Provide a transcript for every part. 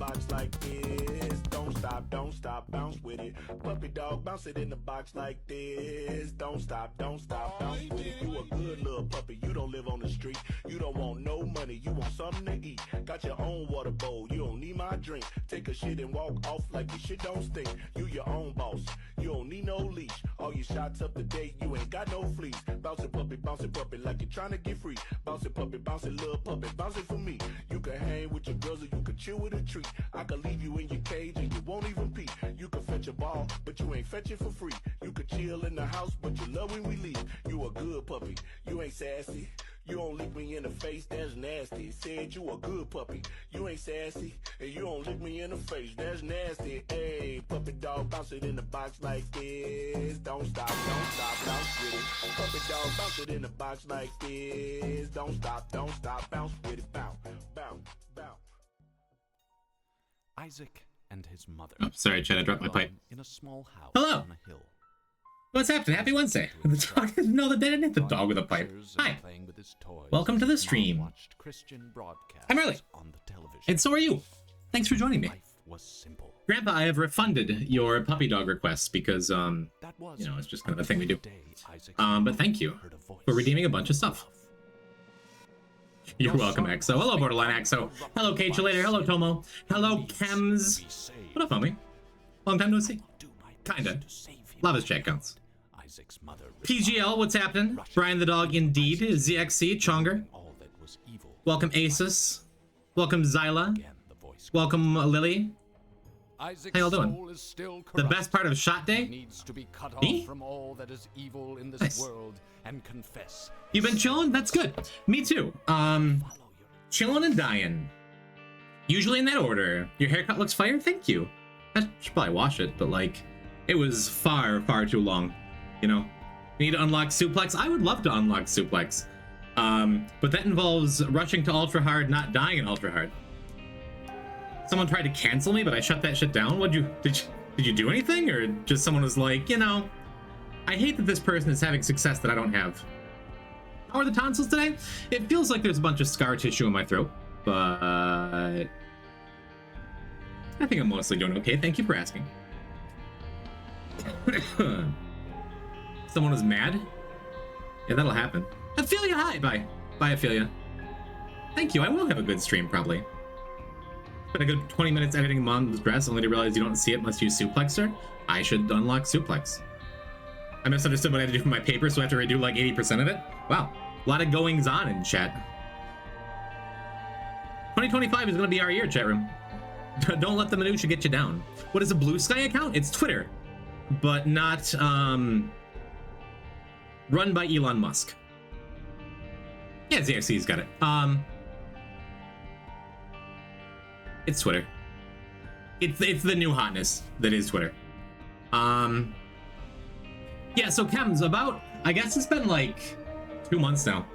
box like this. Don't stop, bounce with it. Puppy dog, bounce it in the box like this. Don't stop, bounce with it. You a good little puppy, you don't live on the street. You don't want no money, you want something to eat. Got your own water bowl, you don't need my drink. Take a shit and walk off like your shit don't stink. You your own boss, you don't need no leash. All your shots up to date, you ain't got no fleas. Bounce it puppy like you're trying to get free. Bounce it little puppy, bounce it for me. You can hang with your girls or you can chill with a treat. I can leave you in your cage and you won't even pee. You can fetch a ball, but you ain't fetch it for free. You can chill in the house, but you love when we leave. You a good puppy, you ain't sassy. You don't lick me in the face, that's nasty. Said you a good puppy, you ain't sassy. And you don't lick me in the face, that's nasty. Hey, puppy dog, bounce it in the box like this. Don't stop, bounce with it. Puppy dog, bounce it in the box like this. Don't stop, bounce with it. Bounce. Isaac and his mother. Oh, sorry, Chad, I dropped my pipe. In a small house Hello. on a hill. What's happening? Happy Wednesday. The dog, no, they didn't hit the dog with a pipe. Hi. Welcome to the stream. I'm early. And so are you. Thanks for joining me. Grandpa, I have refunded your puppy dog request because, you know, it's just kind of a thing we do. But thank you for redeeming a bunch of stuff. You're welcome, Exo. Hello, Borderline Exo. Hello, K-Chulator. Hello, Tomo. Hello, Chems. What up, homie? Long time no see. Kinda. Love his chat counts. PGL, what's happening? Brian the Dog, indeed. ZXC, Chonger. Welcome, Asus. Welcome, Zyla. Welcome, Lily. How y'all doing? The best part of Shot Day? Me? Nice. You've been chilling? That's good. Me too. Chilling and dying. Usually in that order. Your haircut looks fire? Thank you. I should probably wash it, but like, it was far too long, you know? Need to unlock suplex. I would love to unlock suplex. But that involves rushing to ultra hard, not dying in ultra hard. Someone tried to cancel me, but I shut that shit down. Did you do anything? Or just someone was like, you know, I hate that this person is having success that I don't have. How are the tonsils today? It feels like there's a bunch of scar tissue in my throat, but I think I'm mostly doing okay. Thank you for asking. Someone was mad? Yeah, that'll happen. Ophelia, hi! Bye. Bye, Ophelia. Thank you, I will have a good stream, probably. Spent a good 20 minutes editing Mom's dress, only to realize you don't see it unless you suplex her. I should unlock suplex. I misunderstood what I had to do for my paper, so I have to redo like 80% of it? Wow. A lot of goings on in chat. 2025 is going to be our year, chat room. Don't let the minutia get you down. What is a Blue Sky account? It's Twitter, but not run by Elon Musk. Yeah, ZXC's got it. It's Twitter. It's the new hotness that is Twitter. Yeah, so Chems, about, I guess it's been like 2 months now.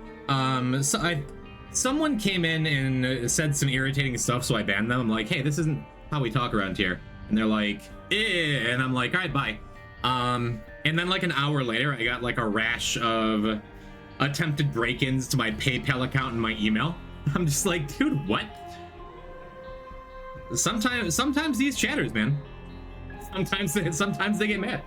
Someone came in and said some irritating stuff, so I banned them. I'm like, hey, this isn't how we talk around here. And they're like, eh, and I'm like, all right, bye. And then like an hour later, I got like a rash of attempted break-ins to my PayPal account and my email. I'm just like, dude, what? Sometimes these chatters, man. Sometimes they get mad.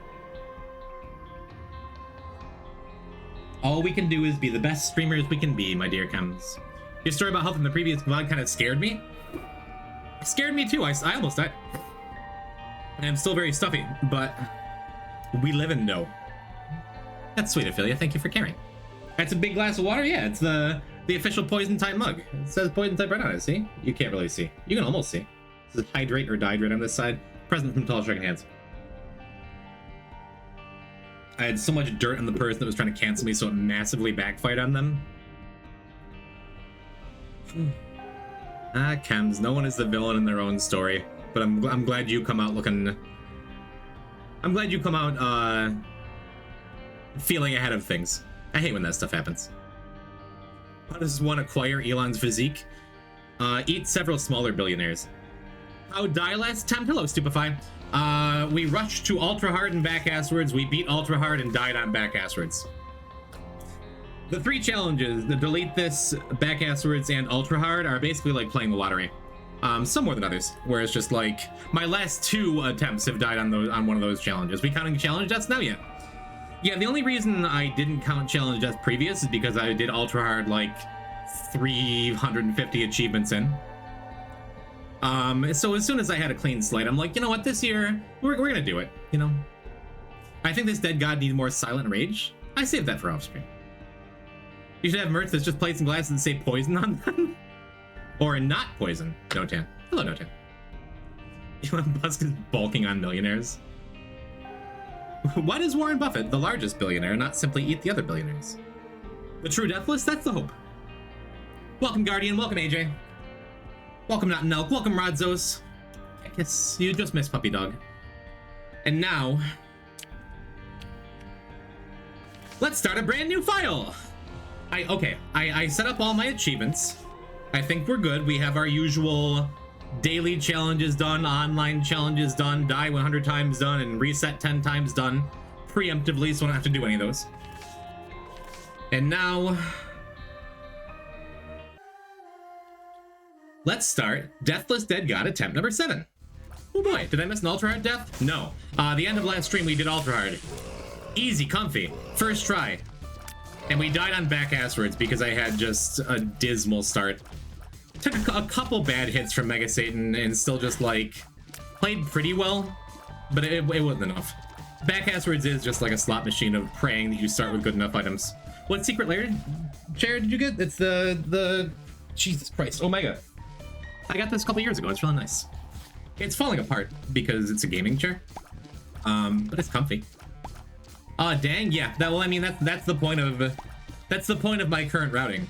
All we can do is be the best streamers we can be, my dear Chems. Your story about health in the previous vlog kind of scared me. It scared me too. I almost died. I'm still very stuffy, but we live and know. That's sweet, Ophelia. Thank you for caring. That's a big glass of water? Yeah, it's the official poison type mug. It says poison type right on it, see? You can't really see. You can almost see. This is hydrate or dihydrate on this side. Present from Tall Stricken Hands. I had so much dirt on the person that was trying to cancel me, so it massively backfired on them. Chems, no one is the villain in their own story. But I'm glad you come out looking... I'm glad you come out, feeling ahead of things. I hate when that stuff happens. How does one acquire Elon's physique? Eat several smaller billionaires. How DEATHLESS DEAD? Hello, Stupefy. We rushed to ultra hard and back asswards. We beat ultra hard and died on back asswards. The 3 challenges, the delete this, back asswards, and ultra hard, are basically like playing the lottery. Some more than others, where it's just like my last 2 attempts have died on one of those challenges. We counting challenge deaths now yet? Yeah, the only reason I didn't count challenge deaths previous is because I did ultra hard like 350 achievements in. So as soon as I had a clean slate, I'm like, you know what, this year we're gonna do it, you know. I think this dead god needs more silent rage. I saved that for off screen. You should have merch that's just plates and glasses and say poison on them. Or not poison. Notan. Hello, Notan. Elon Musk is bulking on millionaires. Why does Warren Buffett, the largest billionaire, not simply eat the other billionaires? The true deathless? That's the hope. Welcome, Guardian. Welcome, AJ. Welcome, Not Nelk. Welcome, Rodzos. I guess you just missed Puppy Dog. And now... let's start a brand new file! I set up all my achievements. I think we're good. We have our usual daily challenges done, online challenges done, die 100 times done, and reset 10 times done preemptively, so I don't have to do any of those. And now... let's start Deathless Dead God attempt number 7. Oh boy, did I miss an ultra hard death? No. The end of last stream we did ultra hard. Easy, comfy. First try. And we died on back asswards because I had just a dismal start. Took a couple bad hits from Mega Satan and still just like played pretty well, but it wasn't enough. Back asswards is just like a slot machine of praying that you start with good enough items. What secret layer chair did you get? It's the Jesus Christ, Omega. I got this a couple years ago. It's really nice. It's falling apart because it's a gaming chair, but it's comfy. Dang, yeah. Well, I mean, that's the point of my current routing,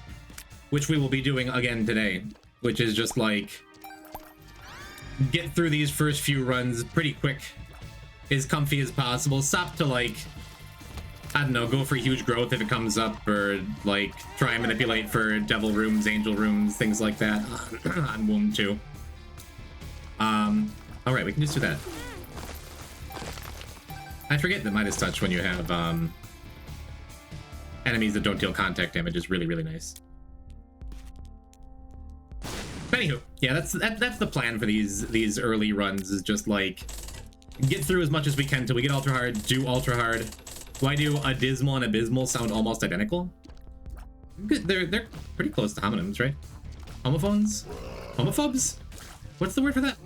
which we will be doing again today, which is just like get through these first few runs pretty quick, as comfy as possible. Stop to like I don't know, go for huge growth if it comes up, or like try and manipulate for devil rooms, angel rooms, things like that on Womb 2. All right, we can just do that. I forget that Midas Touch when you have enemies that don't deal contact damage is really, really nice. But anywho, yeah, that's the plan for these early runs, is just like get through as much as we can till we get ultra hard, do ultra hard. Why do Adismal and Abysmal sound almost identical? They're pretty close to homonyms, right? Homophones? Homophobes? What's the word for that?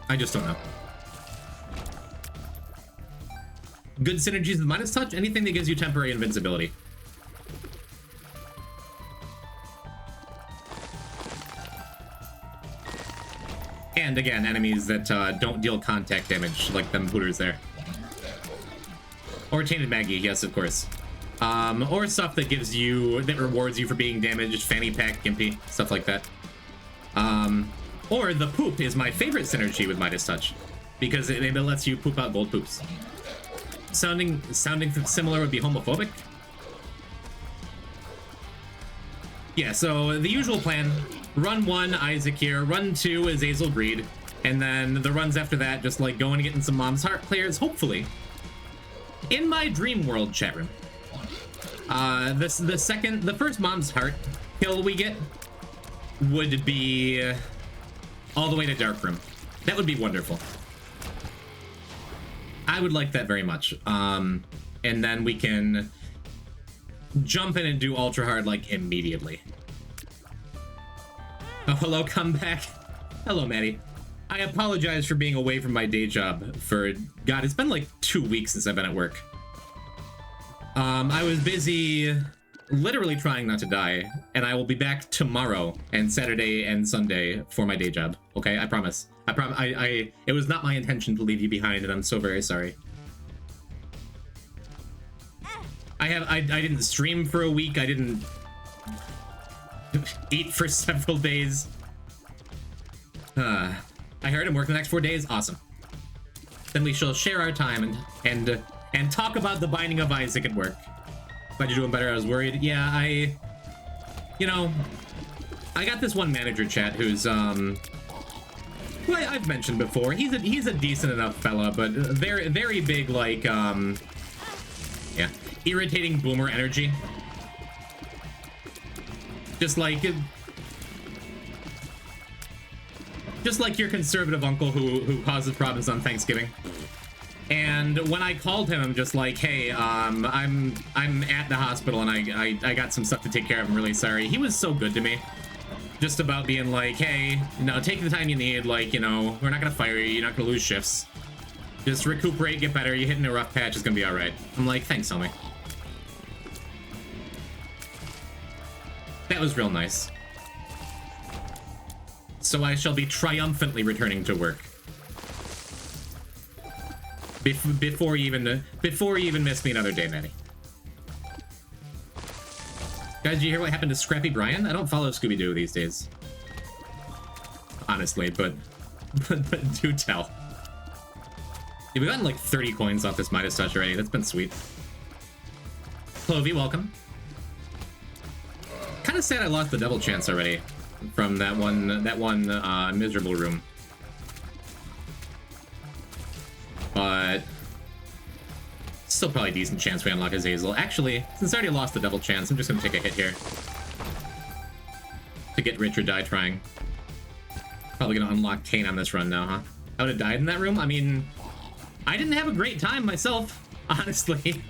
I just don't know. Good synergies with Midas Touch, anything that gives you temporary invincibility. And again, enemies that don't deal contact damage, like them hooters there. Or Tainted Maggie, yes, of course. Or stuff that gives you, that rewards you for being damaged, Fanny Pack, Gimpy, stuff like that. Or the poop is my favorite synergy with Midas Touch, because it lets you poop out gold poops. Sounding similar would be homophobic. Yeah, so the usual plan, run 1, Isaac here, run 2 is Azazel Greed, and then the runs after that, just like going and getting some Mom's Heart players, hopefully. In my dream world chat room. The first Mom's Heart kill we get would be all the way to Dark Room. That would be wonderful. I would like that very much. And then we can jump in and do ultra hard like immediately. Oh, hello, come back. Hello, Maddie. I apologize for being away from my day job for, God, it's been like 2 weeks since I've been at work. I was busy literally trying not to die, and I will be back tomorrow and Saturday and Sunday for my day job. Okay, I promise. It was not my intention to leave you behind, and I'm so very sorry. I didn't stream for a week. I didn't eat for several days. I heard I'm working the next 4 days. Awesome. Then we shall share our time and talk about the Binding of Isaac at work. Glad you're doing better. I was worried. Yeah, you know, I got this one manager chat who's who I've mentioned before. He's a decent enough fella, but very big, like yeah, irritating boomer energy. Just like your conservative uncle who causes problems on Thanksgiving. And when I called him, I'm just like, hey, I'm at the hospital and I got some stuff to take care of. I'm really sorry. He was so good to me. Just about being like, hey, take the time you need. Like, we're not gonna fire you. You're not gonna lose shifts. Just recuperate, get better. You're hitting a rough patch. It's gonna be all right. I'm like, thanks, homie. That was real nice. So I shall be triumphantly returning to work. Before you even miss me another day, Maddie. Guys, did you hear what happened to Scrappy Brian? I don't follow Scooby-Doo these days. Honestly, but do tell. Yeah, we've gotten like 30 coins off this Midas Touch already. That's been sweet. Clovey, welcome. Kind of sad I lost the double chance already from that one miserable room. But still probably a decent chance we unlock Azazel. Actually, since I already lost the double chance, I'm just gonna take a hit here to get rich or die trying. Probably gonna unlock Kane on this run now, huh? I would have died in that room. I mean, I didn't have a great time myself, honestly.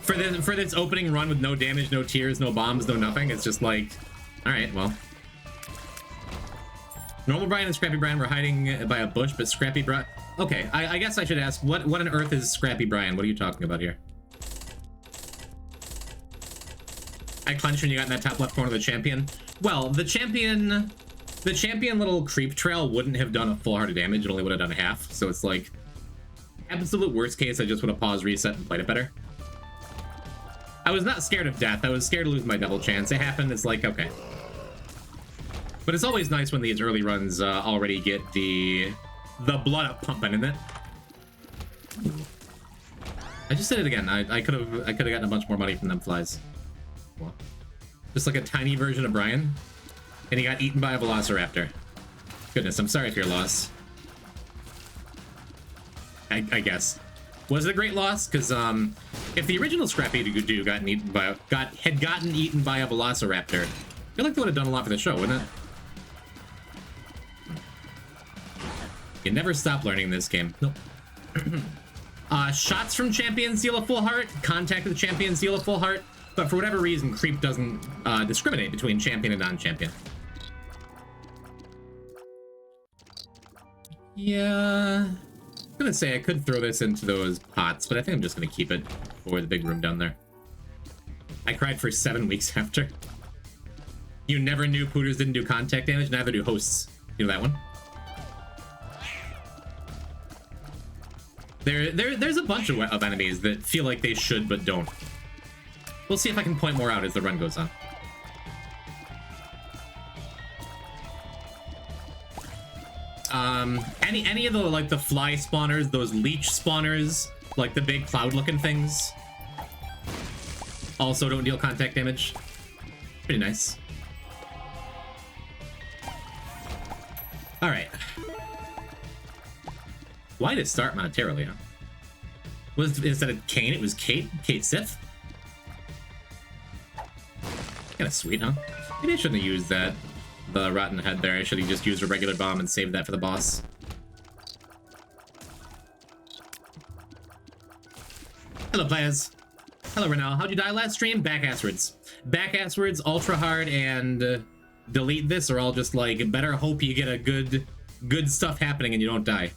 For this opening run with no damage, no tears, no bombs, no nothing, it's just like, all right, well. Normal Brian and Scrappy Brian were hiding by a bush, but Scrappy Brian... Okay, I guess I should ask, what on earth is Scrappy Brian? What are you talking about here? I clenched when you got in that top left corner of the champion. Well, the champion little creep trail wouldn't have done a full heart of damage. It only would have done half. So it's like, absolute worst case, I just would have paused, reset, and played it better. I was not scared of death. I was scared to lose my double chance. It happened. It's like, okay. But it's always nice when these early runs already get the blood up pumping, isn't it? I just said it again. I could have gotten a bunch more money from them flies. Well, just like a tiny version of Brian, and he got eaten by a velociraptor. Goodness, I'm sorry for your loss. I guess. Was it a great loss? Because if the original Scrappy Doo had gotten eaten by a velociraptor, I feel like they would have done a lot for the show, wouldn't it? You never stop learning in this game. Nope. Shots from Champion Seal of Full Heart, contact with Champion Seal of Full Heart, but for whatever reason, Creep doesn't discriminate between champion and non-champion. Yeah, I'm gonna say I could throw this into those pots, but I think I'm just gonna keep it for the big room down there. I cried for 7 weeks after. You never knew Pooters didn't do contact damage, neither do hosts. You know that one? There's a bunch of enemies that feel like they should but don't. We'll see if I can point more out as the run goes on. Any of the like the fly spawners, those leech spawners, like the big cloud-looking things, also don't deal contact damage. Pretty nice. All right. Why did it start monetarily, huh? Instead of Kane, it was Kate Sith? Kinda sweet, huh? Maybe I shouldn't have used that. The rotten head there. I should have just used a regular bomb and saved that for the boss. Hello, players. Hello, Renal. How'd you die last stream? Back-asswards. Back-asswards, ultra hard, and delete this, or I'll just, like, better hope you get a good stuff happening and you don't die.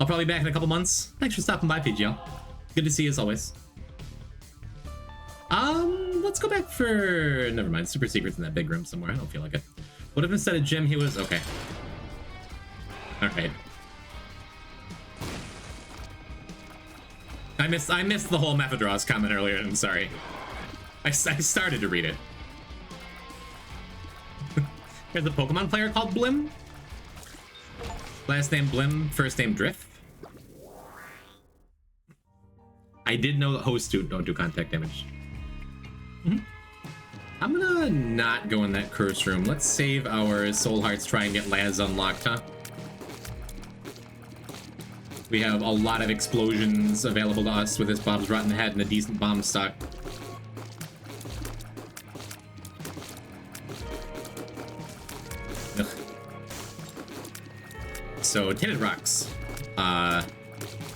I'll probably be back in a couple months. Thanks for stopping by, PGL. Good to see you as always. Let's go back for... Never mind, Super Secret's in that big room somewhere. I don't feel like it. What if instead of Jim he was... Okay. Alright. I missed the whole Mephidros comment earlier, I'm sorry. I started to read it. There's a Pokemon player called Blim. Last name Blim, first name Drift. I did know that hosts don't do contact damage. I'm gonna not go in that curse room. Let's save our soul hearts, try and get Laz unlocked, huh? We have a lot of explosions available to us with this Bob's Rotten Head and a decent bomb stock. Ugh. So, Tinted Rocks.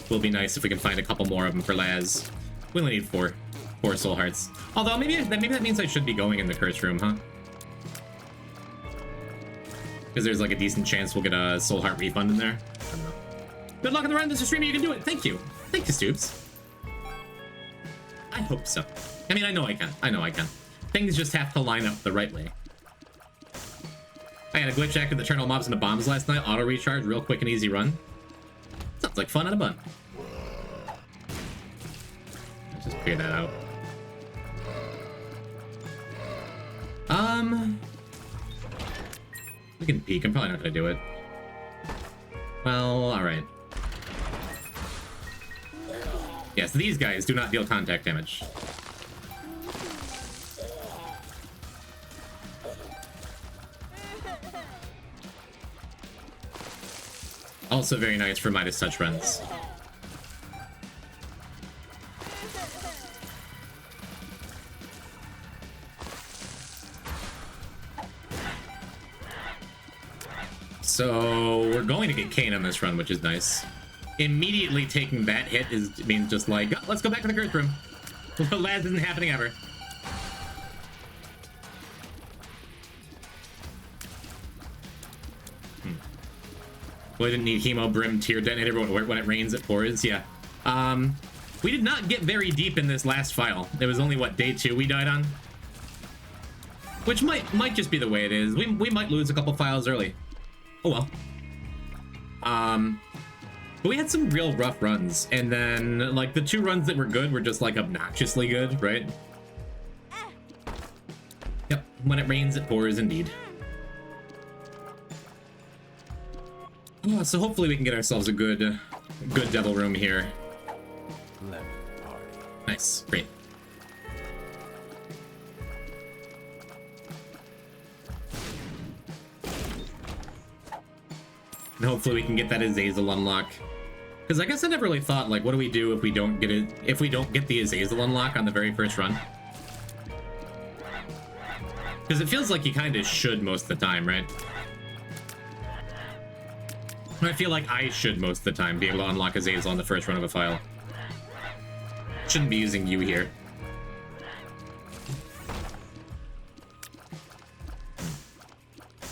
Will be nice if we can find a couple more of them for Laz. We only need four soul hearts. Although maybe that means I should be going in the curse room, huh? Because there's like a decent chance we'll get a soul heart refund in there. I don't know. Good luck on the run, Mr. Streamer. You can do it. Thank you. Thank you, Stoops. I hope so. I mean, I know I can. I know I can. Things just have to line up the right way. I had a glitch active that turned all mobs into bombs last night. Auto recharge, real quick and easy run. Sounds like fun on a bun. Let's just figure that out. We can peek. I'm probably not gonna do it. Well, alright. Yes, these guys do not deal contact damage. Also very nice for Midas Touch runs. So we're going to get Kane on this run, which is nice. Immediately taking that hit means just like, oh, let's go back to the girth room. The Laz isn't happening ever. Well, I didn't need Hemo Brim Tier Detonator when it rains, it pours. Yeah. We did not get very deep in this last file. It was only, what, day 2 we died on? Which might just be the way it is. We might lose a couple files early. Oh well. But we had some real rough runs, and then like the 2 runs that were good were just like obnoxiously good, right? Yep, when it rains it pours indeed. Oh, so hopefully we can get ourselves a good good devil room here. Lemon party. Nice, great. And hopefully we can get that Azazel unlock. Because I guess I never really thought, like, what do we do if we don't get it? If we don't get the Azazel unlock on the very first run? Because it feels like you kind of should most of the time, right? I feel like I should most of the time be able to unlock Azazel on the first run of a file. Shouldn't be using you here.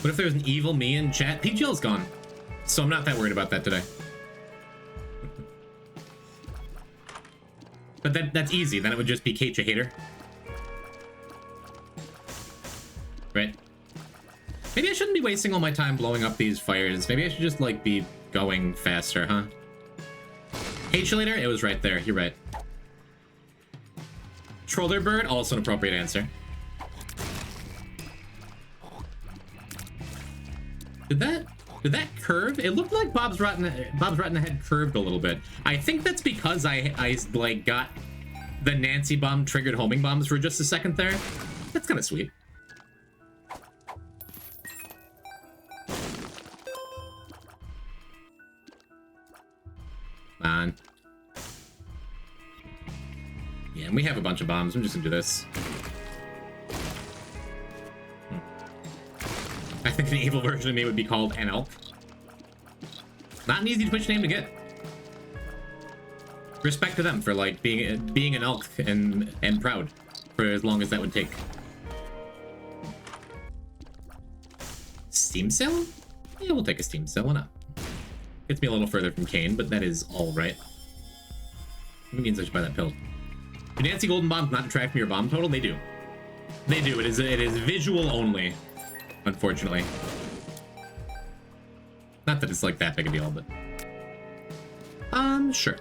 What if there's an evil me in chat? PGL's gone. So I'm not that worried about that today. But that's easy. Then it would just be Kate, a hater. Right? Maybe I shouldn't be wasting all my time blowing up these fires. Maybe I should just, like, be going faster, huh? Hate you later? It was right there. You're right. Troller bird? Also an appropriate answer. Did that curve? It looked like Bob's Rotten Head curved a little bit. I think that's because I like got the Nancy bomb triggered homing bombs for just a second there. That's kind of sweet. Man. Yeah, and we have a bunch of bombs. I'm just gonna do this. I think an evil version of me would be called an elk. Not an easy Twitch name to get. Respect to them for, like, being an elk and proud for as long as that would take. Steam sale? Yeah, we'll take a Steam sale. Why not? Gets me a little further from Kane, but that is all right. It means I should buy that pill. Do Nancy Golden bombs not detract from your bomb total? They do. They do. It is visual only. Unfortunately. Not that it's like that big a deal, but... sure.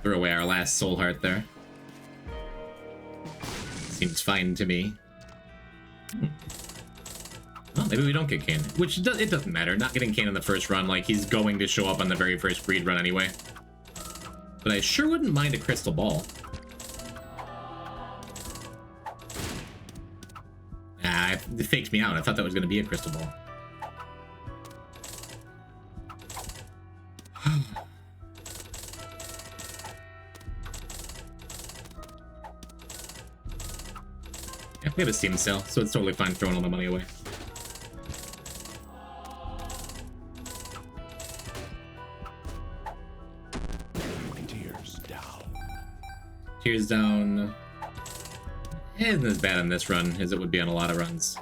Throw away our last soul heart there. Seems fine to me. Well, maybe we don't get Kane. Which, it doesn't matter. Not getting Kane in the first run, like, he's going to show up on the very first breed run anyway. But I sure wouldn't mind a crystal ball. It faked me out. I thought that was going to be a crystal ball. Yeah, we have a Steam sale, so it's totally fine throwing all the money away. Tears down. Tears down. It isn't as bad on this run as it would be on a lot of runs.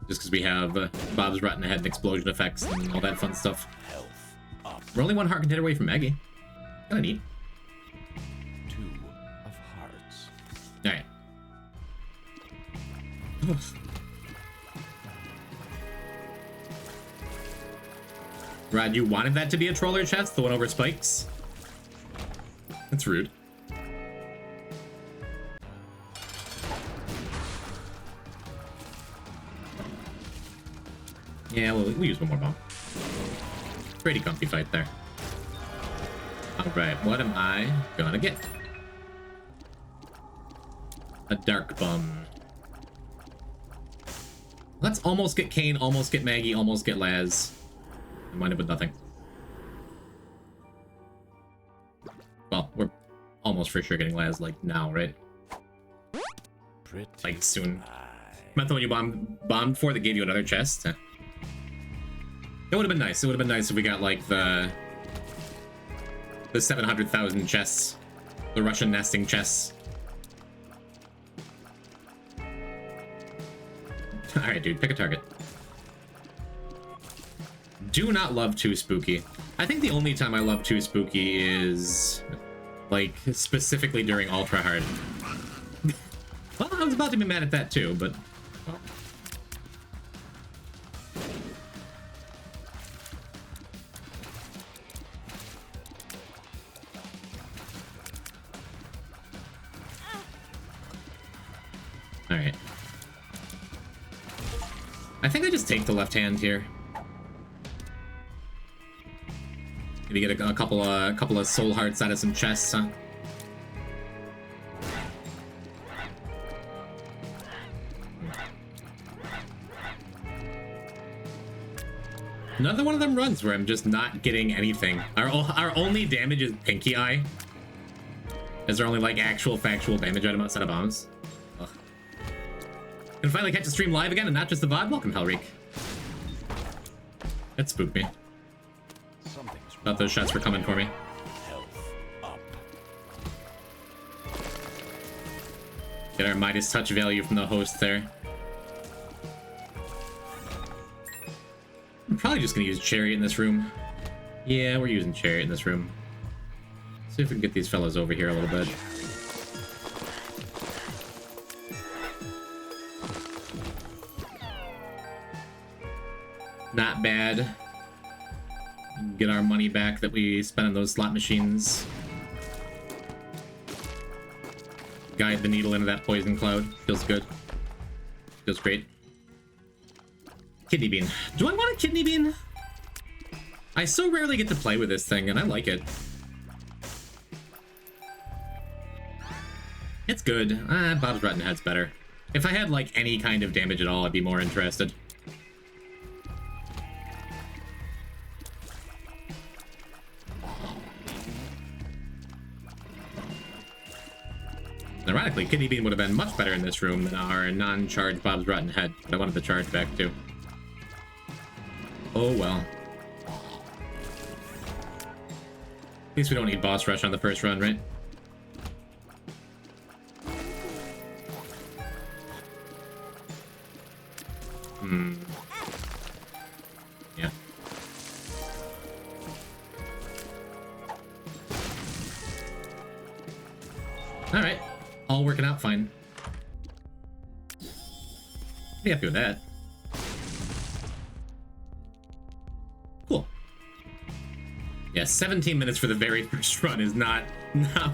Just because we have Bob's Rotten Head and explosion effects and all that fun stuff. We're only one heart contender away from Maggie. Kinda neat. 2 of hearts. Alright. Rod, you wanted that to be a troller chest? The one over spikes? That's rude. Yeah, we'll use one more bomb. Pretty comfy fight there. Alright, what am I gonna get? A dark bum. Let's almost get Kane, almost get Maggie, almost get Laz. I wind up with nothing. Well, we're almost for sure getting Laz, like, now, right? Pretty Like, soon. Not the one you bombed for that gave you another chest? Huh. It would have been nice. It would have been nice if we got, like, the 700,000 chests. The Russian nesting chests. Alright, dude, pick a target. Do not love Too Spooky. I think the only time I love Too Spooky is, like, specifically during Ultra Hard. Well, I was about to be mad at that too, but... Well. Alright. I think I just take the left hand here. Maybe get a couple of soul hearts out of some chests, huh? Another one of them runs where I'm just not getting anything. Our only damage is Pinky Eye. Is there only like actual factual damage item outside of bombs? Ugh. Can finally catch the stream live again and not just the VOD? Welcome, Hellreek. That spooked me. Thought those shots were coming for me. Get our Midas touch value from the host there. I'm probably just gonna use Chariot in this room. Yeah, we're using Chariot in this room. See if we can get these fellas over here a little bit. Not bad. Get our money back that we spent on those slot machines. Guide the needle into that poison cloud. Feels good. Feels great. Kidney bean. Do I want a kidney bean? I so rarely get to play with this thing, and I like it. It's good. Bob's Rotten Head's better. If I had, like, any kind of damage at all, I'd be more interested. Ironically, Kidney Bean would have been much better in this room than our non-charged Bob's Rotten Head, but I wanted the charge back too. Oh well. At least we don't need boss rush on the first run, right? Yeah. Alright. All working out fine. Be happy with that. Cool. Yeah, 17 minutes for the very first run is not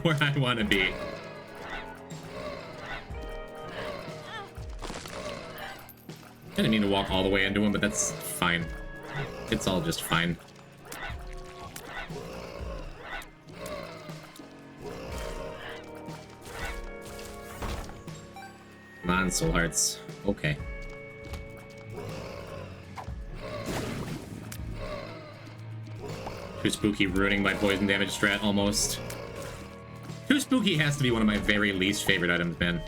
where I want to be. I didn't mean to walk all the way into him, but that's fine. It's all just fine. Come on, soul hearts. Okay. Too spooky, ruining my poison damage strat almost. Too spooky has to be one of my very least favorite items, man.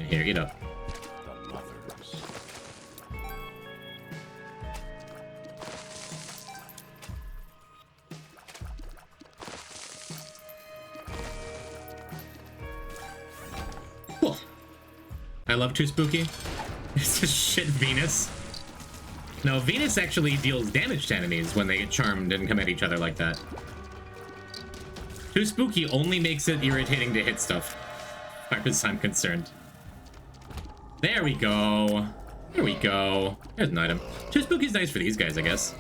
Here, eat up. Cool. I love Too Spooky. It's a shit Venus. No, Venus actually deals damage to enemies when they get charmed and come at each other like that. Too Spooky only makes it irritating to hit stuff, as far as I'm concerned. There we go. There we go. There's an item. Too Spooky's nice for these guys, I guess.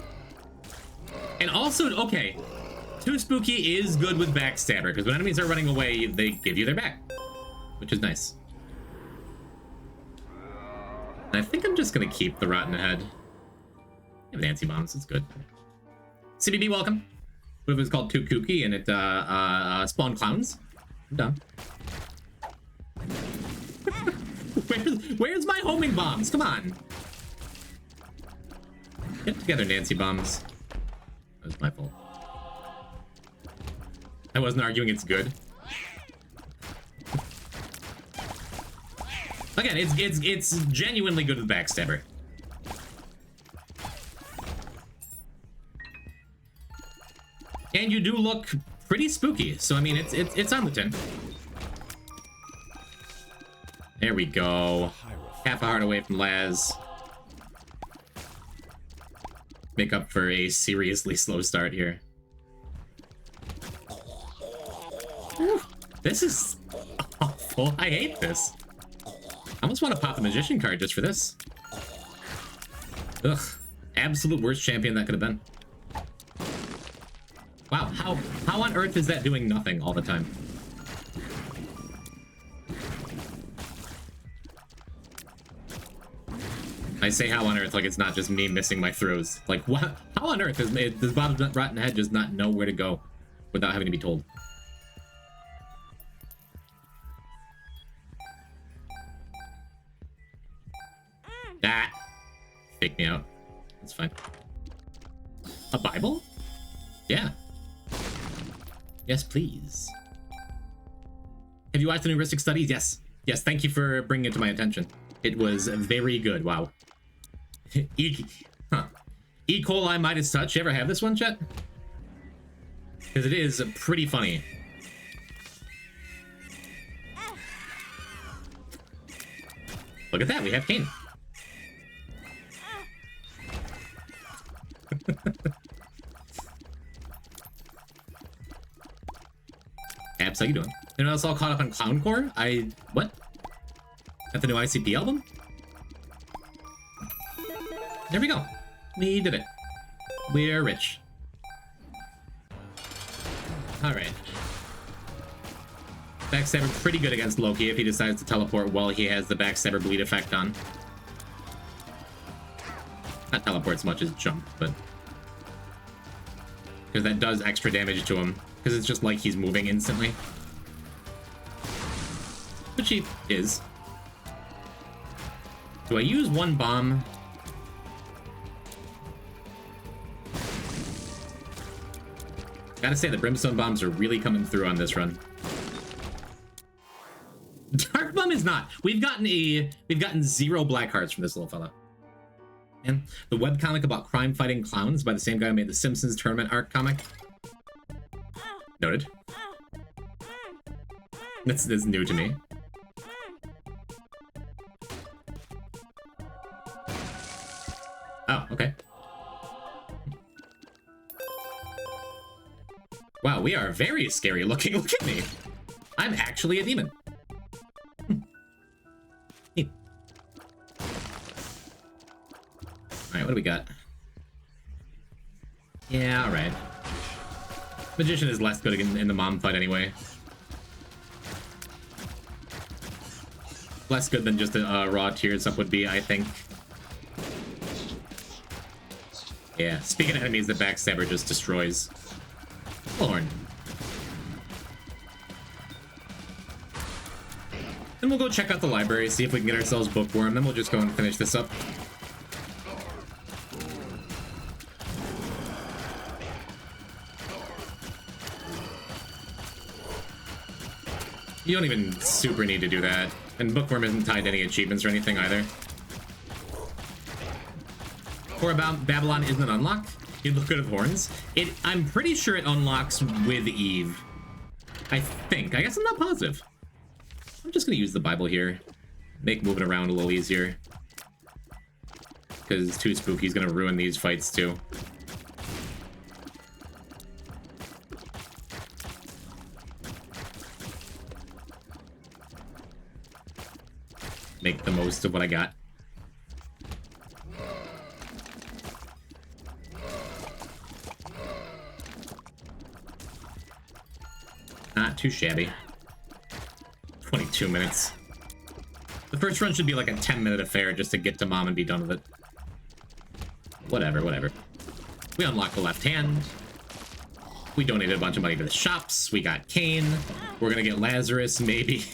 And also, okay, Too Spooky is good with Backstabber, because when enemies are running away, they give you their back, which is nice. I think I'm just gonna keep the Rotten Head. I have Nancy Bombs, it's good. CBB, welcome. What if it was called Too Kooky and it spawned clowns? I'm done. Where's my homing bombs? Come on. Get together, Nancy Bombs. That was my fault. I wasn't arguing it's good. Again, it's genuinely good with Backstabber. And you do look pretty spooky, so I mean it's on the tin. There we go. Half a heart away from Laz. Make up for a seriously slow start here. Whew, this is awful. I hate this. I almost want to pop the Magician card just for this. Ugh. Absolute worst champion that could have been. Wow, how on earth is that doing nothing all the time? I say how on earth like it's not just me missing my throws. Like, what? How on earth does Bob's rotten head just not know where to go without having to be told? Ah, fake me out. That's fine. A Bible? Yeah. Yes, please. Have you watched the new Ristic Studies? Yes. Yes, thank you for bringing it to my attention. It was very good. Wow. E coli Midas Touch. You ever have this one, Chet? Because it is pretty funny. Look at that. We have Kane. Abs, how you doing? Anyone else all caught up on Clowncore? What? At the new ICP album? There we go. We did it. We're rich. Alright. Backstabber pretty good against Loki if he decides to teleport while he has the Backstabber bleed effect on. Not teleport as much as jump, but... because that does extra damage to him. Because it's just like he's moving instantly. Which he is. Do I use one bomb? Gotta say, the Brimstone bombs are really coming through on this run. Dark Bomb is not. We've gotten 0 black hearts from this little fella. And the webcomic about crime-fighting clowns by the same guy who made the Simpsons tournament arc comic. Noted. That's new to me. Oh, okay. Wow, we are very scary looking. Look at me. I'm actually a demon. Alright, what do we got? Yeah, alright. Magician is less good in the mom fight anyway. Less good than just a raw tears up would be, I think. Yeah, speaking of enemies, the Backstabber just destroys. Lorn. Then we'll go check out the library, see if we can get ourselves Bookworm, then we'll just go and finish this up. You don't even super need to do that. And Bookworm isn't tied to any achievements or anything either. Or about Babylon isn't an unlock? You look good at horns. I'm pretty sure it unlocks with Eve. I think. I guess I'm not positive. I'm just gonna use the Bible here. Make moving around a little easier. Because Too Spooky's gonna ruin these fights too. Make the most of what I got. Not too shabby. 22 minutes. The first run should be like a 10-minute affair just to get to mom and be done with it. Whatever, whatever. We unlocked the left hand. We donated a bunch of money to the shops. We got Kane. We're gonna get Lazarus, maybe.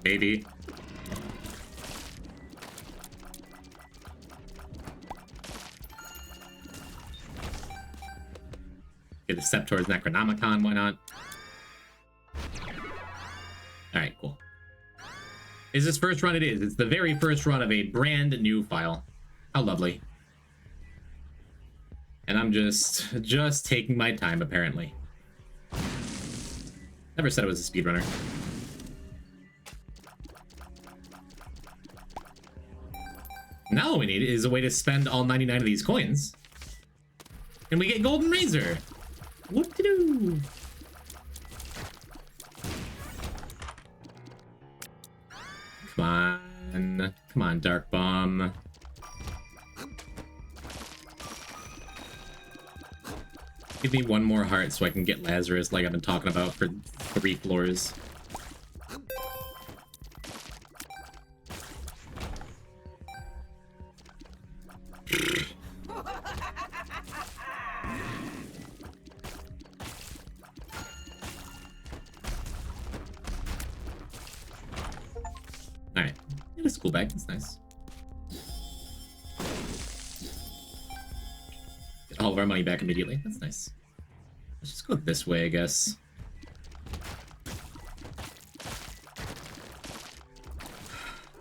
Maybe. Get a step towards Necronomicon, why not? Alright, cool. Is this first run? It is. It's the very first run of a brand new file. How lovely. And I'm just taking my time, apparently. Never said I was a speedrunner. Now all we need is a way to spend all 99 of these coins. And we get Golden Razor. Whoop-de-doo. Come on. Come on, Dark Bomb. Give me one more heart so I can get Lazarus like I've been talking about for 3 floors. Get a school bag, that's nice. Get all of our money back immediately, that's nice. Let's just go this way, I guess.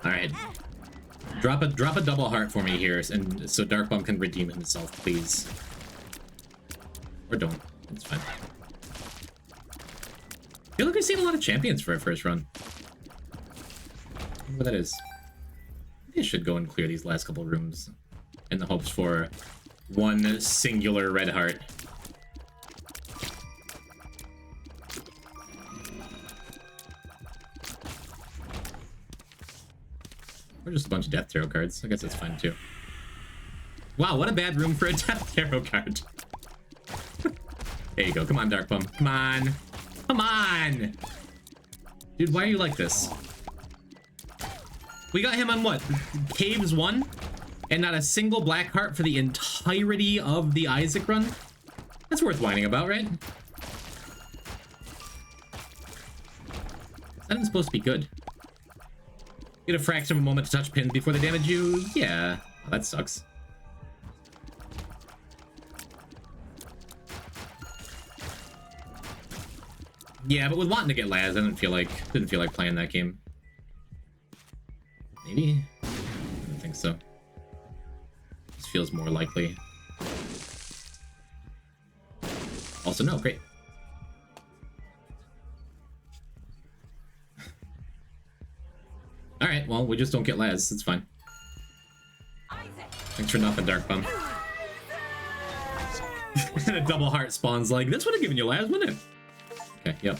Alright. Drop a double heart for me here, and so Dark Bum can redeem himself, please. Or don't. It's fine. I feel like we've seen a lot of champions for our first run. I wonder what that is. Maybe I should go and clear these last couple rooms in the hopes for one singular red heart. Or just a bunch of Death Tarot cards. I guess that's fine too. Wow, what a bad room for a Death Tarot card. There you go. Come on, Dark Bum. Come on. Come on! Dude, why are you like this? We got him on what? Caves 1? And not a single black heart for the entirety of the Isaac run? That's worth whining about, right? That isn't supposed to be good. Get a fraction of a moment to touch pins before they damage you? Yeah. Oh, that sucks. Yeah, but with wanting to get Laz, I didn't feel like playing that game. Maybe? I don't think so. This feels more likely. Also, no, great. Alright, well, we just don't get Laz. It's fine. Thanks for nothing, Dark Bum. And a double heart spawns like, this would have given you Laz, wouldn't it? Okay, yep.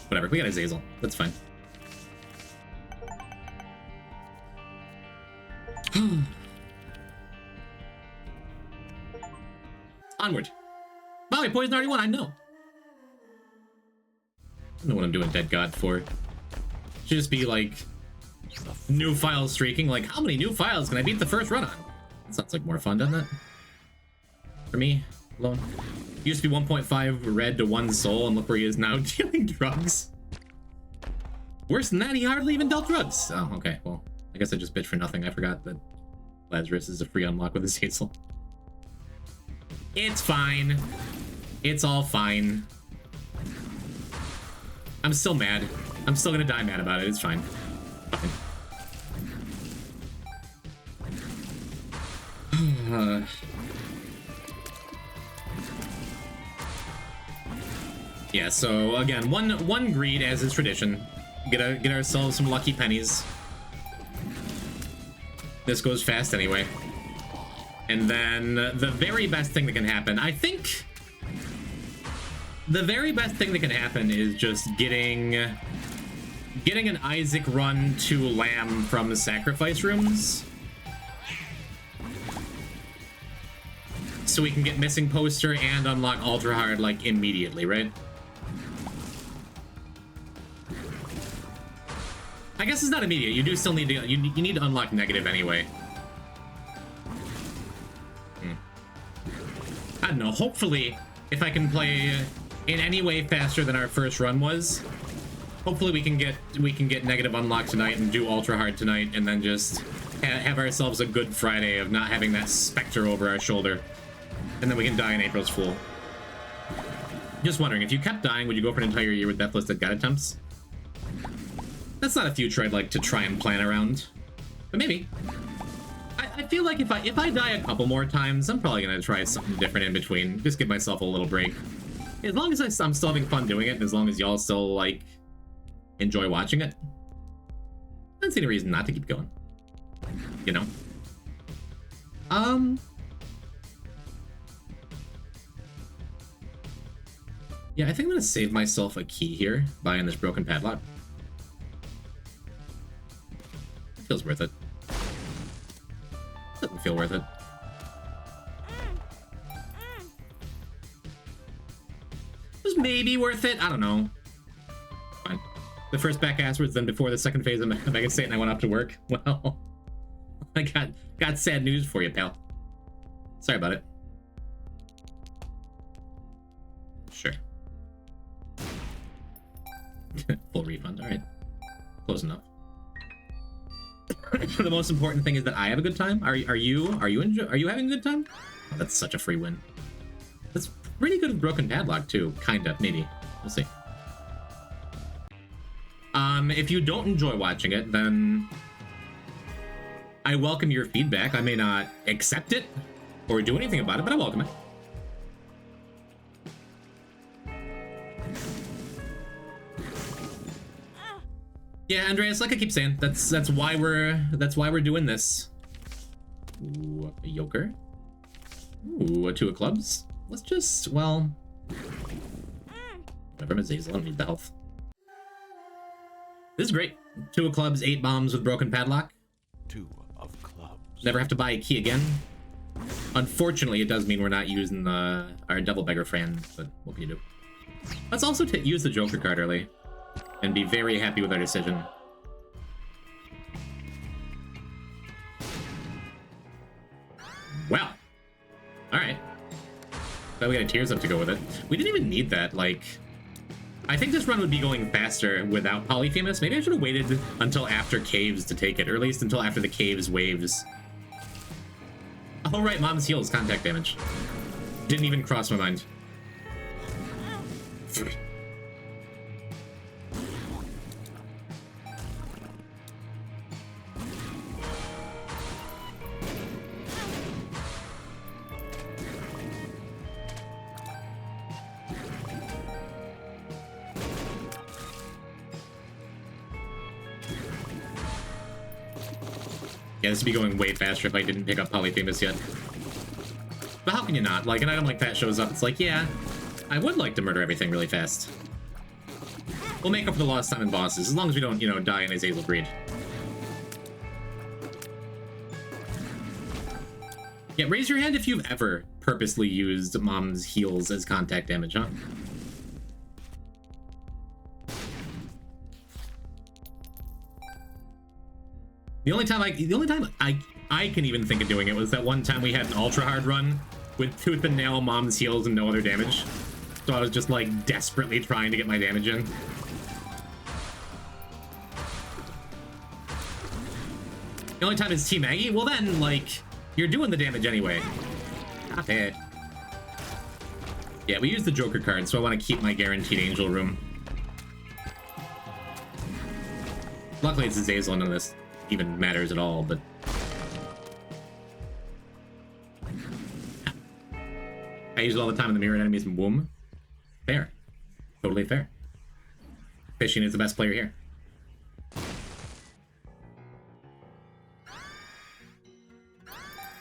Whatever, we got Azazel. That's fine. Onward. Wow, I poisoned already won, I know. I don't know what I'm doing Dead God for. Should just be like new file streaking, like how many new files can I beat the first run on? That sounds like more fun, doesn't it? For me, alone. Used to be 1.5 red to 1 soul, and look where he is now, dealing drugs. Worse than that, he hardly even dealt drugs. Oh, okay, well, I guess I just bitched for nothing. I forgot that Lazarus is a free unlock with his Hazel. It's fine. It's all fine. I'm still mad. I'm still gonna die mad about it. It's fine. Yeah, so again, one greed as is tradition. Get ourselves some lucky pennies. This goes fast anyway. And then the very best thing that can happen, I think the very best thing that can happen is just getting an Isaac run to Lamb from the sacrifice rooms. So we can get missing poster and unlock ultra hard like immediately, right? I guess it's not immediate. You do still need to you need to unlock negative anyway. I don't know. Hopefully, if I can play in any way faster than our first run was, hopefully we can get negative unlock tonight and do ultra hard tonight, and then just have ourselves a good Friday of not having that specter over our shoulder, and then we can die in April's Fool. Just wondering, if you kept dying, would you go for an entire year with Deathless Dead God attempts? That's not a future I'd like to try and plan around, but maybe. I feel like if I die a couple more times, I'm probably gonna try something different in between. Just give myself a little break. As long as I'm still having fun doing it, and as long as y'all still like enjoy watching it, I don't see any reason not to keep going. You know. Yeah, I think I'm gonna save myself a key here, buying this broken padlock. It feels worth it. Doesn't feel worth it. Was maybe worth it. I don't know. Fine. The first back asswards, then before the second phase of Mega Satan, I went off to work. Well, I got sad news for you, pal. Sorry about it. Sure. Full refund. All right. Close enough. The most important thing is that I have a good time. Are you having a good time? Oh, that's such a free win. That's pretty good with Broken Padlock too. Kinda, maybe. We'll see. If you don't enjoy watching it, then I welcome your feedback. I may not accept it or do anything about it, but I welcome it. Yeah, Andreas, like I keep saying, that's why we're doing this. Ooh, a yoker. Ooh, a 2 of clubs. Let's just, well, whatever, I'm Azazel, I don't need the health. This is great. 2 of clubs, 8 bombs with broken padlock. 2 of clubs. Never have to buy a key again. Unfortunately, it does mean we're not using our Devil Beggar Fran, but what can you do? Let's also use the Joker card early and be very happy with our decision. Well, all right. But we got a Tears Up to go with it. We didn't even need that. Like, I think this run would be going faster without Polyphemus. Maybe I should have waited until after Caves to take it, or at least until after the Caves waves. Oh, right, Mom's Heals, contact damage. Didn't even cross my mind. Yeah, this would be going way faster if I didn't pick up Polyphemus yet. But how can you not? Like, an item like that shows up, it's like, yeah, I would like to murder everything really fast. We'll make up for the lost time in bosses, as long as we don't, you know, die in Azazel Greed. Yeah, raise your hand if you've ever purposely used Mom's Heals as contact damage, huh? The only time I can even think of doing it was that one time we had an ultra hard run with Tooth and Nail, Mom's Heals, and no other damage. So I was just like desperately trying to get my damage in. The only time is Team Maggie? Well then, like, you're doing the damage anyway. Stop it. Yeah, we used the Joker card, so I want to keep my guaranteed Angel room. Luckily it's Azazel, none of this even matters at all, but I use it all the time in the mirror enemies in Womb. Fair. Totally fair. Fishing is the best player here.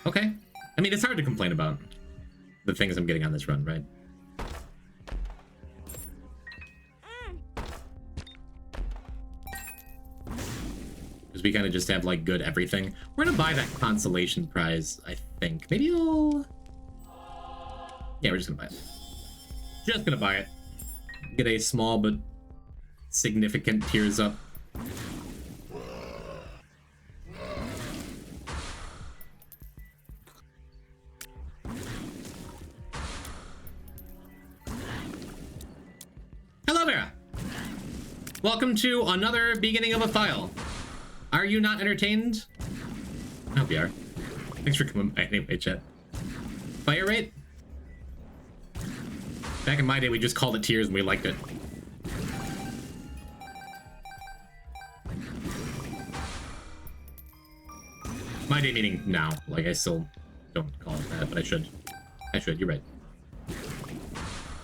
Okay. I mean, it's hard to complain about the things I'm getting on this run, right? We kind of just have like good everything. We're gonna buy that consolation prize, I think. Maybe I'll... Yeah, we're just gonna buy it. Just gonna buy it. Get a small but significant Tears Up. Hello, Vera! Welcome to another beginning of a file. Are you not entertained? I hope you are. Thanks for coming by anyway, chat. Fire rate? Back in my day, we just called it Tears and we liked it. My day meaning now. Like, I still don't call it that, but I should. I should, you're right.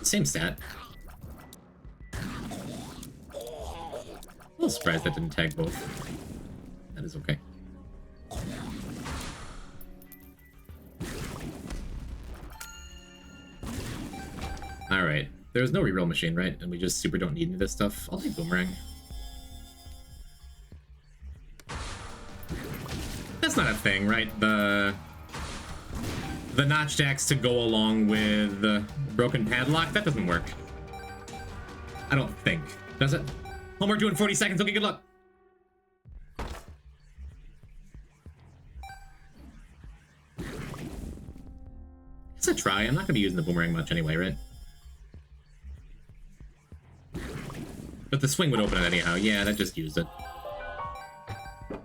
Same stat. A little surprised that didn't tag both. That is okay. Alright. There's no reroll machine, right? And we just super don't need any of this stuff. I'll take Boomerang. That's not a thing, right? The notch axe to go along with the broken padlock? That doesn't work. I don't think. Does it? Homework due in 40 seconds. Okay, good luck. It's a try. I'm not going to be using the Boomerang much anyway, right? But the swing would open it anyhow. Yeah, that just used it.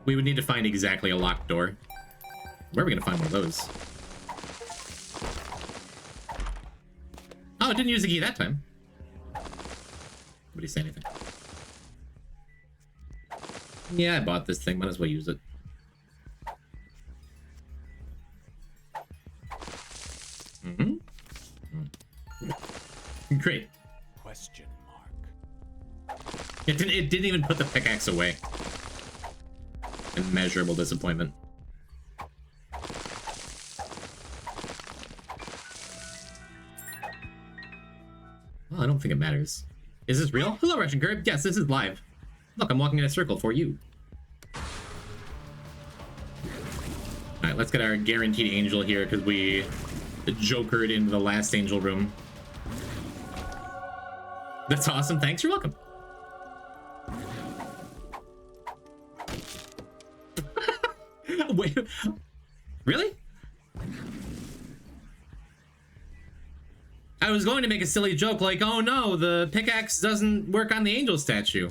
We would need to find exactly a locked door. Where are we gonna find one of those? Oh, it didn't use the key that time. Nobody say anything. Yeah, I bought this thing. Might as well use it. Great. Question mark. It didn't even put the pickaxe away. Immeasurable disappointment. Well, I don't think it matters. Is this real? Hello, Russian Curb. Yes, this is live. Look, I'm walking in a circle for you. Alright, let's get our guaranteed angel here because we jokered into the last angel room. That's awesome. Thanks. You're welcome. Wait. Really? I was going to make a silly joke like, oh no, the pickaxe doesn't work on the angel statue.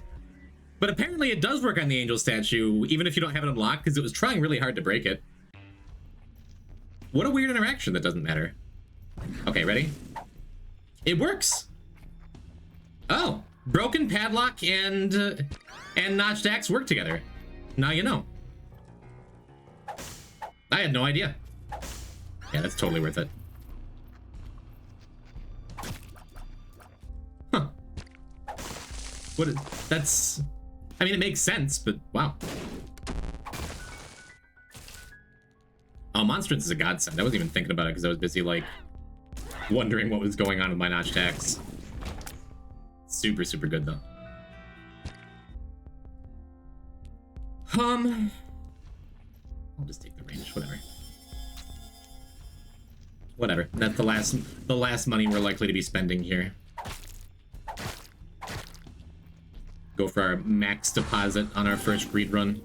But apparently it does work on the angel statue, even if you don't have it unlocked, because it was trying really hard to break it. What a weird interaction that doesn't matter. Okay, ready? It works! Oh, broken padlock and notched axe work together. Now you know. I had no idea. Yeah, that's totally worth it. Huh. What is... That's... I mean, it makes sense, but wow. Oh, Monstrance is a godsend. I wasn't even thinking about it because I was busy, like, wondering what was going on with my notched axe. Super, super good, though. I'll just take the range, whatever. Whatever. That's the last money we're likely to be spending here. Go for our max deposit on our first greed run.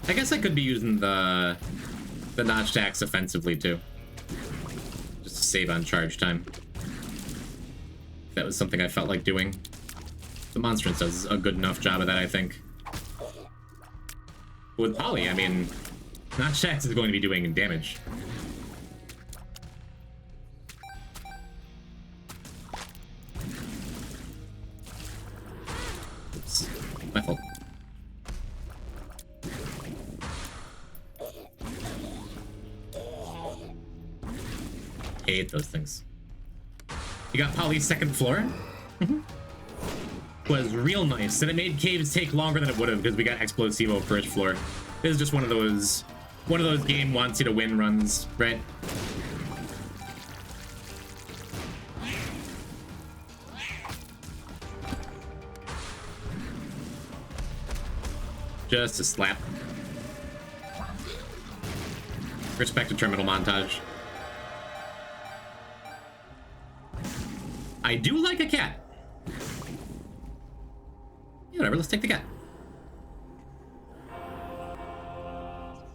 I guess I could be using the notched axe offensively too. Just to save on charge time. That was something I felt like doing. The Monstrance does a good enough job of that, I think. With Poly, I mean, notched axe is going to be doing damage. Oops, my fault. Hate those things. You got Poly's second floor. Was real nice, and it made caves take longer than it would have because we got Explosivo first floor. This is just one of those game wants you to win runs, right? Just a slap. Respect to terminal montage. I do like a cat. Yeah, whatever, let's take the cat.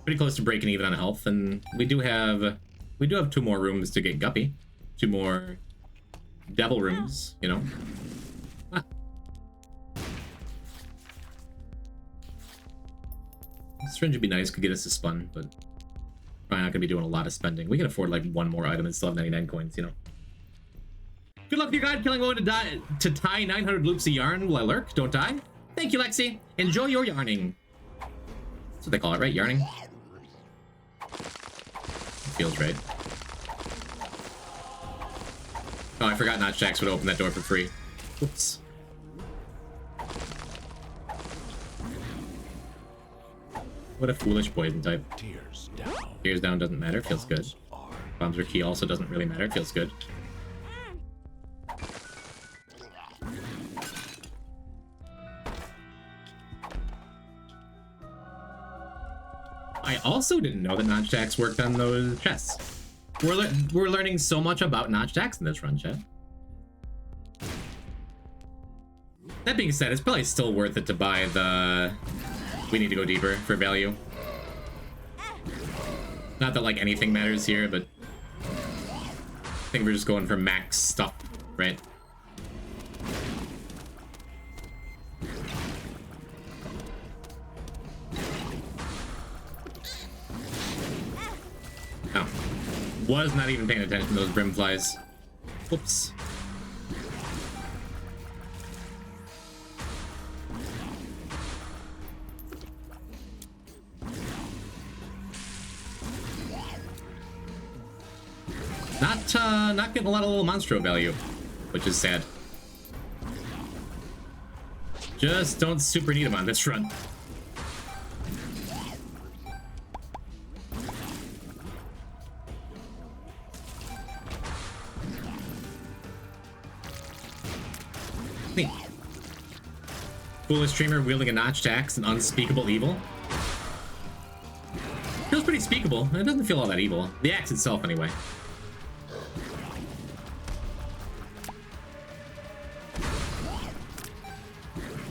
Pretty close to breaking even on health, and we do have 2 more rooms to get Guppy. 2 more devil rooms, you know. Ah. Syringe would be nice, could get us a spun, but probably not gonna be doing a lot of spending. We can afford like 1 more item and still have 99 coins, you know. Good luck with your god killing going to tie 900 loops of yarn. Will I lurk? Don't die. Thank you, Lexi. Enjoy your yarning. That's what they call it, right? Yarning? Feels right. Oh, I forgot Notch Jacks would open that door for free. Oops. What a foolish poison type. Tears down. Tears down doesn't matter. Feels good. Bombs or key also doesn't really matter. Feels good. I also didn't know that notched axe worked on those chests. We're learning so much about notched axe in this run, chat. That being said, it's probably still worth it to buy the... We need to go deeper for value. Not that like anything matters here, but think we're just going for max stuff, right? Oh. Was not even paying attention to those brimflies. Whoops. Not getting a lot of little monstro value, which is sad. Just don't super need them on this run. Neat. Coolest streamer wielding a notched axe and unspeakable evil. Feels pretty speakable. It doesn't feel all that evil. The axe itself, anyway.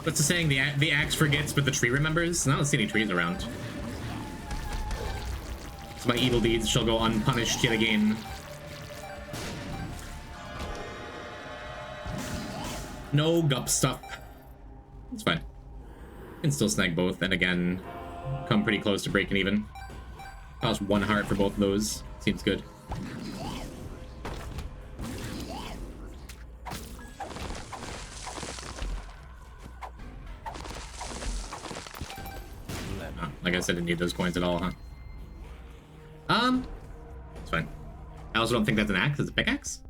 What's the saying? The axe forgets, but the tree remembers? I don't see any trees around. So my evil deeds shall go unpunished yet again. No gup stuff. It's fine. Can still snag both, and again, come pretty close to breaking even. Cost 1 heart for both of those. Seems good. Like I said, I didn't need those coins at all, huh? It's fine. I also don't think that's an axe. It's a pickaxe.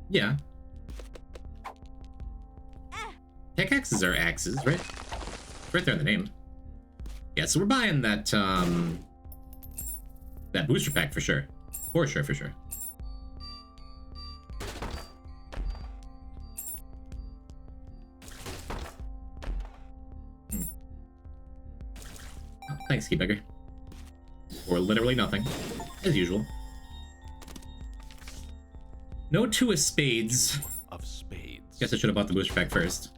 Yeah. Pickaxes are axes, right? It's right there in the name. Yeah, so we're buying that, that booster pack for sure. For sure. Thanks, Keybeggar. Or literally nothing, as usual. No 2 of spades. Of spades. Guess I should have bought the booster pack first.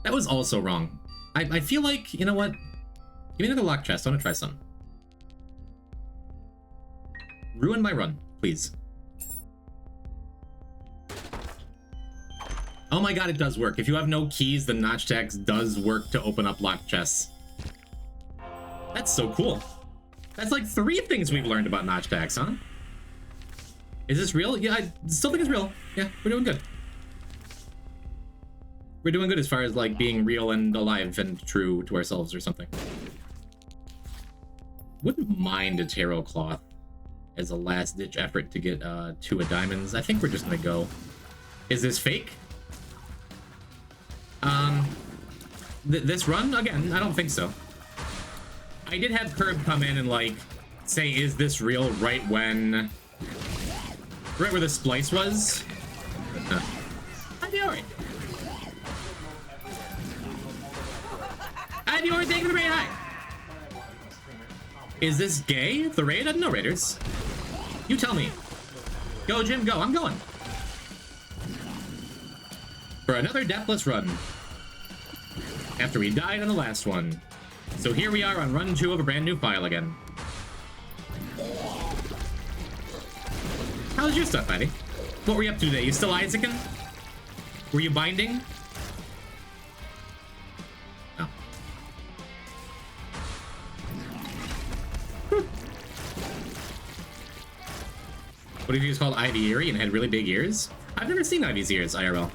That was also wrong. I feel like, you know what? Give me another lock chest. I want to try some. Ruin my run, please. Oh my god, it does work. If you have no keys, the notched axe does work to open up locked chests. That's so cool. That's like 3 things we've learned about notched axe, huh? Is this real? Yeah, I still think it's real. Yeah, we're doing good. We're doing good as far as like being real and alive and true to ourselves or something. Wouldn't mind a tarot cloth as a last ditch effort to get 2 of diamonds. I think we're just gonna go. Is this fake? This run? Again, I don't think so. I did have Curb come in and, like, say, is this real right when... Right where the splice was? I'd be alright. I'd be alright taking the raid high. Is this gay? The raid? I don't know, raiders. You tell me. Go, Jim, go. I'm going. For another deathless run. After we died on the last one. So here we are on run 2 of a brand new file again. How's your stuff, buddy? What were you up to today? You still Isaacing? Were you binding? Oh. What if he was called Ivy Erie and had really big ears? I've never seen Ivy's ears, IRL.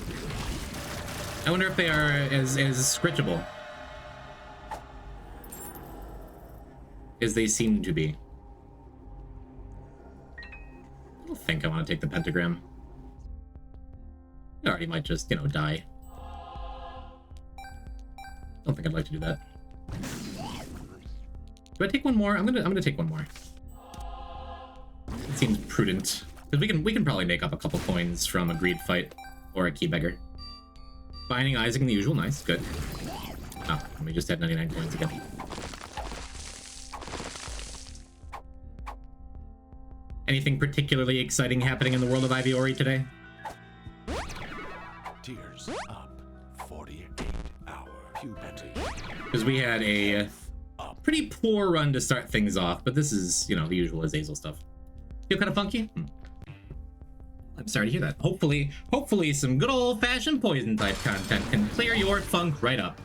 I wonder if they are as scritchable as they seem to be. I don't think I want to take the pentagram. I already might just, you know, die. Don't think I'd like to do that. Do I take one more? I'm gonna take one more. It seems prudent. Because we can probably make up a couple coins from a greed fight or a Keybeggar. Binding Isaac in the usual, nice, good. Oh, we just had 99 coins again. Anything particularly exciting happening in the world of Ivy Ori today? Tears up. 48-hour puberty. Because we had a Up. pretty poor run to start things off, but this is, you know, the usual Azazel stuff. Feel kind of funky? I'm sorry to hear that. Hopefully some good old-fashioned poison type content can clear your funk right up.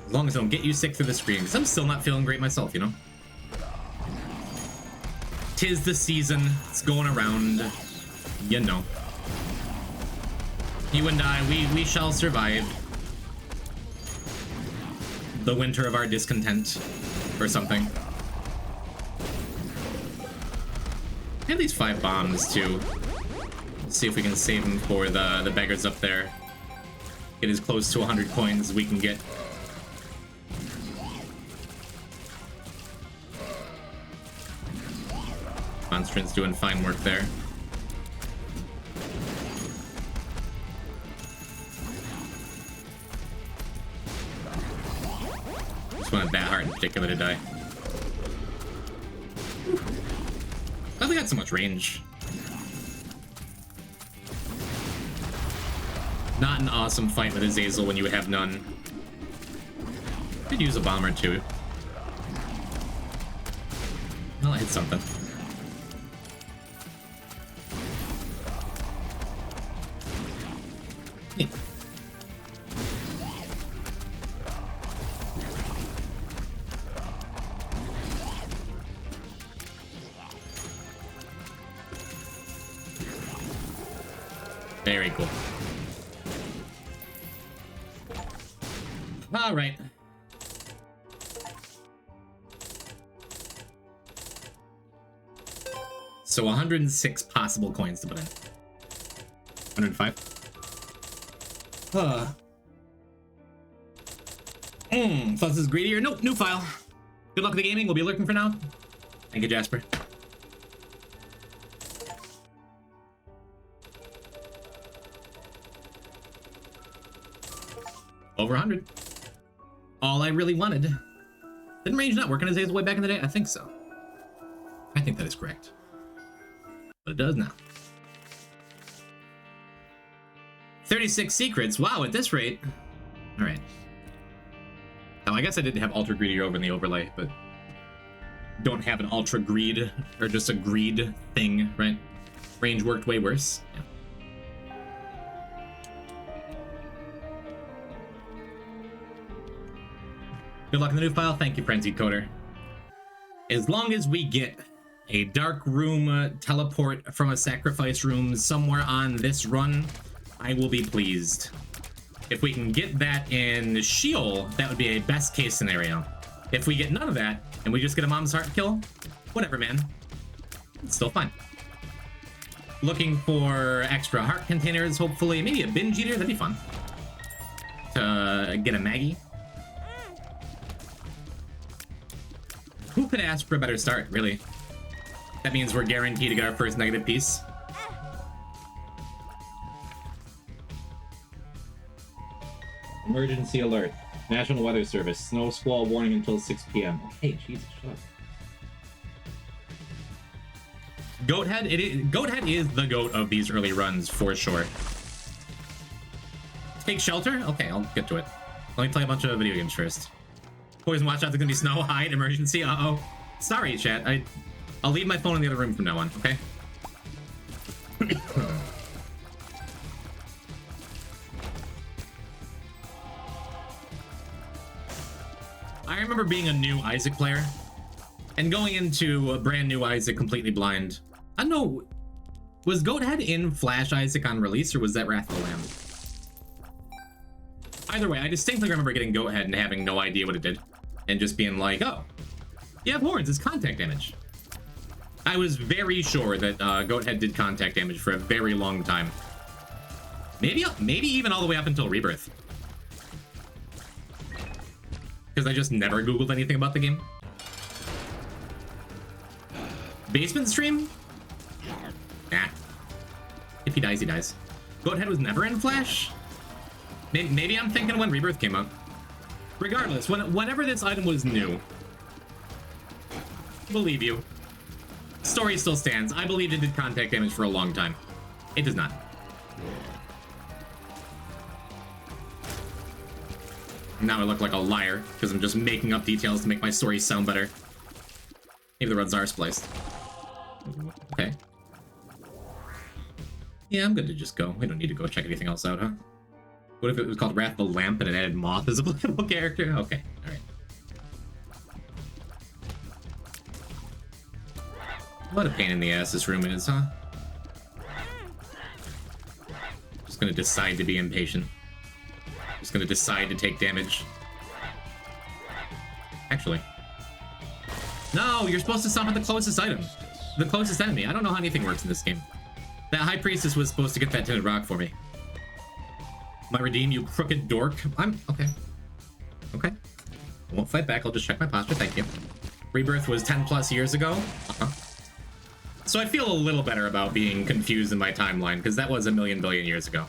As long as I don't get you sick through the screen, because I'm still not feeling great myself, you know? 'Tis the season, it's going around, you know. You and I, we shall survive the winter of our discontent, or something. I have these 5 bombs, too. Let's see if we can save them for the beggars up there. Get as close to 100 coins as we can get. Monstrance doing fine work there. Just wanted Bat Heart in particular to die. Glad we got so much range. Not an awesome fight with Azazel when you have none. Could use a bomb or two. Well, I hit something. Very cool. All right. So 106 possible coins to put in. 105. So this is greedier. Nope, new file. Good luck with the gaming. We'll be lurking for now. Thank you, Jasper. Over 100. All I really wanted. Didn't range not work on Azazel way back in the day? I think so. I think that is correct. But it does now. 36 secrets. Wow, at this rate. All right. Now, I guess I didn't have Ultra Greedy over in the overlay, but don't have an Ultra Greed, or just a Greed thing, right? Range worked way worse. Yeah. Good luck in the new file. Thank you, Frenzied Coder. As long as we get a dark room teleport from a sacrifice room somewhere on this run, I will be pleased. If we can get that in Sheol, that would be a best case scenario. If we get none of that, and we just get a Mom's Heart kill, whatever, man. It's still fine. Looking for extra heart containers, hopefully. Maybe a binge eater, that'd be fun. To get a Maggie. Who could ask for a better start, really? That means we're guaranteed to get our first negative piece. Emergency alert. National Weather Service. Snow squall warning until 6 p.m. Hey, Jesus, shut up. Goathead is the goat of these early runs, for sure. Take shelter? Okay, I'll get to it. Let me play a bunch of video games first. Poison watch out, there's gonna be snow, hide, emergency, uh-oh. Sorry, chat, I'll leave my phone in the other room from now on, okay? I remember being a new Isaac player, and going into a brand new Isaac completely blind. I don't know, was Goathead in Flash Isaac on release, or was that Wrath of the Lamb? Either way, I distinctly remember getting Goathead and having no idea what it did. And just being like, oh, you have horns, it's contact damage. I was very sure that Goathead did contact damage for a very long time. Maybe even all the way up until Rebirth. Because I just never Googled anything about the game. Basement stream? Nah. If he dies, he dies. Goathead was never in Flash? Maybe I'm thinking when Rebirth came out. Regardless, whenever this item was new, I believe you. Story still stands. I believed it did contact damage for a long time. It does not. Now I look like a liar, because I'm just making up details to make my story sound better. Maybe the runs are spliced. Okay. Yeah, I'm good to just go. We don't need to go check anything else out, huh? What if it was called Wrath of the Lamp and it added Moth as a playable character? Okay, alright. What a pain in the ass this room is, huh? Just gonna decide to be impatient. Just gonna decide to take damage. Actually. No, you're supposed to summon the closest item. The closest enemy. I don't know how anything works in this game. That High Priestess was supposed to get that tinted rock for me. Might redeem, you crooked dork. I'm... okay. Okay. I won't fight back, I'll just check my posture, thank you. Rebirth was 10 plus years ago. So I feel a little better about being confused in my timeline, because that was a million billion years ago.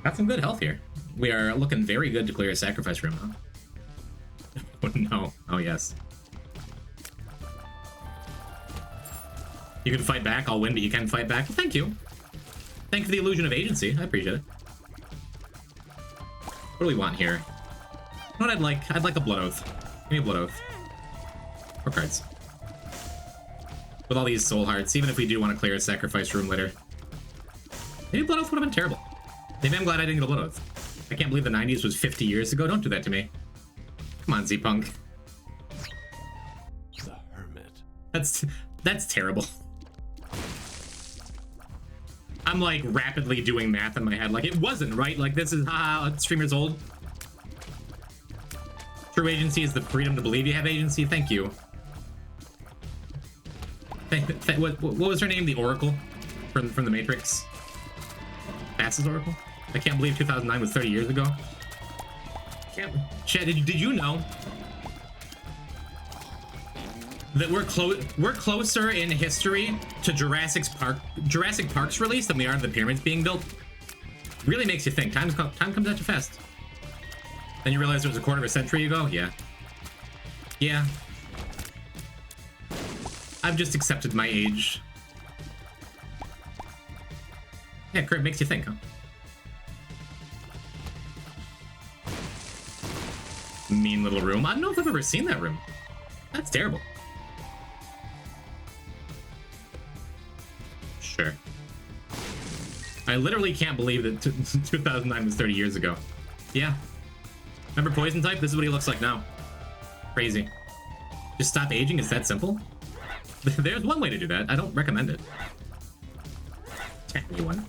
Got some good health here. We are looking very good to clear a sacrifice room, huh? Oh no. Oh yes. You can fight back, I'll win, but you can fight back. Well, thank you. Thank you for the illusion of agency. I appreciate it. What do we want here? You know what I'd like? I'd like a Blood Oath. Give me a Blood Oath. Or cards. With all these soul hearts, even if we do want to clear a sacrifice room later. Maybe Blood Oath would have been terrible. Maybe I'm glad I didn't get a Blood Oath. I can't believe the 90s was 50 years ago. Don't do that to me. Come on, Z-Punk. The Hermit. That's terrible. I'm like rapidly doing math in my head. Like it wasn't, right? Like this is streamer's old. True agency is the freedom to believe you have agency. Thank you. What was her name? The Oracle from the Matrix. Bass's Oracle. I can't believe 2009 was 30 years ago. Chad, did you know that we're closer in history to Jurassic Park's release than we are to the pyramids being built? Really makes you think. Time comes at you fast. Then you realize it was a quarter of a century ago? Yeah. Yeah. I've just accepted my age. Yeah, Kurt, makes you think, huh? Mean little room. I don't know if I've ever seen that room. That's terrible. Sure. I literally can't believe that 2009 was 30 years ago. Yeah. Remember Poison Type? This is what he looks like now. Crazy. Just stop aging? It's that simple? There's one way to do that. I don't recommend it. Tech me one.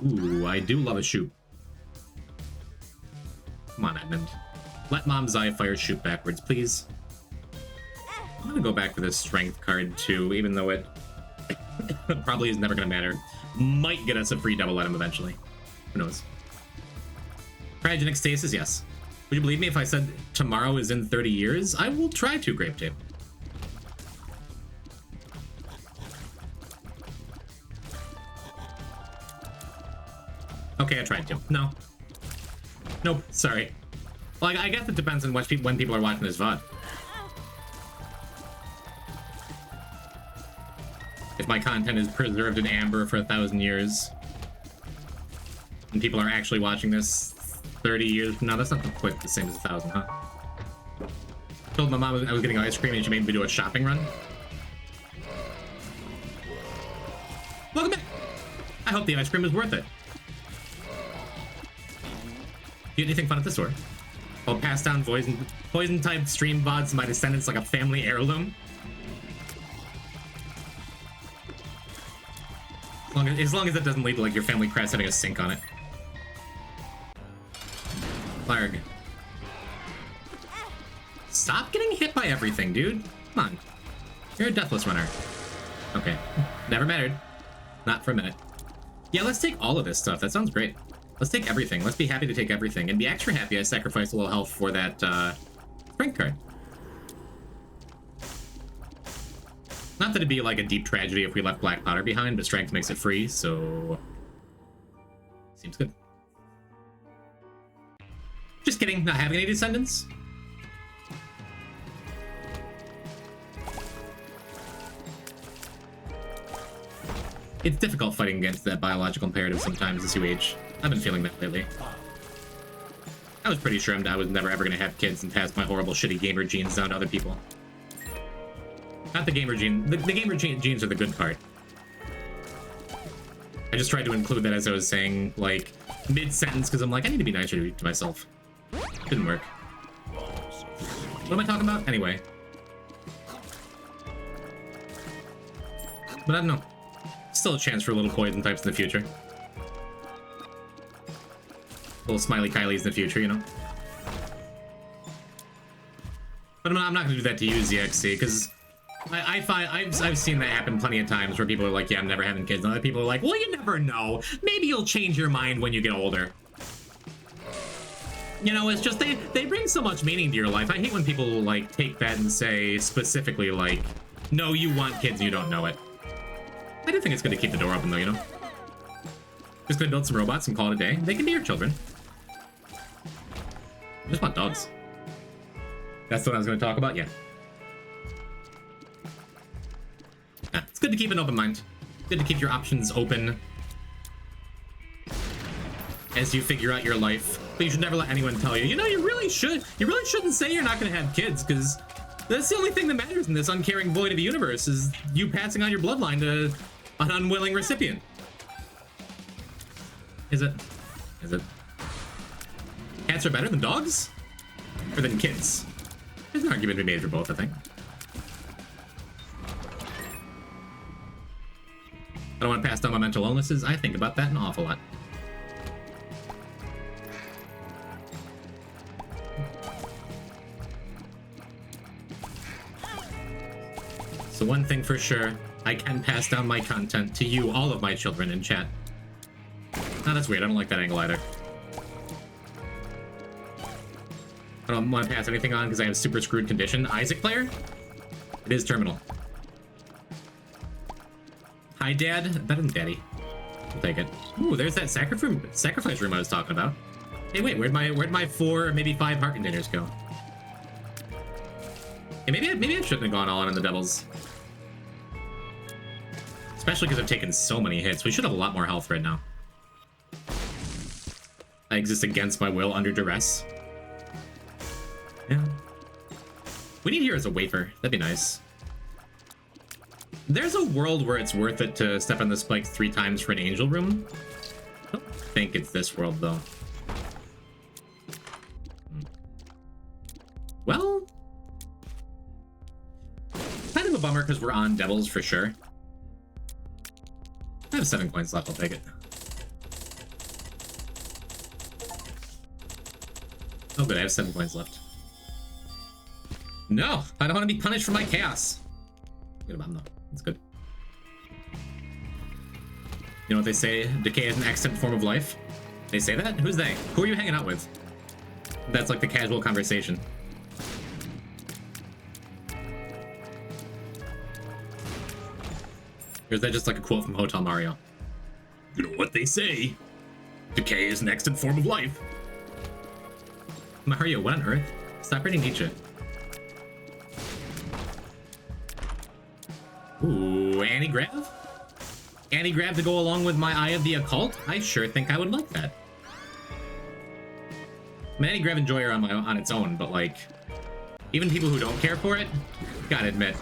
Ooh, I do love a shoot. Come on, Edmund. Let Mom's Eye fire shoot backwards, please. I'm gonna go back to this strength card too, even though it probably is never gonna matter. Might get us a free double item eventually. Who knows? Cryogenic stasis, yes. Would you believe me if I said tomorrow is in 30 years? I will try to, Grape Tape. Okay, I tried to. No. Nope, sorry. Well, I guess it depends on when people are watching this VOD. If my content is preserved in amber for 1,000 years, and people are actually watching this 30 years from now, that's not quite the same as 1,000, huh? Told my mom I was getting ice cream and she made me do a shopping run. Welcome back! I hope the ice cream is worth it. You get anything fun at the store? I'll pass down poison type stream VODs to my descendants like a family heirloom. As long as it doesn't lead to like your family crest having a sink on it. Larg. Stop getting hit by everything, dude. Come on. You're a deathless runner. Okay. Never mattered. Not for a minute. Yeah, let's take all of this stuff. That sounds great. Let's take everything. Let's be happy to take everything. And be extra happy I sacrificed a little health for that, strength card. Not that it'd be like a deep tragedy if we left black powder behind, but strength makes it free, so... Seems good. Just kidding, not having any descendants. it's difficult fighting against that biological imperative sometimes as you age. I've been feeling that lately. I was pretty sure I was never ever gonna have kids and pass my horrible, shitty gamer genes down to other people. Not the gamer gene. The gamer genes are the good part. I just tried to include that as I was saying, like, mid-sentence, because I'm like, I need to be nicer to myself. Didn't work. What am I talking about? Anyway. But I don't know. Still a chance for little poison types in the future. Little smiley Kylies in the future, you know? But I'm not gonna do that to you, ZXC, because I find I've seen that happen plenty of times where people are like, yeah, I'm never having kids, and other people are like, well, you never know. Maybe you'll change your mind when you get older. You know, it's just they bring so much meaning to your life. I hate when people like take that and say specifically like, no, you want kids and you don't know it. I do think it's gonna keep the door open though, you know? Just gonna build some robots and call it a day. They can be your children. I just want dogs. That's what I was gonna talk about, yeah. Yeah, it's good to keep an open mind. Good to keep your options open as you figure out your life. But you should never let anyone tell you, you know, you really shouldn't say you're not gonna have kids, because that's the only thing that matters in this uncaring void of the universe, is you passing on your bloodline to an unwilling recipient. Is it? Is it? Cats are better than dogs? Or than kids? There's an argument to be made for both, I think. I don't want to pass down my mental illnesses. I think about that an awful lot. So one thing for sure, I can pass down my content to you, all of my children in chat. Oh, that's weird. I don't like that angle either. I don't want to pass anything on because I have super screwed condition. Isaac player? It is terminal. Hi, Dad. Better than Daddy. I'll take it. Ooh, there's that sacrifice room I was talking about. Hey, wait, where'd my 4, maybe 5 heart containers go? Hey, maybe I shouldn't have gone all in on the devils. Especially because I've taken so many hits. We should have a lot more health right now. I exist against my will under duress. Yeah. We need here as a wafer. That'd be nice. There's a world where it's worth it to step on the spike 3 times for an angel room. I don't think it's this world, though. Well, kind of a bummer because we're on devils for sure. I have 7 coins left. I'll take it. Oh, good. I have 7 coins left. No, I don't want to be punished for my chaos. Good about them, though. That's good. You know what they say? Decay is an excellent form of life. They say that? Who's they? Who are you hanging out with? That's like the casual conversation. Or is that just like a quote from Hotel Mario? You know what they say? Decay is an excellent form of life. Mario, what on earth? Stop reading Nietzsche. Ooh, Anti-Grav? Anti-Grav to go along with my Eye of the Occult? I sure think I would like that. I'm an Anti-Grav enjoyer on its own, but like, even people who don't care for it, gotta admit,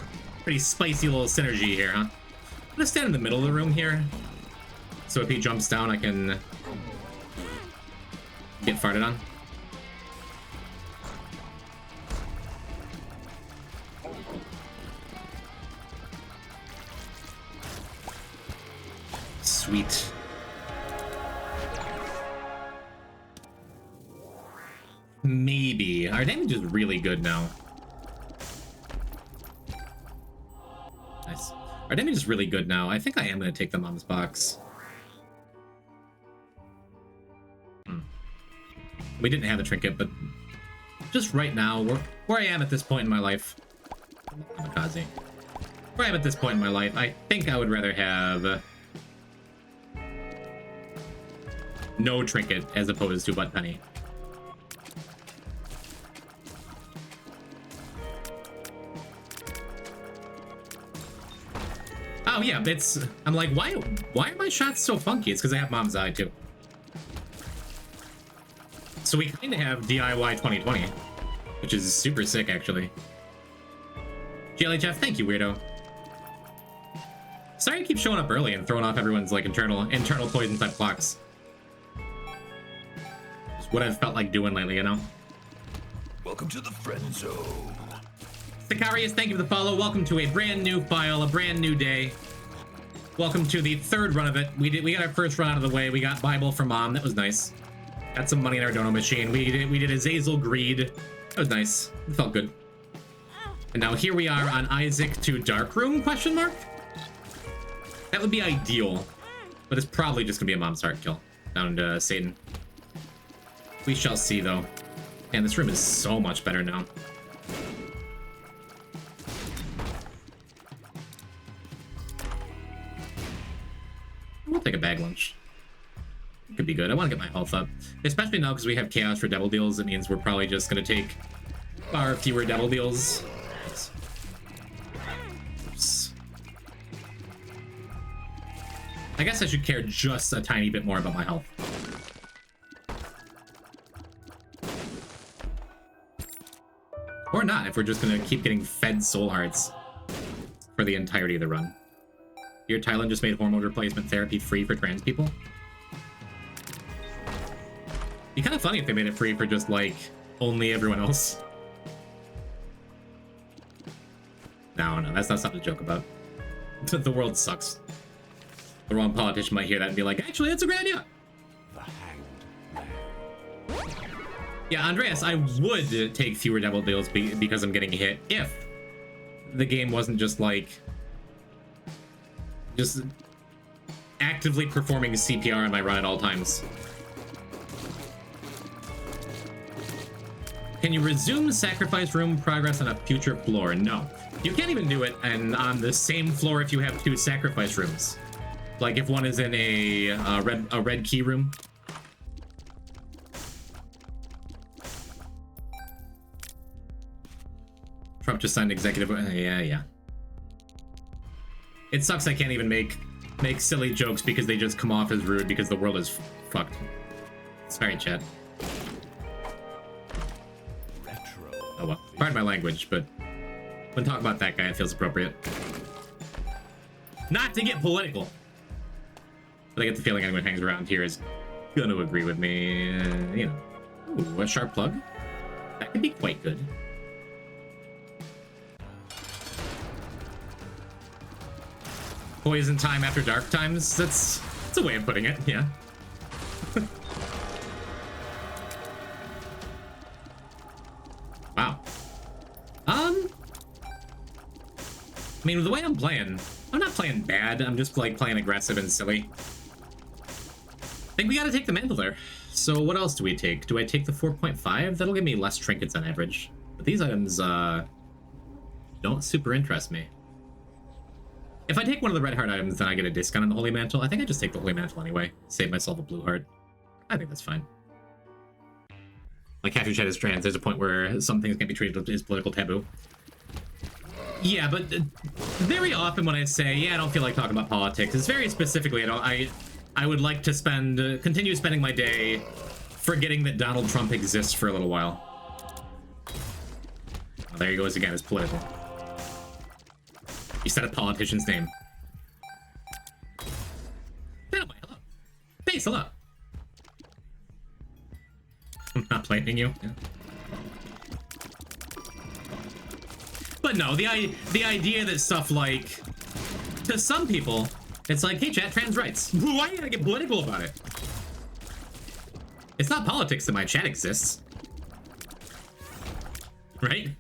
pretty spicy little synergy here, huh? I'm gonna stand in the middle of the room here, so if he jumps down, I can get farted on. Sweet. Maybe. Our damage is really good now. Nice. Our damage is really good now. I think I am going to take the mom's box. We didn't have a trinket, but just right now, where I am at this point in my life, Kamikaze. Where I am at this point in my life, I think I would rather have no trinket as opposed to butt penny. Oh yeah, I'm like, why are my shots so funky? It's because I have Mom's Eye too. So we kind of have DIY 2020, which is super sick actually. GLHF, thank you, weirdo. Sorry to keep showing up early and throwing off everyone's like internal poison type clocks. It's what I've felt like doing lately, you know? Welcome to the friend zone. Sicarius, thank you for the follow. Welcome to a brand new file, a brand new day. Welcome to the third run of it. We got our first run out of the way. We got Bible for Mom. That was nice. Got some money in our dono machine. We did Azazel Greed. That was nice. It felt good. And now here we are on Isaac to Darkroom, question mark? That would be ideal. But it's probably just gonna be a Mom's Heart kill. Down to Satan. We shall see though. Man, this room is so much better now. We'll take a bag lunch. Could be good. I want to get my health up. Especially now because we have chaos for devil deals. It means we're probably just going to take far fewer devil deals. Oops. I guess I should care just a tiny bit more about my health. Or not, if we're just going to keep getting fed soul hearts for the entirety of the run. Here, Thailand just made hormone replacement therapy free for trans people. Be kind of funny if they made it free for just, like, only everyone else. No, that's not something to joke about. The world sucks. The wrong politician might hear that and be like, actually, that's a great idea. The Hanged Man. Yeah, Andreas, I would take fewer devil deals because I'm getting hit if the game wasn't just, like, just actively performing CPR in my run at all times. Can you resume sacrifice room progress on a future floor? No. You can't even do it and on the same floor if you have two sacrifice rooms. Like if one is in a red key room. Trump just signed executive. Yeah. It sucks I can't even make silly jokes because they just come off as rude because the world is fucked. Sorry, chat. Oh well, pardon my language, but when talking about that guy, it feels appropriate. Not to get political, but I get the feeling anyone who hangs around here is gonna agree with me. You know, ooh, a sharp plug. That could be quite good. Poison time after dark times. That's a way of putting it. Yeah. Wow. I mean, the way I'm playing, I'm not playing bad. I'm just like playing aggressive and silly. I think we gotta take the mantle there. So what else do we take? Do I take the 4.5? That'll give me less trinkets on average. But these items don't super interest me. If I take one of the red heart items, then I get a discount on the Holy Mantle. I think I just take the Holy Mantle anyway. Save myself a blue heart. I think that's fine. Like half your chat is trans. There's a point where some things can be treated as political taboo. Yeah, but very often when I say, yeah, I don't feel like talking about politics, it's very specifically, I would like to continue spending my day forgetting that Donald Trump exists for a little while. Oh, there he goes again, it's political. He said a politician's name. Anyway, hello. Base, hello. I'm not blaming you. Yeah. But no, the idea that stuff like, to some people, it's like, hey chat, trans rights. Why are you gonna get political about it? It's not politics that my chat exists. Right?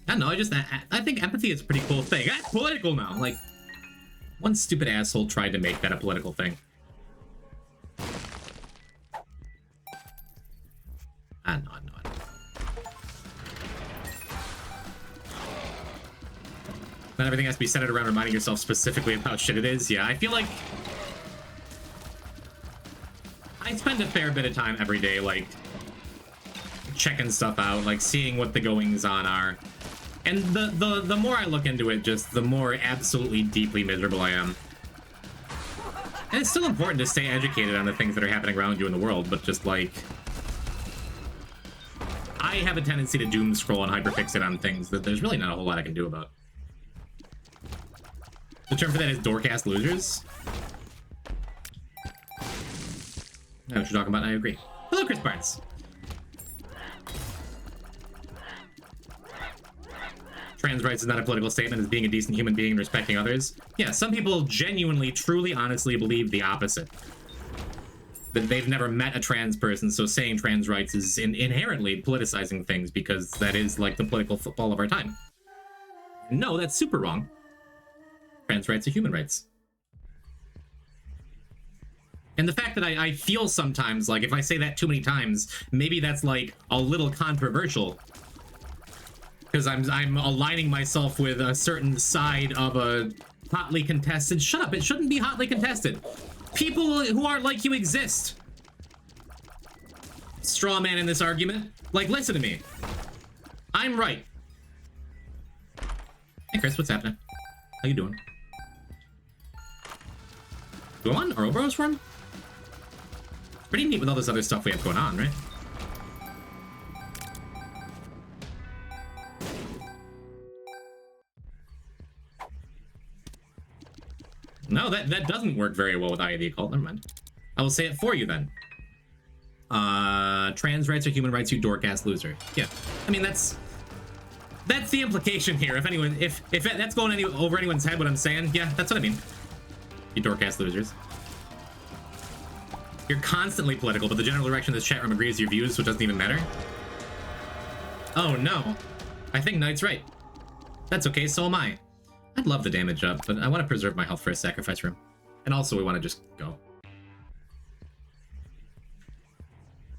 I don't know, I think empathy is a pretty cool thing. That's political now. Like, one stupid asshole tried to make that a political thing. I know. Not everything has to be centered around reminding yourself specifically of how shit it is. Yeah, I feel like I spend a fair bit of time every day, like, checking stuff out, like, seeing what the goings-on are. And the more I look into it, just the more absolutely deeply miserable I am. And it's still important to stay educated on the things that are happening around you in the world, but just like... I have a tendency to doom scroll and hyperfixate on things that there's really not a whole lot I can do about. The term for that is doorcast losers. I know what you're talking about, and I agree. Hello, Chris Barnes. Trans rights is not a political statement, as being a decent human being and respecting others. Yeah, some people genuinely, truly, honestly believe the opposite. That they've never met a trans person, so saying trans rights is inherently politicizing things because that is like the political football of our time. No, that's super wrong. Trans rights are human rights. And the fact that I feel sometimes like if I say that too many times, maybe that's like a little controversial. Because I'm aligning myself with a certain side of a hotly contested... Shut up, it shouldn't be hotly contested. People who aren't like you exist. Straw man in this argument. Like, listen to me. I'm right. Hey Chris, what's happening? How you doing? Go on, or Ouroboros for him? Pretty neat with all this other stuff we have going on, right? No, that doesn't work very well with Eye of the Occult. Never mind. I will say it for you then. Trans rights are human rights, you dork-ass loser. Yeah, I mean that's the implication here. If anyone, if that's going over anyone's head, what I'm saying, yeah, that's what I mean. You dork-ass losers. You're constantly political, but the general direction of this chat room agrees with your views, so it doesn't even matter. Oh no, I think Knight's right. That's okay, so am I. I'd love the damage up, but I want to preserve my health for a sacrifice room. And also, we want to just go.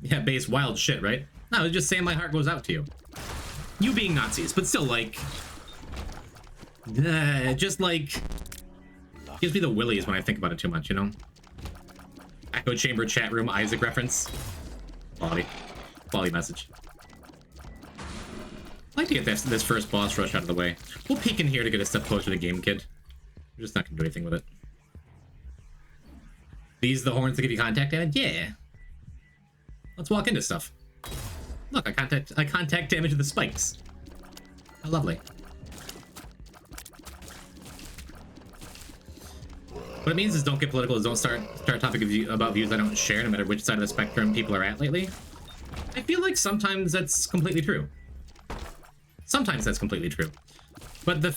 Yeah, base wild shit, right? No, I was just saying my heart goes out to you. You being Nazis, but still, like... just, like... Gives me the willies when I think about it too much, you know? Echo chamber chat room, Isaac reference. Quality. Quality message. I'd like to get this first boss rush out of the way. We'll peek in here to get a step closer to game, kid. We're just not gonna do anything with it. These the horns that give you contact damage? Yeah. Let's walk into stuff. Look, I contact damage with the spikes. How lovely. What it means is don't get political, is don't start a topic about views I don't share, no matter which side of the spectrum people are at lately. I feel like sometimes that's completely true. Sometimes that's completely true. But the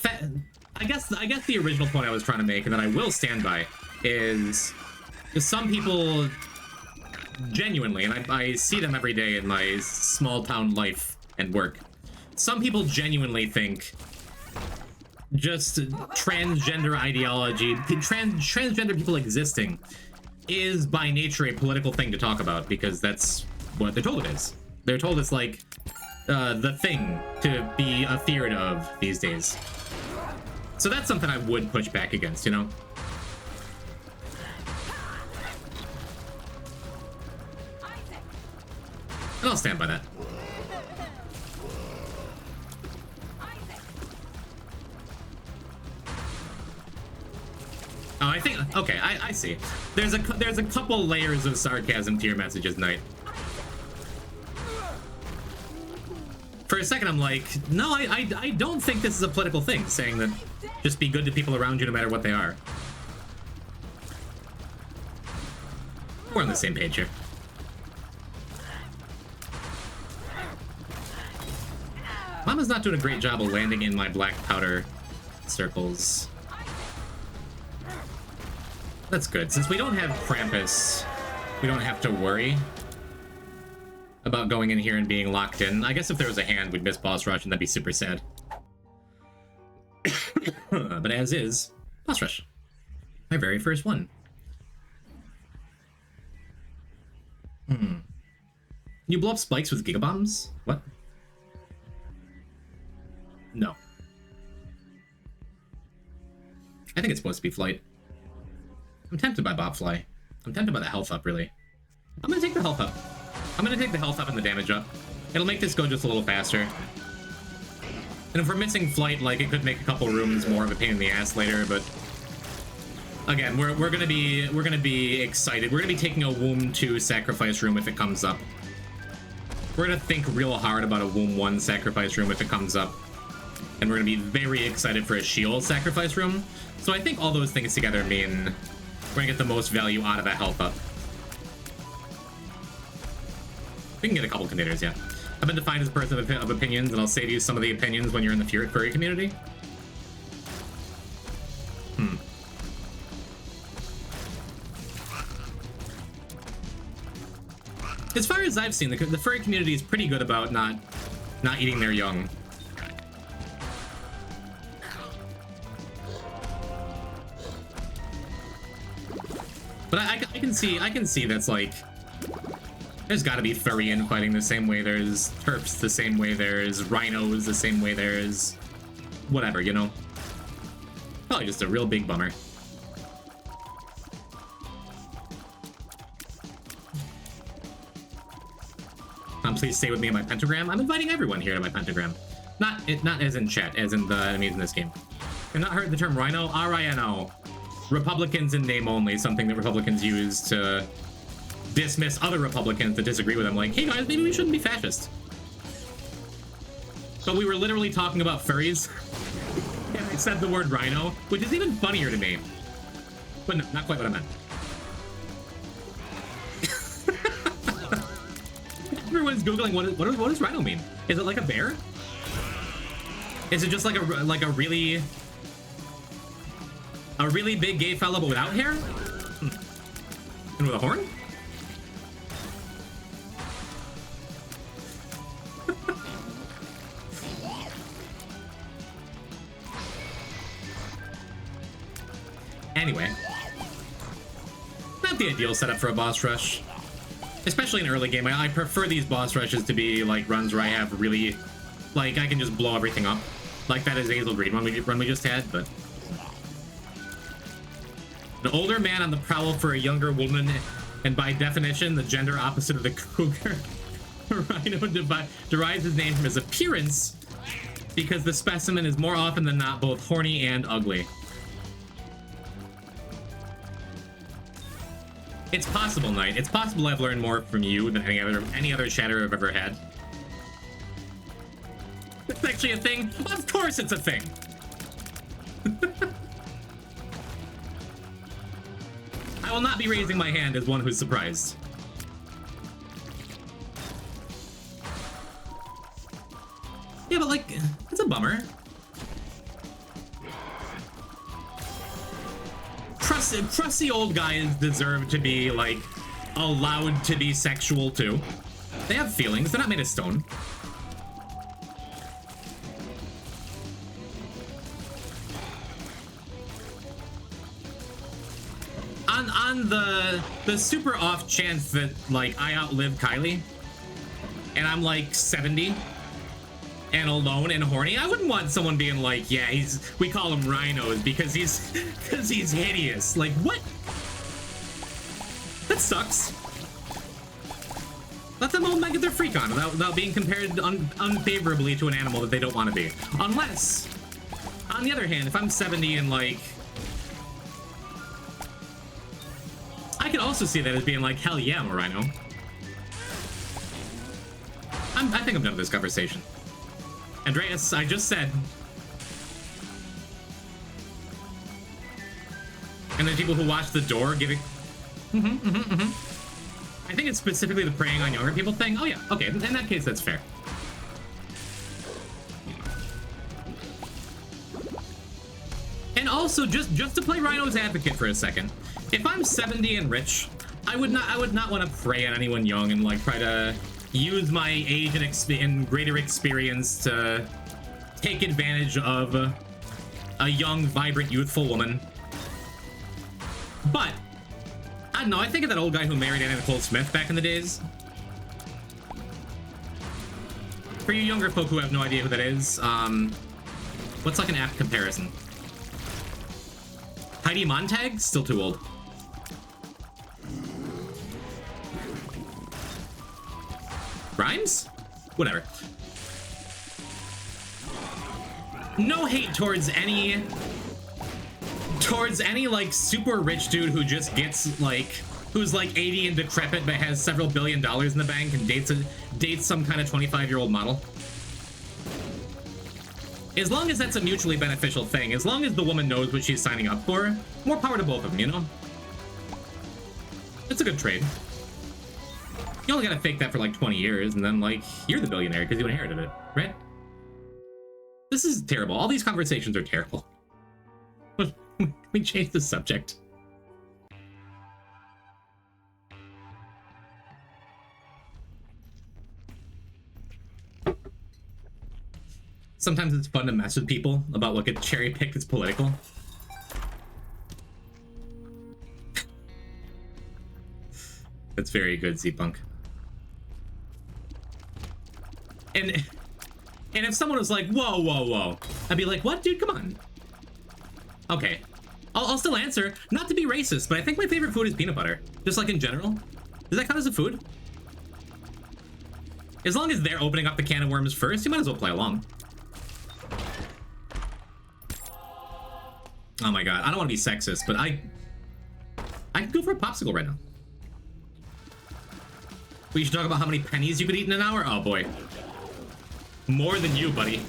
I guess the original point I was trying to make, and that I will stand by, is some people genuinely, and I see them every day in my small town life and work, some people genuinely think just transgender ideology, transgender people existing, is by nature a political thing to talk about, because that's what they're told it is. They're told it's like the thing to be afeared of these days. So that's something I would push back against, you know? And I'll stand by that. Oh, I think, okay, I see. There's a couple layers of sarcasm to your messages, Knight. For a second, I'm like, no, I don't think this is a political thing, saying that just be good to people around you no matter what they are. We're on the same page here. Mama's not doing a great job of landing in my black powder circles. That's good. Since we don't have Krampus, we don't have to worry about going in here and being locked in. I guess if there was a hand, we'd miss boss rush, and that'd be super sad. But as is, boss rush. My very first one. You blow up spikes with gigabombs? What? No. I think it's supposed to be flight. I'm tempted by Bobfly. I'm tempted by the health up, really. I'm gonna take the health up. I'm gonna take the health up and the damage up. It'll make this go just a little faster. And if we're missing flight, like, it could make a couple rooms more of a pain in the ass later, but again, we're gonna be excited. We're gonna be taking a Womb 2 sacrifice room if it comes up. We're gonna think real hard about a Womb 1 sacrifice room if it comes up. And we're gonna be very excited for a Sheol sacrifice room. So I think all those things together mean we're gonna get the most value out of a health up. We can get a couple containers, yeah. I've been defined as a person of opinions, and I'll save you some of the opinions when you're in the furry community. As far as I've seen, the furry community is pretty good about not eating their young. But I can see that's like, there's got to be furry infighting the same way there's turfs, the same way there's rhinos, the same way there's whatever, you know? Probably just a real big bummer. Please stay with me in my pentagram. I'm inviting everyone here to my pentagram. Not as in chat, as in the enemies in this game. I've not heard the term rhino. R-I-N-O. Republicans in name only, something that Republicans use to dismiss other Republicans that disagree with them. Like, hey guys, maybe we shouldn't be fascist. But we were literally talking about furries. And I said the word rhino, which is even funnier to me. But no, not quite what I meant. Everyone's googling what does rhino mean? Is it like a bear? Is it just like a really big gay fella but without hair? And with a horn? Anyway, not the ideal setup for a boss rush. Especially in early game, I prefer these boss rushes to be like runs where I have really, like, I can just blow everything up. Like that Azazel Green run we just had, but an older man on the prowl for a younger woman, and by definition, the gender opposite of the cougar. Rhino derives his name from his appearance, because the specimen is more often than not both horny and ugly. It's possible, Knight. It's possible I've learned more from you than any other chatter I've ever had. It's actually a thing? Of course it's a thing! I will not be raising my hand as one who's surprised. Yeah, but like, it's a bummer. Crusty old guys deserve to be, like, allowed to be sexual, too. They have feelings. They're not made of stone. On the super off chance that, like, I outlive Kylie, and I'm, like, 70, and alone and horny, I wouldn't want someone being like, yeah, we call him rhinos because he's hideous. Like, what? That sucks. Let them all get their freak on without being compared unfavorably to an animal that they don't want to be. Unless, on the other hand, if I'm 70 and like, I could also see that as being like, hell yeah, I'm a rhino. I think I'm done with this conversation. Andreas, I just said. And then people who watch the door giving... I think it's specifically the preying on younger people thing. Oh yeah, okay, in that case, that's fair. And also, just to play Rhino's advocate for a second, if I'm 70 and rich, I would not want to prey on anyone young and like try to use my age and greater experience to take advantage of a young, vibrant, youthful woman. But I don't know, I think of that old guy who married Anna Nicole Smith back in the days. For you younger folk who have no idea who that is, what's like an apt comparison? Heidi Montag? Still too old. Grimes? Whatever. no hate towards any like super rich dude who just gets like, who's like 80 and decrepit but has several $1 billion in the bank and dates some kind of 25-year-old model. As long as that's a mutually beneficial thing, as long as the woman knows what she's signing up for, more power to both of them, you know? It's a good trade. You only gotta fake that for like 20 years, and then like, you're the billionaire because you inherited it, right? This is terrible. All these conversations are terrible. We change the subject. Sometimes it's fun to mess with people about what gets cherry-picked as political. That's very good, Z-Punk. And if someone was like, whoa, whoa, whoa, I'd be like, what, dude? Come on. Okay. I'll still answer. Not to be racist, but I think my favorite food is peanut butter. Just like in general. Does that count as a food? As long as they're opening up the can of worms first, you might as well play along. Oh my god, I don't want to be sexist, but I could go for a popsicle right now. We should talk about how many pennies you could eat in an hour? Oh boy. More than you, buddy.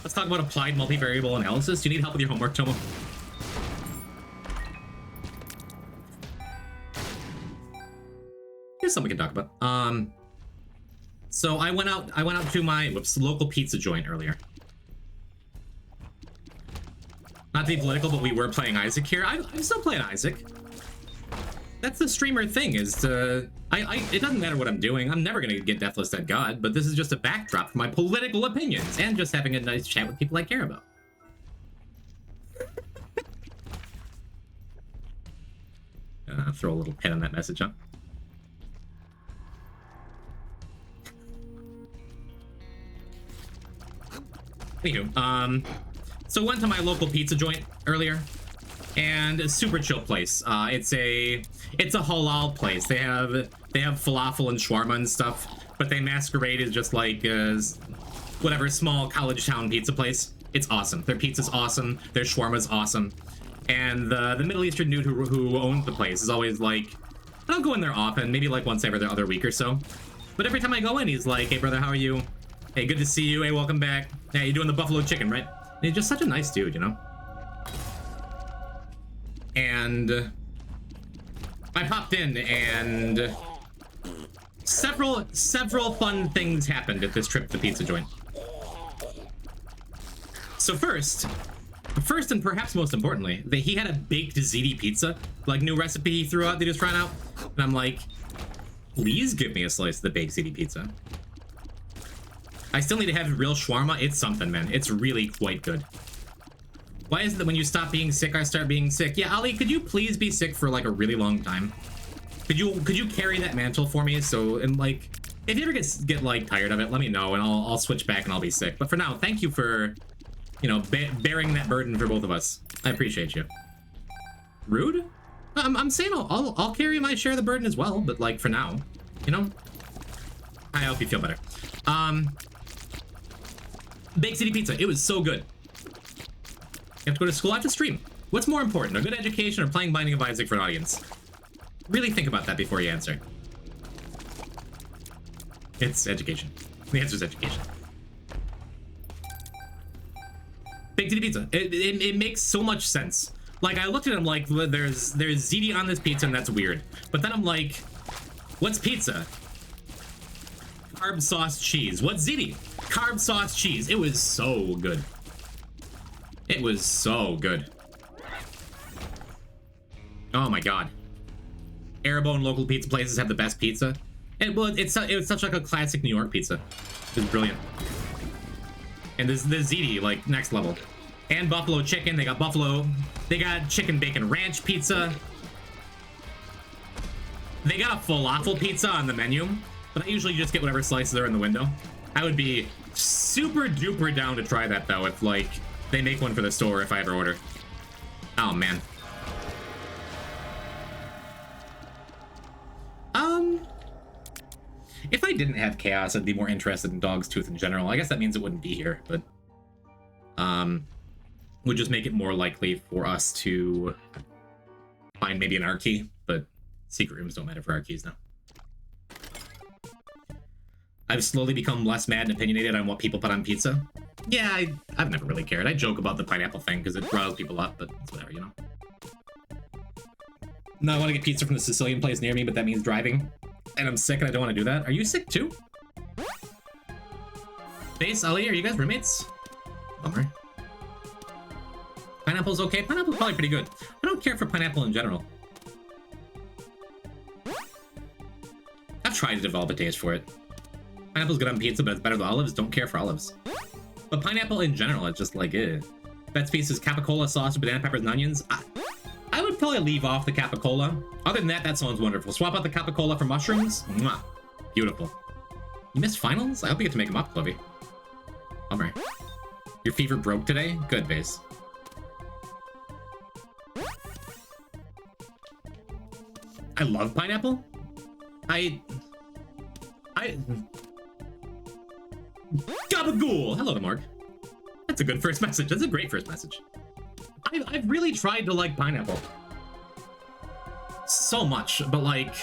Let's talk about applied multivariable analysis. Do you need help with your homework, Tomo? Here's something we can talk about. So I went out to my local pizza joint earlier. Not to be political, but we were playing Isaac here. I'm still playing Isaac. That's the streamer thing, is to... it doesn't matter what I'm doing. I'm never gonna get Deathless Dead God, but this is just a backdrop for my political opinions and just having a nice chat with people I care about. Throw a little pin on that message, huh? Anywho, so went to my local pizza joint earlier, and a super chill place. It's a halal place. They have falafel and shawarma and stuff, but they masquerade as just like whatever small college town pizza place. It's awesome. Their pizza's awesome. Their shawarma's awesome. And the Middle Eastern dude who owns the place is always like, I don't go in there often, maybe like once every other week or so. But every time I go in, he's like, hey brother, how are you? Hey, good to see you. Hey, welcome back. Hey, you doing the buffalo chicken, right? And he's just such a nice dude, you know? And I popped in, and several fun things happened at this trip to the pizza joint. So first and perhaps most importantly, he had a baked ziti pizza, like new recipe he threw out that he was trying out. And I'm like, please give me a slice of the baked ziti pizza. I still need to have real shawarma. It's something, man. It's really quite good. Why is it that when you stop being sick, I start being sick? Yeah, Ali, could you please be sick for like a really long time? Could you carry that mantle for me? So, and like, if you ever get like tired of it, let me know and I'll switch back and I'll be sick. But for now, thank you for, you know, bearing that burden for both of us. I appreciate you. Rude? I'm saying I'll carry my share of the burden as well, but like for now, you know. I hope you feel better. Baked City Pizza, it was so good. You have to go to school, I have to stream. What's more important, a good education or playing Binding of Isaac for an audience? Really think about that before you answer. It's education. The answer is education. Baked City Pizza, it makes so much sense. Like, I looked at him like, there's ziti on this pizza and that's weird. But then I'm like, what's pizza? Carb sauce cheese. What's ziti? Carb sauce cheese. It was so good. It was so good. Oh my god. Airborne local pizza places have the best pizza. And well, it was such like a classic New York pizza. It was brilliant. And this ziti, like, next level. And buffalo chicken. They got chicken bacon ranch pizza. They got a falafel pizza on the menu, but I usually just get whatever slices are in the window. I would be super duper down to try that though, if like they make one for the store if I ever order. Oh man. If I didn't have chaos, I'd be more interested in Dog's Tooth in general. I guess that means it wouldn't be here, but Would just make it more likely for us to find maybe an art key, but secret rooms don't matter for art keys now. I've slowly become less mad and opinionated on what people put on pizza. Yeah, I've never really cared. I joke about the pineapple thing because it riles people up, but it's whatever, you know? No, I want to get pizza from the Sicilian place near me, but that means driving. And I'm sick and I don't want to do that. Are you sick too? Base, Ali, are you guys roommates? Bummer. Pineapple's okay. Pineapple's probably pretty good. I don't care for pineapple in general. I've tried to develop a taste for it. Pineapple's good on pizza, but it's better than olives. Don't care for olives. But pineapple in general, it's just like, eh. Best piece is capicola sauce, banana peppers, and onions. I would probably leave off the capicola. Other than that, that sounds wonderful. Swap out the capicola for mushrooms. Mwah. Beautiful. You missed finals? I hope you get to make them up, Chloe. Bummer. Your fever broke today? Good, Base. I love pineapple. Gabagool! Hello to Mark. That's a good first message. That's a great first message. I've really tried to like pineapple. So much, but like...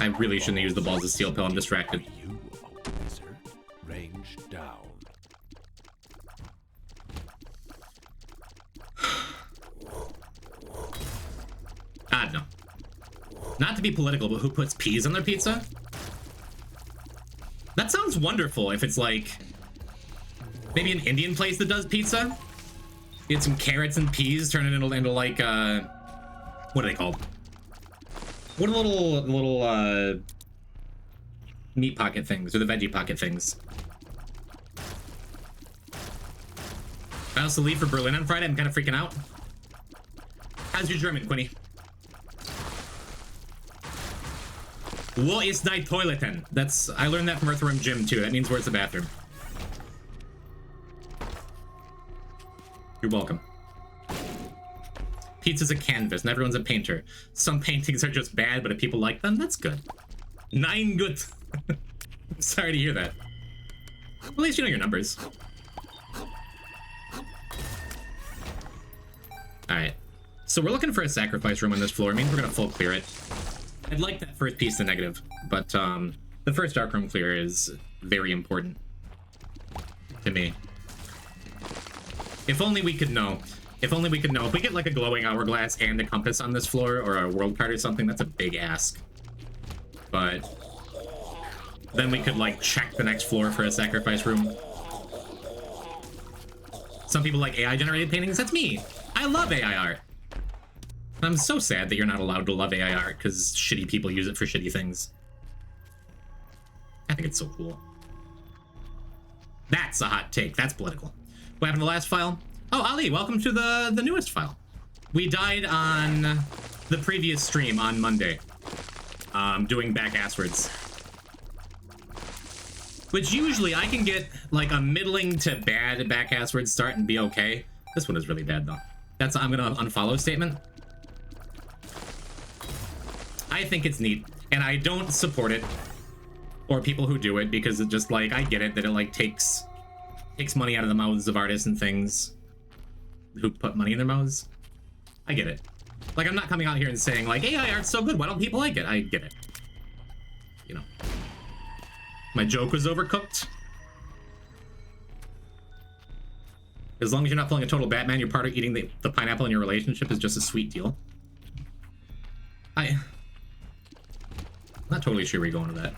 I really shouldn't use the balls of steel pill. I'm distracted. You, oh wizard, range down. No. Not to be political, but who puts peas on their pizza? That sounds wonderful if it's like... maybe an Indian place that does pizza? Get some carrots and peas, turn it into like, what are they called? What are the little, meat pocket things, or the veggie pocket things? I also leave for Berlin on Friday. I'm kind of freaking out. How's your German, Quinny? Wo ist die Toileten? That's, I learned that from Earthworm Jim too. That means where's the bathroom. You're welcome. Pizza's a canvas, and everyone's a painter. Some paintings are just bad, but if people like them, that's good. Nine good. Sorry to hear that. At least you know your numbers. Alright. So we're looking for a sacrifice room on this floor. It means we're gonna full clear it. I'd like that first piece to negative, but the first dark room clear is very important to me. If only we could know. If only we could know. If we get like a glowing hourglass and a compass on this floor, or a world card or something, that's a big ask. But then we could like check the next floor for a sacrifice room. Some people like AI generated paintings. That's me. I love AI art. I'm so sad that you're not allowed to love AI art because shitty people use it for shitty things. I think it's so cool. That's a hot take. That's political. What happened to the last file? Oh, Ali, welcome to the newest file. We died on the previous stream on Monday, doing back asswards. Which usually I can get like a middling to bad back asswards start and be okay. This one is really bad though. That's I'm gonna unfollow statement. I think it's neat, and I don't support it or people who do it because it just like I get it that it like takes money out of the mouths of artists and things who put money in their mouths. I get it. Like I'm not coming out here and saying like AI art's so good, why don't people like it? I get it. You know. My joke was overcooked. As long as you're not pulling a total Batman, you're part of eating the pineapple in your relationship is just a sweet deal. I'm not totally sure where you're going with that.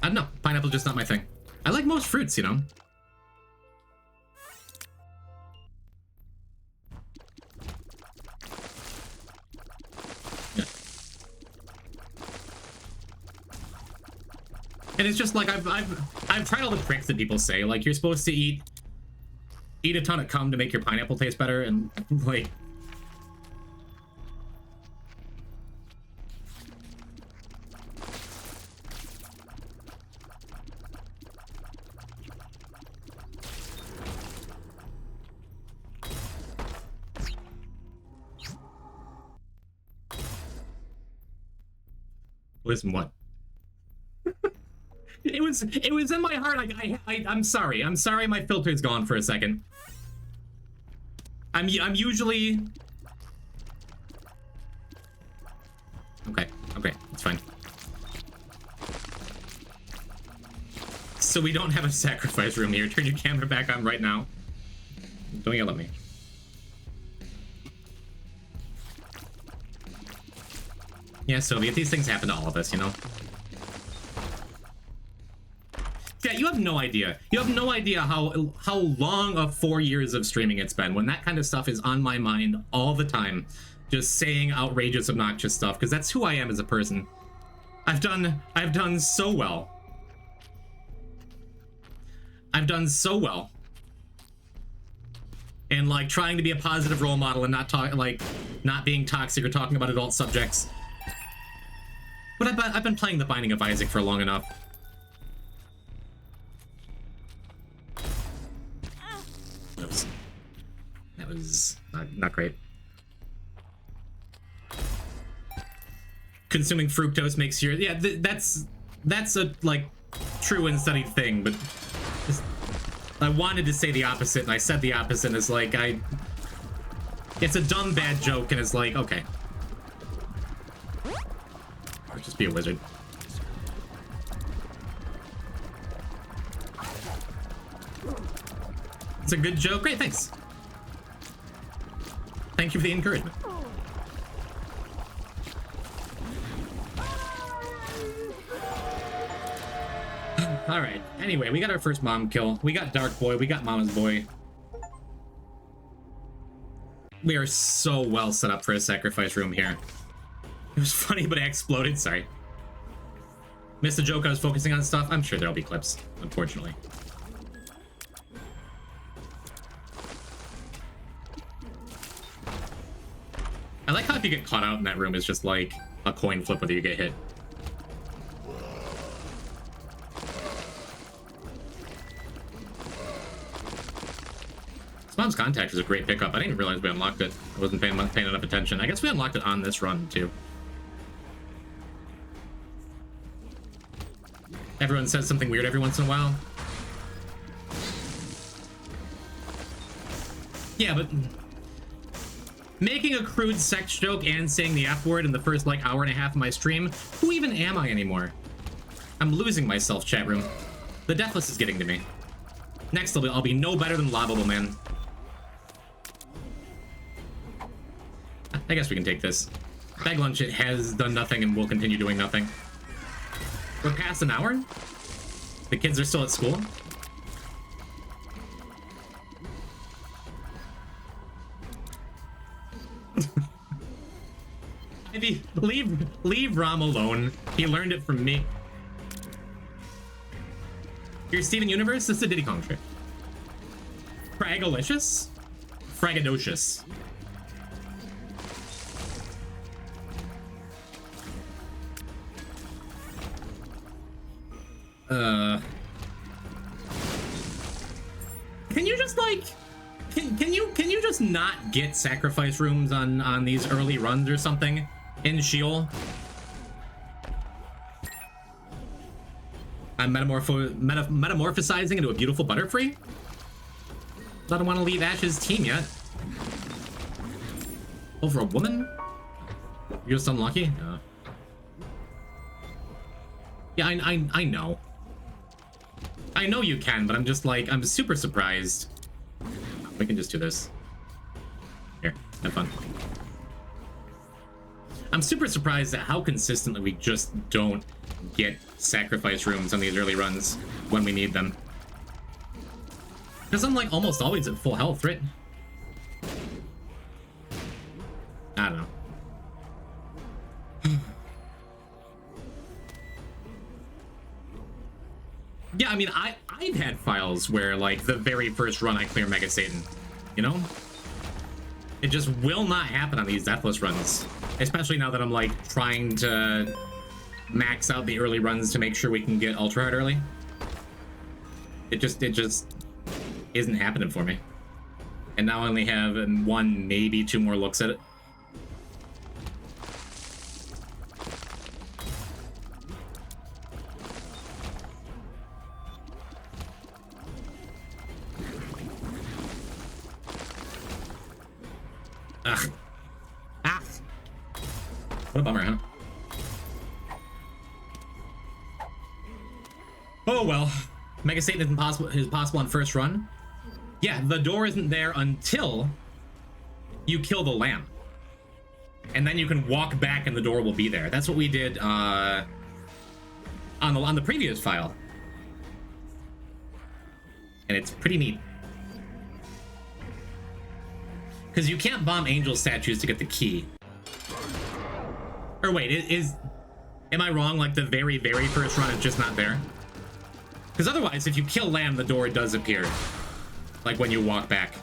I don't know. Pineapple's just not my thing. I like most fruits, you know? Yeah. And it's just like I've tried all the tricks that people say, like you're supposed to eat a ton of cum to make your pineapple taste better, and like Listen, what? It was in my heart. I'm sorry. I'm sorry my filter's gone for a second. I'm usually... Okay, it's fine. So we don't have a sacrifice room here. Turn your camera back on right now. Don't yell at me. Yeah, Soviet, these things happen to all of us, you know? Yeah, you have no idea. You have no idea how long of 4 years of streaming it's been when that kind of stuff is on my mind all the time. Just saying outrageous, obnoxious stuff, because that's who I am as a person. I've done so well. I've done so well. And like trying to be a positive role model and not being toxic or talking about adult subjects. But I've been playing The Binding of Isaac for long enough. That was not great. Consuming fructose makes your... Yeah, that's a, like, true and studied thing, but... I wanted to say the opposite, and I said the opposite, and it's like, it's a dumb, bad joke, and it's like, okay. Or just be a wizard. It's a good joke. Great, thanks. Thank you for the encouragement. Alright, anyway, we got our first mom kill. We got Dark Boy, we got Mama's Boy. We are so well set up for a sacrifice room here. It was funny, but I exploded, sorry. Missed the joke, I was focusing on stuff. I'm sure there'll be clips, unfortunately. I like how if you get caught out in that room, it's just like a coin flip whether you get hit. Mom's Contact is a great pickup. I didn't realize we unlocked it. I wasn't paying enough attention. I guess we unlocked it on this run, too. Everyone says something weird every once in a while. Yeah, but... making a crude sex joke and saying the F word in the first, like, hour and a half of my stream? Who even am I anymore? I'm losing myself, chat room. The Deathless is getting to me. Next, I'll be no better than Lovable Man. I guess we can take this. Bag Lunch, it has done nothing and will continue doing nothing. We're past an hour? The kids are still at school? Ivy, leave Rom alone. He learned it from me. You're Steven Universe? This is a Diddy Kong trick. Fragalicious? Fragadocious. Can you just like can you just not get sacrifice rooms on these early runs or something in Sheol? I'm metamorphosizing into a beautiful Butterfree? I don't want to leave Ash's team yet. Over a woman? You're just unlucky? Yeah, I know. I know you can, but I'm just like, I'm super surprised. We can just do this. Here, have fun. I'm super surprised at how consistently we just don't get sacrifice rooms on these early runs when we need them. Because I'm like almost always at full health, right? I don't know. Yeah, I mean, I've had files where, like, the very first run I clear Mega Satan, you know? It just will not happen on these Deathless runs. Especially now that I'm, like, trying to max out the early runs to make sure we can get Ultra Hard early. It just isn't happening for me. And now I only have one, maybe two more looks at it. Ugh. Ah! What a bummer, huh? Oh well. Mega Satan is possible on first run. Yeah, the door isn't there until you kill the lamb. And then you can walk back and the door will be there. That's what we did on the previous file. And it's pretty neat. Because you can't bomb angel statues to get the key. Or wait, am I wrong? Like the very, very first run is just not there? Because otherwise, if you kill lamb, the door does appear. Like when you walk back.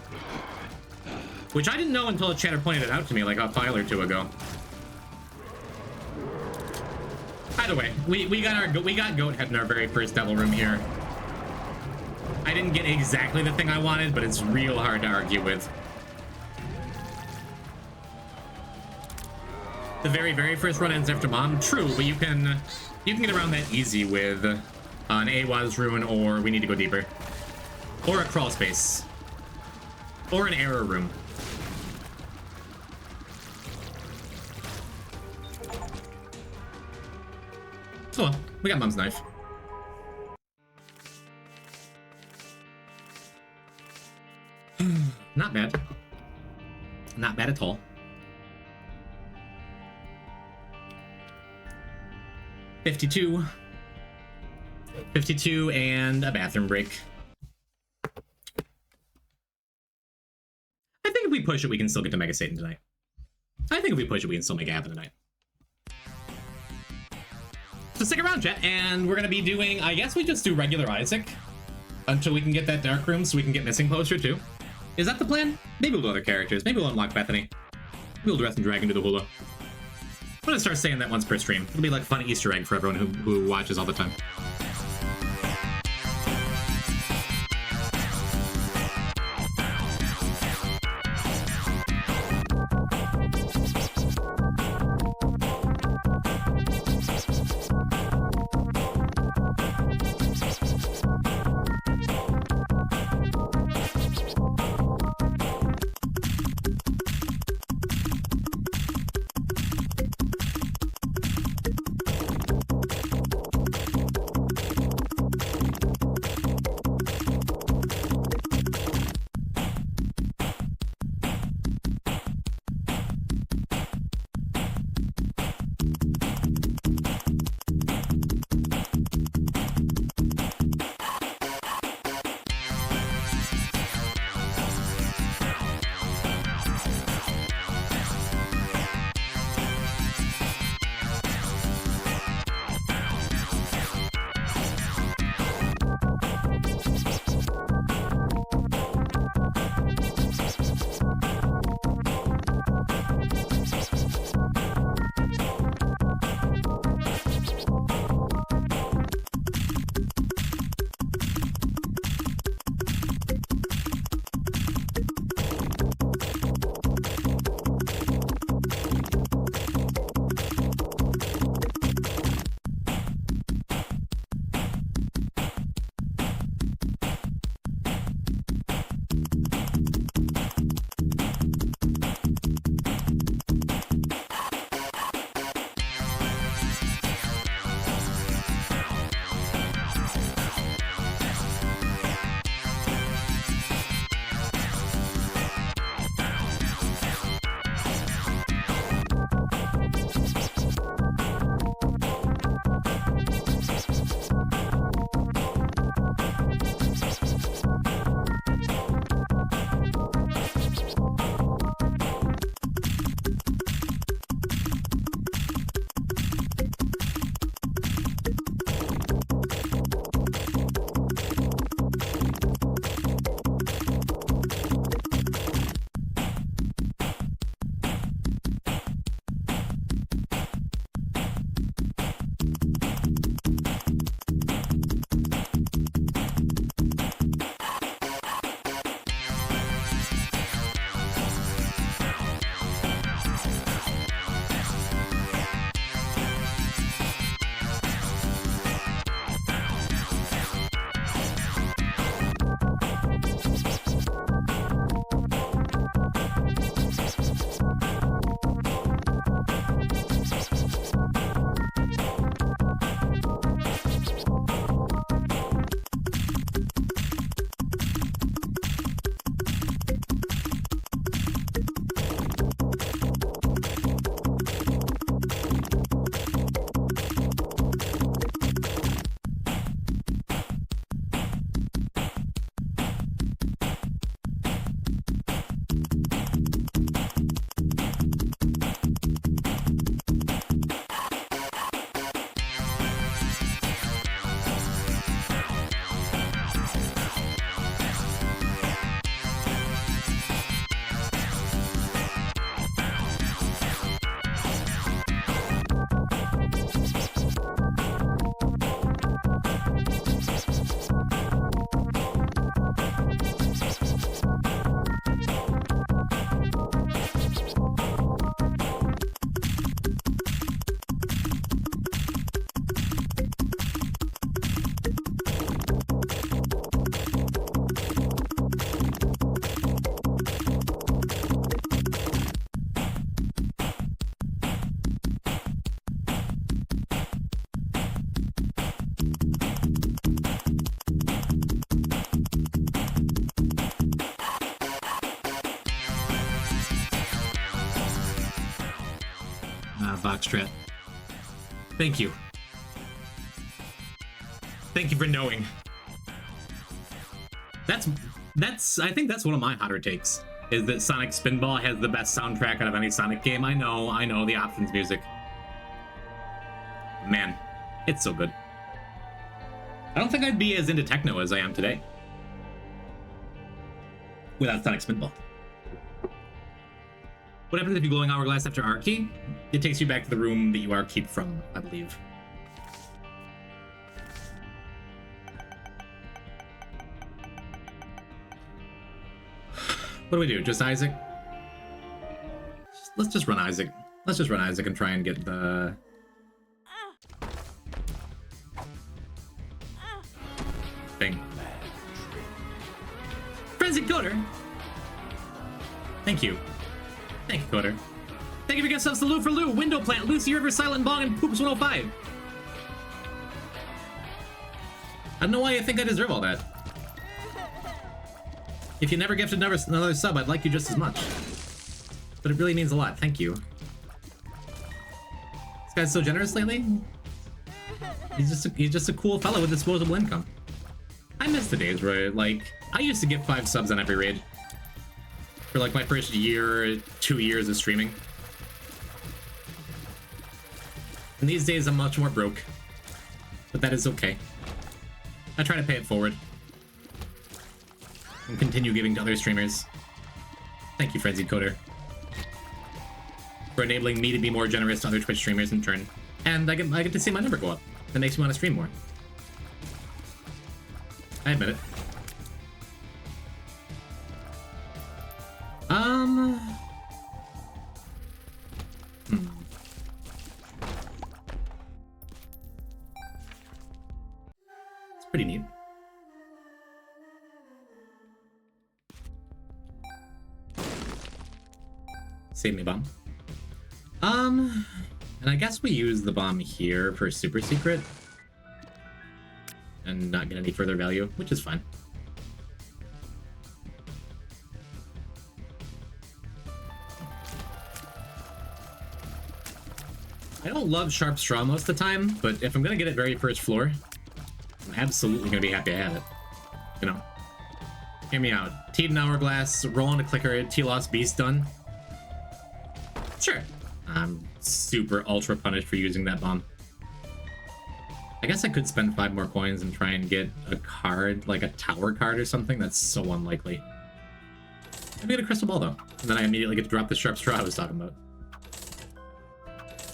Which I didn't know until a chatter pointed it out to me like a file or two ago. Either way, we got goat head in our very first devil room here. I didn't get exactly the thing I wanted, but it's real hard to argue with. The very, very first run ends after mom. True, but you can get around that easy with an AWAS rune, or we need to go deeper. Or a crawl space. Or an error room. So, we got mom's knife. Not bad. Not bad at all. $52 and a bathroom break. I think if we push it, we can still get to Mega Satan tonight. I think if we push it, we can still make it happen tonight. So stick around, chat, and we're gonna be doing, I guess we just do regular Isaac until we can get that dark room so we can get Missing Poster too. Is that the plan? Maybe we'll do other characters. Maybe we'll unlock Bethany. Maybe we'll dress and drag into the hula. I'm gonna start saying that once per stream. It'll be like a fun Easter egg for everyone who watches all the time. Voxstrat. Thank you. Thank you for knowing. I think that's one of my hotter takes, is that Sonic Spinball has the best soundtrack out of any Sonic game. I know, the options music. Man, it's so good. I don't think I'd be as into techno as I am today without Sonic Spinball. What happens if you glowing hourglass after R-key? It takes you back to the room that you R-keyed from, I believe. What do we do? Just Isaac? Let's just run Isaac. Let's just run Isaac and try and get the... thing. Frenzy Coder! Thank you. Thank you, Coder. Thank you for gifts subs to Lou for Lou, Window Plant, Lucy River, Silent Bong, and Poops 105. I don't know why you think I deserve all that. If you never gifted another sub, I'd like you just as much. But it really means a lot. Thank you. This guy's so generous lately. He's just a cool fellow with disposable income. I miss the days where, like, I used to get 5 subs on every raid. For, like, my first year, 2 years of streaming. And these days, I'm much more broke. But that is okay. I try to pay it forward. And continue giving to other streamers. Thank you, Frenzy Coder, for enabling me to be more generous to other Twitch streamers in turn. And I get to see my number go up. That makes me want to stream more. I admit it. It's pretty neat. Save me bomb. And I guess we use the bomb here for super secret and not get any further value, which is fine. I don't love Sharp Straw most of the time, but if I'm gonna get it very first floor, I'm absolutely gonna be happy I have it. You know? Hear me out. Teed and Hourglass, roll on a clicker, T-Loss Beast done. Sure. I'm super ultra punished for using that bomb. I guess I could spend 5 more coins and try and get a card, like a tower card or something. That's so unlikely. Maybe get a crystal ball though, and then I immediately get to drop the Sharp Straw I was talking about.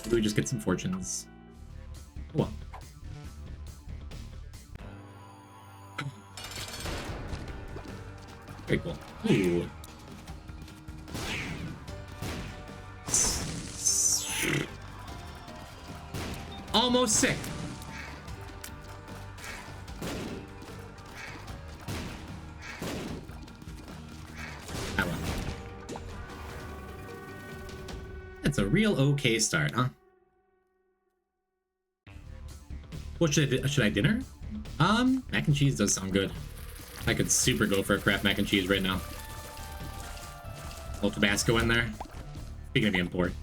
Maybe we just get some fortunes. Oh well. Very cool. Ooh. Almost sick. Ah, well. It's a real okay start, huh? What should I do? Should I dinner? Mac and cheese does sound good. I could super go for a Kraft mac and cheese right now. A little Tabasco in there. Speaking of being poor.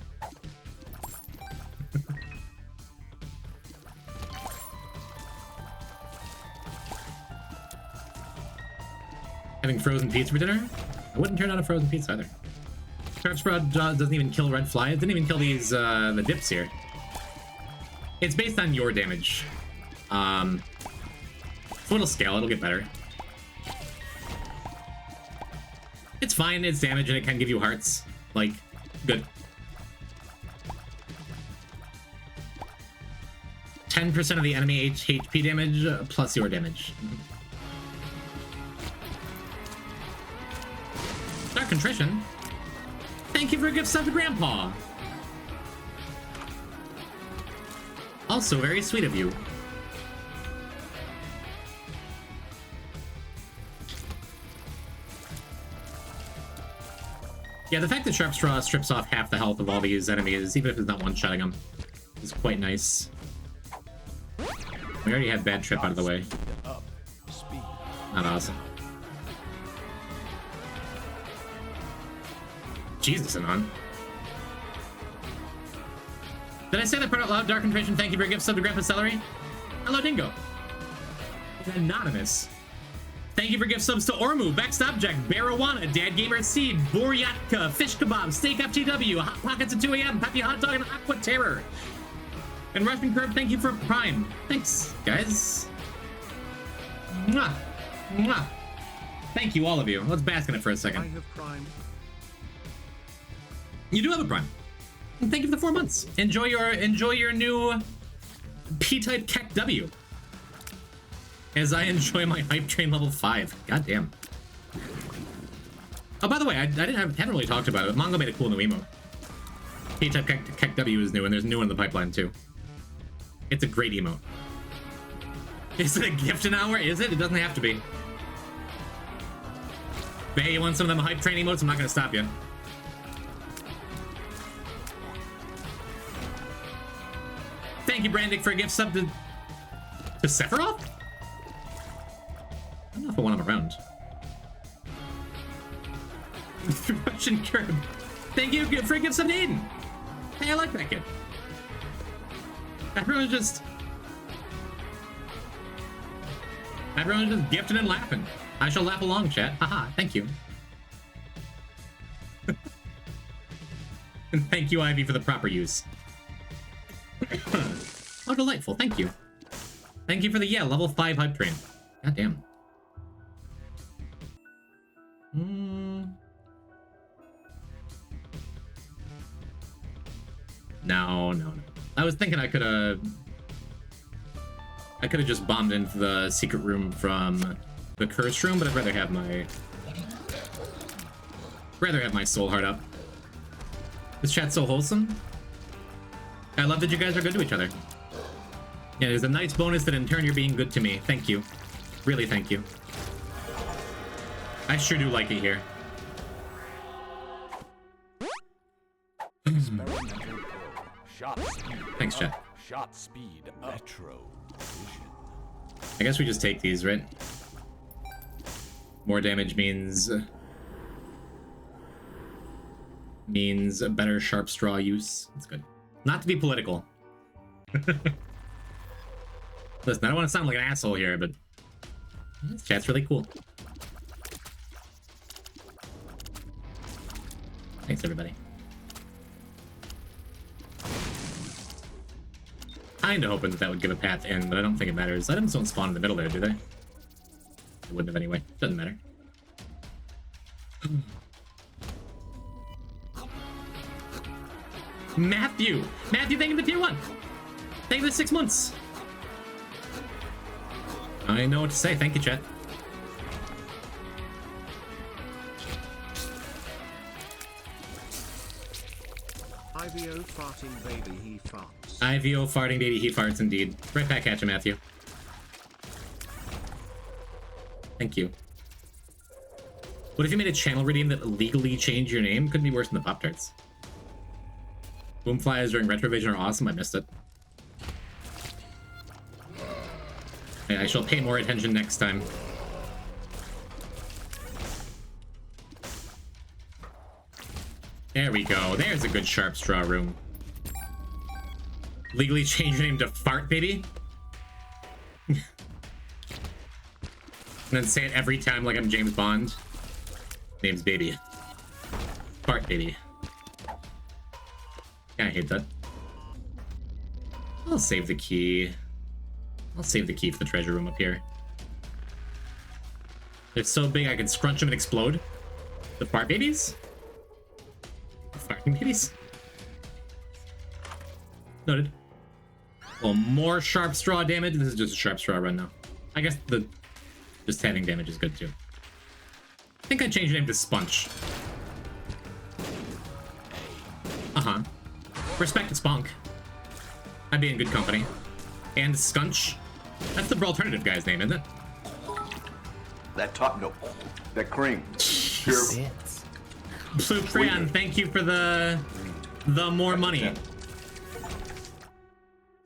Having frozen pizza for dinner? I wouldn't turn down a frozen pizza either. Sharp Straw doesn't even kill red fly. It didn't even kill these, the dips here. It's based on your damage. So it'll scale, it'll get better. It's fine, it's damage and it can give you hearts. Like, good. 10% of the enemy HP damage plus your damage. Dark Contrition. Thank you for a gift sub to Grandpa. Also very sweet of you. Yeah, the fact that Sharp Straw strips off half the health of all these enemies, even if it's not one-shotting them, is quite nice. We already had Bad Trip out of the way. Not awesome. Jesus, Anon. Did I say that part out loud? Dark Inflation, thank you for a gift sub to Grandpa Celery. Hello, Dingo. Anonymous. Thank you for gift subs to Ormu, Vexed Object, Barawana, Dad Gamer Seed, Boryatka, Fish Kebab, Steak FTW, Hot Pockets at 2 a.m., Peppy Hot Dog, and Aqua Terror. And Russian Curb, thank you for Prime. Thanks, guys. Mwah. Mwah. Thank you, all of you. Let's bask in it for a second. I have Prime. You do have a Prime. And thank you for the 4 months. Enjoy your new P-type Keck W. As I enjoy my hype train level 5. God damn. Oh, by the way, I haven't really talked about it, but Mongo made a cool new emote. P-type Keck W is new, and there's a new one in the pipeline too. It's a great emote. Is it a gift an hour? Is it? It doesn't have to be. But hey, you want some of them hype train emotes? I'm not gonna stop you. Thank you, Brandick, for a gift sub to Sephiroth? I don't know if I want him around. Russian Curb. Thank you for a gift sub to Aiden. Hey, I like that kid. Everyone's just gifting and laughing. I shall laugh along, chat. Haha, thank you. And thank you, Ivy, for the proper use. Oh, delightful. Thank you. Thank you for the, level 5 hype train. God damn. No. I was thinking I could have just bombed into the secret room from the cursed room, but I'd rather have my soul heart up. This chat's so wholesome. I love that you guys are good to each other. Yeah, there's a nice bonus that in turn you're being good to me. Thank you. Really, thank you. I sure do like it here. Thanks, chat. Shot speed retro vision. I guess we just take these, right? More damage means a better sharp straw use. That's good. Not to be political. Listen, I don't want to sound like an asshole here, but this chat's really cool. Thanks, everybody. Kinda hoping that would give a path in, but I don't think it matters. Items don't spawn in the middle there, do they? It wouldn't have anyway. Doesn't matter. Matthew, thank you for the tier 1. Thank you for the 6 months. I know what to say. Thank you, chat. IVO farting baby he farts. IVO farting baby he farts indeed. Right back at you, Matthew. Thank you. What if you made a channel redeem that legally changed your name? Couldn't be worse than the Pop-Tarts. Boomflies during Retrovision are awesome. I missed it. I shall pay more attention next time. There we go. There's a good sharp straw room. Legally change your name to Fart Baby? And then say it every time like I'm James Bond. Name's Baby. Fart Baby. Yeah, I hate that. I'll save the key. I'll save the key for the treasure room up here. They're so big I can scrunch them and explode. The fart babies? The farting babies? Noted. Well, more sharp straw damage. This is just a sharp straw run now. I guess just having damage is good too. I think I changed your name to Sponge. Uh-huh. Respect to Spunk. I'd be in good company. And Scunch. That's the alternative guy's name, isn't it? That top note. That cream. Pure. Blue Crayon, thank you for the more money.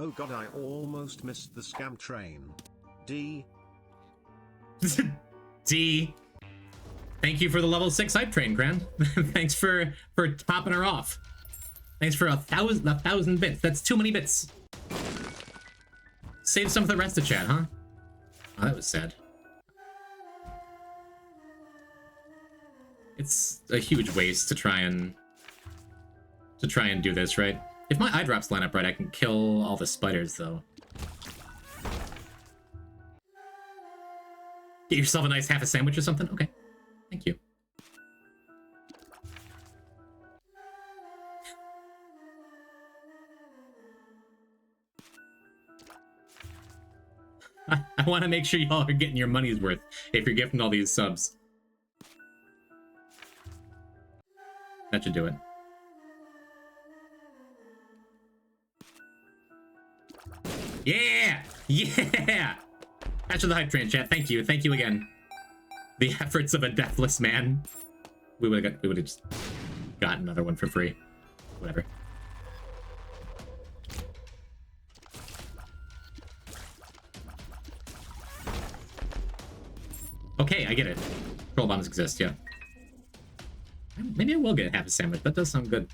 Oh god, I almost missed the scam train. D. D. Thank you for the level 6 hype train, Cran. Thanks for topping her off. Thanks for a thousand bits. That's too many bits. Save some for the rest of chat, huh? Oh, that was sad. It's a huge waste to try and do this, right? If my eye drops line up right, I can kill all the spiders, though. Get yourself a nice half a sandwich or something? Okay. Thank you. I want to make sure y'all are getting your money's worth if you're gifting all these subs. That should do it. Yeah! Yeah! Catch the hype train, chat. Thank you. Thank you again. The efforts of a deathless man. We would have just got another one for free. Whatever. Okay, I get it. Troll bombs exist, yeah. Maybe I will get half a sandwich. That does sound good.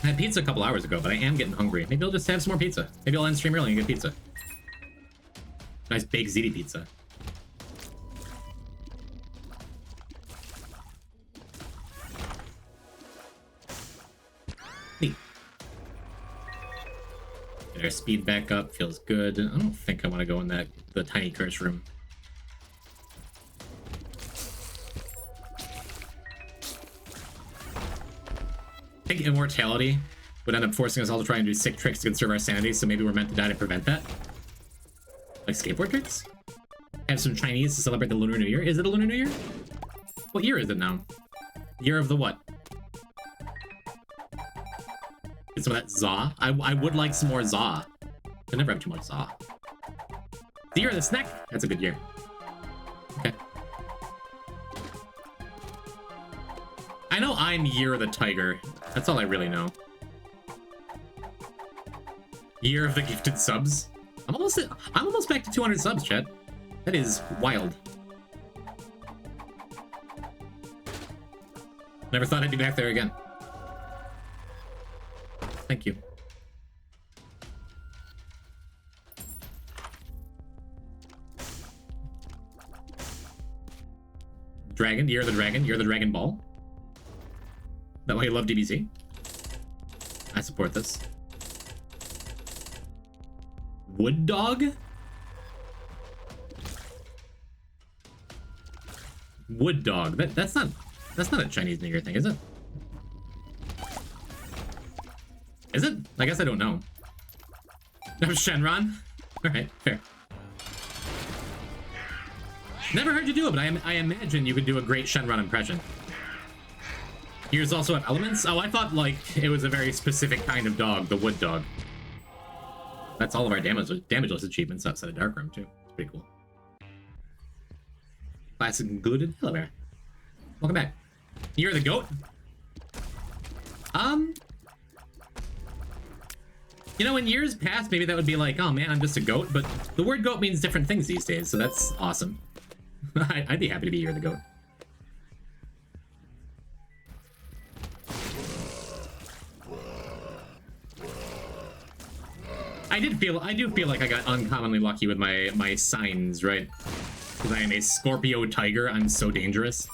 I had pizza a couple hours ago, but I am getting hungry. Maybe I'll just have some more pizza. Maybe I'll end stream early and get pizza. Nice baked ziti pizza. Neat. Get our speed back up. Feels good. I don't think I want to go in the tiny curse room. I think immortality would end up forcing us all to try and do sick tricks to conserve our sanity, so maybe we're meant to die to prevent that. Like skateboard tricks? Have some Chinese to celebrate the Lunar New Year. Is it a Lunar New Year? What year is it now? Year of the what? Get some of that za. I would like some more za. I never have too much za. The year of the snack? That's a good year. Okay. I know I'm Year of the Tiger. That's all I really know. Year of the Gifted Subs. I'm almost back to 200 subs, chat. That is wild. Never thought I'd be back there again. Thank you. Dragon, Year of the Dragon, Year of the Dragon Ball. That why you love DBZ? I support this. Wood Dog? Wood Dog. That's not a Chinese New Year thing, is it? Is it? I guess I don't know. No, Shenron? Alright, fair. Never heard you do it, but I imagine you could do a great Shenron impression. Yours also have elements? Oh, I thought, like, it was a very specific kind of dog, the wood dog. That's all of our damageless achievements outside of Darkroom, too. It's pretty cool. Classic included. Hello there. Welcome back. You're the goat? You know, in years past, maybe that would be like, oh man, I'm just a goat, but the word goat means different things these days, so that's awesome. I'd be happy to be You're the goat. I do feel like I got uncommonly lucky with my signs, right? Because I am a Scorpio tiger, I'm so dangerous.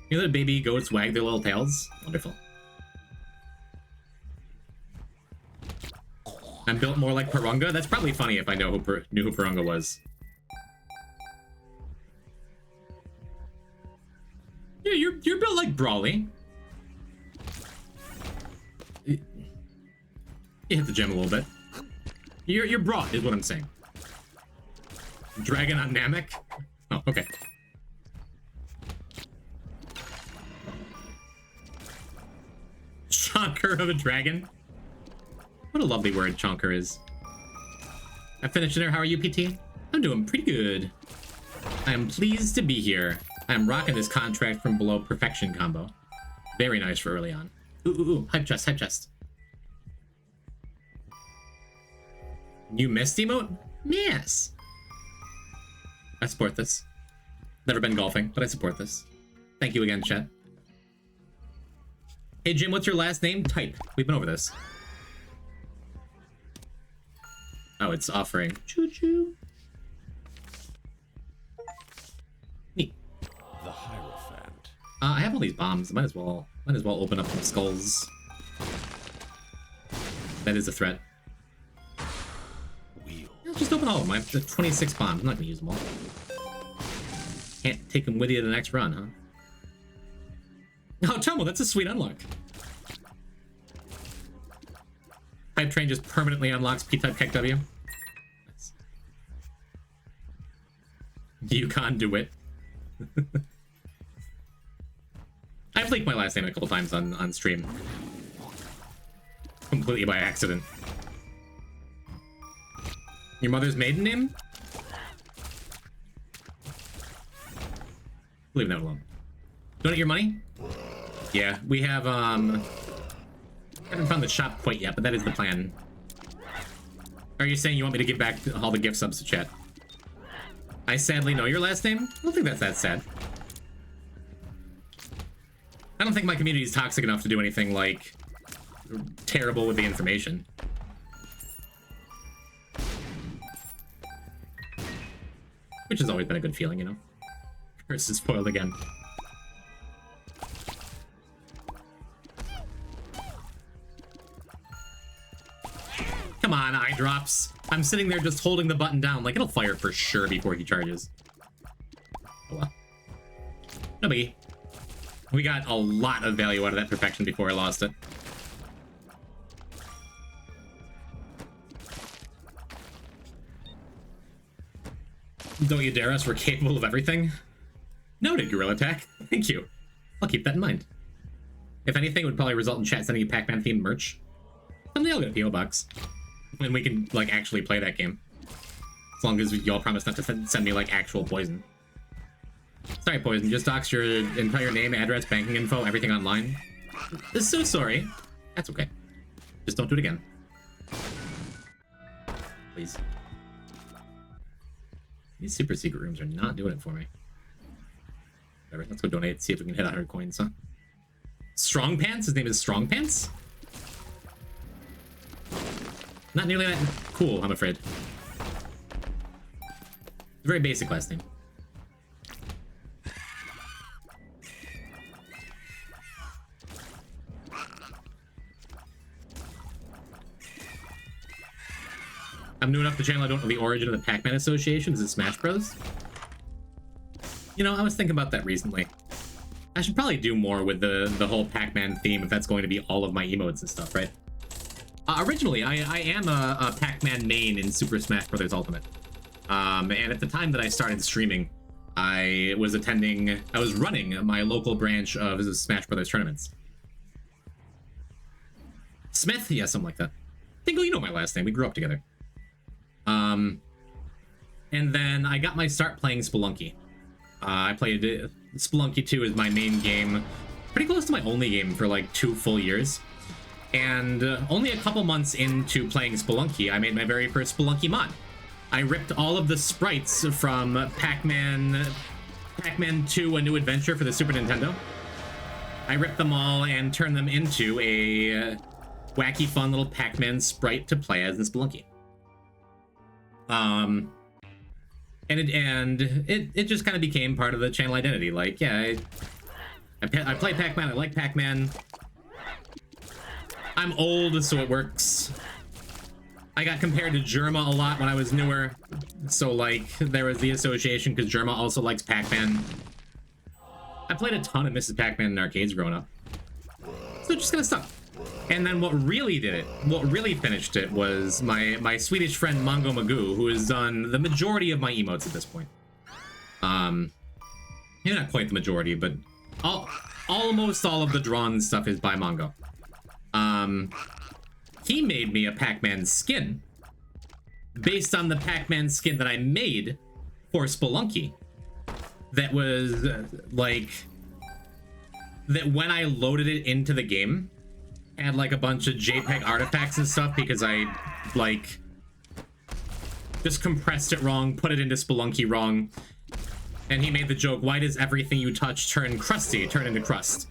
You know that baby goats wag their little tails? Wonderful. I'm built more like Purunga? That's probably funny if I knew who Purunga was. Yeah, you're built like Brawly. You hit the gym a little bit. You're broad, is what I'm saying. Dragon on Namek? Oh, okay. Chonker of a dragon? What a lovely word chonker is. I finished dinner. How are you, PT? I'm doing pretty good. I am pleased to be here. I am rocking this contract from below perfection combo. Very nice for early on. Ooh, hype chest, hype chest. You missed emote? Yes. I support this. Never been golfing, but I support this. Thank you again, chat. Hey, Jim, what's your last name? Type. We've been over this. Oh, it's offering. Choo-choo. Neat. The Hierophant. I have all these bombs. Might as well open up some skulls. That is a threat. Wheel. Just open all of them. I have 26 bombs. I'm not gonna use them all. Can't take them with you to the next run, huh? Oh, Tomo, that's a sweet unlock. Type Train just permanently unlocks P-Type KEKW. Nice. You can't do it. I've leaked my last name a couple times on stream. Completely by accident. Your mother's maiden name? Leave that alone. Donate your money? Yeah, we have, haven't found the shop quite yet, but that is the plan. Are you saying you want me to give back all the gift subs to chat? I sadly know your last name? I don't think that's that sad. I don't think my community is toxic enough to do anything, like, terrible with the information. Which has always been a good feeling, you know? Curse is spoiled again. Come on, eye drops. I'm sitting there just holding the button down. Like, it'll fire for sure before he charges. Oh well. No biggie. We got a lot of value out of that perfection before I lost it. Don't you dare us, we're capable of everything. Noted, Gorilla Attack. Thank you. I'll keep that in mind. If anything, it would probably result in chat sending you Pac-Man themed merch. Someday I'll get a PO box. And we can, like, actually play that game. As long as y'all promise not to send me, like, actual poison. Sorry, Poison. Just dox your entire name, address, banking info, everything online. So sorry. That's okay. Just don't do it again. Please. These super secret rooms are not doing it for me. Whatever, let's go donate, see if we can hit 100 coins, huh? Strong Pants? His name is Strong Pants? Not nearly that cool, I'm afraid. Very basic last name. I'm new enough to the channel, I don't know the origin of the Pac-Man Association. Is it Smash Bros? You know, I was thinking about that recently. I should probably do more with the whole Pac-Man theme if that's going to be all of my emotes and stuff, right? Originally, I am a Pac-Man main in Super Smash Bros. Ultimate. And at the time that I started streaming, I was running my local branch of Smash Bros. Tournaments. Smith? Yeah, something like that. Dingle, you know my last name. We grew up together. And then I got my start playing Spelunky. I played Spelunky 2 as my main game, pretty close to my only game for like 2 full years. And only a couple months into playing Spelunky, I made my very first Spelunky mod. I ripped all of the sprites from Pac-Man 2: A New Adventure for the Super Nintendo. I ripped them all and turned them into a wacky, fun little Pac-Man sprite to play as in Spelunky. And it just kind of became part of the channel identity. Like, yeah, I play Pac-Man, I like Pac-Man. I'm old, so it works. I got compared to Germa a lot when I was newer. So, like, there was the association because Germa also likes Pac-Man. I played a ton of Mrs. Pac-Man in arcades growing up. So it just kind of stuck. And then what really finished it was my Swedish friend Mongo Magoo, who has done the majority of my emotes at this point. Maybe not quite the majority, but almost all of the drawn stuff is by Mongo. He made me a Pac-Man skin based on the Pac-Man skin that I made for Spelunky. That was like that when I loaded it into the game. Had like a bunch of JPEG artifacts and stuff because I like just compressed it wrong, put it into Spelunky wrong, and he made the joke, why does everything you touch turn crusty, turn into crust?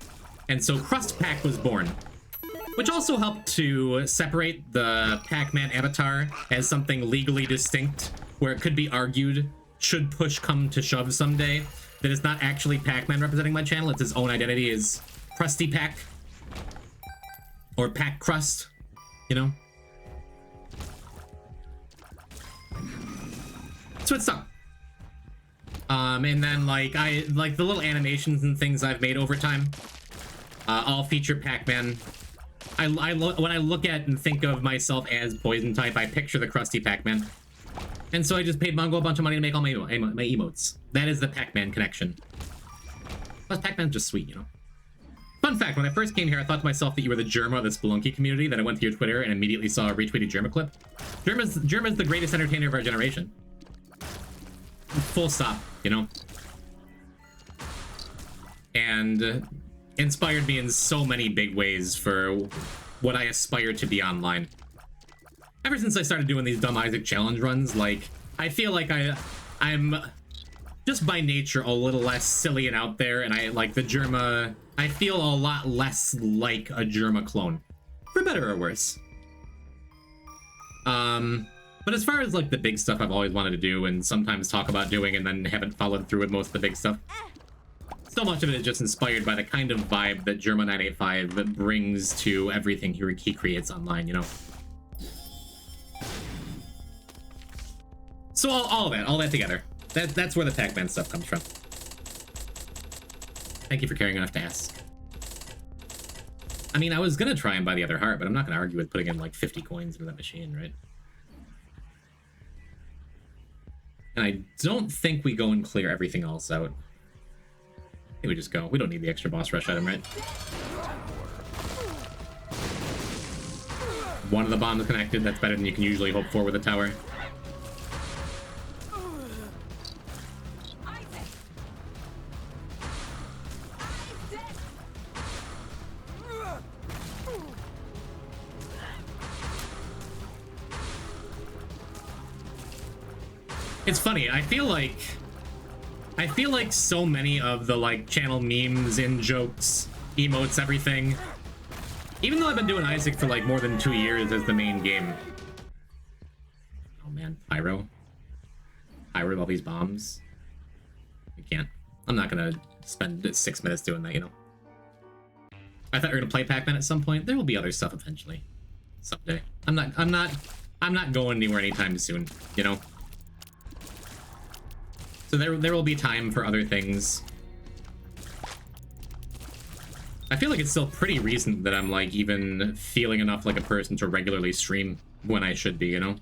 And so Crust Pack was born, which also helped to separate the Pac-Man avatar as something legally distinct, where it could be argued, should push come to shove someday, that it's not actually Pac-Man representing my channel, it's his own identity as Krusty Pack. Or Pack Crust, you know? So it's up. And then like the little animations and things I've made over time, all feature Pac-Man. When I look at and think of myself as Poison type, I picture the Krusty Pac-Man. And so I just paid Mongo a bunch of money to make all my emotes. That is the Pac-Man connection. Plus Pac-Man's just sweet, you know? Fun fact, when I first came here, I thought to myself that you were the Germa of the Spelunky community. Then I went to your Twitter and immediately saw a retweeted Germa clip. Germa's the greatest entertainer of our generation. Full stop, you know? And inspired me in so many big ways for what I aspire to be online. Ever since I started doing these Dumb Isaac challenge runs, like, I feel like I'm just by nature a little less silly and out there, and I like the Germa. I feel a lot less like a Germa clone, for better or worse. But as far as like the big stuff I've always wanted to do and sometimes talk about doing and then haven't followed through with most of the big stuff, so much of it is just inspired by the kind of vibe that Germa985 brings to everything he creates online, you know? So all that together. That's where the Pac-Man stuff comes from. Thank you for caring enough to ask. I mean, I was gonna try and buy the other heart, but I'm not gonna argue with putting in like 50 coins into that machine, right? And I don't think we go and clear everything else out. I think we just go. We don't need the extra boss rush item, right? One of the bombs connected. That's better than you can usually hope for with a tower. It's funny, I feel like so many of the like channel memes, in jokes, emotes, everything, even though I've been doing Isaac for like more than 2 years as the main game. Oh man, Pyro with all these bombs. I can't. I'm not gonna spend 6 minutes doing that, you know. I thought we were gonna play Pac-Man at some point. There will be other stuff eventually. Someday. I'm not going anywhere anytime soon, you know. So there will be time for other things. I feel like it's still pretty recent that I'm like even feeling enough like a person to regularly stream when I should be, you know?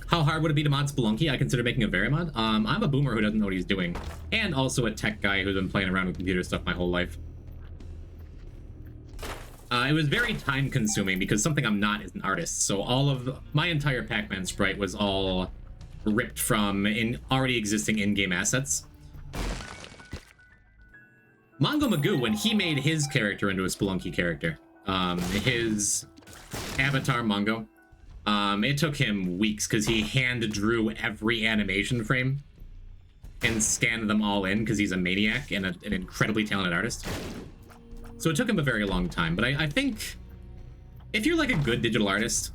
How hard would it be to mod Spelunky? I consider making a very mod. I'm a boomer who doesn't know what he's doing. And also a tech guy who's been playing around with computer stuff my whole life. It was very time consuming because something I'm not is an artist. So all of my entire Pac-Man sprite was all ripped from already existing in-game assets. Mongo Magoo, when he made his character into a Spelunky character, his avatar Mongo, it took him weeks because he hand drew every animation frame and scanned them all in because he's a maniac and an incredibly talented artist. So it took him a very long time, but I think if you're like a good digital artist,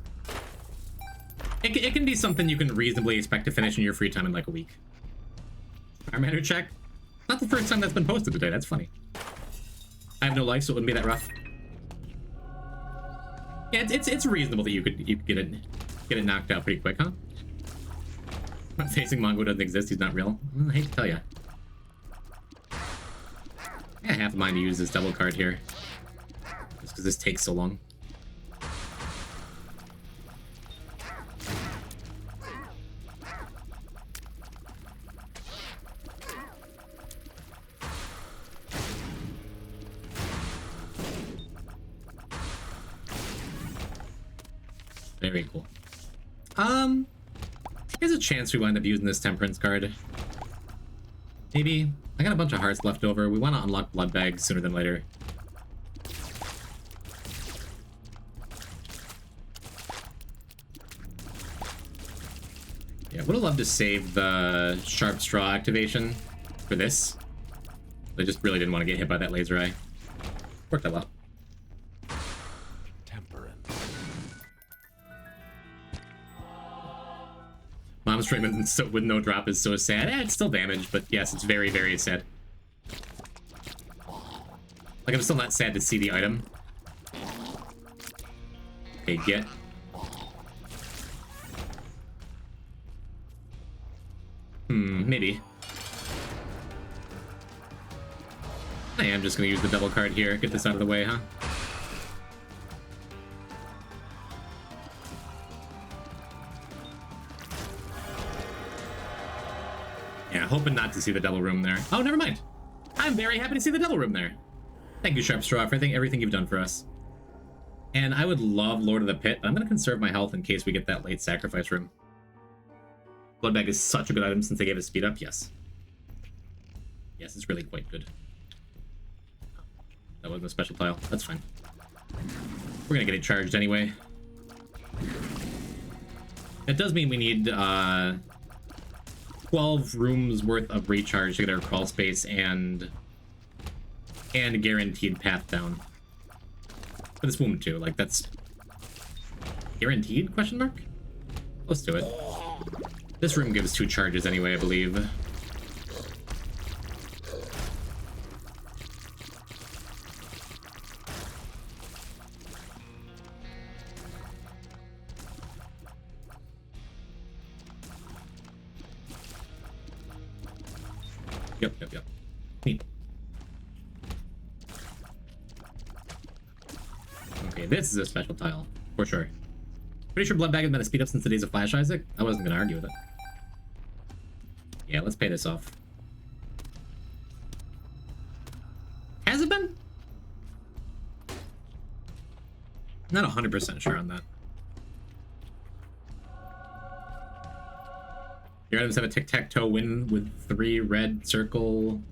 it can be something you can reasonably expect to finish in your free time in like a week. Armander check? Not the first time that's been posted today, that's funny. I have no life, so it wouldn't be that rough. Yeah, it's reasonable that you could get it knocked out pretty quick, huh? Not facing Mongo doesn't exist, he's not real. Well, I hate to tell ya. I got half a mind to use this double card here. Just because this takes so long. Very cool. There's a chance we wind up using this Temperance card. Maybe. I got a bunch of hearts left over. We want to unlock blood bags sooner than later. Yeah, would have loved to save the Sharp Straw activation for this. I just really didn't want to get hit by that laser eye. Worked out well. Temperance. Mom's treatment with no drop is so sad. It's still damaged, but yes, it's very, very sad. Like, I'm still not sad to see the item. Okay, get. Maybe. I am just gonna use the double card here. Get this out of the way, huh? Yeah, hoping not to see the double room there. Oh, never mind. I'm very happy to see the double room there. Thank you, Sharp Straw, for everything you've done for us. And I would love Lord of the Pit, but I'm going to conserve my health in case we get that late sacrifice room. Blood Bag is such a good item since they gave it speed up. Yes. Yes, it's really quite good. That wasn't a special tile. That's fine. We're going to get it charged anyway. It does mean we need 12 rooms worth of recharge to get our crawl space and a guaranteed path down. For this wound too, like that's guaranteed, question mark? Let's do it. This room gives 2 charges anyway, I believe. Yep. Neat. Okay, this is a special tile, for sure. Pretty sure Blood Bag has been a speed up since the days of Flash Isaac. I wasn't gonna argue with it. Yeah, let's pay this off. Has it been? Not 100% sure on that. Your items have a tic-tac-toe win with 3 red circle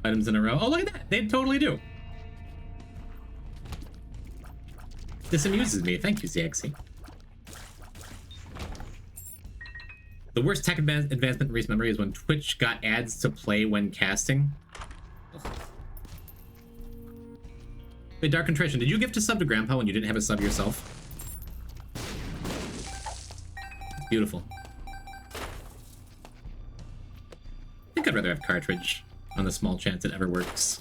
items in a row. Oh, look at that! They totally do. This amuses me. Thank you, ZXC. The worst tech advancement in recent memory is when Twitch got ads to play when casting. Ugh. Hey, Dark Contrition, did you gift a sub to Grandpa when you didn't have a sub yourself? It's beautiful. I think I'd rather have cartridge on the small chance it ever works.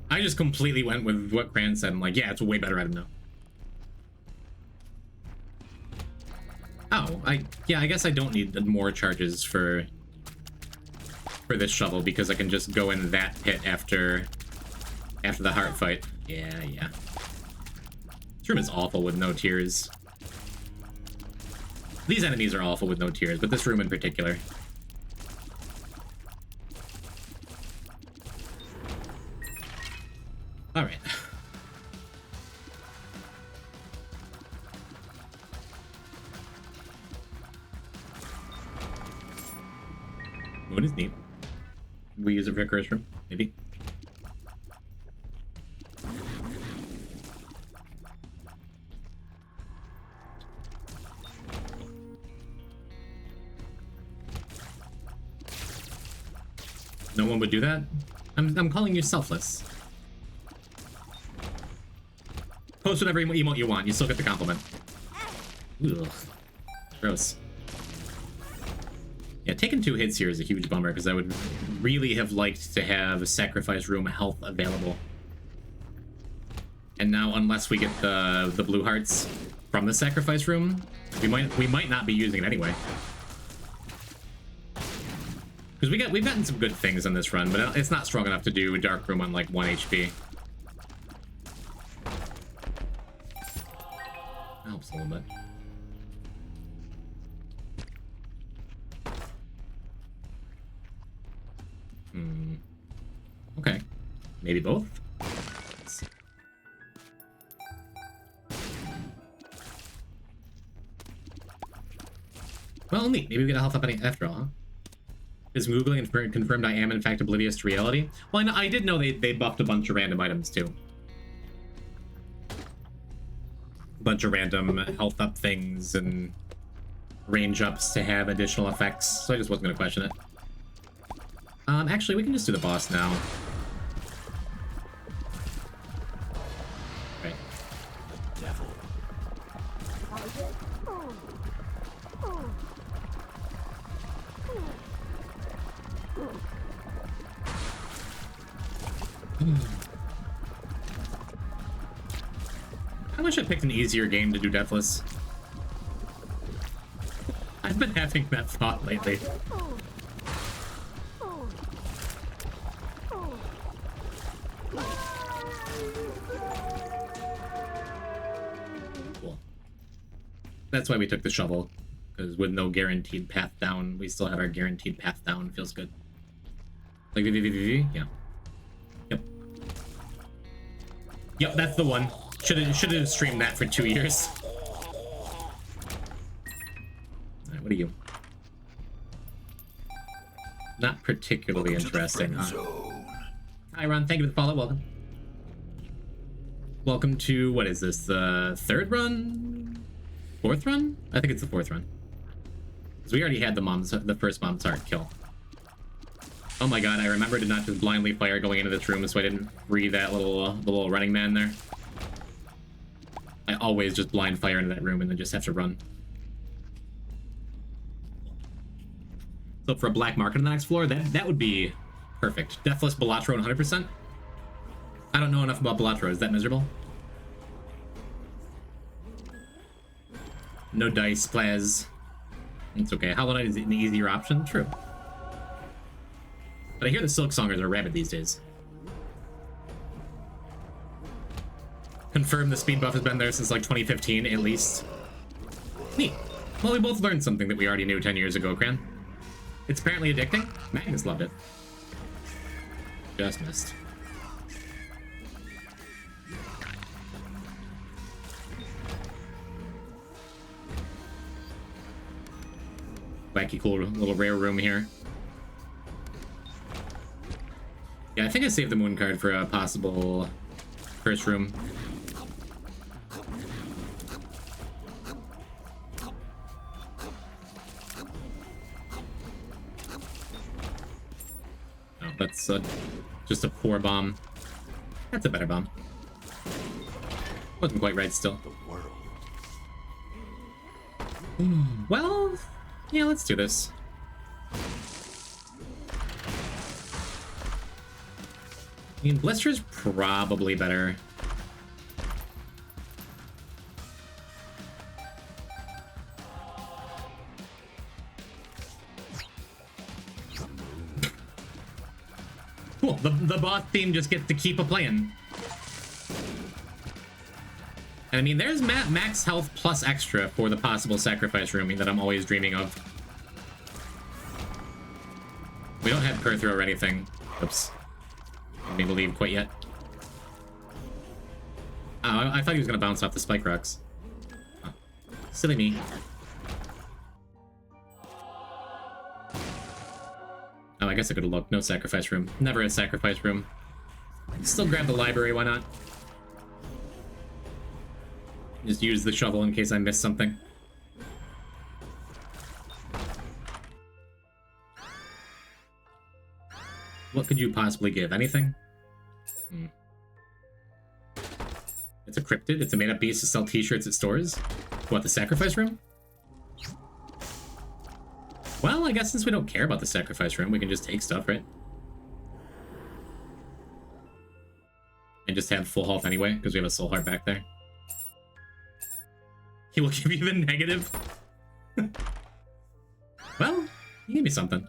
I just completely went with what Cran said. I'm like, yeah, it's a way better item now. Oh, I guess I don't need more charges for this shovel because I can just go in that pit after the heart fight. Yeah. This room is awful with no tears. These enemies are awful with no tears, but this room in particular. All right. What is neat? We use it for a curse room, maybe. No one would do that? I'm calling you selfless. Post whatever emote you want, you still get the compliment. Ugh. Gross. Yeah, taking 2 hits here is a huge bummer, because I would really have liked to have a sacrifice room health available. And now, unless we get the blue hearts from the sacrifice room, we might not be using it anyway. Because we've gotten some good things on this run, but it's not strong enough to do a dark room on like 1 HP. Helps a little bit. Okay. Maybe both? Well, neat. Maybe we get a health up after all, huh? Is Googling and confirmed I am in fact oblivious to reality? Well, I did know they buffed a bunch of random items too. bunch of random health up things and range ups to have additional effects, so I just wasn't gonna question it. Actually, we can just do the boss now. Right. Devil. I wish I picked an easier game to do Deathless. I've been having that thought lately. Cool. That's why we took the shovel, because with no guaranteed path down, we still have our guaranteed path down. Feels good. Like VVVV? Yeah. Yep. Yep, that's the one. Should have streamed that for 2 years. Alright, what are you? Not particularly interesting, huh? Hi, Ron. Thank you for the follow. Welcome. Welcome to, what is this, the third run? Fourth run? I think it's the fourth run. Because we already had the first Mom's Heart kill. Oh my god, I remember to not just blindly fire going into this room so I didn't free that little running man there. I always just blind fire into that room and then just have to run. So for a black market on the next floor, that would be perfect. Deathless Balatro 100%. I don't know enough about Balatro. Is that miserable? No dice, plaz. It's okay. Hollow Knight is an easier option. True. But I hear the Silk Songers are rabid these days. Confirm the speed buff has been there since like 2015 at least. Neat. Well, we both learned something that we already knew 10 years ago, Cran. It's apparently addicting. Magnus loved it. Just missed. Wacky cool little rare room here. Yeah, I think I saved the moon card for a possible first room. Oh, that's just a poor bomb. That's a better bomb. Wasn't quite right still. Well, yeah, let's do this. I mean, Blister's probably better. Cool, the boss theme just gets to keep a-playing. And I mean, there's max health plus extra for the possible sacrifice rooming that I'm always dreaming of. We don't have Perthro or anything. Oops. Didn't mean to leave quite yet. Oh, I thought he was gonna bounce off the spike rocks. Oh, silly me. Oh, I guess I could have looked. No sacrifice room. Never a sacrifice room. Still grab the library, why not? Just use the shovel in case I miss something. What could you possibly give? Anything? It's a cryptid. It's a made-up beast to sell t-shirts at stores. What, the sacrifice room? Well, I guess since we don't care about the sacrifice room, we can just take stuff, right? And just have full health anyway, because we have a soul heart back there. He will give you the negative. Well, you give me something.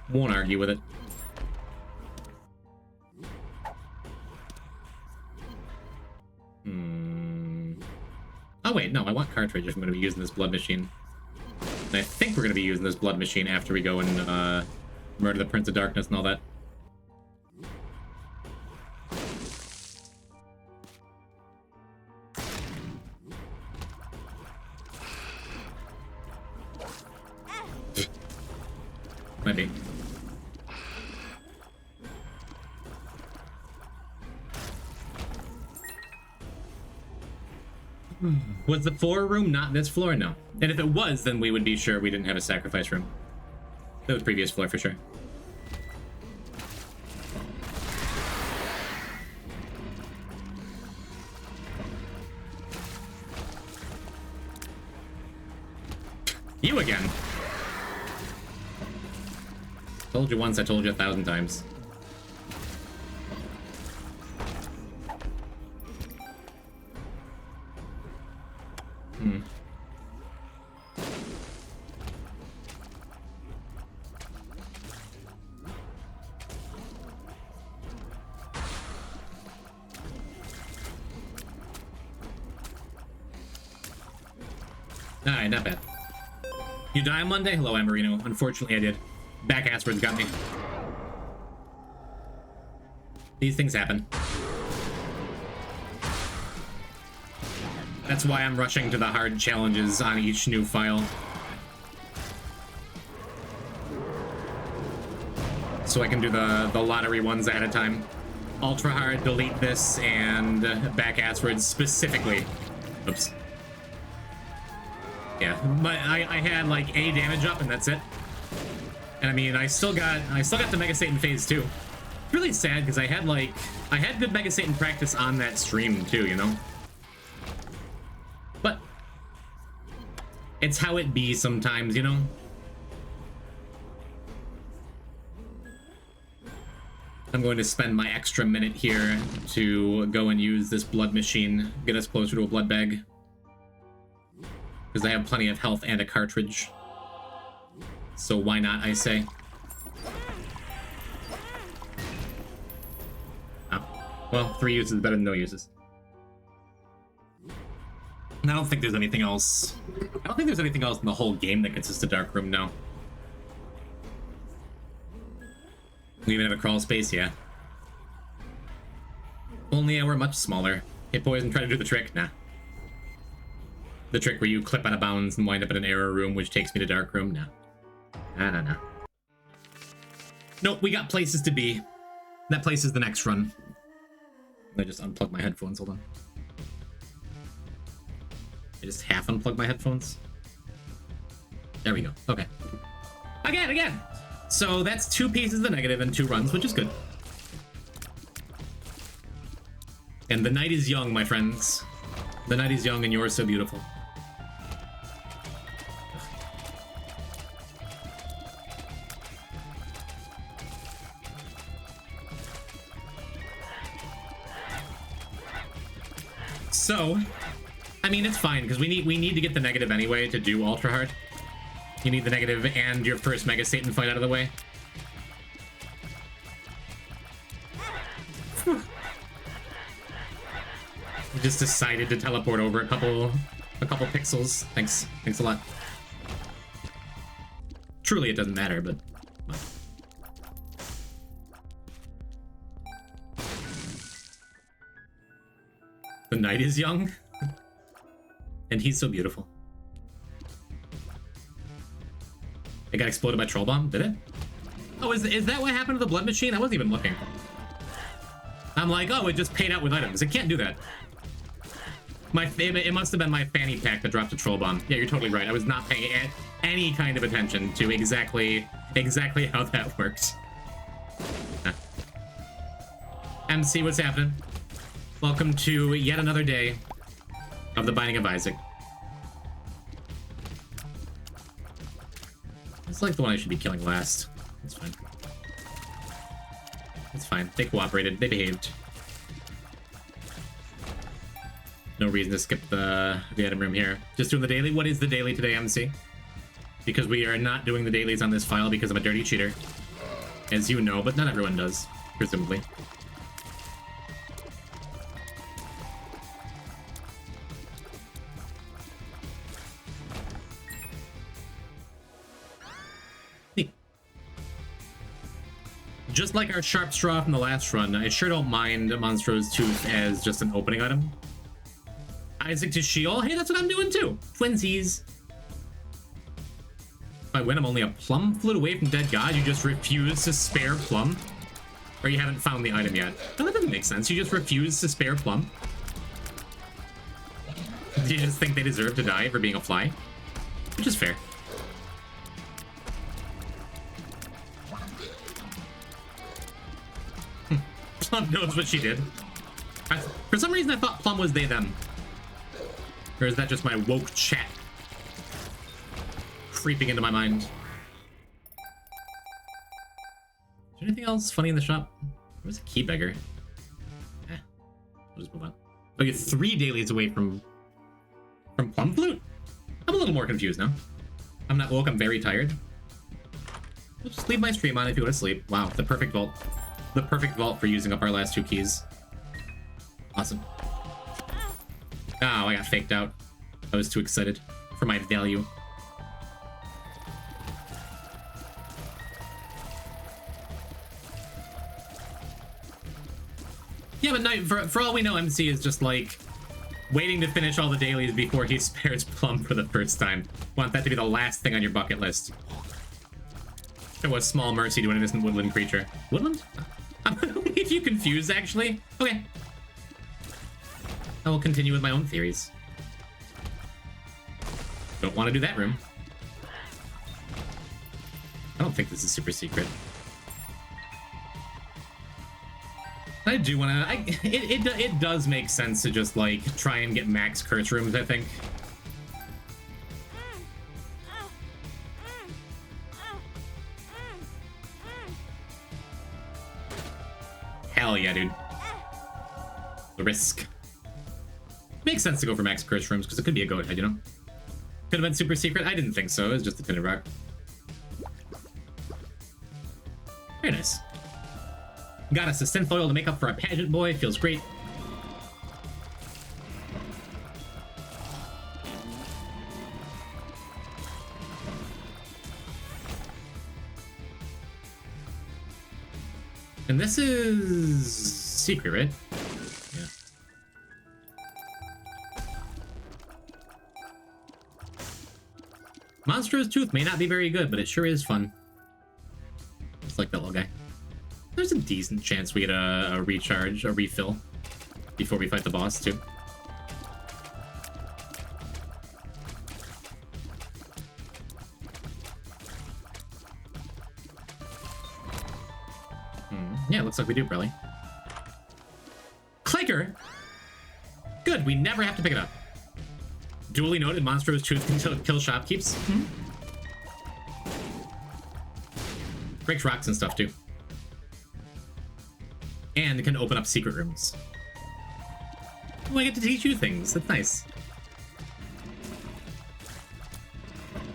Won't argue with it. Oh wait, no, I want cartridge if I'm going to be using this blood machine. And I think we're going to be using this blood machine after we go and murder the Prince of Darkness and all that. Might be. Was the 4 room not this floor? No. And if it was, then we would be sure we didn't have a sacrifice room. That was previous floor for sure. You again. Told you once, I told you 1,000 times. Alright, not bad. You die on Monday? Hello, Amorino. Unfortunately, I did. Back asswards got me. These things happen. That's why I'm rushing to the hard challenges on each new file. So I can do the lottery ones ahead of time. Ultra hard, delete this, and back asswards specifically. Oops. Yeah, but I had like A damage up and that's it. And I mean, I still got the Mega Satan phase 2. It's really sad because I had good Mega Satan practice on that stream too, you know? But it's how it be sometimes, you know? I'm going to spend my extra minute here to go and use this blood machine, get us closer to a blood bag. Because I have plenty of health and a cartridge. So why not, I say. Oh. Well, 3 uses is better than no uses. And I don't think there's anything else. I don't think there's anything else in the whole game that gets us to Dark Room now. We even have a crawl space, yeah. Only I were much smaller. Hit poison, try to do the trick? Nah. The trick where you clip out of bounds and wind up in an error room, which takes me to Dark Room? No. No. Nope, we got places to be. That place is the next run. I just unplug my headphones, hold on. I just half unplug my headphones. There we go, okay. Again! So that's 2 pieces of the negative and 2 runs, which is good. And the night is young, my friends. The night is young and you're so beautiful. So, I mean, it's fine, because we need to get the negative anyway to do Ultra Hard. You need the negative and your first Mega Satan fight out of the way. You just decided to teleport over a couple pixels. Thanks a lot. Truly, it doesn't matter, but... well. The night is young. And he's so beautiful. It got exploded by Troll Bomb, did it? Oh, is that what happened to the blood machine? I wasn't even looking. I'm like, oh, it just paid out with items. It can't do that. It must have been my fanny pack that dropped a Troll Bomb. Yeah, you're totally right. I was not paying any kind of attention to exactly how that works. Huh. MC, what's happening? Welcome to yet another day of the Binding of Isaac. It's like the one I should be killing last. It's fine. It's fine. They cooperated. They behaved. No reason to skip the item room here. Just doing the daily. What is the daily today, MC? Because we are not doing the dailies on this file because I'm a dirty cheater. As you know, but not everyone does, presumably. Just like our Sharp Straw from the last run, I sure don't mind Monstro's Tooth as just an opening item. Isaac to Sheol, hey, that's what I'm doing too. Twinsies. If I win, I'm only a plum flute away from Dead God. You just refuse to spare plum? Or you haven't found the item yet? No, that doesn't make sense. You just refuse to spare plum? Do you just think they deserve to die for being a fly? Which is fair. Plum knows what she did. For some reason, I thought Plum was they, them. Or is that just my woke chat creeping into my mind? Is there anything else funny in the shop? Where's a key beggar? We'll just move on. Oh, you're 3 dailies away from Plum Flute? I'm a little more confused now. I'm not woke, I'm very tired. We'll just leave my stream on if you go to sleep. Wow, the perfect vault. The perfect vault for using up our last 2 keys. Awesome. Oh, I got faked out. I was too excited for my value. Yeah, but no, for all we know, MC is just like waiting to finish all the dailies before he spares Plum for the first time. Want that to be the last thing on your bucket list. Show a small mercy to an innocent woodland creature. Woodland? I'm gonna leave you confused, actually. Okay. I will continue with my own theories. Don't want to do that room. I don't think this is super secret. I do want to... It does make sense to just, like, try and get max curse rooms, I think. Hell yeah, dude. The risk. Makes sense to go for max curse rooms, because it could be a goat head, you know? Could have been super secret. I didn't think so. It was just a tinted rock. Very nice. Got us a synth oil to make up for a pageant boy. Feels great. And this is secret, right? Yeah. Monstro's Tooth may not be very good, but it sure is fun. Just like that little guy. There's a decent chance we get a recharge, a refill, before we fight the boss, too. Yeah, looks like we do, probably. Clanker! Good, we never have to pick it up. Duly noted, Monstro's Tooth can kill shopkeeps. Breaks rocks and stuff, too. And it can open up secret rooms. Oh, I get to teach you things. That's nice.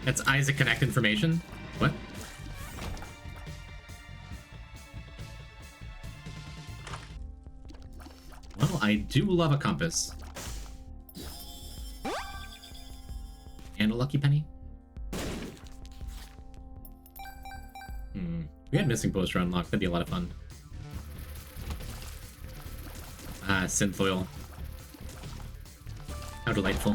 That's Isaac Connect information. What? Well, I do love a compass. And a lucky penny. We had missing poster unlocked. That'd be a lot of fun. Ah, synth oil. How delightful.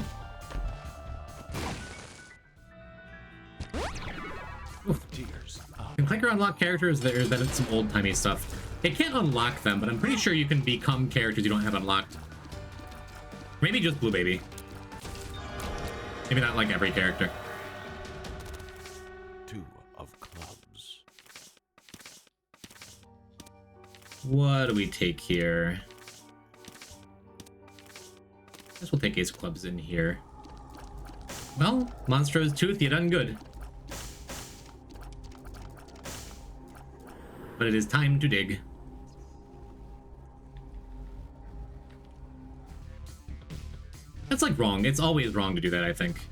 Can Clanker unlock characters that are some old-timey stuff? It can't unlock them, but I'm pretty sure you can become characters you don't have unlocked. Maybe just Blue Baby. Maybe not like every character. 2 of clubs. What do we take here? I guess we'll take Ace of Clubs in here. Well, Monstro's Tooth, you done good. But it is time to dig. That's like wrong. It's always wrong to do that, I think.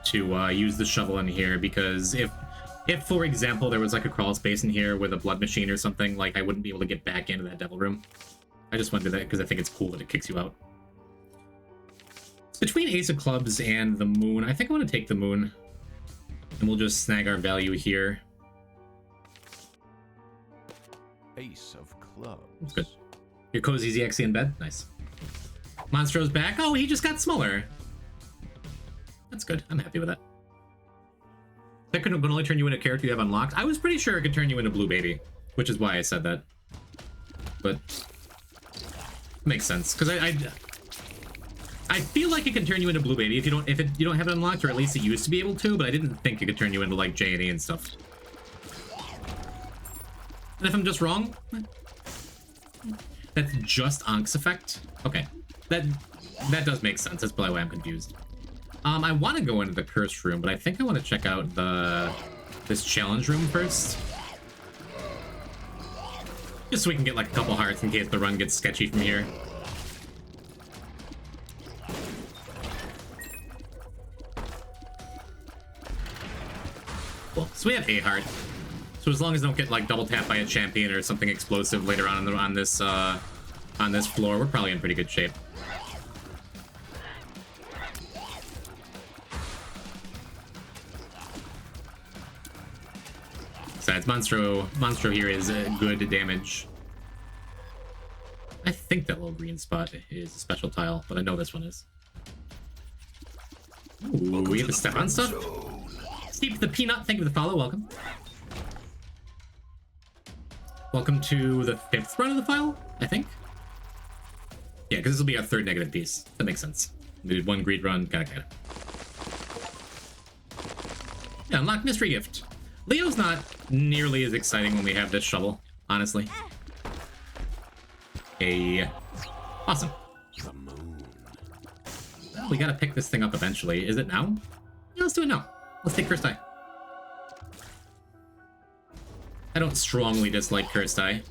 To use the shovel in here, because if for example there was like a crawl space in here with a blood machine or something, like I wouldn't be able to get back into that devil room. I just want to do that because I think it's cool that it kicks you out. Between Ace of Clubs and the moon, I think I want to take the moon. And we'll just snag our value here. Ace of clubs. That's good. Your cozy ZXC in bed? Nice. Monstro's back. Oh, he just got smaller. That's good. I'm happy with that. That could only turn you into a character you have unlocked. I was pretty sure it could turn you into Blue Baby, which is why I said that. But Makes sense, because I feel like it can turn you into Blue Baby if you don't have it unlocked, or at least it used to be able to, but I didn't think it could turn you into like J and E and stuff. And if I'm just wrong, that's just Ank's effect. Okay, that does make sense. That's probably why I'm confused. I want to go into the cursed room, but I think I want to check out this challenge room first. Just so we can get like a couple hearts in case the run gets sketchy from here. Cool. So we have a heart. So as long as I don't get like double tapped by a champion or something explosive later on this floor, we're probably in pretty good shape. Besides, Monstro here is good damage. I think that little green spot is a special tile, but I know this one is. Ooh, we have to step on stuff. Steep the Peanut, thank you for the follow, welcome. Welcome to the 5th run of the file, I think. Yeah, because this will be our 3rd negative piece. That makes sense. We did 1 greed run, got it. Yeah, unlock mystery gift. Leo's not nearly as exciting when we have this shovel, honestly. Awesome. Well, we gotta pick this thing up eventually. Is it now? Yeah, let's do it now. Let's take Cursed Eye. I don't strongly dislike Cursed Eye.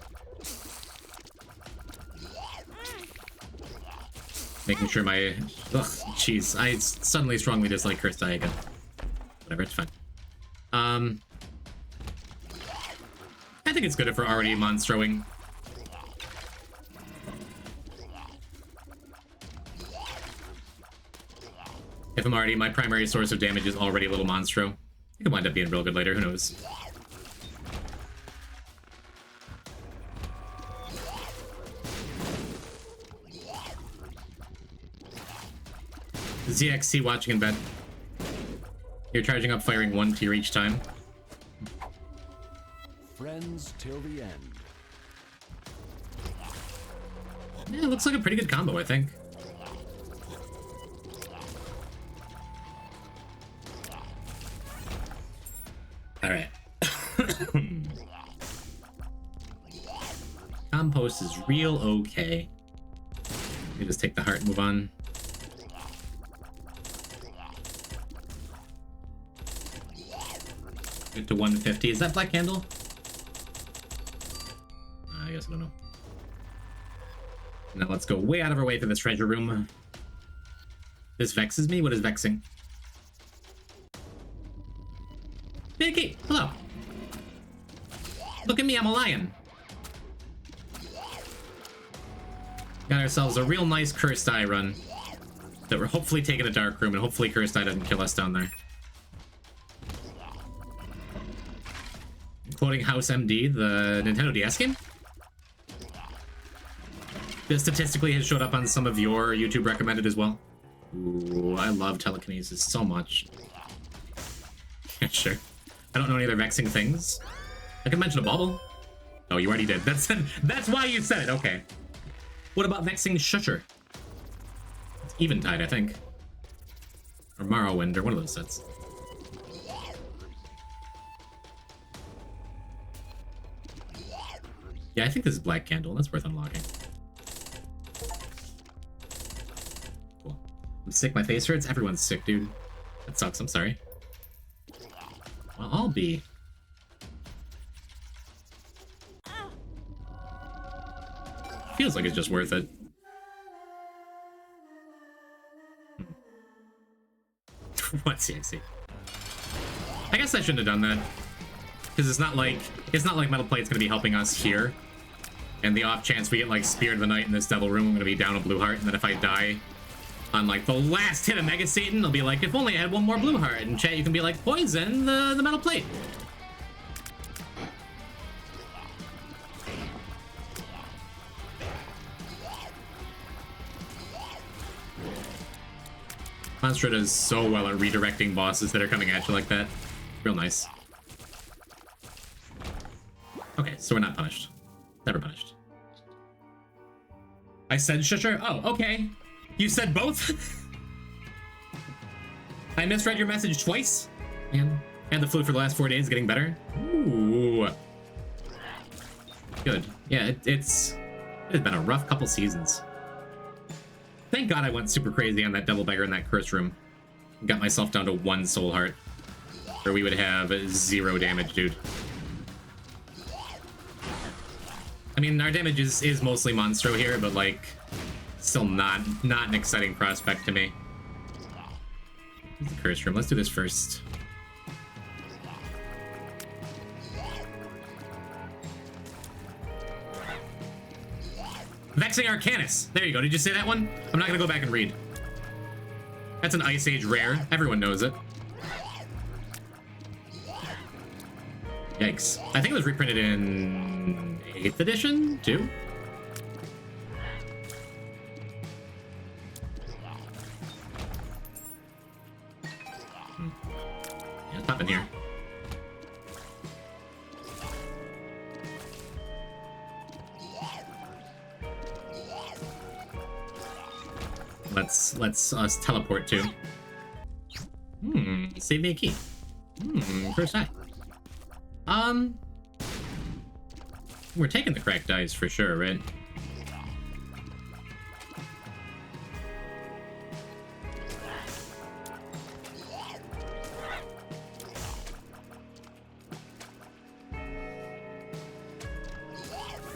Making sure my... Ugh, jeez. I suddenly strongly dislike Cursed Eye again. Whatever, it's fine. I think it's good if we're already monstroing. If I'm already... My primary source of damage is already a little monstro. It could wind up being real good later, who knows. ZXC watching in bed. You're charging up firing 1 tier each time. Friends till the end. Yeah, it looks like a pretty good combo, I think. Alright. Compost is real okay. You just take the heart and move on. Get to 150. Is that Black Candle? I guess I don't know. Now let's go way out of our way for this treasure room. This vexes me? What is vexing? Mickey, hello. Look at me, I'm a lion. Got ourselves a real nice Cursed Eye run. That we're hopefully taking a dark room, and hopefully Cursed Eye doesn't kill us down there. Quoting House MD, the Nintendo DS game. This statistically has showed up on some of your YouTube recommended as well. Ooh, I love telekinesis so much. Yeah, sure. I don't know any other vexing things. I can mention a bauble. Oh, you already did. That's why you said it. Okay. What about vexing Shusher? It's Eventide, I think. Or Morrowind, or one of those sets. Yeah, I think this is Black Candle. That's worth unlocking. Cool. I'm sick. My face hurts. Everyone's sick, dude. That sucks. I'm sorry. Well, I'll be. Feels like it's just worth it. What's CXC? I guess I shouldn't have done that. Because it's not like Metal Plate's gonna be helping us here. And the off chance we get like Spirit of the Night in this Devil Room, I'm gonna be down a blue heart, and then if I die on like the last hit of Mega Satan, they'll be like, if only I had 1 more blue heart. And chat, you can be like, poison the Metal Plate. Monstro does so well at redirecting bosses that are coming at you like that. Real nice. Okay, so we're not punished. Never punished. I said shusher? Oh, okay. You said both? I misread your message twice? Man. And the flu for the last 4 days getting better? Ooh. Good. Yeah, it has been a rough couple seasons. Thank God I went super crazy on that Devil Beggar in that curse room. Got myself down to 1 soul heart. Or we would have 0 damage, dude. I mean, our damage is mostly Monstro here, but, like, still not an exciting prospect to me. Here's the curse room. Let's do this first. Vexing Arcanus. There you go. Did you say that one? I'm not gonna go back and read. That's an Ice Age rare. Everyone knows it. Yikes. I think it was reprinted in 8th edition, too. Yeah, pop in here. Let's us teleport to. Save me a key. First eye. We're taking the cracked dice for sure, right?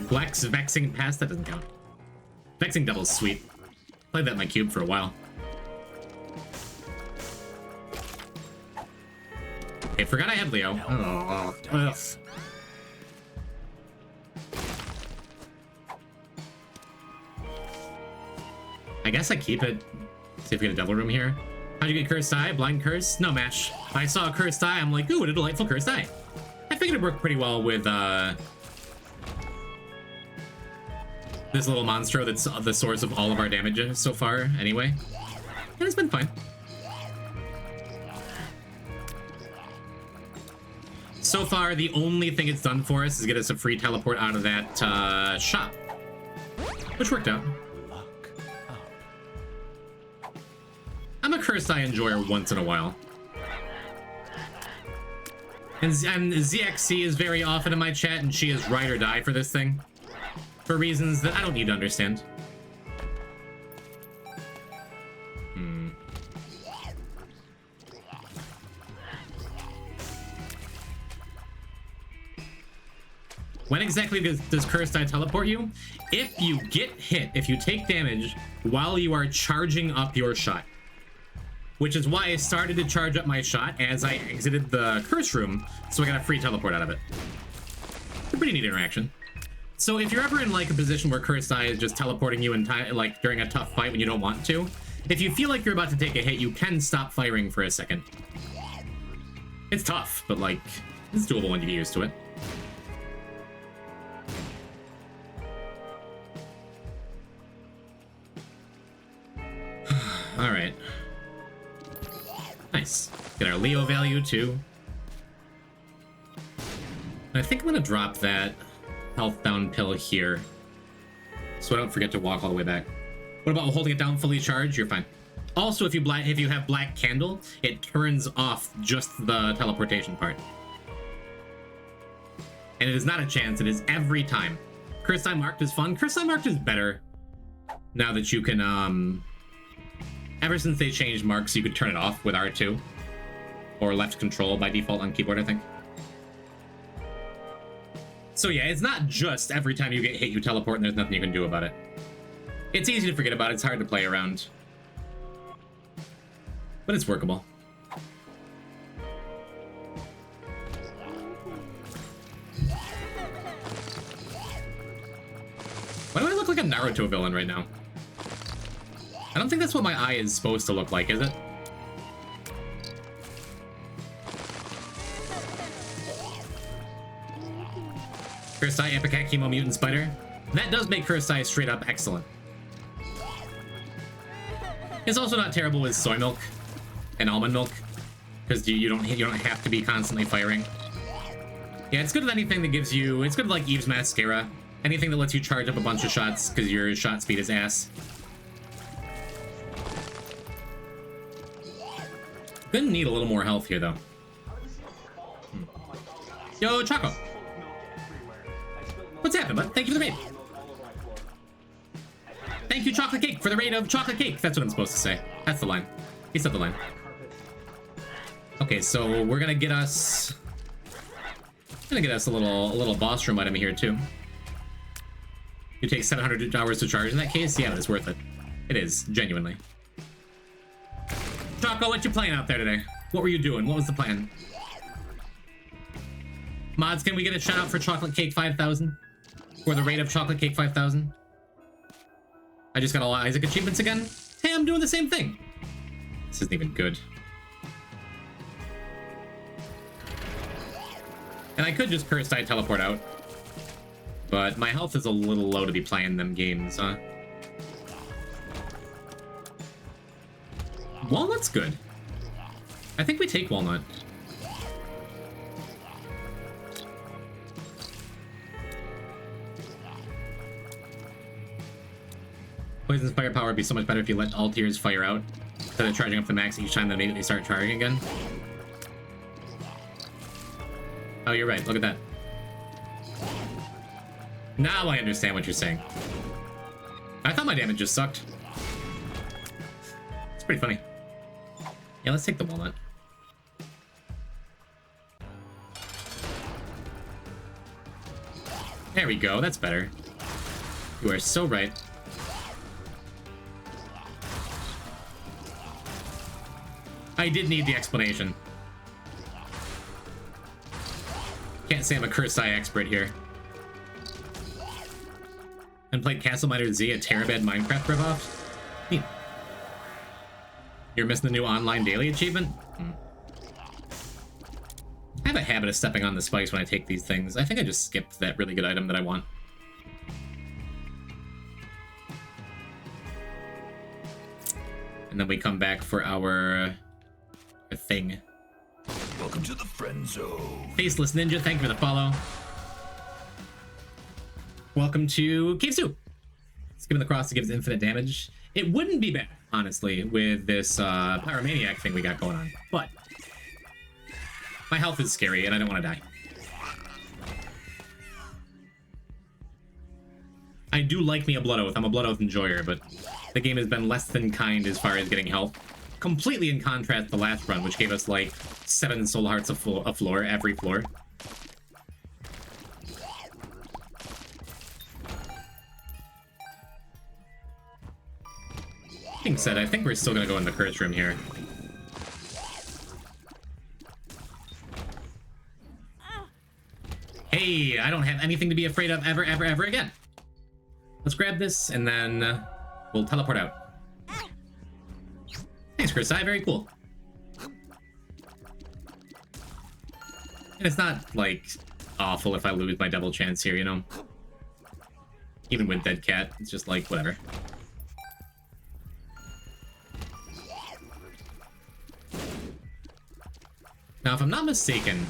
Black's Vexing Pass, that doesn't count. Vexing Devil's sweet. Played that in my cube for a while. Okay, forgot I had Leo. Ugh. I guess I keep it. See if we get a Devil Room here. How'd you get Cursed Eye? Blind Curse? No match. I saw a Cursed Eye, I'm like, ooh, what a delightful Cursed Eye. I figured it worked pretty well with, this little monstro that's the source of all of our damage so far, anyway. And it's been fine. So far, the only thing it's done for us is get us a free teleport out of that shop. Which worked out. I'm a Cursed Eye enjoyer once in a while. And ZXC is very often in my chat, and she is ride or die for this thing. For reasons that I don't need to understand. When exactly does Cursed Eye teleport you? If you get hit, if you take damage while you are charging up your shot. Which is why I started to charge up my shot as I exited the curse room, so I got a free teleport out of it. It's a pretty neat interaction. So if you're ever in like a position where Cursed Eye is just teleporting you in time, like during a tough fight when you don't want to, if you feel like you're about to take a hit, you can stop firing for a second. It's tough, but like, it's doable when you get used to it. All right. Nice. Get our Leo value too. And I think I'm gonna drop that health down pill here, so I don't forget to walk all the way back. What about holding it down fully charged? You're fine. Also, if you have Black Candle, it turns off just the teleportation part. And it is not a chance, it is every time. Cursed Eye Marked is fun. Cursed Eye Marked is better now that you can, ever since they changed marks, you could turn it off with R2. Or left control by default on keyboard, I think. So yeah, it's not just every time you get hit you teleport and there's nothing you can do about it. It's easy to forget about, it's hard to play around. But it's workable. Why do I look like a Naruto villain right now? I don't think that's what my eye is supposed to look like, is it? Cursed Eye, Epic Hack, Chemo, Mutant Spider. That does make Cursed Eye straight up excellent. It's also not terrible with soy milk and almond milk, because you don't have to be constantly firing. Yeah, it's good with anything that gives you. It's good with like Eve's Mascara Anything that lets you charge up a bunch of shots because your shot speed is ass. Gonna need a little more health here, though. Yo, Choco. What's happening, bud? Thank you for the raid. Thank you, Chocolate Cake, for the raid of Chocolate Cake. That's what I'm supposed to say. That's the line. He said the line. Okay, so we're gonna get us... a little boss room item here, too. You take 700 hours to charge in that case? Yeah, it's worth it. It is, genuinely. Choco, what you playing out there today? What were you doing? What was the plan? Mods, can we get a shout out for Chocolate Cake 5000? For the rate of Chocolate Cake 5000? I just got all Isaac achievements again? Hey, I'm doing the same thing. This isn't even good. And I could just curse die teleport out. But my health is a little low to be playing them games, huh? Walnut's good. I think we take Walnut. Poison's firepower would be so much better if you let all tiers fire out instead of charging up the max each time they immediately start charging again. Oh, you're right. Look at that. Now I understand what you're saying. I thought my damage just sucked. It's pretty funny. Yeah, let's take the walnut. There we go. That's better. You are so right. I did need the explanation. Can't say I'm a Kursai expert here. And played Castle Miner Z, a Terabed Minecraft ripoff? Neat. You're missing the new online daily achievement? I have a habit of stepping on the spikes when I take these things. I think I just skipped that really good item that I want. And then we come back for our thing. Welcome to the friend zone. Faceless Ninja, thank you for the follow. Welcome to Cave Soup. Skipping the cross gives infinite damage. It wouldn't be bad, honestly, with this pyromaniac thing we got going on. But my health is scary and I don't want to die. I do like me a Blood Oath. I'm a Blood Oath enjoyer, but the game has been less than kind as far as getting health. Completely in contrast to the last run, which gave us like 7 soul hearts a floor, every floor. Being said, I think we're still gonna go in the curse room here. Hey, I don't have anything to be afraid of ever, ever, ever again. Let's grab this and then we'll teleport out. Thanks, Kursai. Very cool. And it's not, like, awful if I lose my double chance here, you know? Even with Dead Cat, it's just like, whatever. Now, if I'm not mistaken,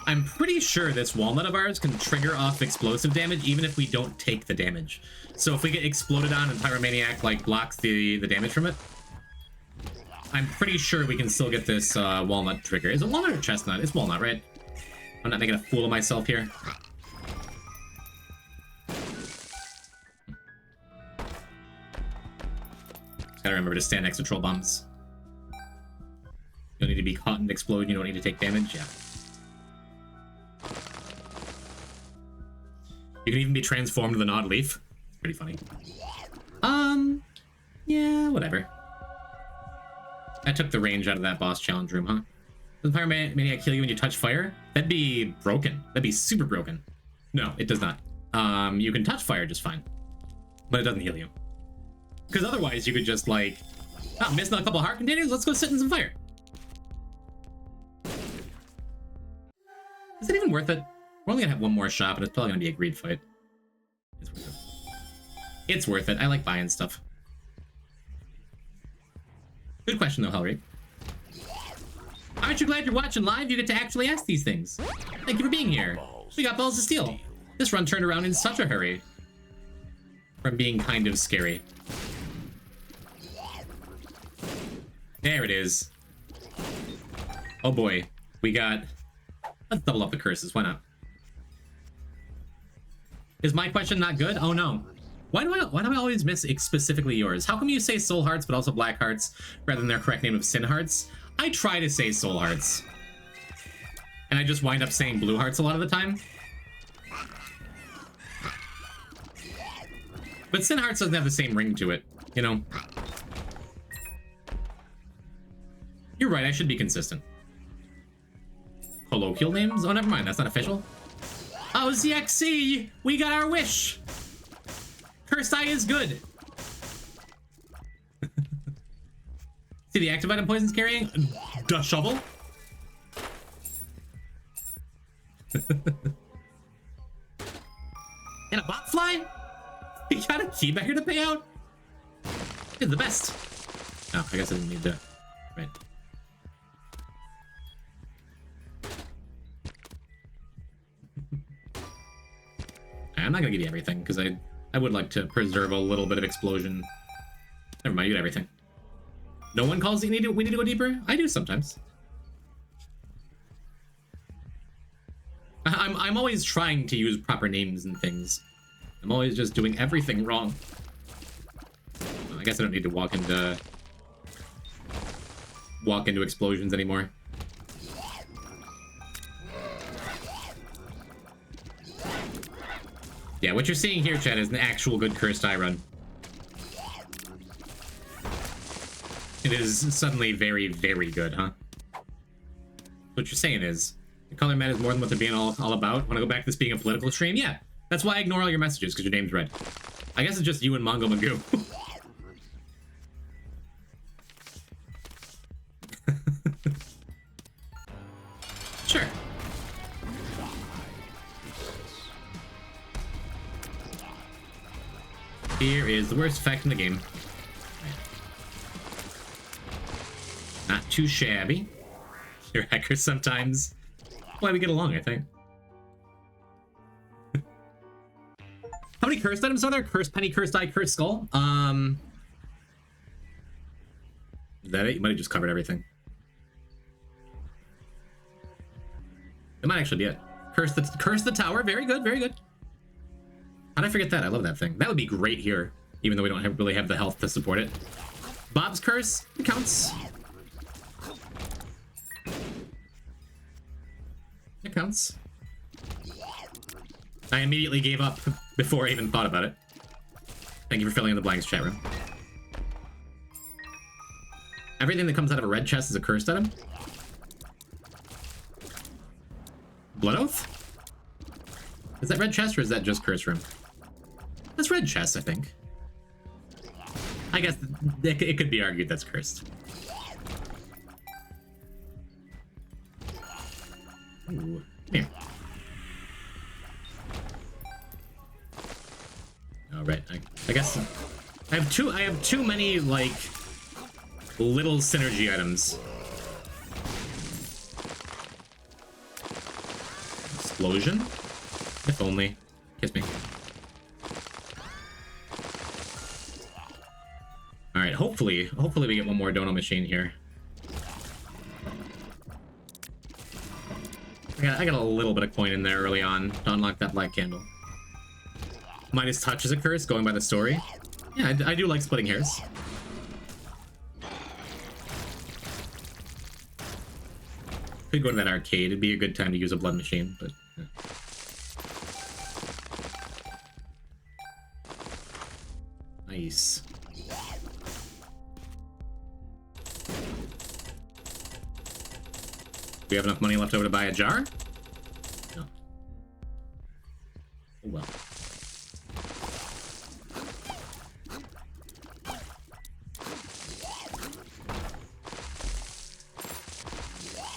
I'm pretty sure this walnut of ours can trigger off explosive damage even if we don't take the damage. So if we get exploded on and Pyromaniac, like, blocks the damage from it, I'm pretty sure we can still get this walnut trigger. Is it walnut or chestnut? It's walnut, right? I'm not making a fool of myself here. Just gotta remember to stand next to troll bombs. You don't need to be caught and explode. You don't need to take damage. Yeah. You can even be transformed to the Gnawed Leaf. It's pretty funny. Yeah, whatever. I took the range out of that boss challenge room, huh? Does Pyromaniac kill you when you touch fire? That'd be broken. That'd be super broken. No, it does not. You can touch fire just fine. But it doesn't heal you. Because otherwise you could just like, oh, missing a couple heart containers? Let's go sit in some fire. Is it even worth it? We're only gonna have one more shop, and it's probably gonna be a greed fight. It's worth it. It's worth it. I like buying stuff. Good question, though, Hellry. Aren't you glad you're watching live? You get to actually ask these things. Thank you for being here. We got balls of steel. This run turned around in such a hurry. From being kind of scary. There it is. Oh boy. We got... Let's double up the curses. Why not? Is my question not good? Oh no. Why do I always miss specifically yours? How come you say soul hearts but also black hearts rather than their correct name of sin hearts? I try to say soul hearts. And I just wind up saying blue hearts a lot of the time. But sin hearts doesn't have the same ring to it, you know? You're right, I should be consistent. Colloquial names? Oh, never mind, that's not official. Oh, ZXC! We got our wish! Cursed Eye is good! See the active item Poison's carrying? Duh, shovel? And a botfly? You got a keybagger to pay out? It's the best. Oh, I guess I didn't need that. Right. I'm not gonna give you everything, because I would like to preserve a little bit of explosion. Never mind, you get everything. No one calls it we need to go deeper? I do sometimes. I'm always trying to use proper names and things. I'm always just doing everything wrong. I guess I don't need to walk into explosions anymore. Yeah, what you're seeing here, Chad, is an actual good Cursed Eye run. It is suddenly very, very good, huh? What you're saying is, the color mat is more than what they're being all about. Want to go back to this being a political stream? Yeah. That's why I ignore all your messages, because your name's red. I guess it's just you and Mongo Magoo. Sure. Here is the worst effect in the game. Not too shabby. You're hackers sometimes. Why we get along, I think. How many cursed items are there? Cursed penny, cursed eye, cursed skull? Is that it? You might have just covered everything. It might actually be it. Curse the tower. Very good, very good. How'd I forget that? I love that thing. That would be great here, even though we don't really have the health to support it. Bob's curse. It counts. It counts. I immediately gave up before I even thought about it. Thank you for filling in the blanks, chat room. Everything that comes out of a red chest is a cursed item. Blood Oath? Is that red chest or is that just curse room? That's red chest, I think. I guess it could be argued that's cursed. Ooh, here. All right, I guess I have too many like little synergy items. Explosion? If only. Kiss me. All right, hopefully we get one more dono machine here. I got a little bit of coin in there early on to unlock that black candle. Minus touch is a curse, going by the story. Yeah, I do like splitting hairs. Could go to that arcade. It'd be a good time to use a blood machine, but... Yeah. Nice. Do we have enough money left over to buy a jar? No. Oh well.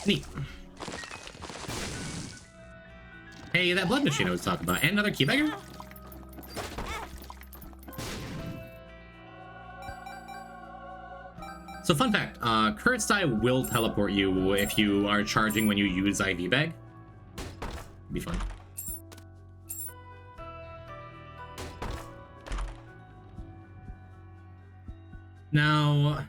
Neat. Hey, that blood machine I was talking about. And another keybagger? So fun fact, Cursed Eye will teleport you if you are charging when you use IV bag. Be fun. Now,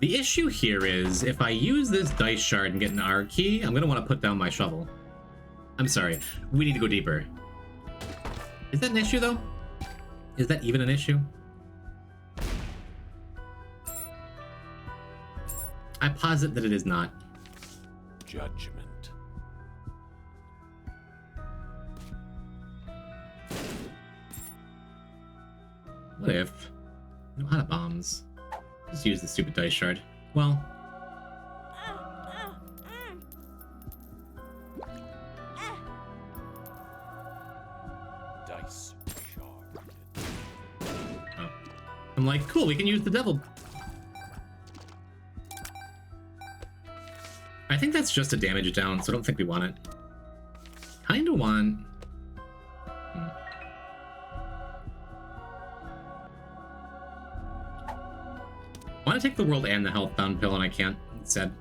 the issue here is if I use this dice shard and get an R key, I'm going to want to put down my shovel. I'm sorry. We need to go deeper. Is that an issue, though? Is that even an issue? I posit that it is not. Judgment. What if? No, out of bombs. Just use the stupid dice shard. Well. Dice shard. Oh. I'm like, cool, we can use the devil. I think that's just to damage it down, so I don't think we want it. Kinda want... I want to take the world and the health down pill, and I can't instead.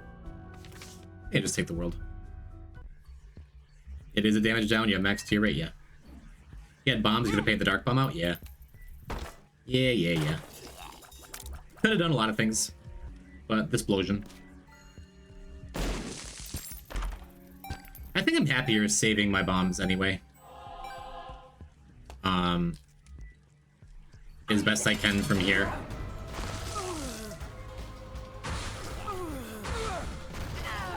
Yeah, just take the world. It is a damage down. You have max tier rate, yeah. You had bombs. You gonna pay the dark bomb out, yeah. Yeah. Could have done a lot of things, but this explosion. I think I'm happier saving my bombs anyway. As best I can from here.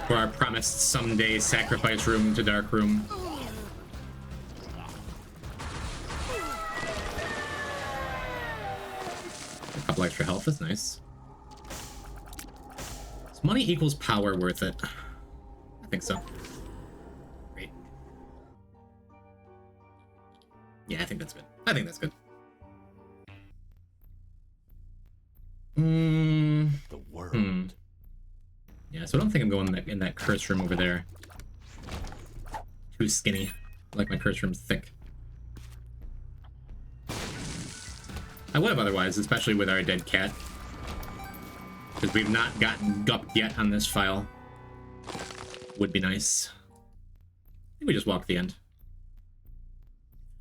For our promised someday sacrifice room to dark room. A couple extra health is nice. Is money equals power worth it? I think so. Great. Yeah, I think that's good. I think that's good. The world. Yeah, so I don't think I'm going in that curse room over there. Too skinny. I like my curse room's thick. I would have otherwise, especially with our dead cat. Because we've not gotten gupped yet on this file. Would be nice. I think we just walk the end.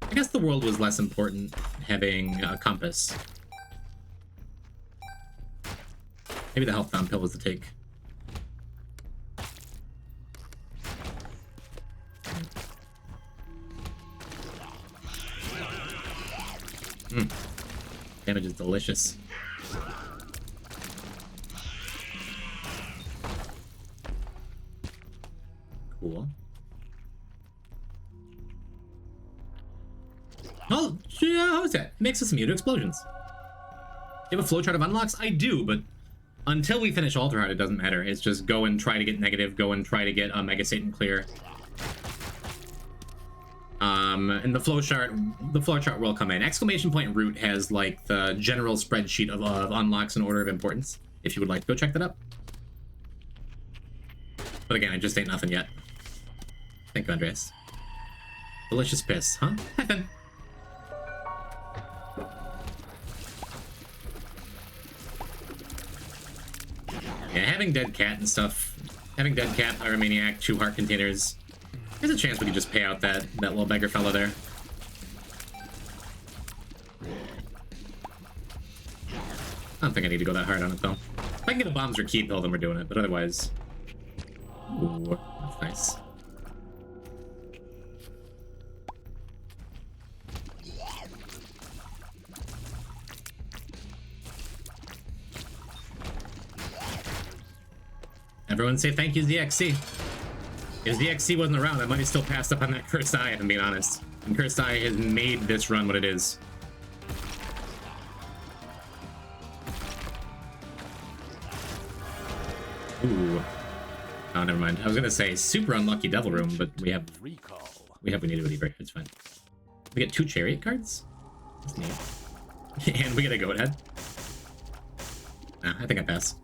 I guess the world was less important having a compass. Maybe the health down pill was the take. Damage is delicious. Cool. Oh, yeah, how is that? It makes us immune to explosions. You have a flowchart of unlocks? I do, but until we finish Altar Heart, it doesn't matter. It's just go and try to get negative, go and try to get Mega Satan clear. And the flowchart will come in. Exclamation point root has like the general spreadsheet of unlocks in order of importance. If you would like to go check that up. But again, it just ain't nothing yet. Thank you, Andreas. Delicious piss, huh? Heaven. Yeah, having dead cat and stuff. Having dead cat, Pyromaniac, 2 heart containers. There's a chance we could just pay out that little beggar fella there. I don't think I need to go that hard on it, though. If I can get a bombs or key pill, then we're doing it, but otherwise... Ooh, that's nice. Everyone say thank you, ZXC. If ZXC wasn't around, I might have still passed up on that Cursed Eye, if I'm being honest. And Cursed Eye has made this run what it is. Ooh. Oh, never mind. I was gonna say super unlucky Devil Room, but we have we need to deliver. It's fine. We get 2 Chariot cards? That's neat. And we get a Goat Head. Nah, I think I pass.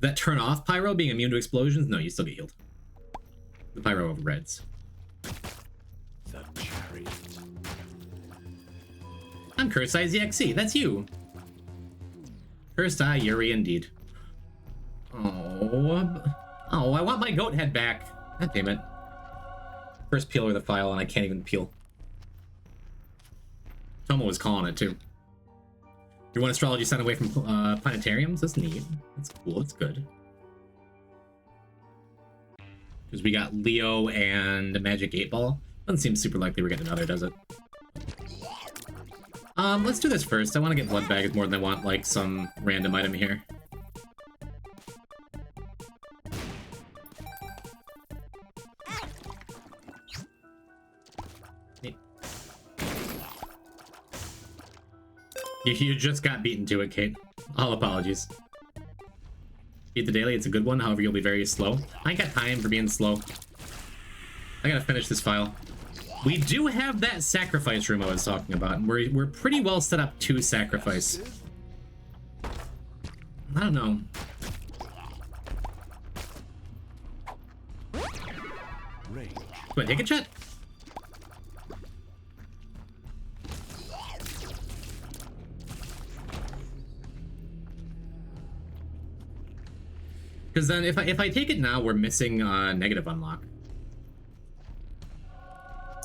That turn off Pyro being immune to explosions? No, you still get healed. The Pyro overrides. The chariot. I'm Cursed Eye ZXC. That's you. Cursed Eye Yuri indeed. Oh, I want my goat head back. God damn it. First peeler of the file, and I can't even peel. Tomo was calling it, too. You want astrology sent away from planetariums? That's neat. That's cool. That's good. Because we got Leo and Magic 8-Ball. Doesn't seem super likely we're getting another, does it? Let's do this first. I want to get blood bags more than I want, like, some random item here. You just got beaten to it, Kate. All apologies. Beat the daily, it's a good one, however you'll be very slow. I ain't got time for being slow. I gotta finish this file. We do have that sacrifice room I was talking about, and we're pretty well set up to sacrifice. I don't know. Do I take a chat? Because then if I take it now, we're missing negative unlock.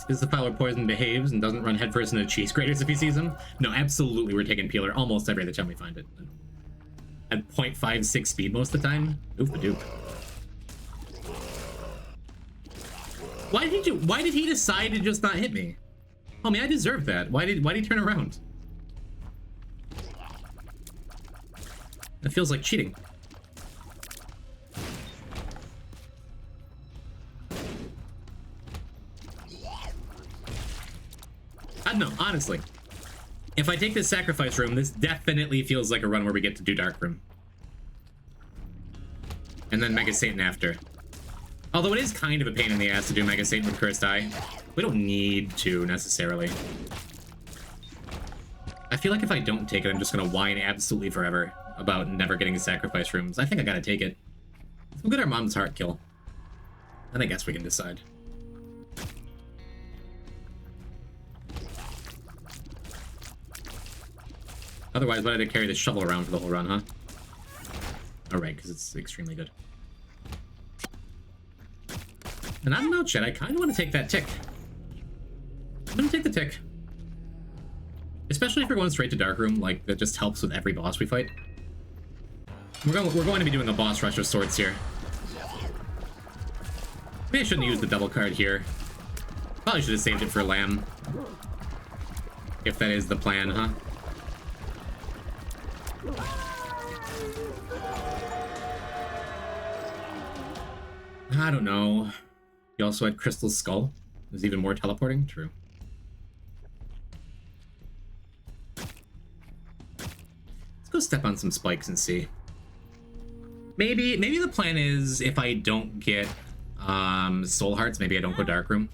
Is the file where poison behaves and doesn't run headfirst into cheese graters if he sees them? No, absolutely we're taking peeler almost every other time we find it. At 0.56 speed most of the time. Oof-a-doop. Why did he decide to just not hit me? Homie, I deserve that. Why did he turn around? That feels like cheating. No, honestly. If I take this sacrifice room, this definitely feels like a run where we get to do Dark Room. And then Mega Satan after. Although it is kind of a pain in the ass to do Mega Satan with Cursed Eye. We don't need to, necessarily. I feel like if I don't take it, I'm just gonna whine absolutely forever about never getting sacrifice rooms. I think I gotta take it. We'll get our mom's heart kill. Then I guess we can decide. Otherwise, why did I carry this shovel around for the whole run, huh? Oh, right, because it's extremely good. And I don't know, Chet, I kind of want to take that tick. I'm going to take the tick. Especially if we're going straight to Dark Room, like, that just helps with every boss we fight. We're going to be doing a boss rush of sorts here. Maybe I shouldn't use the double card here. Probably should have saved it for Lamb. If that is the plan, huh? I don't know. You also had Crystal's Skull. There's even more teleporting? True. Let's go step on some spikes and see. Maybe the plan is if I don't get Soul Hearts, maybe I don't go Dark Room.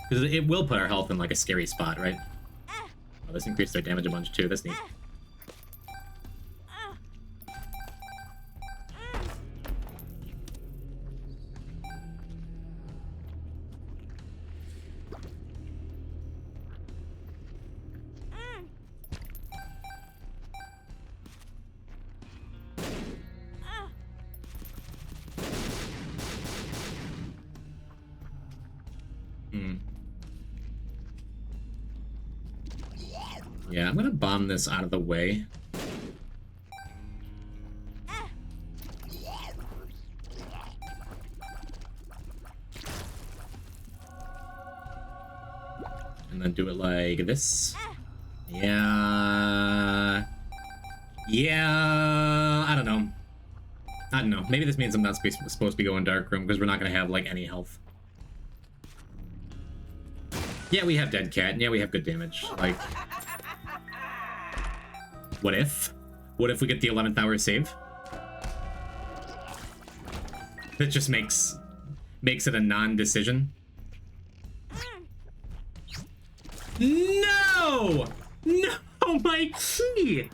Because it will put our health in like a scary spot, right? Oh, this increased our damage a bunch too. That's neat. Yeah, I'm gonna bomb this out of the way. And then do it like this. Yeah. Yeah, I don't know. Maybe this means I'm not supposed to be going Dark Room because we're not gonna have like any health. Yeah, we have Dead Cat, and yeah, we have good damage. Like, what if? What if we get the 11th hour save? That just makes it a non-decision. No! No, my key!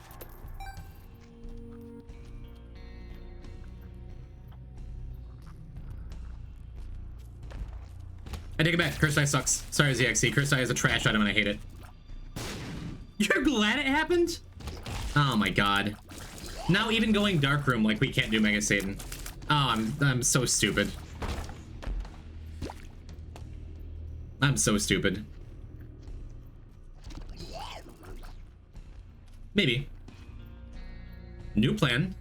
I take it back. Cursed Eye sucks. Sorry, ZXC. Cursed Eye is a trash item and I hate it. You're glad it happened? Oh my god. Now even going Dark Room, like, we can't do Mega Satan. Oh, I'm so stupid. I'm so stupid. Maybe. New plan.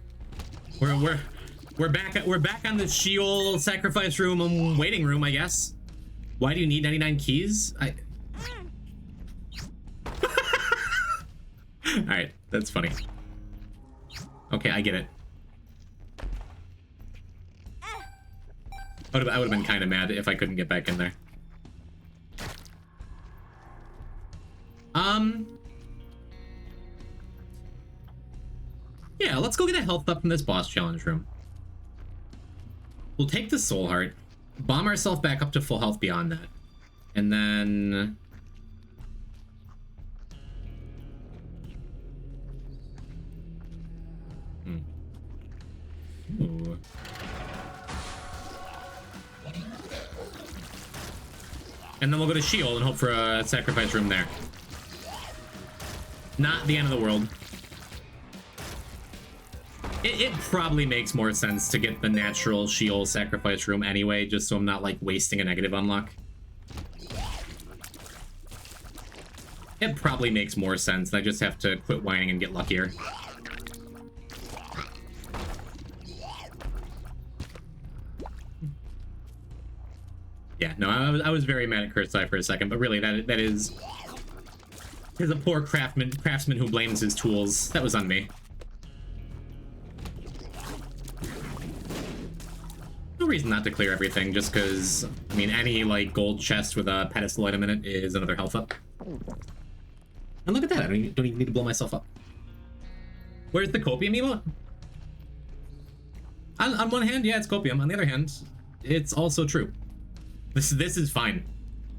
We're back on the Sheol sacrifice room waiting room, I guess. Why do you need 99 keys? Alright, that's funny. Okay, I get it. I would have been kind of mad if I couldn't get back in there. Yeah, let's go get a health up from this boss challenge room. We'll take the soul heart, bomb ourselves back up to full health beyond that, and then ooh. And then we'll go to Sheol and hope for a sacrifice room there. Not the end of the world. It probably makes more sense to get the natural Sheol sacrifice room anyway, just so I'm not, like, wasting a negative unlock. It probably makes more sense, and I just have to quit whining and get luckier. Yeah, no, I was very mad at Kursai for a second, but really, that is... There's a poor craftsman who blames his tools. That was on me. No reason not to clear everything, just because, I mean, any, like, gold chest with a pedestal item in it is another health up. And look at that, I don't even need to blow myself up. Where's the copium emote? On one hand, yeah, it's copium. On the other hand, it's also true. This is fine.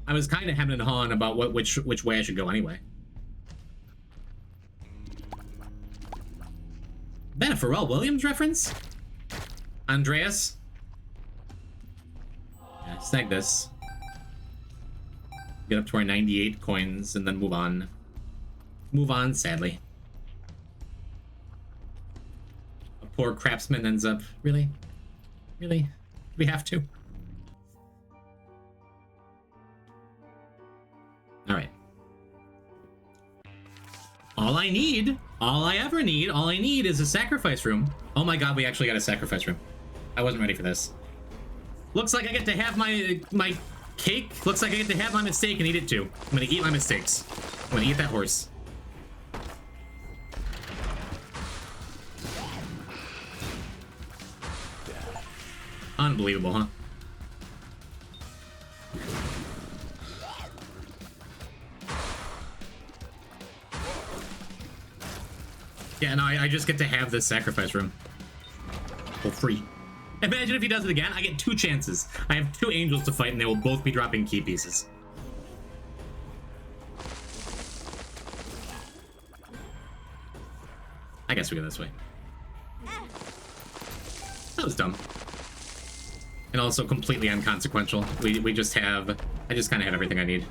I was kind of hemming and hawing about which way I should go anyway. That a Pharrell Williams reference? Andreas? Yeah, snag this. Get up to our 98 coins and then move on. Move on, sadly. A poor craftsman ends up... Really? Really? We have to? Alright. All I ever need, all I need is a sacrifice room. Oh my god, we actually got a sacrifice room. I wasn't ready for this. Looks like I get to have my cake. Looks like I get to have my mistake and eat it too. I'm gonna eat my mistakes. I'm gonna eat that horse. Unbelievable, huh? Yeah, no, I just get to have this sacrifice room. For free. Imagine if he does it again, I get 2 chances. I have 2 angels to fight and they will both be dropping key pieces. I guess we go this way. That was dumb. And also completely inconsequential. We just have... I just kind of have everything I need.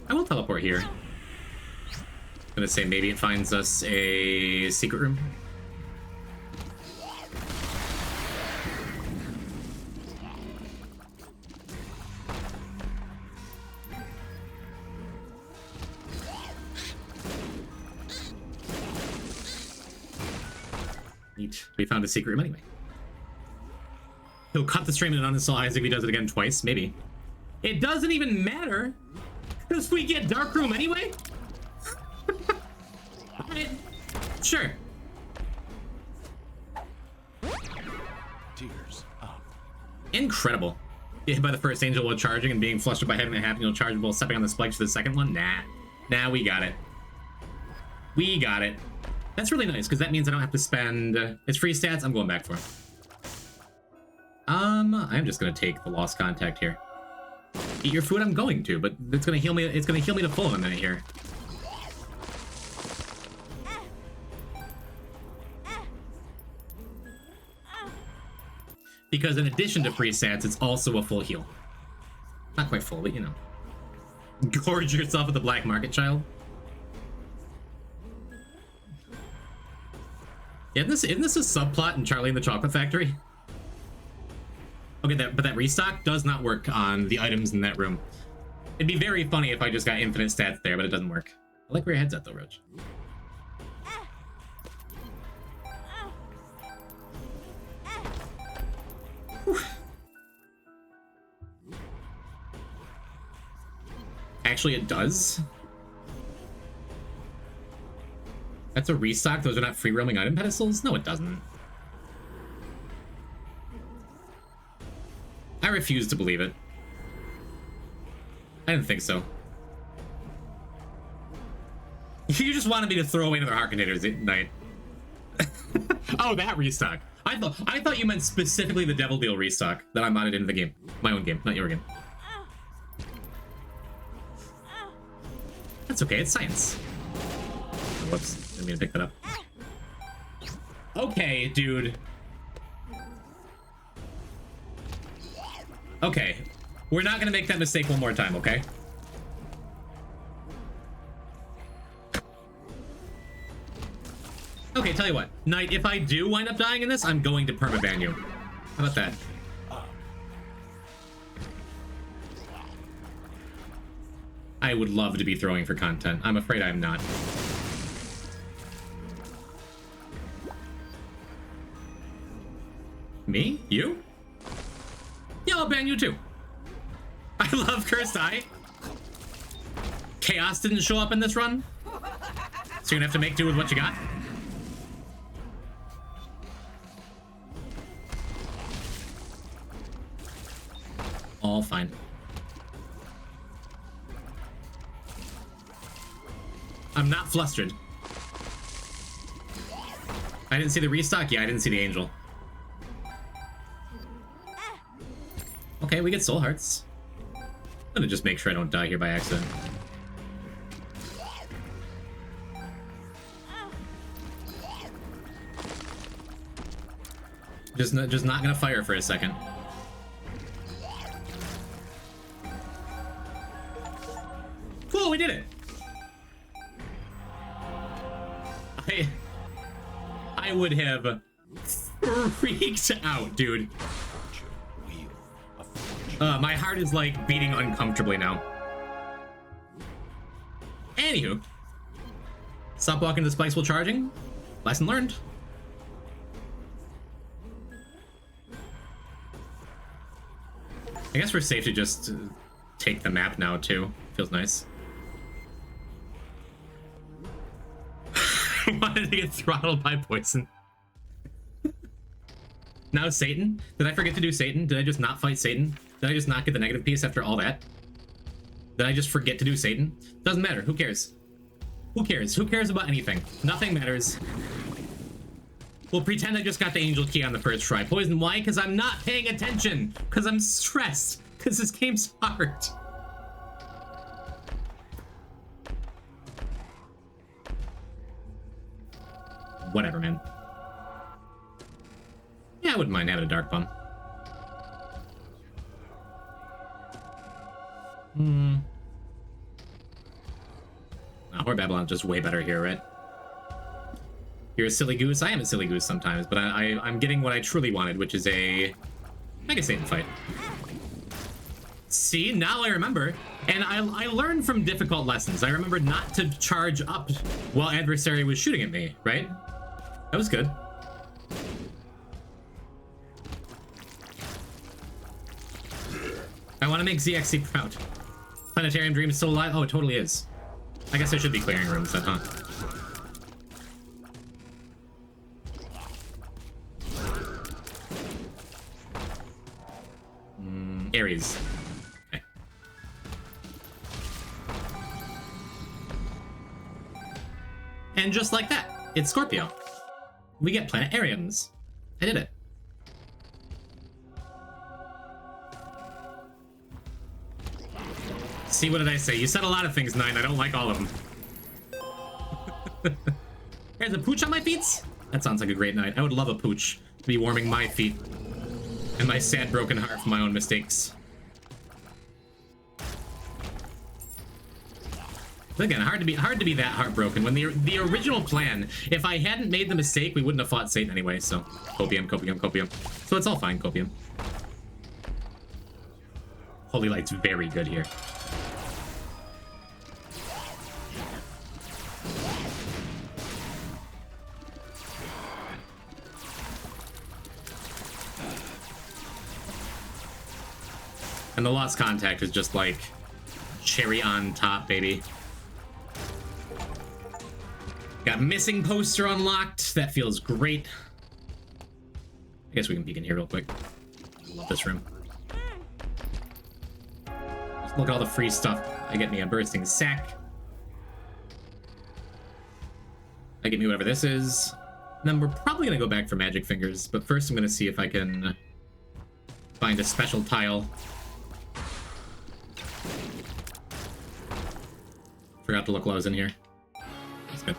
I will teleport here. I'm gonna say maybe it finds us a secret room. Neat. We found a secret room anyway. He'll cut the stream and uninstall Isaac if he does it again twice. Maybe. It doesn't even matter because we get dark room anyway. Alright. Sure. Tears up. Incredible. Get hit by the first angel while charging and being flushed by having a half angel charge while stepping on the spikes for the second one? Nah, we got it. We got it. That's really nice, because that means I don't have to spend... it's free stats, I'm going back for it. I'm just gonna take the lost contact here. Eat your food, I'm going to, but it's gonna heal me to full in a minute here. Because in addition to free stats, it's also a full heal. Not quite full, but you know. Gorge yourself at the black market, child. Isn't this a subplot in Charlie and the Chocolate Factory? Okay, but that restock does not work on the items in that room. It'd be very funny if I just got infinite stats there, but it doesn't work. I like where your head's at though, Roach. Whew. Actually, it does. That's a restock. Those are not free roaming item pedestals? No, it doesn't. I refuse to believe it. I didn't think so. You just wanted me to throw away another heart containers at night. Oh, that restock. I thought you meant specifically the Devil Deal restock that I modded into the game. My own game, not your game. That's okay, it's science. Whoops, didn't mean to pick that up. Okay, dude. Okay, we're not gonna make that mistake one more time, okay? Okay, tell you what, Knight, if I do wind up dying in this, I'm going to permaban you. How about that? I would love to be throwing for content. I'm afraid I'm not. Me? You? Yeah, I'll ban you too. I love Cursed Eye. Chaos didn't show up in this run, so you're gonna have to make do with what you got. All fine. I'm not flustered. I didn't see the restock? Yeah, I didn't see the angel. Okay, we get soul hearts. I'm gonna just make sure I don't die here by accident. Just not gonna fire for a second. Cool, we did it. I would have freaked out, dude. My heart is like beating uncomfortably now. Anywho, stop walking the spikes while charging. Lesson learned. I guess we're safe to just take the map now too. Feels nice. I wanted to get throttled by poison. Now Satan? Did I forget to do Satan? Did I just not fight Satan? Did I just not get the negative piece after all that? Did I just forget to do Satan? Doesn't matter. Who cares? Who cares? Who cares about anything? Nothing matters. We'll pretend I just got the angel key on the first try. Poison, why? Because I'm not paying attention. Because I'm stressed. Because this game's hard. Whatever, man. Yeah, I wouldn't mind having a dark bomb. Horde Babylon's just way better here, right? You're a silly goose. I am a silly goose sometimes, but I'm getting what I truly wanted, which is a Mega Satan fight. See, now I remember. And I learned from difficult lessons. I remembered not to charge up while adversary was shooting at me, right? That was good. I want to make ZXC proud. Planetarium Dream is still alive? Oh, it totally is. I guess I should be clearing rooms then, huh? Aries. Okay. And just like that, it's Scorpio. We get planetariums. I did it. See, what did I say? You said a lot of things, Nine. I don't like all of them. There's a pooch on my feet? That sounds like a great night. I would love a pooch to be warming my feet and my sad, broken heart for my own mistakes. But again, hard to be that heartbroken when the original plan, if I hadn't made the mistake, we wouldn't have fought Satan anyway, so copium. So it's all fine, copium. Holy Light's very good here. And the Lost Contact is just like cherry on top, baby. Got Missing Poster unlocked. That feels great. I guess we can peek in here real quick. Love this room. Just look at all the free stuff. I get me a Bursting Sack. I get me whatever this is. Then we're probably gonna go back for Magic Fingers, but first I'm gonna see if I can find a special tile. Forgot to look while I was in here. That's good.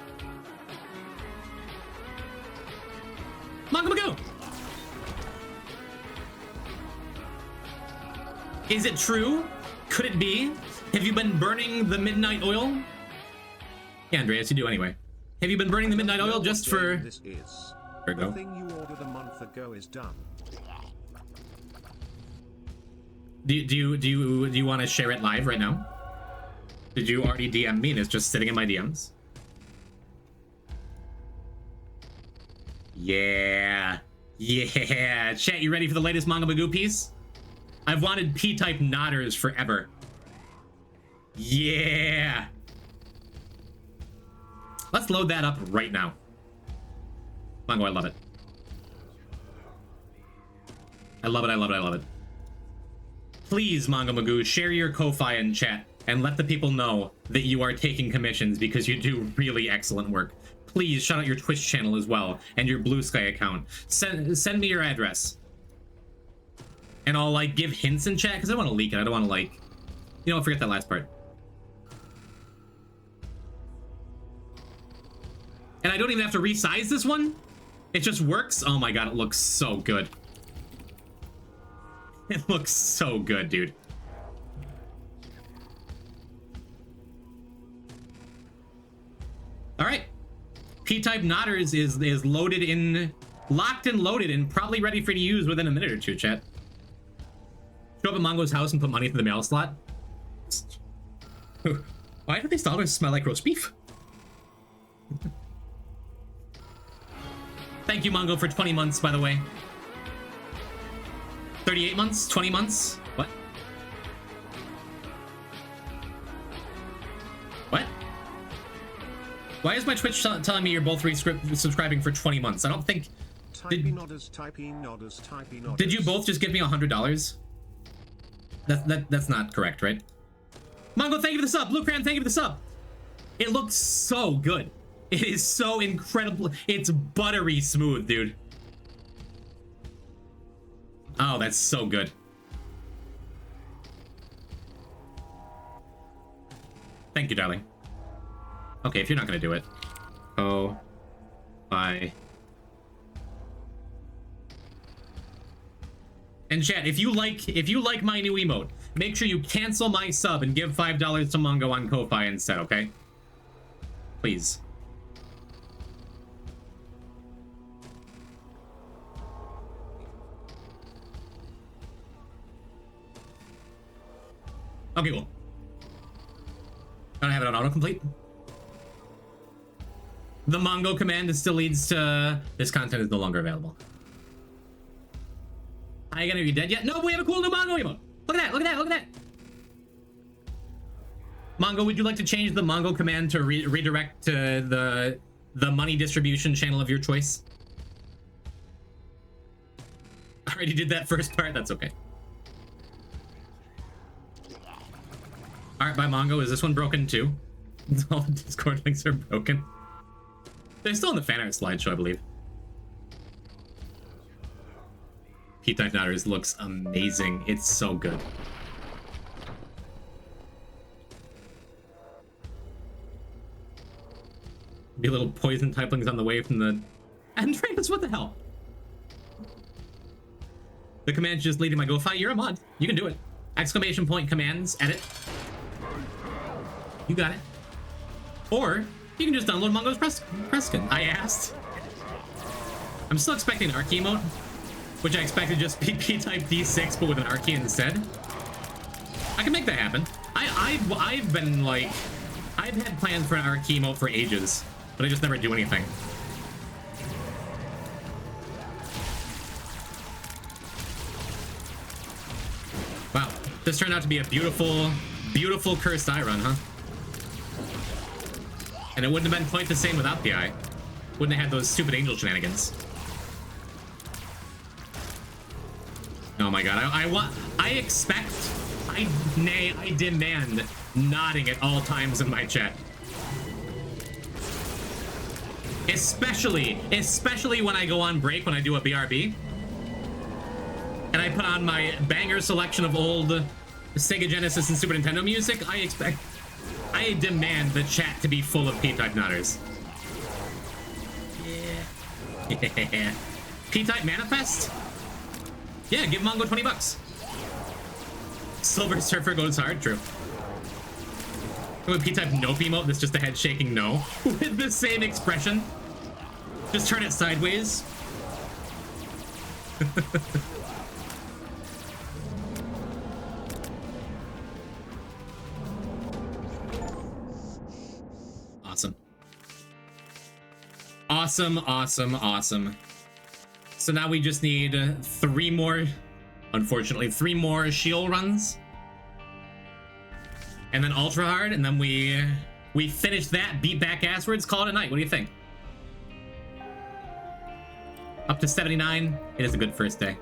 Manga go! Is it true? Could it be? Have you been burning the midnight oil? Yeah, Andreas, you do anyway. Have you been burning the midnight oil just for... This is. There we go. The thing you ordered a month ago is done. Do you want to share it live right now? Did you already DM me and it's just sitting in my DMs? Yeah. Yeah. Chat, you ready for the latest Manga Magoo piece? I've wanted P-type Nodders forever. Yeah. Let's load that up right now. Mongo, I love it. I love it, I love it, I love it. Please, Manga Magoo, share your Ko-Fi in chat and let the people know that you are taking commissions because you do really excellent work. Please shout out your Twitch channel as well and your Blue Sky account. Send me your address. And I'll like give hints in chat because I don't want to leak it. I don't want to like, you know, forget that last part. And I don't even have to resize this one. It just works. Oh my god, it looks so good. It looks so good, dude. All right. P-type Nodders is loaded in, locked and loaded and probably ready for you to use within a minute or two, chat. Show up at Mongo's house and put money through the mail slot. Why do these dollars smell like roast beef? Thank you, Mongo, for 20 months, by the way. 38 months? 20 months? What? What? Why is my Twitch telling me you're both subscribing for 20 months? I don't think... Did you both just give me $100? That's not correct, right? Mongo, thank you for the sub. Blue Cram, thank you for the sub. It looks so good. It is so incredible. It's buttery smooth, dude. Oh, that's so good. Thank you, darling. Okay, if you're not gonna do it. Oh. Bye. And chat, if you like my new emote, make sure you cancel my sub and give $5 to Mongo on Ko-Fi instead, okay? Please. Okay, cool. I don't have it on autocomplete. The Mongo command still leads to this content is no longer available. Are you gonna be dead yet? No, we have a cool new Mongo emote. Look at that, look at that, look at that. Mongo, would you like to change the Mongo command to redirect to the money distribution channel of your choice? I already did that first part, that's okay. Alright, bye Mongo. Is this one broken too? All the Discord links are broken. They're still in the fan art slideshow, I believe. P-type Nodders looks amazing. It's so good. Be little poison typelings on the way from the... Andreas, what the hell? The command's just leading my Go-Fi. You're a mod. You can do it. Exclamation point commands, edit. You got it. Or you can just download Mongo's Preskin. I asked. I'm still expecting an Archie emote, which I expected just be P-type D6, but with an Archie instead. I can make that happen. I've been like, I've had plans for an ARC emote for ages, but I just never do anything. Wow, this turned out to be a beautiful, beautiful cursed eye run, huh? And it wouldn't have been quite the same without the eye. Wouldn't have had those stupid angel shenanigans. Oh my god, I expect, nay, I demand nodding at all times in my chat. Especially when I go on break, when I do a BRB. And I put on my banger selection of old Sega Genesis and Super Nintendo music, I demand the chat to be full of P-type nodders. Yeah. P-type manifest? Yeah, give Mongo 20 bucks. Silver Surfer goes hard, true. With P-type nope emote, that's just a head shaking no. With the same expression. Just turn it sideways. Awesome. Awesome. So now we just need 3 more, unfortunately, 3 more shield runs. And then ultra hard, and then we finish that, beat back asswards, call it a night. What do you think? Up to 79. It is a good first day.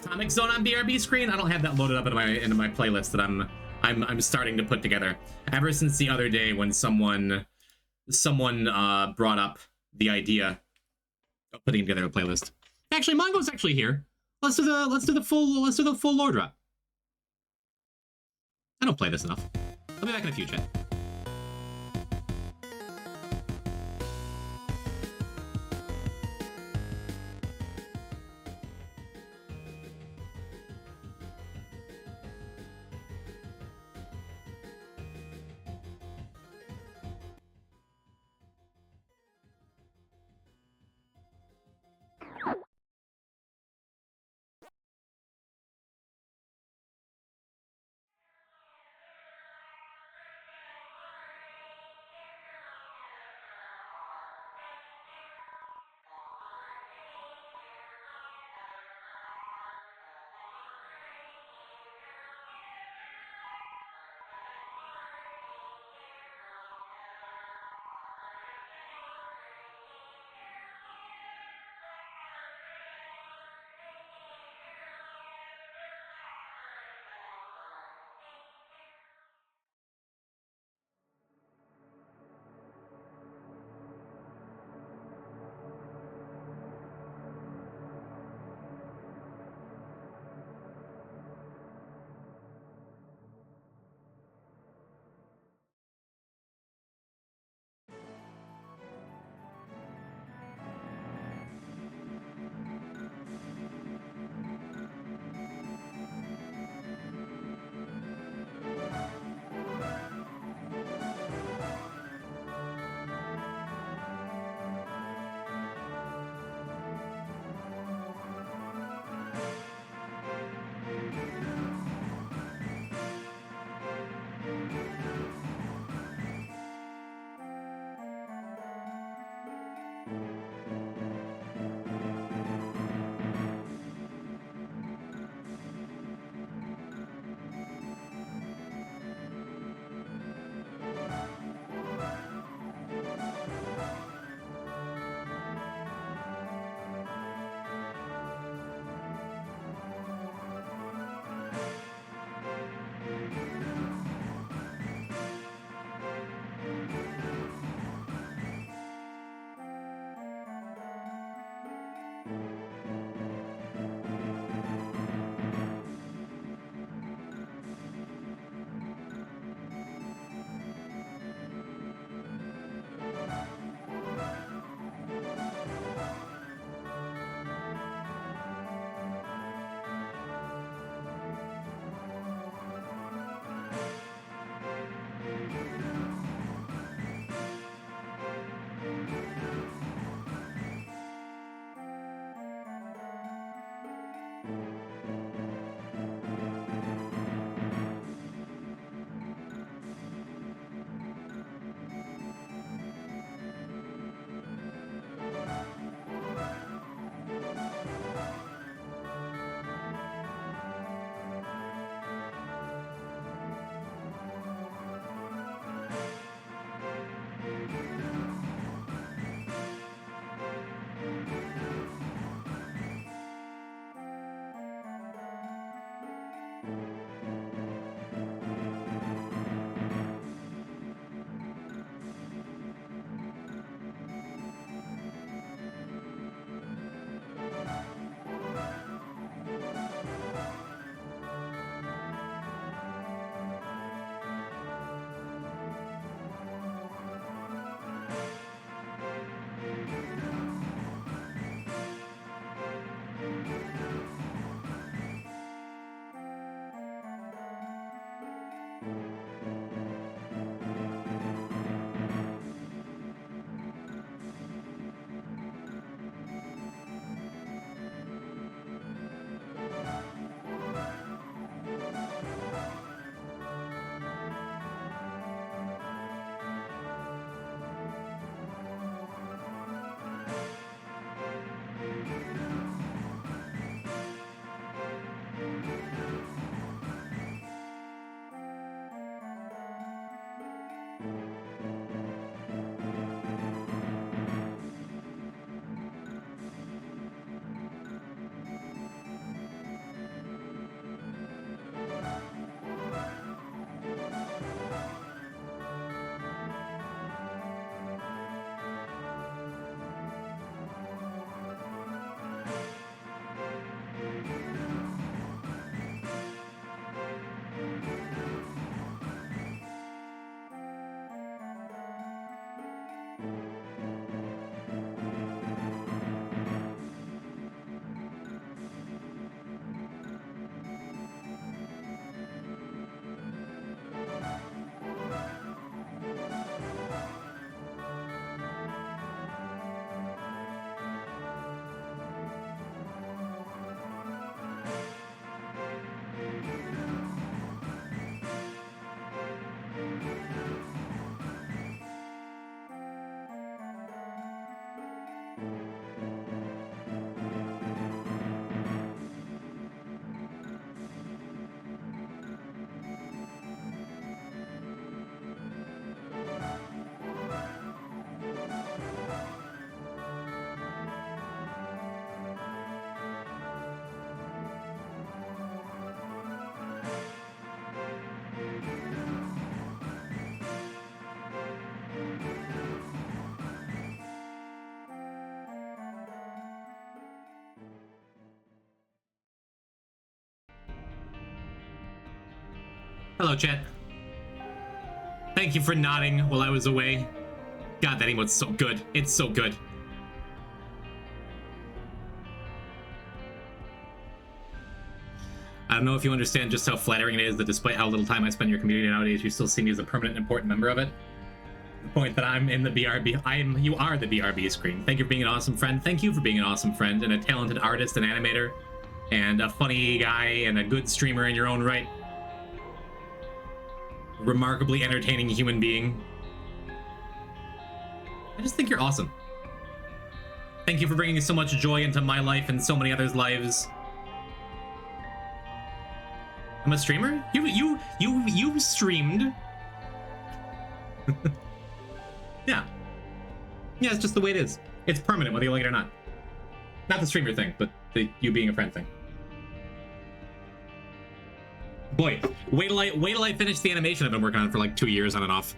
Comic Zone on BRB screen? I don't have that loaded up into my playlist that I'm starting to put together. Ever since the other day when someone brought up the idea of putting together a playlist. Actually, Mongo's actually here. Let's do the full lore drop. I don't play this enough. I'll be back in a few, chat. Hello, chat. Thank you for nodding while I was away. God, that emote's so good. It's so good. I don't know if you understand just how flattering it is that despite how little time I spend in your community nowadays, you still see me as a permanent and important member of it. The point that I'm in the BRB, you are the BRB screen. Thank you for being an awesome friend. Thank you for being an awesome friend and a talented artist and animator and a funny guy and a good streamer in your own right. Remarkably entertaining human being. I just think you're awesome. Thank you for bringing so much joy into my life and so many others' lives. I'm a streamer? You streamed. Yeah. Yeah, it's just the way it is. It's permanent, whether you like it or not. Not the streamer thing, but the you being a friend thing. Boy, wait till I finish the animation I've been working on for like 2 years on and off.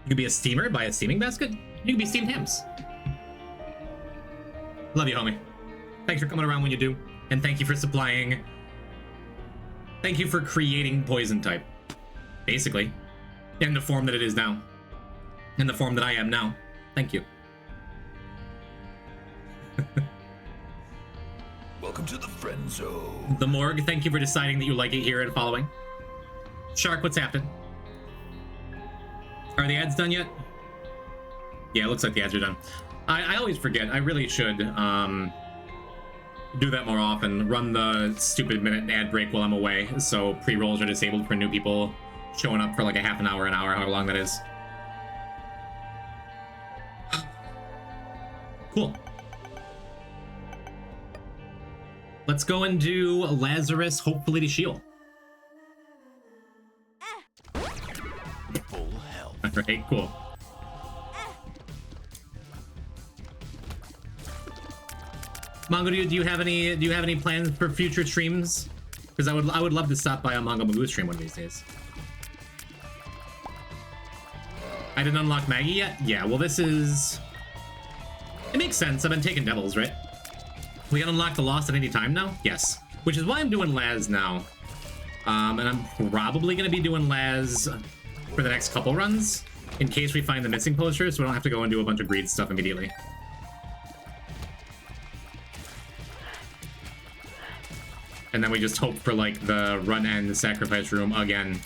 You can be a steamer, buy a steaming basket. You can be steamed hams. Love you, homie. Thanks for coming around when you do. And thank you for supplying. Thank you for creating poison type. Basically. In the form that it is now. In the form that I am now. Thank you. Welcome to the friend zone. The Morgue, thank you for deciding that you like it here and following. Shark, what's happening? Are the ads done yet? Yeah, it looks like the ads are done. I always forget. I really should do that more often. Run the stupid minute ad break while I'm away, so pre-rolls are disabled for new people showing up for like a half an hour, however long that is. Cool. Let's go and do Lazarus, hopefully to Shield. Full health. Alright, cool. Mongo, do you have any plans for future streams? Because I would love to stop by a Mongo Magoo stream one of these days. I didn't unlock Maggie yet? Yeah, well this is... It makes sense, I've been taking devils, right? We can unlock the Lost at any time now? Yes. Which is why I'm doing Laz now. And I'm probably going to be doing Laz for the next couple runs, in case we find the missing poster, so we don't have to go and do a bunch of greed stuff immediately. And then we just hope for, like, the run and the sacrifice room again.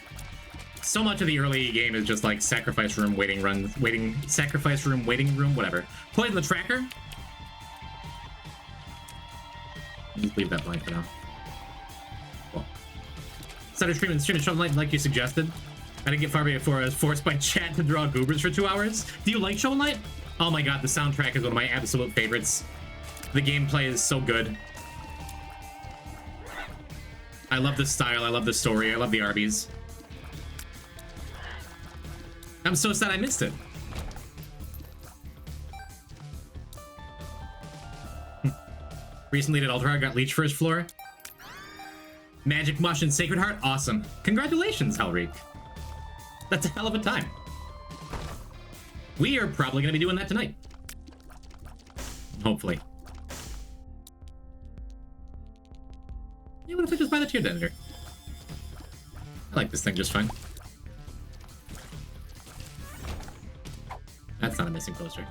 So much of the early game is just, like, sacrifice room, sacrifice room, waiting room, whatever. Poison the tracker. Just leave that blank for now. Cool. Started streaming Shovel Knight like you suggested. I didn't get far before I was forced by chat to draw goobers for 2 hours. Do you like Shovel Knight? Oh my god, the soundtrack is one of my absolute favorites. The gameplay is so good. I love the style, I love the story, I love the Arby's. I'm so sad I missed it. Recently did Ultra got Leech first floor. Magic Mush and Sacred Heart, awesome. Congratulations, Hellreek. That's a hell of a time. We are probably gonna be doing that tonight. Hopefully. Yeah, what if I just buy the tiered editor? I like this thing just fine. That's not a missing poster.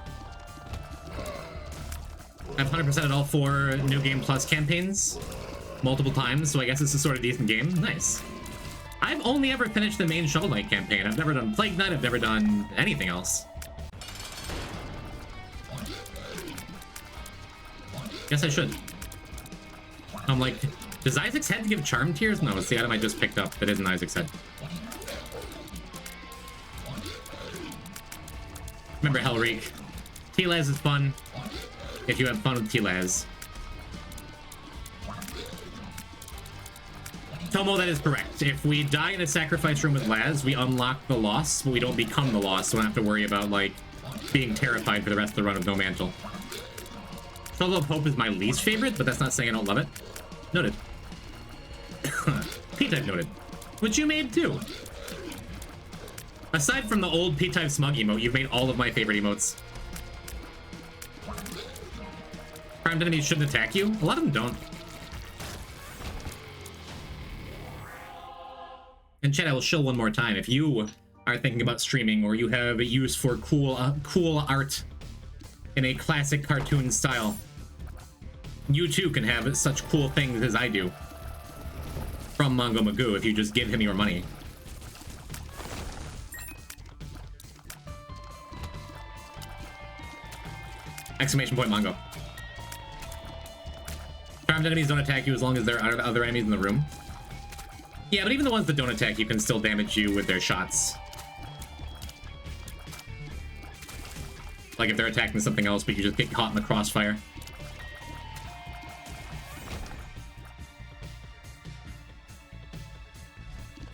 I've 100%ed all 4 New Game Plus campaigns multiple times, so I guess it's a sort of decent game. Nice. I've only ever finished the main Shovel Knight campaign. I've never done Plague Knight, I've never done anything else. Guess I should. I'm like, does Isaac's head give charm tears? No, it's the item I just picked up that isn't Isaac's head. Remember Hellreek. T-Laz is fun. If you have fun with T-Laz. Tomo, that is correct. If we die in a sacrifice room with Laz, we unlock the loss, but we don't become the loss, so we don't have to worry about, like, being terrified for the rest of the run of No Mantle. Shovel of Hope is my least favorite, but that's not saying I don't love it. Noted. P-Type noted. Which you made, too. Aside from the old P-Type Smug emote, you've made all of my favorite emotes. Primed enemies shouldn't attack you? A lot of them don't. And chat, I will show one more time. If you are thinking about streaming or you have a use for cool art in a classic cartoon style, you too can have such cool things as I do from Mongo Magoo if you just give him your money. Exclamation point Mongo. Charmed enemies don't attack you as long as there are other enemies in the room. Yeah, but even the ones that don't attack you can still damage you with their shots. Like if they're attacking something else, but you just get caught in the crossfire.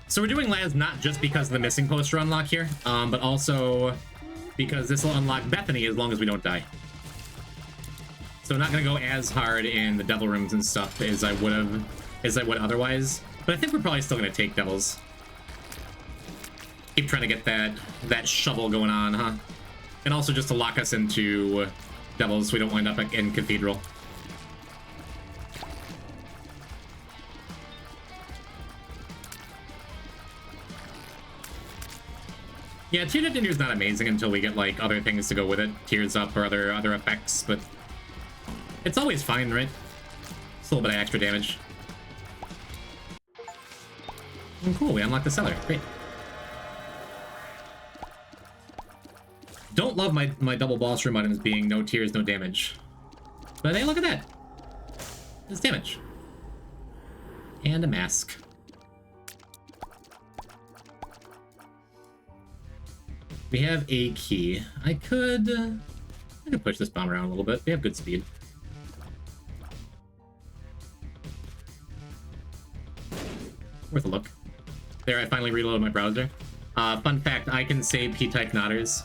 So we're doing lands not just because of the missing poster unlock here, but also because this will unlock Bethany as long as we don't die. So I'm not gonna go as hard in the devil rooms and stuff as I would otherwise. But I think we're probably still gonna take devils. Keep trying to get that shovel going on, huh? And also just to lock us into devils so we don't wind up in cathedral. Yeah, Tear Detonator is not amazing until we get like other things to go with it, Tears Up or other effects, but it's always fine, right? It's a little bit of extra damage. Oh, cool, we unlocked the cellar. Great. Don't love my double boss room items being no tears, no damage. But hey, look at that. It's damage. And a mask. We have a key. I could push this bomb around a little bit. We have good speed. Worth a look. There, I finally reloaded my browser. Fun fact, I can say P-type nodders.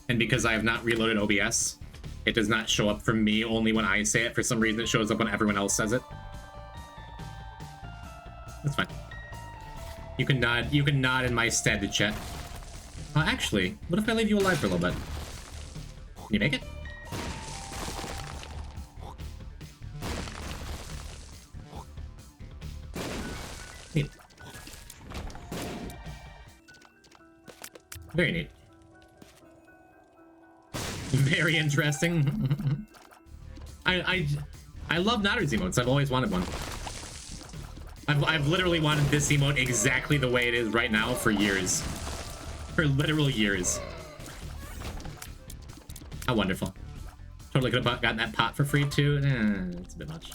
And because I have not reloaded OBS, it does not show up for me only when I say it. For some reason, it shows up when everyone else says it. That's fine. You can nod in my stead to chat. Actually, what if I leave you alive for a little bit? Can you make it? Neat. Very neat. Very interesting. I love Nodders emotes. I've always wanted one. I've literally wanted this emote exactly the way it is right now for years. For literal years. How wonderful. Totally could have gotten that pot for free too. It's a bit much.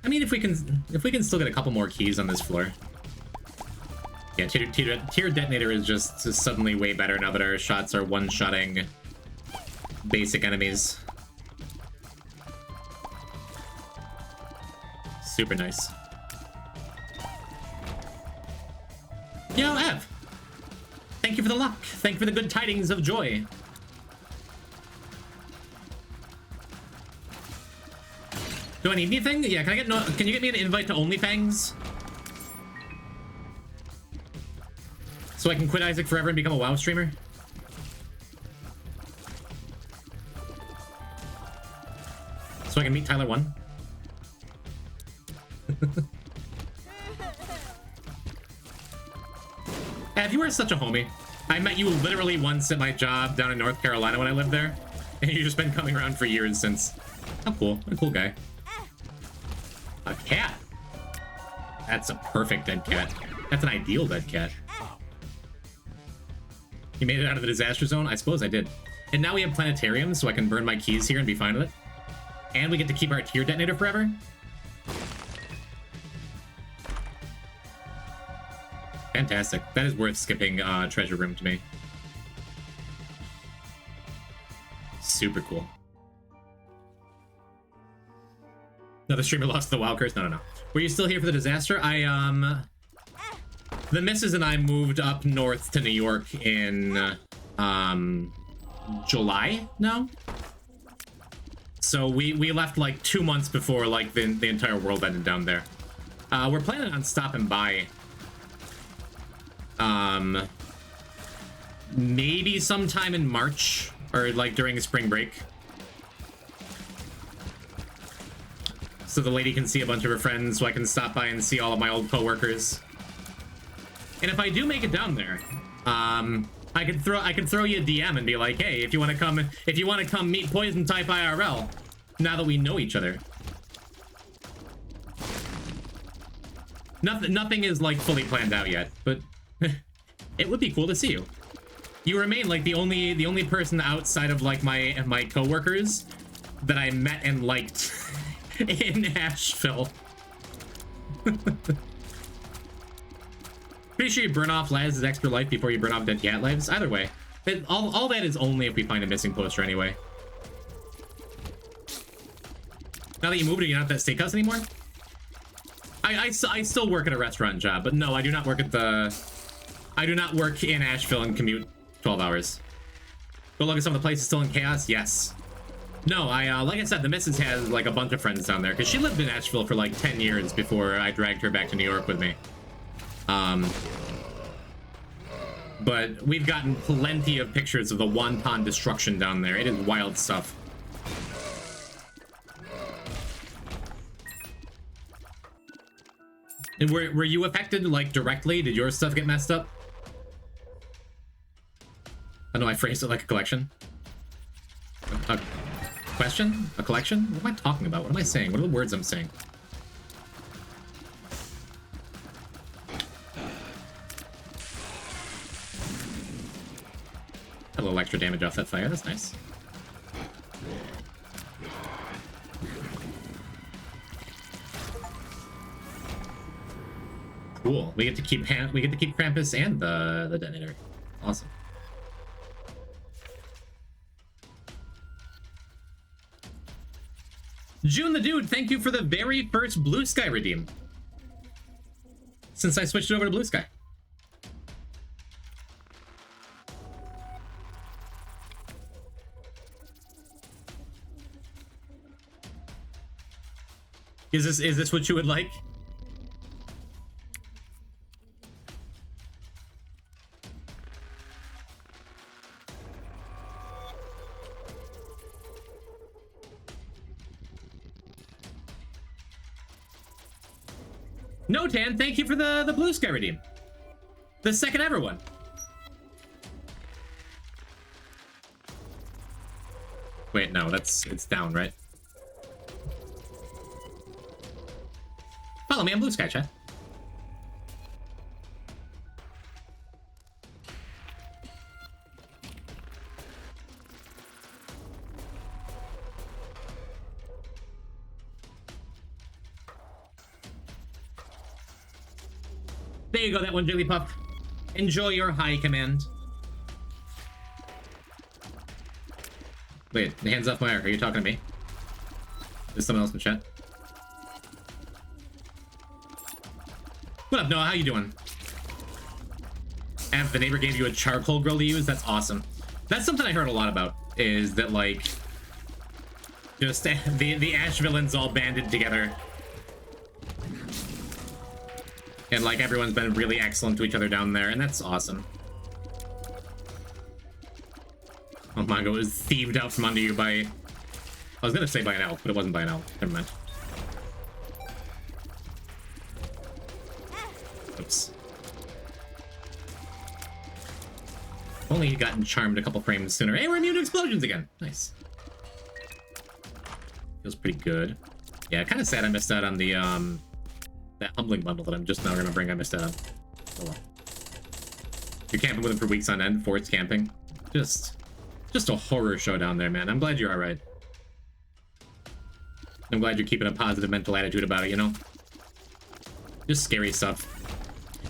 I mean, if we can still get a couple more keys on this floor. Yeah, Tear Detonator is just suddenly way better now that our shots are one-shotting basic enemies. Super nice. Yo, Ev! Thank you for the luck. Thank you for the good tidings of joy. Do I need anything? Yeah, can you get me an invite to OnlyFans? So I can quit Isaac forever and become a WoW streamer? So I can meet Tyler 1? Ev, you are such a homie. I met you literally once at my job down in North Carolina when I lived there, and you've just been coming around for years since. How cool. What a cool guy. A cat. That's a perfect dead cat. That's an ideal dead cat. You made it out of the disaster zone? I suppose I did. And now we have planetariums, so I can burn my keys here and be fine with it. And we get to keep our Tear Detonator forever. Fantastic. That is worth skipping treasure room to me. Super cool. Another streamer lost the WoW curse? No. Were you still here for the disaster? The missus and I moved up north to New York in July now. So we left like 2 months before like the entire world ended down there. We're planning on stopping by. Maybe sometime in March, Or like during spring break. So the lady can see a bunch of her friends, so I can stop by and see all of my old coworkers. And if I do make it down there, I could throw you a DM and be like, hey, if you want to come meet Poison Type IRL, now that we know each other. Nothing is like fully planned out yet, but it would be cool to see you. You remain like the only person outside of like my coworkers that I met and liked in Asheville. Pretty sure you burn off Laz's extra life before you burn off dead cat lives. Either way, all that is only if we find a missing poster anyway. Now that you moved, are you not at that steakhouse anymore? I still work at a restaurant job, but no, I do not work at the... I do not work in Asheville and commute 12 hours. Go look at some of the places still in chaos? Yes. No, like I said, the missus has like a bunch of friends down there, because she lived in Asheville for like 10 years before I dragged her back to New York with me. But we've gotten plenty of pictures of the wonton destruction down there. It is wild stuff. And were you affected, like, directly? Did your stuff get messed up? I know I phrased it like a collection. A question? A collection? What am I talking about? What am I saying? What are the words I'm saying? A little extra damage off that fire. That's nice. Cool. We get to keep Krampus and the detonator. Awesome. June the Dude, thank you for the very first Blue Sky redeem. Since I switched it over to Blue Sky. Is this what you would like? No, Tan, thank you for the Blue Sky redeem. The second ever one. Wait, no, it's down, right? Follow me on Blue Sky, chat. There you go, that one, Jigglypuff. Enjoy your high command. Wait, hands off my arc. Are you talking to me? There's someone else in chat. What up, Noah? How you doing? And the neighbor gave you a charcoal grill to use? That's awesome. That's something I heard a lot about, is that, like, just the Ash villains all banded together. And, like, everyone's been really excellent to each other down there, and that's awesome. Oh my god, it was thieved out from under you by... I was gonna say by an elk, but it wasn't by an elk. Never mind. Oops. Only he'd gotten charmed a couple frames sooner. Hey, we're immune to explosions again! Nice. Feels pretty good. Yeah, kind of sad I missed out on the, that humbling bundle that I'm just now remembering I missed out on. Oh well. You're camping with him for weeks on end, Fort's camping. Just a horror show down there, man. I'm glad you're alright. I'm glad you're keeping a positive mental attitude about it, you know? Just scary stuff.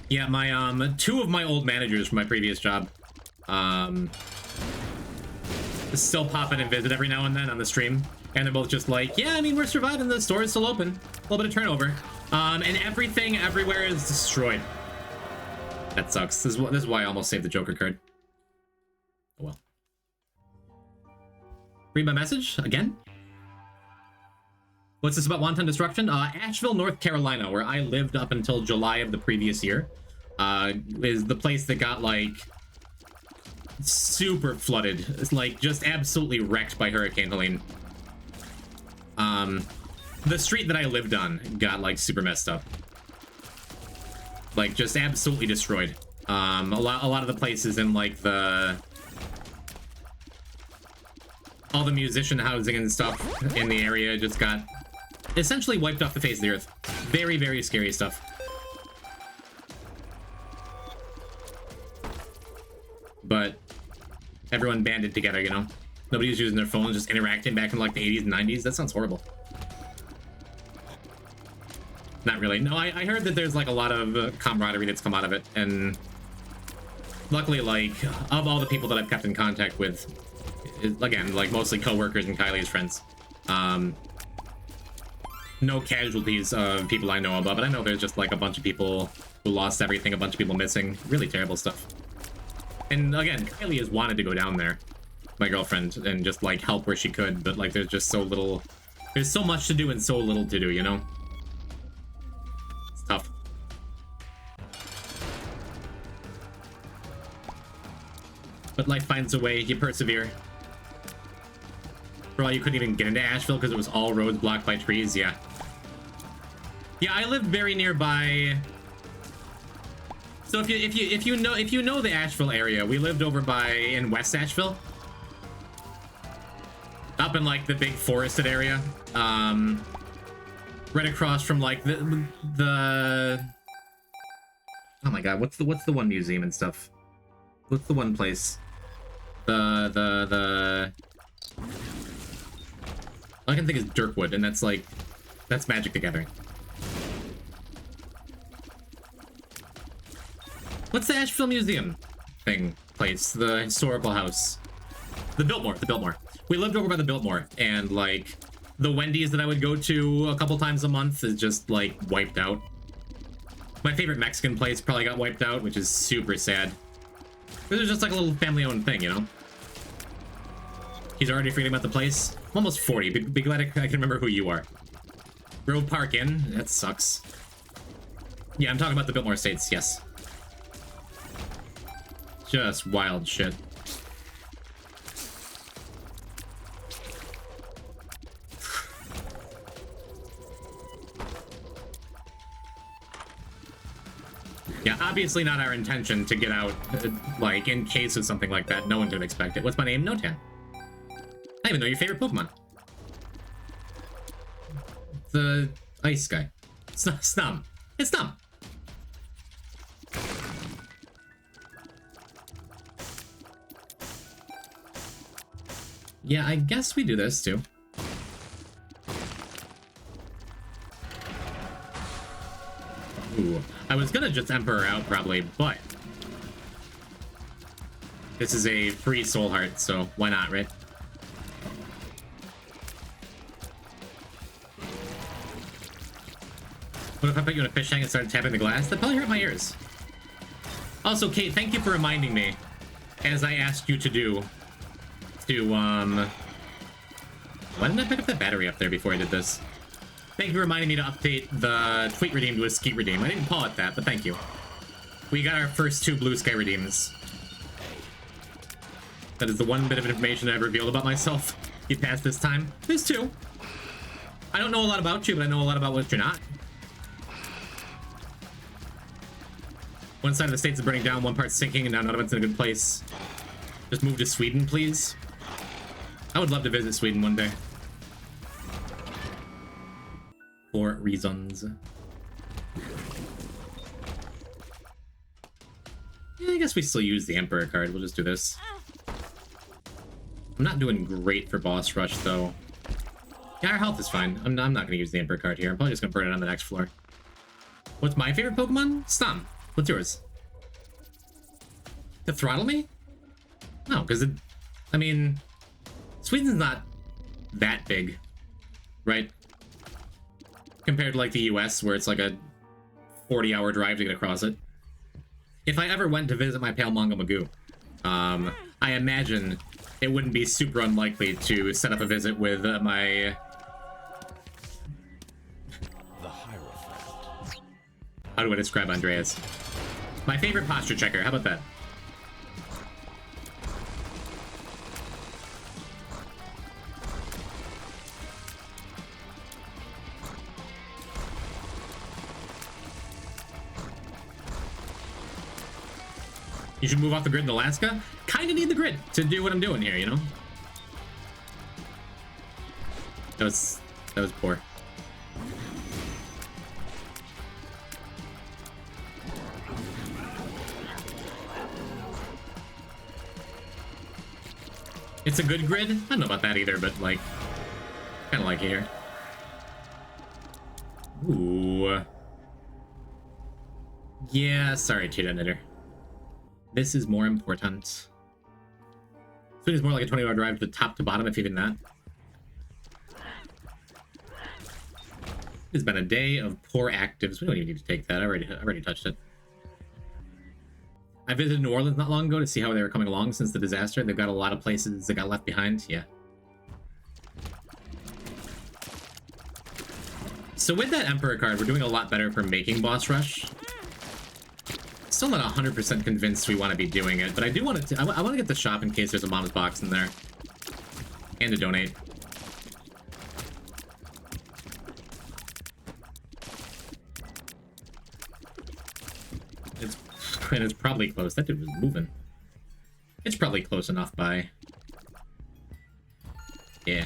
Yeah, my, two of my old managers from my previous job, still pop in and visit every now and then on the stream. And they're both just like, yeah, I mean, we're surviving, the store is still open. A little bit of turnover. And everything everywhere is destroyed. That sucks. This is why I almost saved the Joker card. Oh well. Read my message again? What's this about wonton destruction? Asheville, North Carolina, where I lived up until July of the previous year, is the place that got, like, super flooded. It's like just absolutely wrecked by Hurricane Helene. The street that I lived on got like super messed up. Like just absolutely destroyed. A lot of the places in like all the musician housing and stuff in the area just got essentially wiped off the face of the earth. Very, very scary stuff. But everyone banded together, you know? Nobody was using their phones, just interacting back in like the 80s and 90s. That sounds horrible. Not really. No, I heard that there's like a lot of camaraderie that's come out of it, and luckily, like, of all the people that I've kept in contact with, again, like mostly coworkers and Kylie's friends, no casualties of people I know about, but I know there's just like a bunch of people who lost everything, a bunch of people missing. Really terrible stuff. And again, Kylie has wanted to go down there, my girlfriend, and just like help where she could, but like there's just so little, there's so much to do and so little to do, you know? It's tough. But life finds a way, you persevere. For all you couldn't even get into Asheville because it was all roads blocked by trees, yeah. Yeah, I lived very nearby. So if you know the Asheville area, we lived over in West Asheville. Up in like the big forested area. Right across from like the oh my god, what's the one museum and stuff? What's the one place? The all I can think is Dirkwood, and that's Magic the Gathering. What's the Asheville Museum place? The historical house. The Biltmore. We lived over by the Biltmore, and like the Wendy's that I would go to a couple times a month is just like wiped out. My favorite Mexican place probably got wiped out, which is super sad. This is just like a little family-owned thing, you know? He's already forgetting about the place. I'm almost 40. Be glad I can remember who you are. Grove Park Inn? That sucks. Yeah, I'm talking about the Biltmore Estates, yes. Just wild shit. Yeah, obviously not our intention to get out, like, in case of something like that. No one could expect it. What's my name? Notan. I even know your favorite Pokemon. The ice guy. Snum. It's Snum. Yeah, I guess we do this, too. Ooh. I was gonna just Emperor out, probably, but this is a free Soul Heart, so why not, right? What if I put you in a fish tank and started tapping the glass? That probably hurt my ears. Also, Kate, thank you for reminding me, as I asked you to do, why didn't I pick up that battery up there before I did this? Thank you for reminding me to update the tweet redeem to a skeet redeem. I didn't call it that, but thank you. We got our first 2 blue sky redeems. That is the one bit of information I've revealed about myself. You passed this time. There's 2. I don't know a lot about you, but I know a lot about what you're not. One side of the states is burning down, one part's sinking, and now none of it's in a good place. Just move to Sweden, please. I would love to visit Sweden one day. For reasons. Yeah, I guess we still use the Emperor card. We'll just do this. I'm not doing great for boss rush, though. Yeah, our health is fine. I'm not going to use the Emperor card here. I'm probably just going to burn it on the next floor. What's my favorite Pokemon? Stom. What's yours? To throttle me? No, because I mean, Sweden's not that big, right? Compared to like the US, where it's like a 40-hour drive to get across it. If I ever went to visit my pale Mongo Magoo, I imagine it wouldn't be super unlikely to set up a visit with my... How do I describe Andreas? My favorite posture checker, how about that? You should move off the grid in Alaska. Kind of need the grid to do what I'm doing here, you know? That was poor. It's a good grid? I don't know about that either, but like, kind of like it here. Ooh. Yeah, sorry, Cheetah Knitter. This is more important. Swing is more like a 20-hour drive to the top to bottom, if even that. It's been a day of poor actives. We don't even need to take that. I already touched it. I visited New Orleans not long ago to see how they were coming along since the disaster. They've got a lot of places that got left behind. Yeah. So with that Emperor card, we're doing a lot better for making boss rush. Still not 100% convinced we want to be doing it, but I do want to. I want to get the shop in case there's a mom's box in there, and to donate. It's probably close. That dude was moving. It's probably close enough by. Yeah.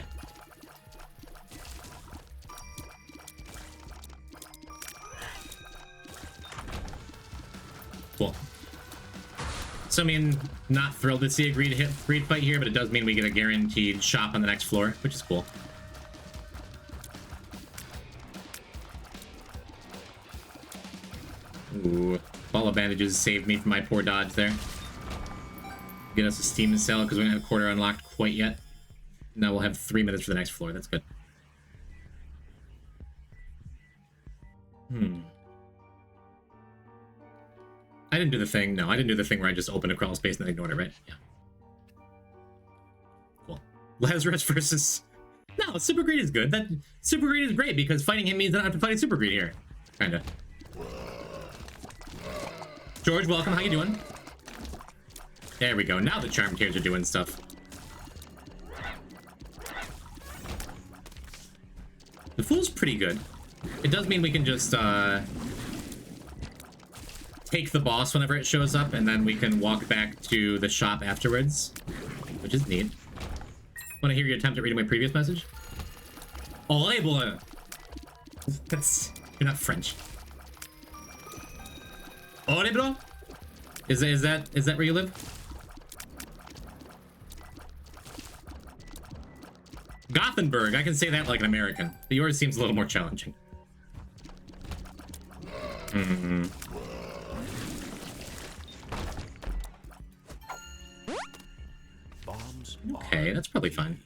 Cool. So, I mean, not thrilled to see a greed fight here, but it does mean we get a guaranteed shop on the next floor, which is cool. Ooh. Ball of bandages saved me from my poor dodge there. Get us a steam cell because we don't have quarter unlocked quite yet. Now we'll have 3 minutes for the next floor. That's good. I didn't do the thing. No, I didn't do the thing where I just opened a crawl space and then ignored it, right? Yeah. Cool. Lazarus versus... No, Super Greed is good. That Super Greed is great because fighting him means I don't have to fight a Super Greed here. Kinda. George, welcome. How you doing? There we go. Now the charm tiers are doing stuff. The Fool's pretty good. It does mean we can just take the boss whenever it shows up, and then we can walk back to the shop afterwards, which is neat. Want to hear your attempt at reading my previous message? Horrible. That's... You're not French. Horrible? Is that where you live? Gothenburg. I can say that like an American. But yours seems a little more challenging. Okay, that's probably fine.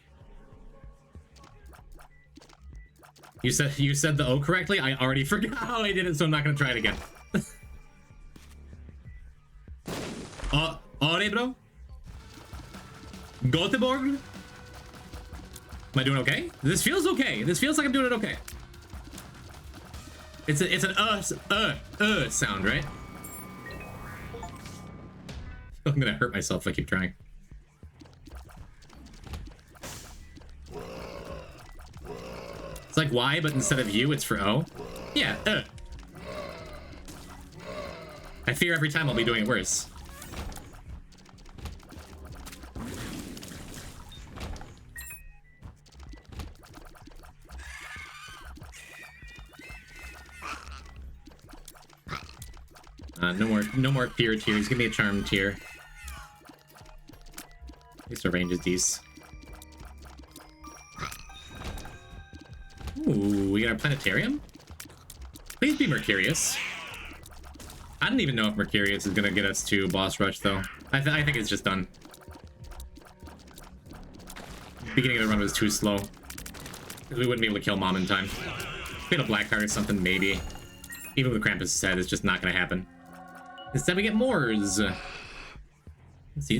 You said the O correctly? I already forgot how I did it, so I'm not gonna try it again. Bro? Göteborg? Am I doing okay? This feels okay. This feels like I'm doing it okay. It's an sound, right? I'm gonna hurt myself if I keep trying. It's like Y, but instead of U, it's for O. Yeah, I fear every time I'll be doing it worse. No more fear tiers. Give me a charm tier. At least our range is decent. Ooh, we got our planetarium? Please be Mercurius. I don't even know if Mercurius is gonna get us to boss rush, though. I think it's just done. Beginning of the run was too slow. We wouldn't be able to kill Mom in time. If we had a black card or something, maybe. Even with Krampus' head, it's just not gonna happen. Instead we get Moors. Let's see.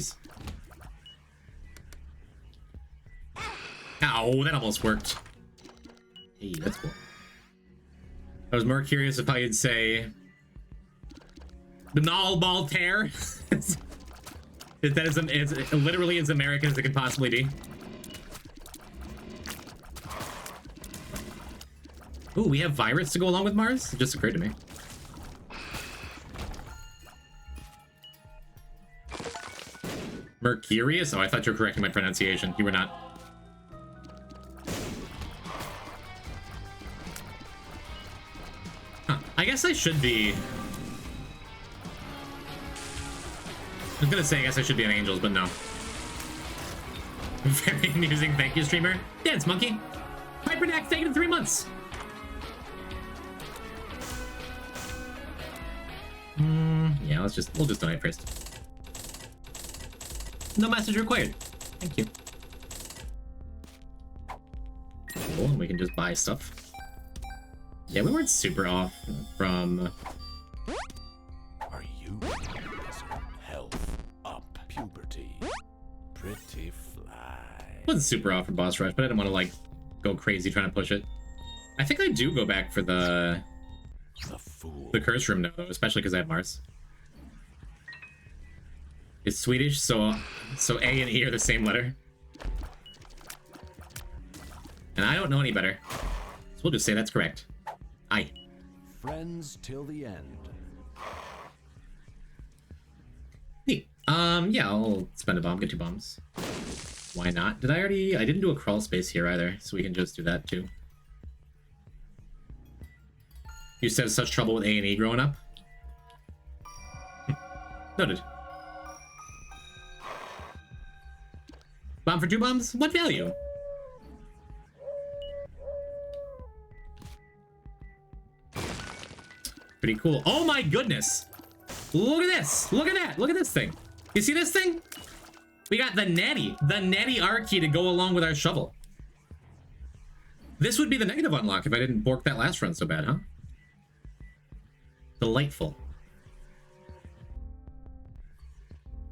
Ow, that almost worked. Hey, that's cool. I was more curious if I'd say the Null Ball Tear. That is it's literally as American as it can possibly be. Ooh, we have Virus to go along with Mars? It just occurred to me. Mercurius? Oh, I thought you were correcting my pronunciation. You were not. Huh. I guess I should be... I was gonna say, I guess I should be on Angels, but no. Very amusing. Thank you, streamer. Dance Monkey. Hyperdax taking 3 months. Yeah, we'll just donate first. No message required. Thank you. Cool, and we can just buy stuff. Yeah, we weren't super off from... Are you health up puberty? Pretty fly. Wasn't super off for boss rush, but I didn't want to like go crazy trying to push it. I think I do go back for the curse room now, though, especially because I have Mars. It's Swedish, so A and E are the same letter. And I don't know any better, so we'll just say that's correct. Aye. Friends till the end. Neat. Yeah, I'll spend a bomb, get 2 bombs. Why not? Did I already... I didn't do a crawl space here either, so we can just do that too. You used to have such trouble with A and E growing up? Noted. Bomb for 2 bombs? What value? Pretty cool. Oh my goodness! Look at this! Look at that! Look at this thing! You see this thing? We got the natty R key to go along with our shovel. This would be the negative unlock if I didn't bork that last run so bad, huh? Delightful.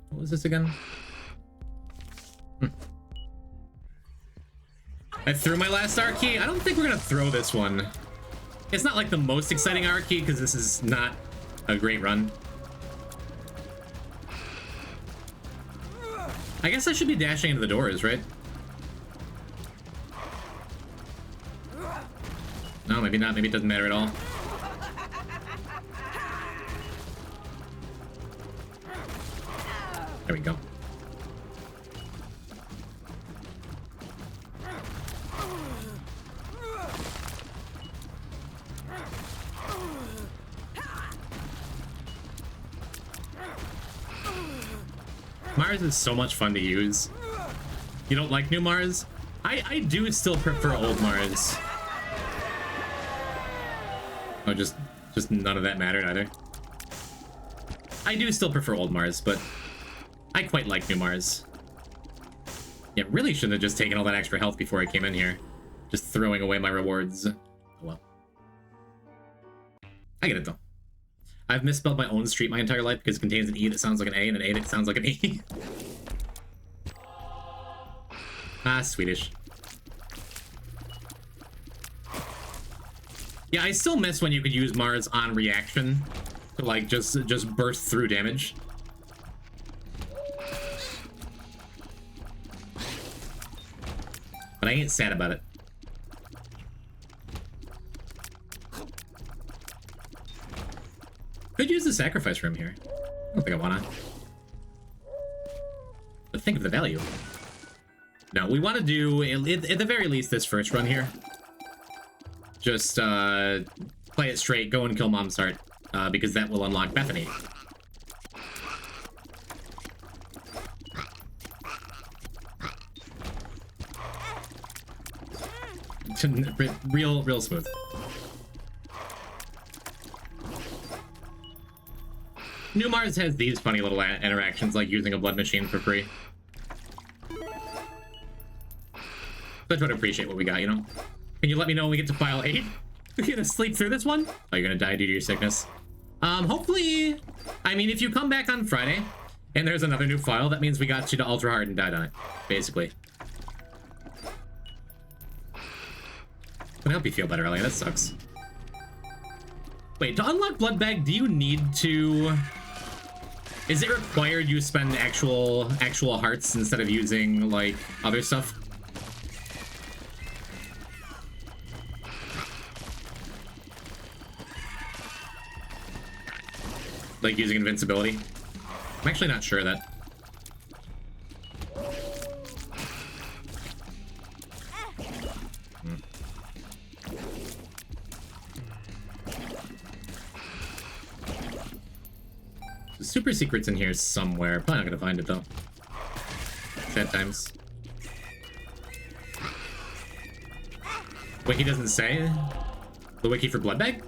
What was this again? I threw my last R key. I don't think we're gonna throw this one. It's not like the most exciting R key because this is not a great run. I guess I should be dashing into the doors, right? No, maybe not. Maybe it doesn't matter at all. There we go. Mars is so much fun to use. You don't like new Mars? I do still prefer old Mars. Oh, just none of that mattered either. I do still prefer old Mars, but I quite like new Mars. Yeah, really shouldn't have just taken all that extra health before I came in here. Just throwing away my rewards. Oh well. I get it though. I've misspelled my own street my entire life because it contains an E that sounds like an A and an A that sounds like an E. Ah, Swedish. Yeah, I still miss when you could use Mars on reaction to like just burst through damage. But I ain't sad about it. Could use the sacrifice room here. I don't think I wanna. But think of the value. No, we want to do, at the very least, this first run here. Just play it straight, go and kill Mom's Heart, because that will unlock Bethany. Real smooth. New Mars has these funny little interactions, like using a blood machine for free. So I try to appreciate what we got, you know? Can you let me know when we get to file 8? Are you gonna sleep through this one? Oh, you're gonna die due to your sickness. Hopefully... I mean, if you come back on Friday, and there's another new file, that means we got you to Ultra Hard and died on it, basically. I hope you feel better, Ellie. That sucks. Wait, to unlock Blood Bag, do you need to... Is it required you spend actual hearts instead of using, like, other stuff? Like using invincibility? I'm actually not sure of that. super secret's in here somewhere. Probably not gonna find it though. Sad times. Wiki doesn't say? The wiki for blood bag?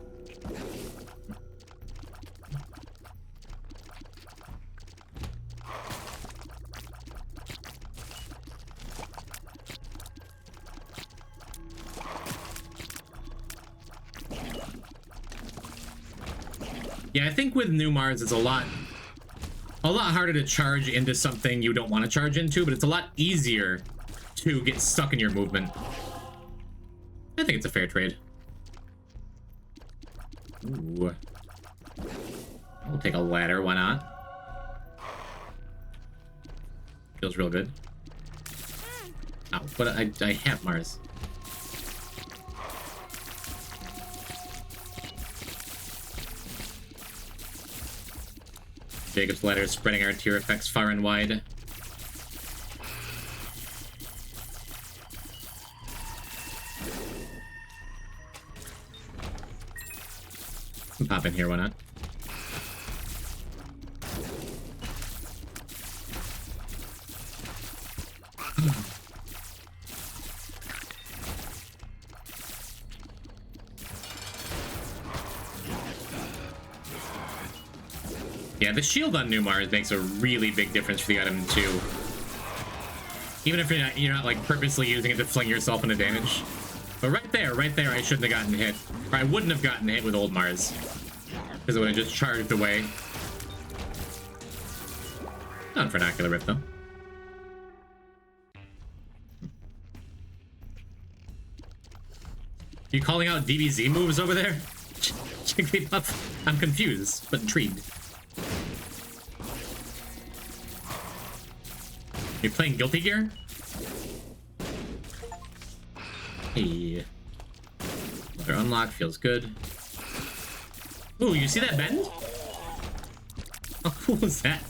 Yeah, I think with new Mars it's a lot harder to charge into something you don't want to charge into, but it's a lot easier to get stuck in your movement. I think it's a fair trade. Ooh. We'll take a ladder, why not? Feels real good. Ow, but I have Mars. Jacob's ladder is spreading our tier effects far and wide. Pop in here, why not? Yeah, the shield on New Mars makes a really big difference for the item too. Even if you're not like purposely using it to fling yourself into damage. But right there, I shouldn't have gotten hit. Or I wouldn't have gotten hit with old Mars. Because it would have just charged away. Not vernacular rip though. You calling out DBZ moves over there? Jigglypuff? I'm confused, but intrigued. You're playing Guilty Gear? Hey. Another unlock, feels good. Ooh, you see that bend? How cool was that?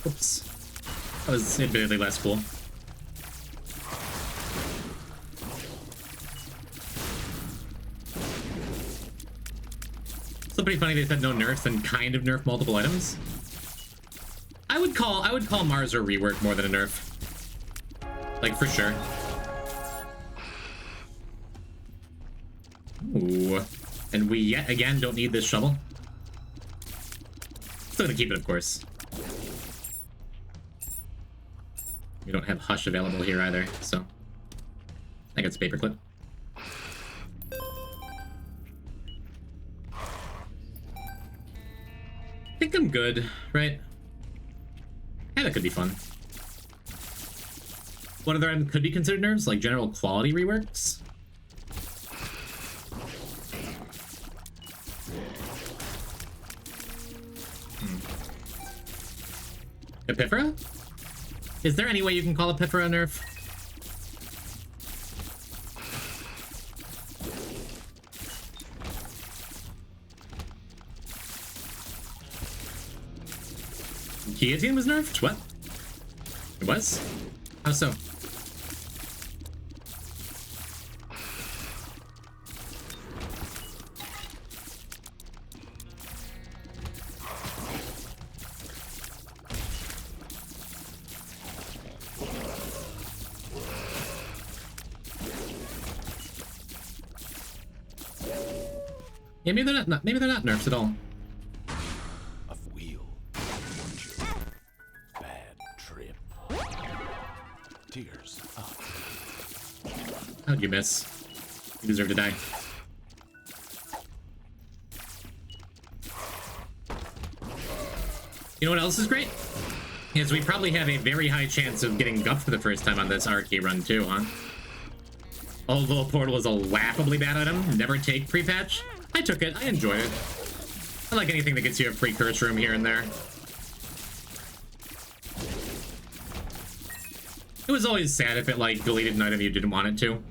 Oops. That was admittedly less cool. Still pretty funny they said no nerfs and kind of nerf multiple items. I would call Mars a rework more than a nerf. Like for sure. Ooh. And we yet again don't need this shovel. Still gonna keep it, of course. We don't have Hush available here either, so I guess paperclip. I think I'm good, right? Yeah, that could be fun. What other items could be considered nerfs? Like general quality reworks? Epiphora? Is there any way you can call Epiphora a nerf? Guillotine was nerfed? What? It was? How so? Yeah, maybe they're not nerfs at all. A wheel. Bad trip. Tears up. How'd you miss? You deserve to die. You know what else is great? Is we probably have a very high chance of getting gupped for the first time on this RK run too, huh? Although Portal is a laughably bad item, never take pre-patch. I took it, I enjoyed it. I like anything that gets you a free curse room here and there. It was always sad if it like deleted an item you didn't want it to.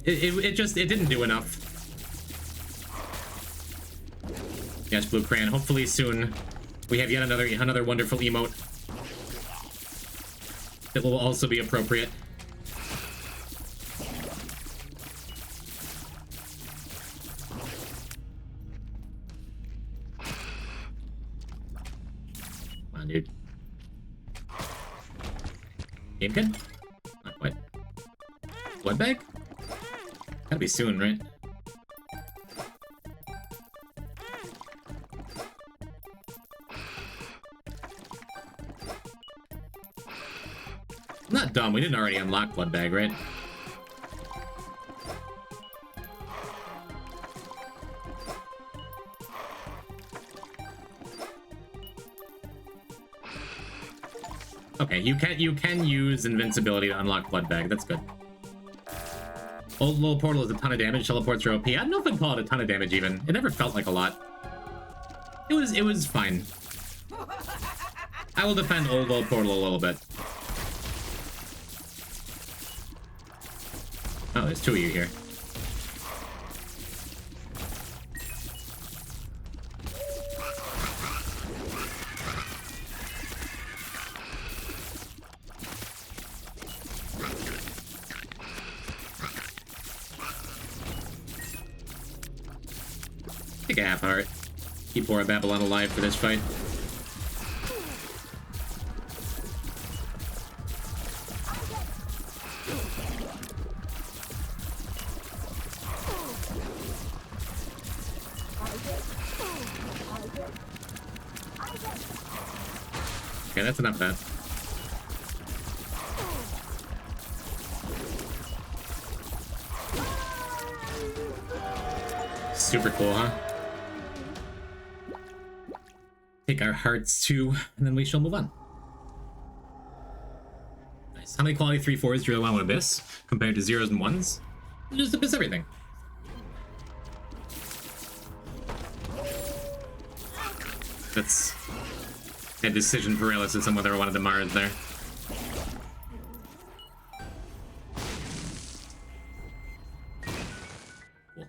It didn't do enough. Yes, Blue Crayon, hopefully soon we have yet another wonderful emote. It will also be appropriate. Come on, dude. Game good? Not quite. Blood bag? Gotta be soon, right? Not dumb, we didn't already unlock blood bag, right? Okay, you can use invincibility to unlock blood bag. That's good. Old little portal is a ton of damage. Teleports are OP. I don't know if I'd call it a ton of damage even. It never felt like a lot. It was fine. I will defend old portal a little bit. Oh, there's two of you here. Take a half heart. Keep Aura Babylon alive for this fight. Okay, that's enough of that. Super cool, huh? Take our hearts too, and then we shall move on. Nice. How many quality 3/4s do you really want to Abyss compared to 0s and 1s? Just Abyss everything. That's a decision paralysis on whether I wanted the Mars there. Cool.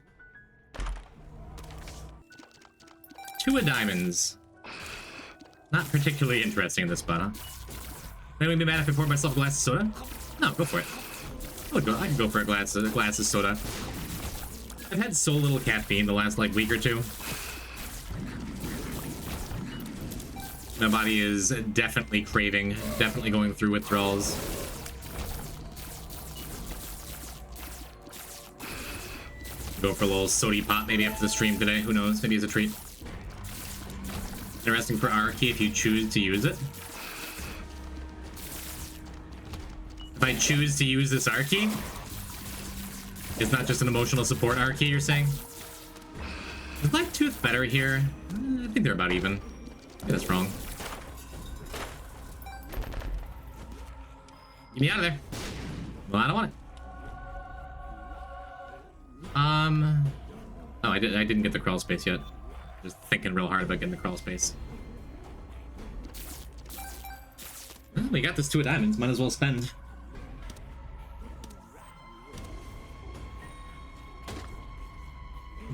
2 of diamonds. Not particularly interesting in this spot, huh? Then we'd be mad if I poured myself a glass of soda? No, go for it. I could go for a glass of soda. I've had so little caffeine the last, like, week or two. My body is definitely craving, definitely going through withdrawals. Go for a little sody pop maybe after the stream today. Who knows? Maybe it's a treat. Interesting for R key if you choose to use it. If I choose to use this R key, it's not just an emotional support R key, you're saying? Is Blacktooth better here? I think they're about even. Maybe that's wrong. Get me out of there. Well, I don't want it. Oh, I didn't get the crawl space yet. Just thinking real hard about getting the crawl space. Well, we got this 2 of diamonds. Might as well spend.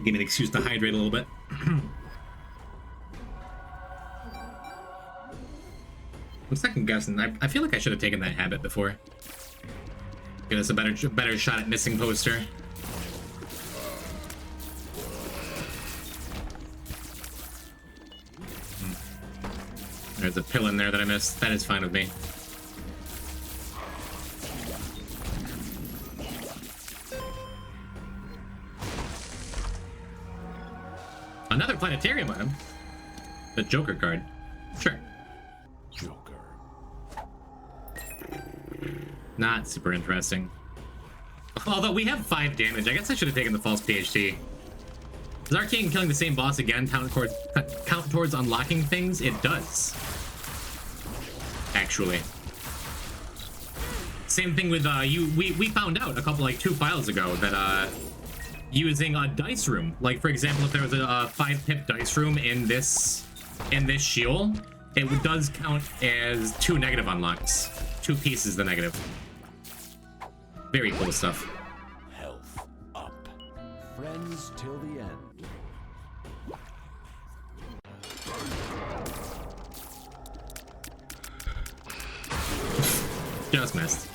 Give me an excuse to hydrate a little bit. I'm second guessing. I feel like I should have taken that habit before. Get us a better shot at missing poster. There's a pill in there that I missed. That is fine with me. Another planetarium item. The Joker card. Sure. Joker. Not super interesting. Although we have 5 damage. I guess I should have taken the false PhD. Does Arcane killing the same boss again count towards unlocking things? It does. Actually. Same thing with we found out a couple, like 2 files ago that using a dice room, like for example, if there was a 5-pip dice room in this shield, it does count as 2 negative unlocks. 2 pieces the negative. Very cool stuff. Health up. Friends till the end. Just missed.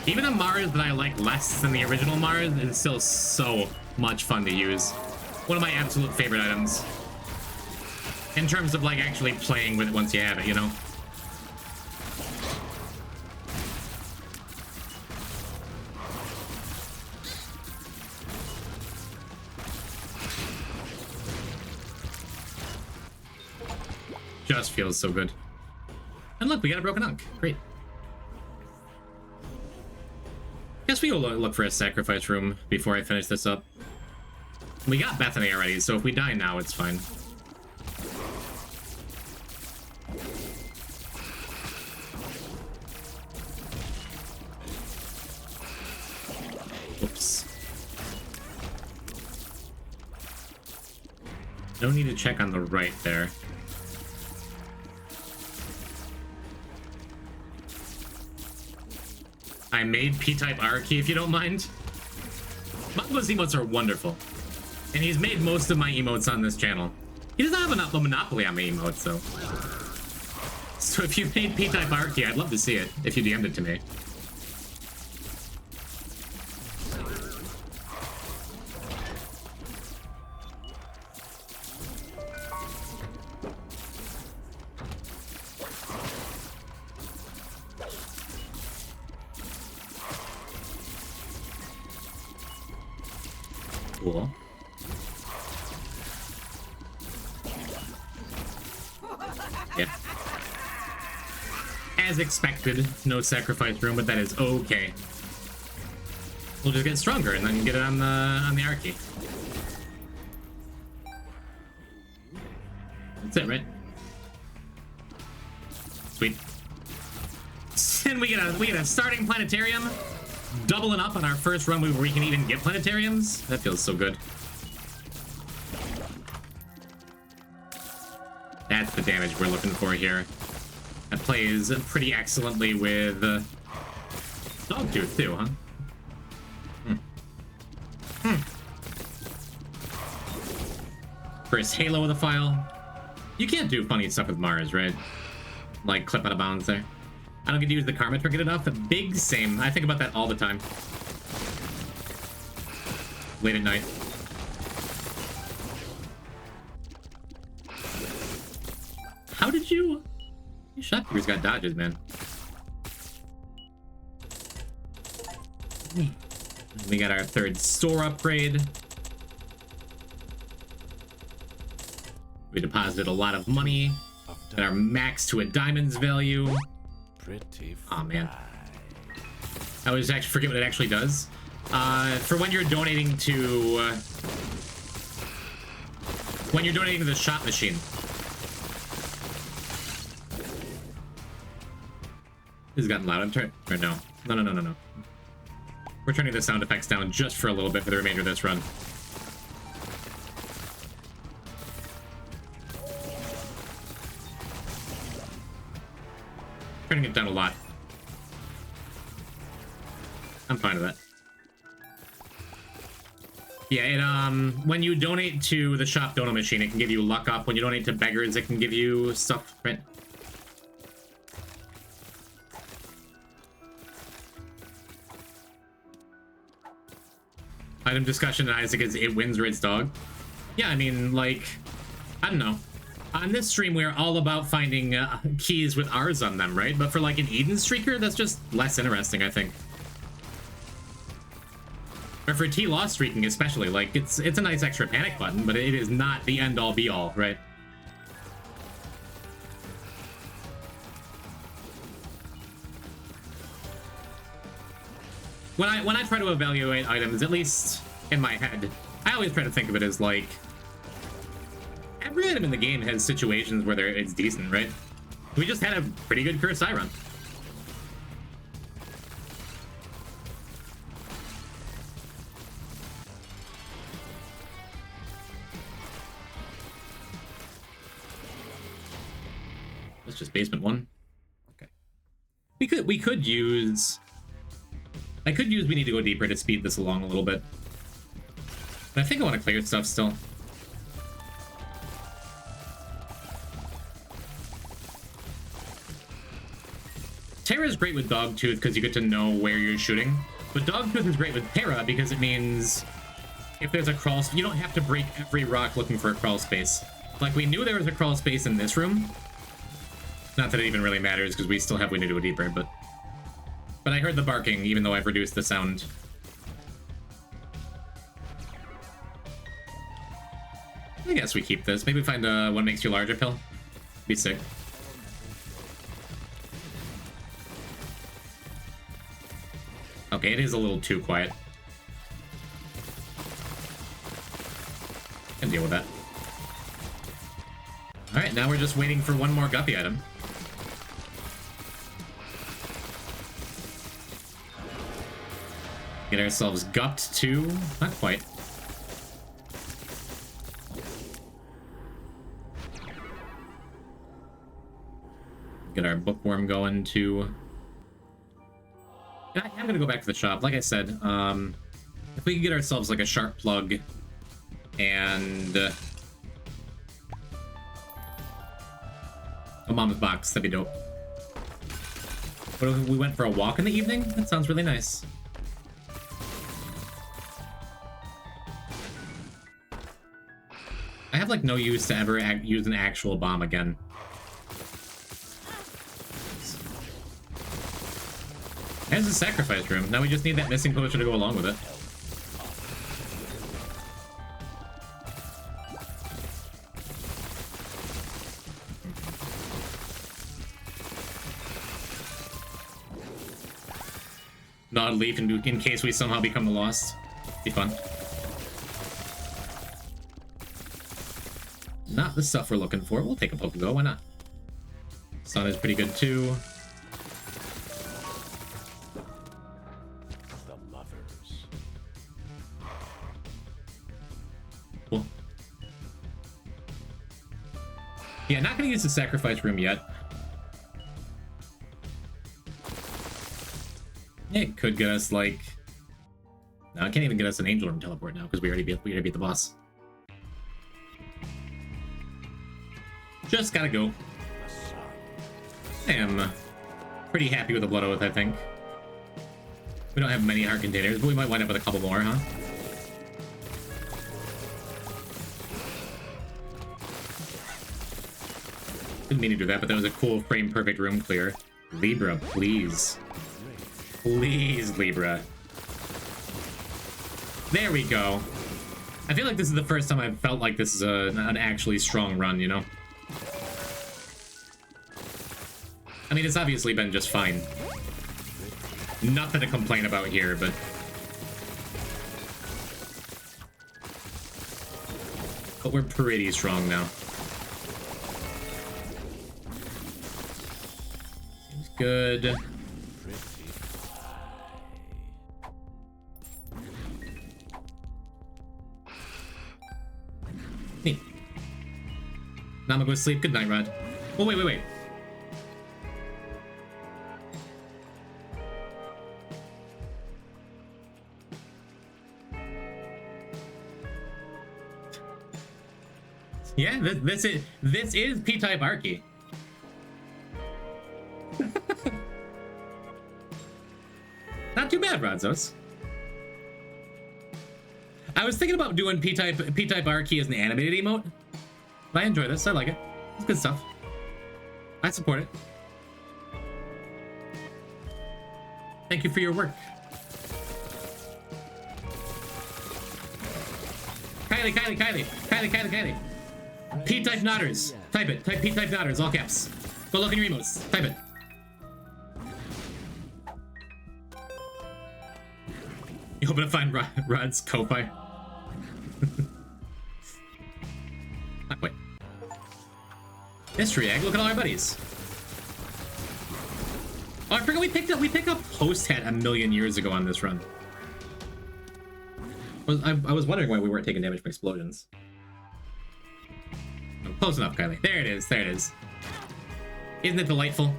Even a Mars that I like less than the original Mars is still so much fun to use. One of my absolute favorite items. In terms of like actually playing with it once you have it, you know? Just feels so good. And look, we got a broken Ankh. Great. Guess we go look for a sacrifice room before I finish this up. We got Bethany already, so if we die now, it's fine. Oops. No need to check on the right there. I made P-type R-key, if you don't mind. Mongo's emotes are wonderful. And he's made most of my emotes on this channel. He doesn't have a monopoly on my emotes, though. So if you made P-type R-key, I'd love to see it, if you DM'd it to me. Cool. Yeah. As expected, no sacrifice room, but that is okay. We'll just get stronger and then get it on the Archie. That's it, right? Sweet. And we get a starting planetarium. Doubling up on our first run where we can even get planetariums. That feels so good. That's the damage we're looking for here. That plays pretty excellently with Dogtooth too, huh? First Halo of the file. You can't do funny stuff with Mars, right? Like clip out of bounds there. I don't get to use the Karma Trinket enough. The big same. I think about that all the time. Late at night. How did you... These shopkeepers got dodges, man. We got our third store upgrade. We deposited a lot of money. Got our max to a diamond's value. Oh man, I always actually forget what it actually does. For when you're donating to the shop machine. This has gotten loud. I'm turning. Or no. No. We're turning the sound effects down just for a little bit for the remainder of this run. Turning it down a lot. I'm fine with that. Yeah, it when you donate to the shop dono machine, it can give you luck up. When you donate to beggars, it can give you stuff, right? Item discussion in Isaac is it wins Rid's dog. Yeah, I mean, like, I don't know. On this stream, we're all about finding keys with R's on them, right? But for like an Eden Streaker, that's just less interesting, I think. Or for T-Law streaking especially, like, it's a nice extra panic button, but it is not the end-all be-all, right? When I try to evaluate items, at least in my head, I always try to think of it as like, every item in the game has situations where it's decent, right? We just had a pretty good Cursed Eye run. That's just basement 1. Okay. We could use... I could use We Need to Go Deeper to speed this along a little bit. But I think I want to clear stuff still. Terra is great with Dogtooth because you get to know where you're shooting. But Dogtooth is great with Terra because it means if there's a crawl... You don't have to break every rock looking for a crawl space. Like, we knew there was a crawl space in this room. Not that it even really matters because we still have We Need to Go Deeper, but I heard the barking even though I've reduced the sound. I guess we keep this. Maybe find one makes you larger pill. Be sick. Okay, it is a little too quiet. Can deal with that. Alright, now we're just waiting for one more guppy item. Get ourselves gupped too. Not quite. Get our bookworm going too. I am gonna go back to the shop. Like I said, if we could get ourselves like a sharp plug and a mom's box, that'd be dope. What if we went for a walk in the evening? That sounds really nice. I have like no use to ever use an actual bomb again. There's a sacrifice room. Now we just need that missing potion to go along with it. Not a leaf in case we somehow become the Lost. Be fun. Not the stuff we're looking for. We'll take a poke go. Why not? Sun is pretty good too. Cool. Yeah, not gonna use the sacrifice room yet. It could get us like... No, it can't even get us an angel room teleport now because we already beat the boss. Just gotta go. I am pretty happy with the Blood Oath, I think. We don't have many heart containers, but we might wind up with a couple more, huh? Didn't mean to do that, but that was a cool frame-perfect room clear. Libra, please. Please, Libra. There we go. I feel like this is the first time I've felt like this is an actually strong run, you know? I mean, it's obviously been just fine. Nothing to complain about here, but... But we're pretty strong now. Seems good. Neat. Now I'm gonna go to sleep. Good night, Rod. Oh, wait. Yeah, this is P-type Archie. Not too bad, Rodzos. I was thinking about doing P-type Archie as an animated emote. But I enjoy this. I like it. It's good stuff. I support it. Thank you for your work. Kylie. P-type Nodders. Type it. Type P-type Nodders, all caps. Go look in your emotes. Type it. You hoping to find Rod's Ko-Fi? Not quite. Mystery egg. Look at all our buddies. Oh, I forgot we picked up Post Hat a million years ago on this run. I was wondering why we weren't taking damage from explosions. Oh, close enough, Kylie. There it is. Isn't it delightful?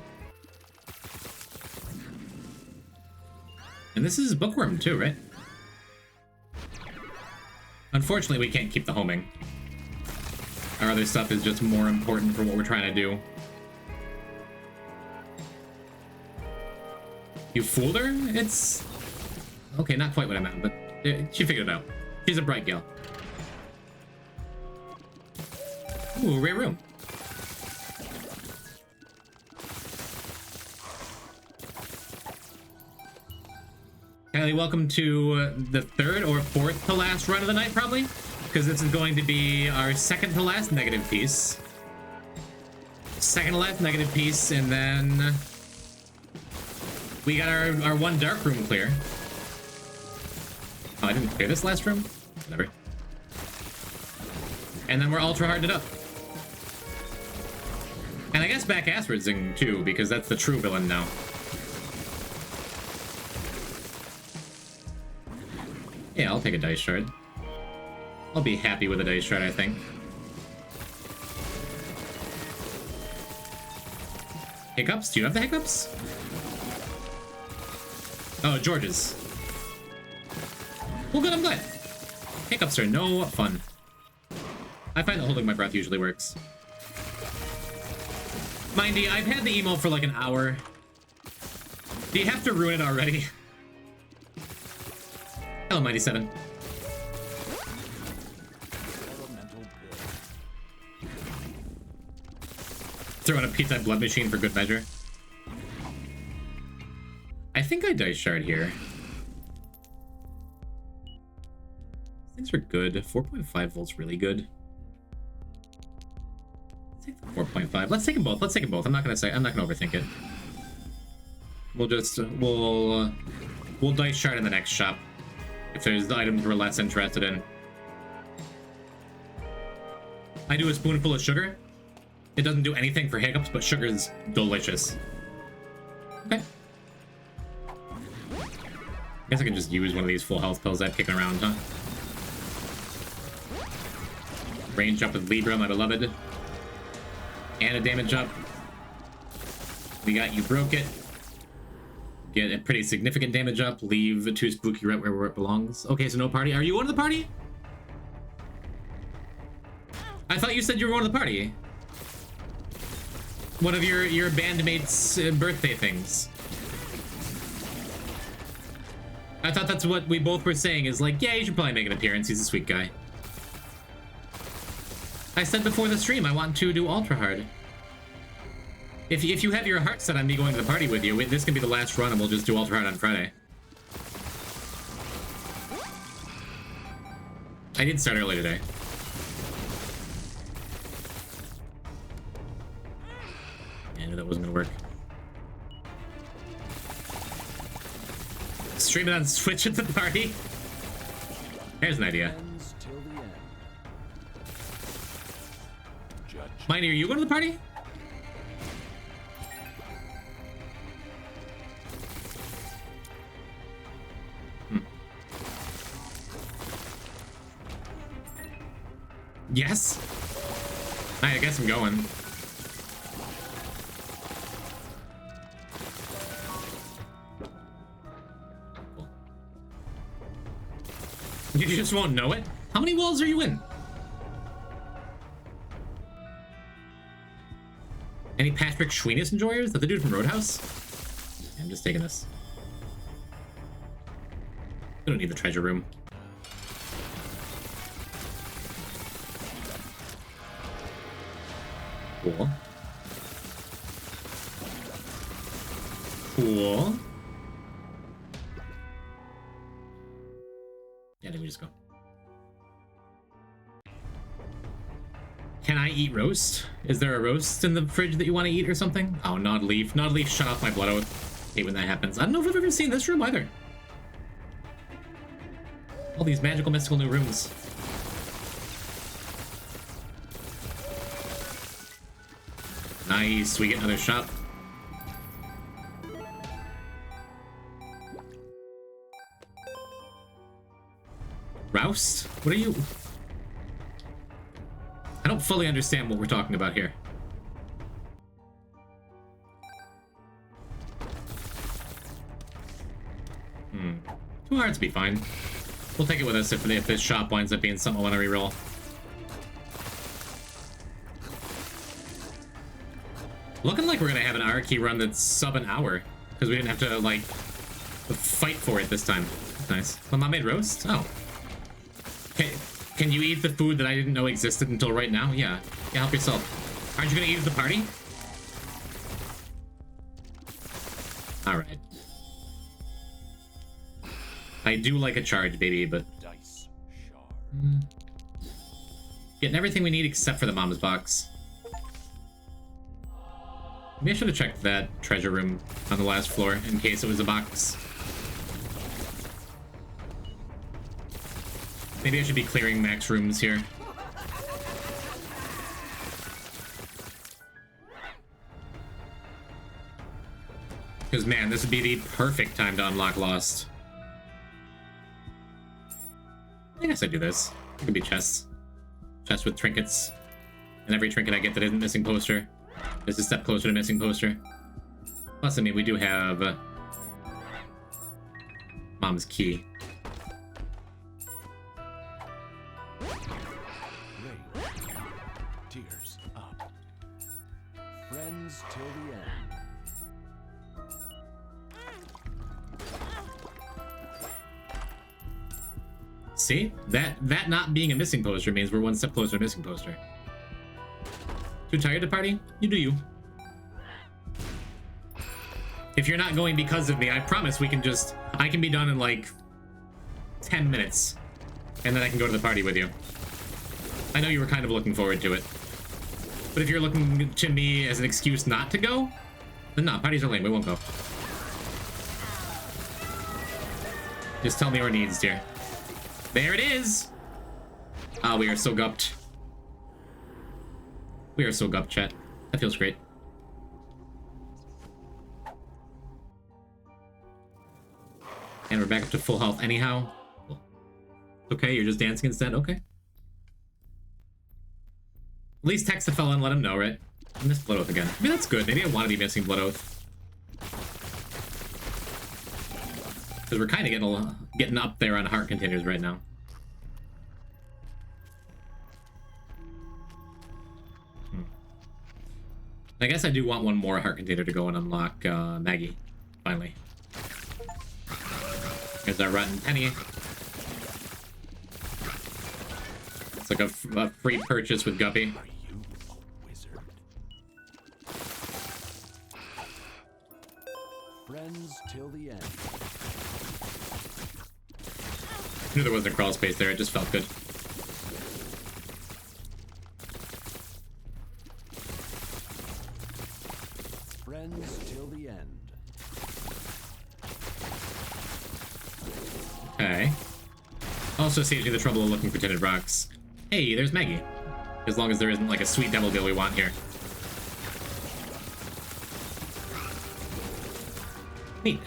And this is Bookworm too, right? Unfortunately, we can't keep the homing. Our other stuff is just more important for what we're trying to do. You fooled her? It's... Okay, not quite what I meant, but she figured it out. She's a bright gal. Ooh, rare room. Kylie, welcome to the third or fourth to last run of the night, probably. Because this is going to be our second to last negative piece. Second to last negative piece, and then... we got our one dark room clear. Oh, I didn't clear this last room? Whatever. And then we're ultra harding it up. And I guess back Aswardsing too, because that's the true villain now. Yeah, I'll take a dice shard. I'll be happy with a dice shard, I think. Hiccups? Do you have the hiccups? Oh, George's. Well, good, I'm glad. Hiccups are no fun. I find that holding my breath usually works. Mindy, I've had the emo for like an hour. Do you have to ruin it already? Hello, Mighty 7. Throw in a pizza blood machine for good measure. I think I dice shard here. Things are good. 4.5 volts really good. Let's take the 4.5. Let's take them both. Let's take them both. I'm not gonna overthink it. We'll just we'll dice shard in the next shop if there's the items we're less interested in. I do a spoonful of sugar. It doesn't do anything for hiccups, but sugar's delicious. Okay. Guess I can just use one of these full health pills I've kicking around, huh? Range up with Libra, my beloved. And a damage up. We got You Broke It. Get a pretty significant damage up. Leave Too Spooky right where it belongs. Okay, so no party. Are you going to the party? I thought you said you were going to the party. One of your bandmates' birthday things. I thought that's what we both were saying, is like, yeah, you should probably make an appearance. He's a sweet guy. I said before the stream, I want to do ultra hard. If you have your heart set on me going to the party with you, this can be the last run and we'll just do ultra hard on Friday. I did start early today. I knew that wasn't gonna work. Stream it on Switch at the party? There's an idea. Miney, are you going to the party? Yes? I guess I'm going. You just won't know it? How many walls are you in? Any Patrick Schweenus enjoyers? Is that the dude from Roadhouse? I'm just taking this. We don't need the treasure room. Cool. Cool. Yeah, then we just go. Can I eat roast? Is there a roast in the fridge that you want to eat or something? Oh, Nod Leaf. Nod Leaf shut off my blood oath. Hate when that happens. I don't know if I've ever seen this room either. All these magical, mystical new rooms. Nice. We get another shop. Roust? What are you... I don't fully understand what we're talking about here. 2 hearts be fine. We'll take it with us if this shop winds up being something I want to reroll. Looking like we're gonna have an Arky run that's sub an hour, because we didn't have to, like, fight for it this time. Nice. My mom made roast? Oh. Can you eat the food that I didn't know existed until right now? Yeah. Yeah, help yourself. Aren't you gonna eat at the party? Alright. I do like a charge, baby, but... Getting everything we need except for the mom's box. Maybe I should have checked that treasure room on the last floor in case it was a box. Maybe I should be clearing max rooms here. Because, man, this would be the perfect time to unlock Lost. I guess I do this. It could be chests. Chests with trinkets. And every trinket I get that isn't missing poster is a step closer to missing poster. Plus, I mean, we do have Mom's key. Tears up. Friends till the end. See? That not being a missing poster means we're one step closer to missing poster. Too tired to party? You do you. If you're not going because of me, I promise we can just... I can be done in like 10 minutes. And then I can go to the party with you. I know you were kind of looking forward to it. But if you're looking to me as an excuse not to go, then no, parties are lame, we won't go. Just tell me your needs, dear. There it is! Ah, we are so gupped. We are so gupped, chat. That feels great. And we're back up to full health anyhow. Okay, you're just dancing instead? Okay. At least text the fella and let him know, right? I missed Blood Oath again. I mean, that's good. Maybe I want to be missing Blood Oath. Because we're kind of getting up there on heart containers right now. I guess I do want one more heart container to go and unlock Maggie, finally. Here's our rotten penny. It's like a free purchase with Guppy. Are you a wizard? Friends till the end. I knew there wasn't a crawl space there, it just felt good. Friends till the end. Okay. Also saves me the trouble of looking for tinted rocks. Hey, there's Maggie. As long as there isn't like a sweet devil deal we want here. Neat.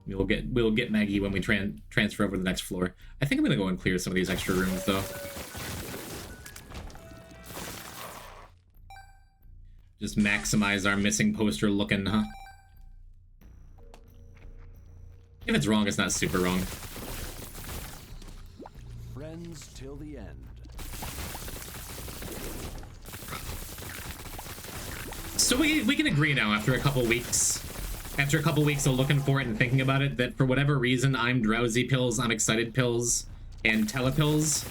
We'll get Maggie when we transfer over to the next floor. I think I'm gonna go and clear some of these extra rooms though. Just maximize our missing poster looking, huh? If it's wrong, it's not super wrong. Friends till the end. So we can agree now after a couple weeks of looking for it and thinking about it, that for whatever reason, I'm drowsy pills, I'm excited pills, and telepills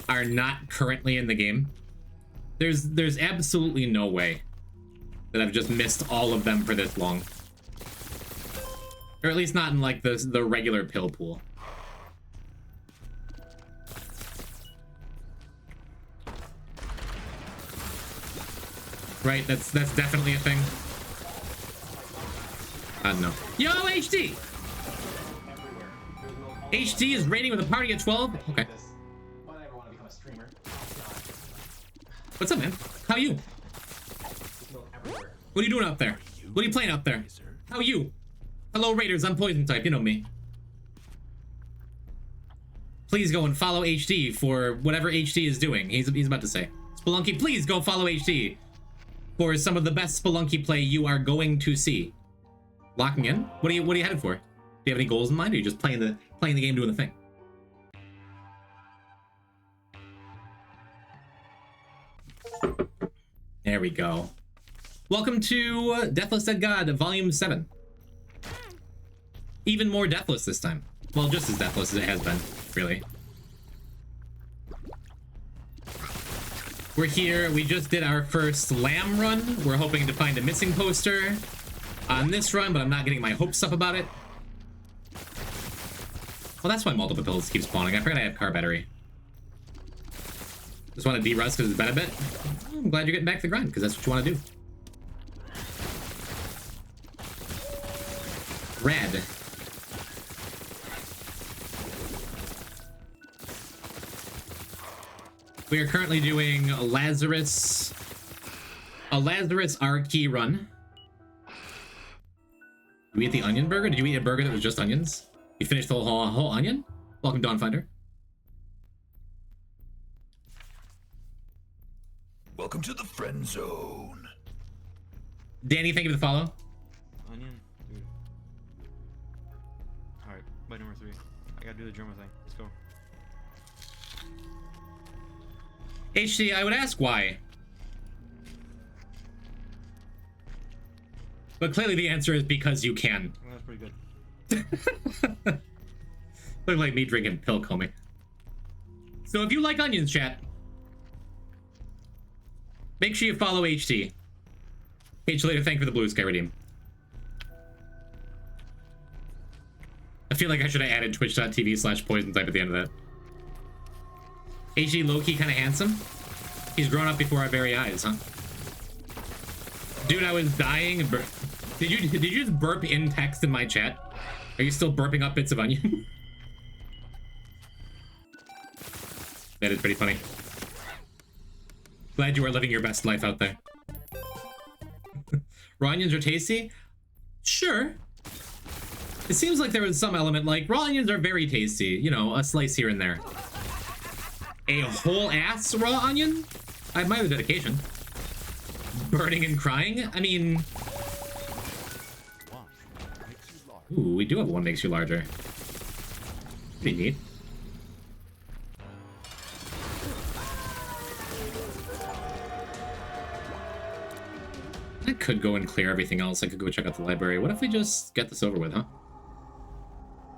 are not currently in the game. There's absolutely no way that I've just missed all of them for this long. Or at least not in like the regular pill pool. Right, that's definitely a thing. I don't know. Yo, HD! HD is rating with a party at 12? Okay. What's up, man? How are you? What are you doing out there? What are you playing out there? How are you? Hello, Raiders. I'm Poison type. You know me. Please go and follow HD for whatever HD is doing. He's about to say. Spelunky, please go follow HD for some of the best Spelunky play you are going to see. Locking in? What are you headed for? Do you have any goals in mind, or are you just playing the game, doing the thing? There we go. Welcome to Deathless Dead God, Volume 7. Even more deathless this time. Well, just as deathless as it has been, really. We're here. We just did our first lamb run. We're hoping to find a missing poster on this run, but I'm not getting my hopes up about it. Well, that's why multiple pills keep spawning. I forgot I have car battery. Just want to de-rust because it's been a bit. I'm glad you're getting back to the grind, because that's what you want to do. Rad. We are currently doing a Lazarus R key run. Did we eat the onion burger? Did you eat a burger that was just onions? You finished the whole onion? Welcome, Dawnfinder. Welcome to the friend zone. Danny, thank you for the follow. Onion, dude. All right, bite number 3. I gotta do the drummer thing. Let's go. HC, I would ask why. But clearly the answer is because you can. Well, that's pretty good. Look like me drinking pill combing. So if you like onions, chat, make sure you follow HT. H later, thank you for the blue sky redeem. I feel like I should have added twitch.tv/poison type at the end of that. HT low-key kind of handsome. He's grown up before our very eyes, huh? Dude, I was dying. Did you just burp in text in my chat? Are you still burping up bits of onion? That is pretty funny. Glad you are living your best life out there. Raw onions are tasty? Sure. It seems like there was some element, like, raw onions are very tasty. You know, a slice here and there. A whole ass raw onion? I admire the dedication. Burning and crying? I mean... Ooh, we do have one makes you larger. Pretty neat. I could go and clear everything else. I could go check out the library. What if we just get this over with, huh?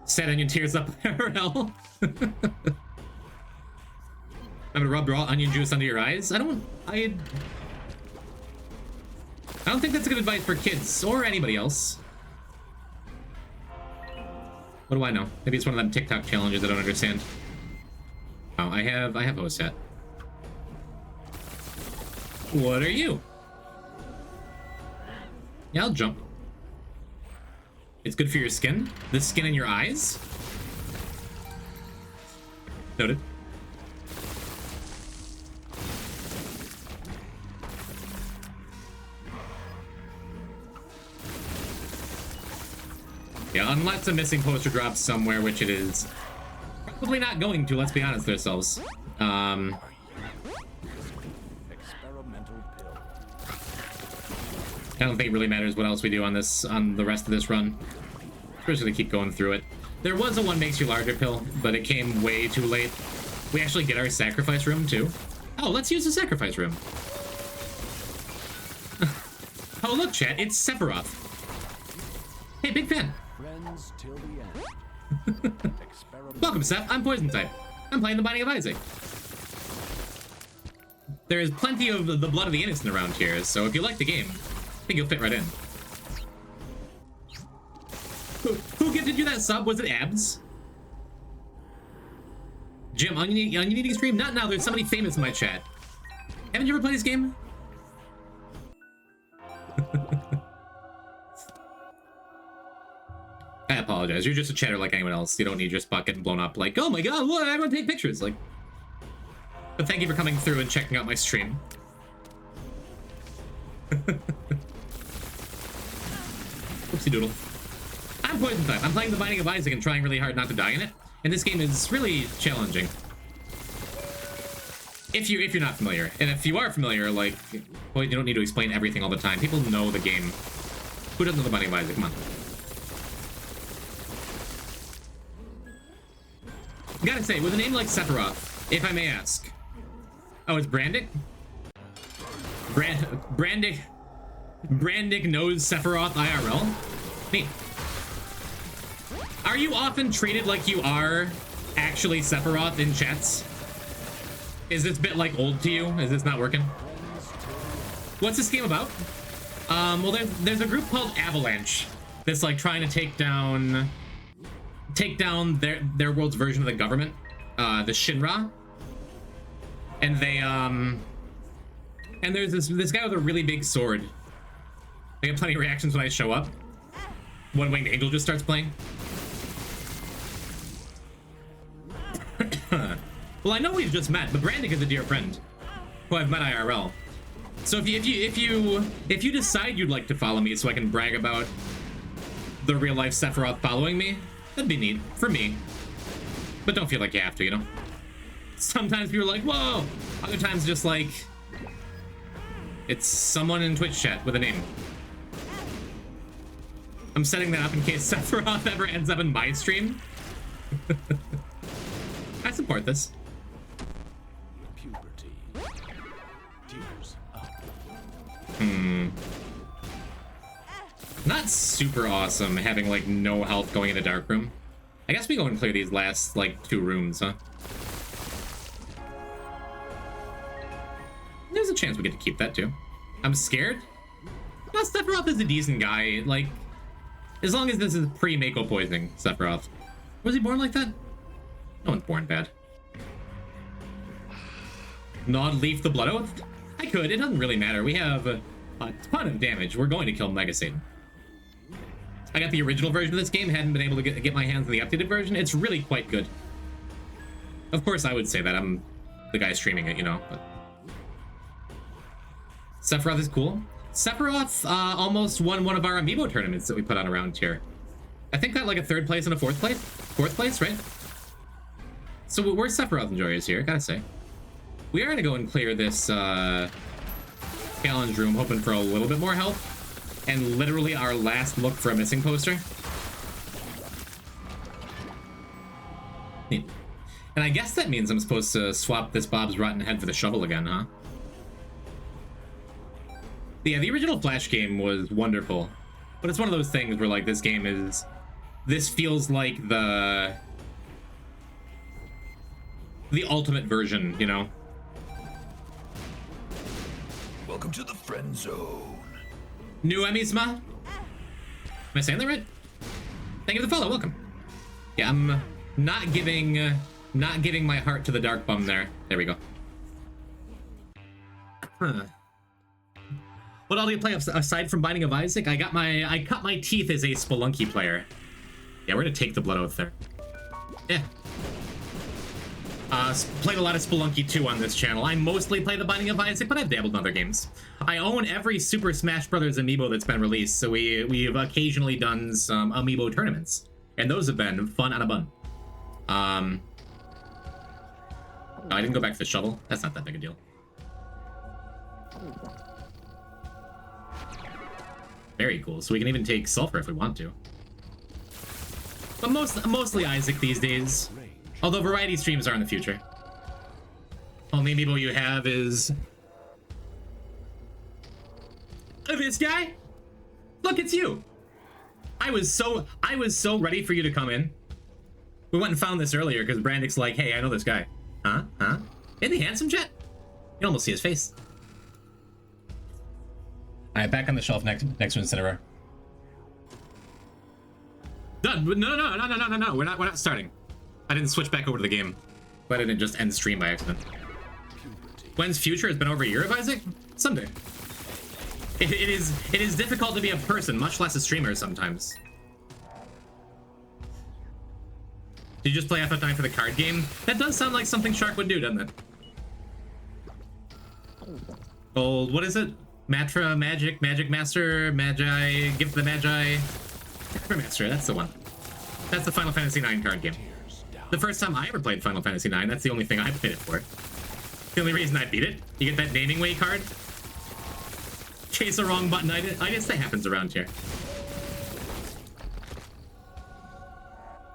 Sad onion tears up hell. I'm gonna rub raw onion juice under your eyes. I don't think that's good advice for kids or anybody else. What do I know? Maybe it's one of them TikTok challenges I don't understand. Oh, I have OSAT. What are you? Yeah, I'll jump. It's good for your skin? The skin in your eyes? Noted. Yeah, unless a missing poster drops somewhere, which it is probably not going to, let's be honest with ourselves. Experimental pill. I don't think it really matters what else we do on the rest of this run. We're just gonna keep going through it. There was a one makes you larger pill, but it came way too late. We actually get our sacrifice room too. Oh, let's use the sacrifice room. Oh, look, chat, it's Sephiroth. Hey, big fan. Friends till the end. Welcome, Seth. I'm Poison type. I'm playing the Binding of Isaac. There is plenty of the blood of the innocent around here, so if you like the game, I think you'll fit right in. Who gifted you that sub? Was it Abs? Jim, onion eating stream? Not now, there's somebody famous in my chat. Haven't you ever played this game? I apologize. You're just a chatter like anyone else. You don't need your spot getting blown up like, oh my god, look, I want to take pictures. Like, but thank you for coming through and checking out my stream. Oopsie doodle. I'm Poison type. I'm playing the Binding of Isaac and trying really hard not to die in it. And this game is really challenging. If you're not familiar. And if you are familiar, like, well, you don't need to explain everything all the time. People know the game. Who doesn't know the Binding of Isaac? Come on. Gotta say, with a name like Sephiroth, if I may ask. Oh, it's Brandick? Brandick knows Sephiroth IRL? Neat. Are you often treated like you are actually Sephiroth in chats? Is this bit like old to you? Is this not working? What's this game about? Well, there's a group called Avalanche that's like trying to take down their world's version of the government, the Shinra. And they and there's this guy with a really big sword. I get plenty of reactions when I show up. One Winged Angel just starts playing. Well, I know we've just met, but Brandick is a dear friend who I've met IRL. So if you decide you'd like to follow me so I can brag about the real life Sephiroth following me, that'd be neat for me. But don't feel like you have to, you know. Sometimes people are like, whoa. Other times just like it's someone in Twitch chat with a name. I'm setting that up in case Sephiroth ever ends up in my stream. I support this. Puberty. Tears up. Not super awesome having like no health going in a dark room. I guess we go and clear these last like 2 rooms, huh? There's a chance we get to keep that too. I'm scared. No, Sephiroth is a decent guy. Like, as long as this is pre-Mako poisoning, Sephiroth. Was he born like that? No one's born bad. Nod Leaf the Blood Oath? I could. It doesn't really matter. We have a ton of damage. We're going to kill Mega Satan. I got the original version of this game. Hadn't been able to get my hands on the updated version. It's really quite good. Of course, I would say that. I'm the guy streaming it, you know. But Sephiroth is cool. Sephiroth almost won one of our amiibo tournaments that we put on around here. I think got like a 3rd place and a 4th place. 4th place, right? So we're Sephiroth enjoyers here, gotta say. We are gonna go and clear this challenge room, hoping for a little bit more health. And literally our last look for a missing poster. Neat. And I guess that means I'm supposed to swap this Bob's Rotten Head for the shovel again, huh? Yeah, the original Flash game was wonderful. But it's one of those things where, like, this game is... This feels like the ultimate version, you know? Welcome to the friend zone. New Emisma? Am I saying that right? Thank you for the follow, welcome. Yeah, I'm not giving my heart to the Dark Bum there. There we go. Huh. What all do you play aside from Binding of Isaac? I cut my teeth as a Spelunky player. Yeah, we're gonna take the Blood Oath there. Yeah. Played a lot of Spelunky 2 on this channel. I mostly play the Binding of Isaac, but I've dabbled in other games. I own every Super Smash Bros. Amiibo that's been released, so we've occasionally done some Amiibo tournaments. And those have been fun on a bun. Oh, I didn't go back to the shovel. That's not that big a deal. Very cool. So we can even take Sulfur if we want to. But mostly Isaac these days. Although variety streams are in the future. Only amiibo you have is... this guy? Look, it's you! I was so ready for you to come in. We went and found this earlier because Brandick's like, hey, I know this guy. Huh? Isn't he handsome, Jet? You can almost see his face. Alright, back on the shelf next to Incineroar. No, we're not starting. I didn't switch back over to the game. But I didn't just end stream by accident. When's future? It's been over a year of Isaac? Someday. It is difficult to be a person, much less a streamer sometimes. Did you just play FF9 for the card game? That does sound like something Shark would do, doesn't it? Old, what is it? Matra, Magic Master, Magi, Gift of the Magi. Master, that's the one. That's the Final Fantasy IX card game. The first time I ever played Final Fantasy IX, that's the only thing I played it for. The only reason I beat it. You get that naming way card. Chase the wrong button. I guess that happens around here.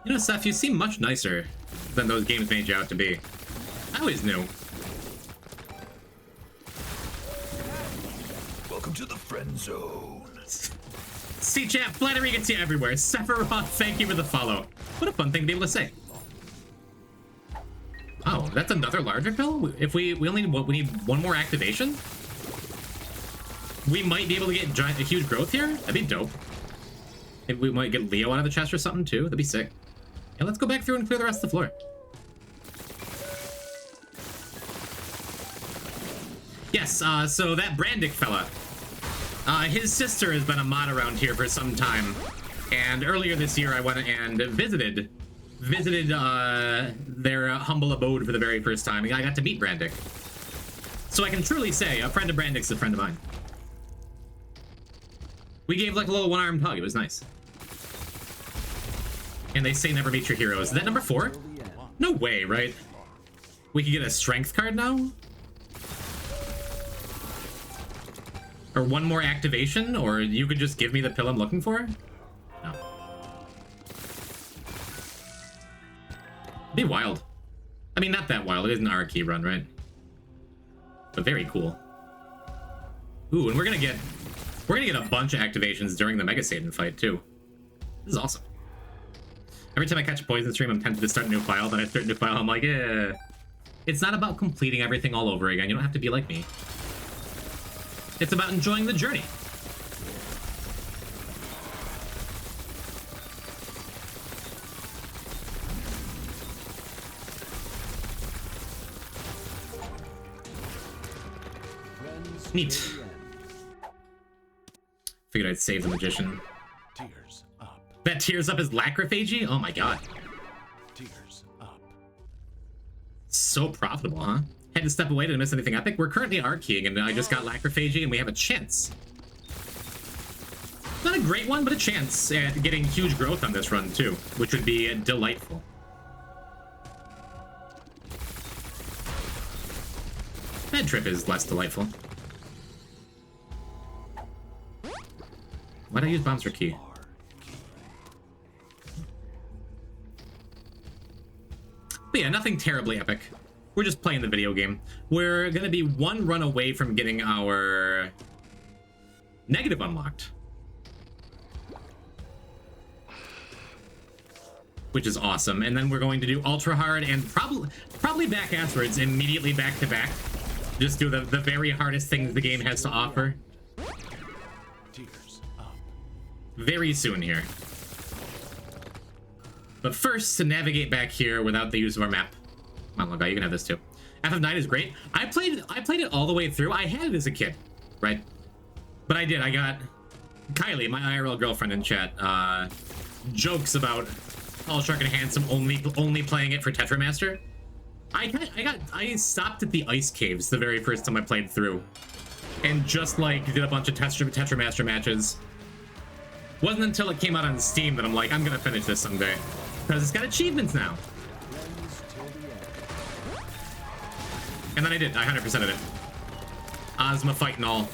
You know, Seth, you seem much nicer than those games made you out to be. I always knew. Welcome to the friend zone. See, chat, flattery gets you everywhere. Sephiroth, thank you for the follow. What a fun thing to be able to say. Oh, that's another larger pill? If we only need, what, we need one more activation? We might be able to get a huge growth here? That'd be dope. Maybe we might get Leo out of the chest or something too. That'd be sick. And let's go back through and clear the rest of the floor. Yes, so that Brandick fella, his sister has been a mod around here for some time. And earlier this year I went and visited their humble abode for the very first time. I got to meet Brandick. So I can truly say a friend of Brandick's a friend of mine. We gave like a little one-armed hug. It was nice. And they say never meet your heroes. Is that number 4? No way, right? We could get a strength card now? Or one more activation? Or you could just give me the pill I'm looking for? No. It'd be wild. I mean, not that wild. It is an R key run, right? But very cool. Ooh, and we're gonna get a bunch of activations during the Mega Satan fight too. This is awesome. Every time I catch a poison stream, I'm tempted to start a new file. Then I start a new file, I'm like, eh. It's not about completing everything all over again. You don't have to be like me. It's about enjoying the journey. Neat. Figured I'd save the magician. Tears up. That tears up is lacrophagy? Oh my god. Tears up. So profitable, huh? Had to step away to miss anything epic. We're currently R-keying, and I just got lacrophagy, and we have a chance. Not a great one, but a chance at getting huge growth on this run, too, which would be delightful. Bad trip is less delightful. Why'd I use bombs for key? But yeah, nothing terribly epic. We're just playing the video game. We're gonna be one run away from getting our negative unlocked. Which is awesome. And then we're going to do ultra hard and probably back afterwards, immediately back to back. Just do the very hardest things the game has to offer. Tears up. Very soon here. But first, to navigate back here without the use of our map. Come on, Logai, you can have this too. FF9 is great. I played it all the way through. I had it as a kid, right? But I got Kylie, my IRL girlfriend in chat, jokes about Tall Shark and Handsome only playing it for Tetramaster. I stopped at the ice caves the very first time I played through, and just like did a bunch of Tetramaster matches. Wasn't until it came out on Steam that I'm like, I'm gonna finish this someday, because it's got achievements now. And then I did. I 100%ed it. Ozma fight and all.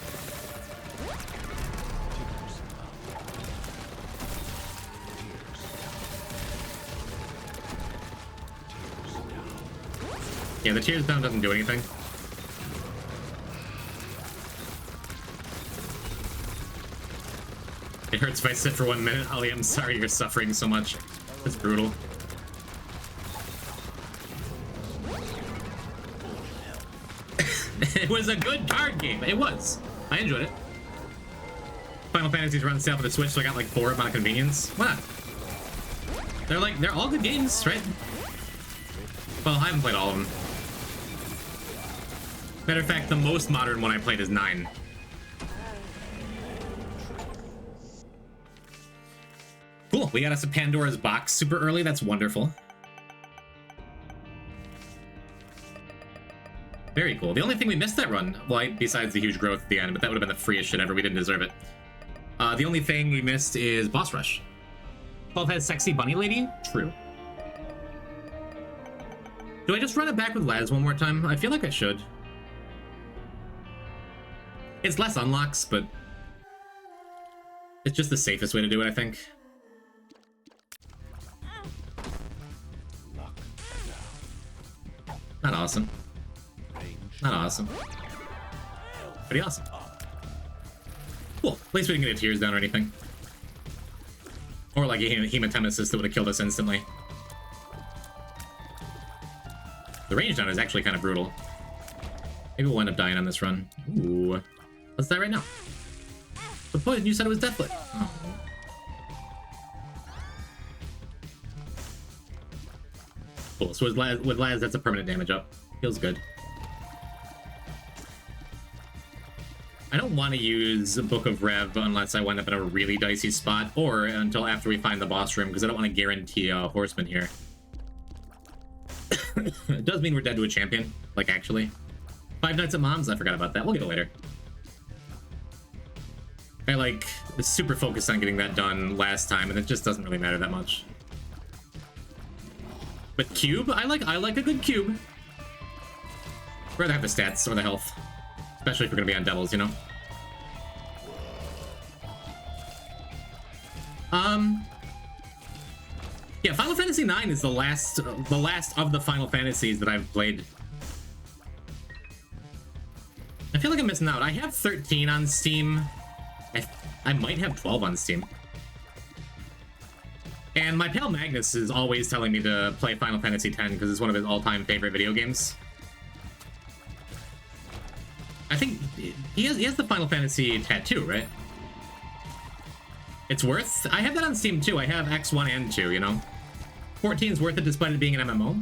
Yeah, the tears down doesn't do anything. It hurts if I sit for 1 minute. Holly, I'm sorry you're suffering so much. It's brutal. It was a good card game. It was. I enjoyed it. Final Fantasy's run sale for the Switch, so I got like 4 of them out of convenience. Why not? They're all good games, right? Well, I haven't played all of them. Matter of fact, the most modern one I played is 9. Cool, we got us a Pandora's box super early. That's wonderful. Very cool. The only thing we missed that run, well, besides the huge growth at the end, but that would have been the freest shit ever. We didn't deserve it. The only thing we missed is Boss Rush. 12 has Sexy Bunny Lady? True. Do I just run it back with Laz one more time? I feel like I should. It's less unlocks, but it's just the safest way to do it, I think. Lock and Not awesome. Not awesome. Pretty awesome. Cool. At least we didn't get a tears down or anything. Or like a hematemesis that would have killed us instantly. The range down is actually kind of brutal. Maybe we'll end up dying on this run. Ooh. Let's die right now. The point, you said it was deathlet. Oh. Cool, so with Laz, that's a permanent damage up. Feels good. I don't want to use Book of Rev unless I wind up in a really dicey spot, or until after we find the boss room, because I don't want to guarantee a horseman here. It does mean we're dead to a champion, like actually. Five Nights at Mom's, I forgot about that. We'll get it later. I like was super focused on getting that done last time, and it just doesn't really matter that much. But cube, I like a good cube. I'd rather have the stats or the health, especially if we're gonna be on devils, you know. Yeah, Final Fantasy IX is the last of the Final Fantasies that I've played. I feel like I'm missing out. I have 13 on Steam. I might have 12 on Steam. And my pal Magnus is always telling me to play Final Fantasy X because it's one of his all-time favorite video games. I think he has the Final Fantasy tattoo, right? It's worth... I have that on Steam too. I have X1 and 2, you know? 14 is worth it despite it being an MMO.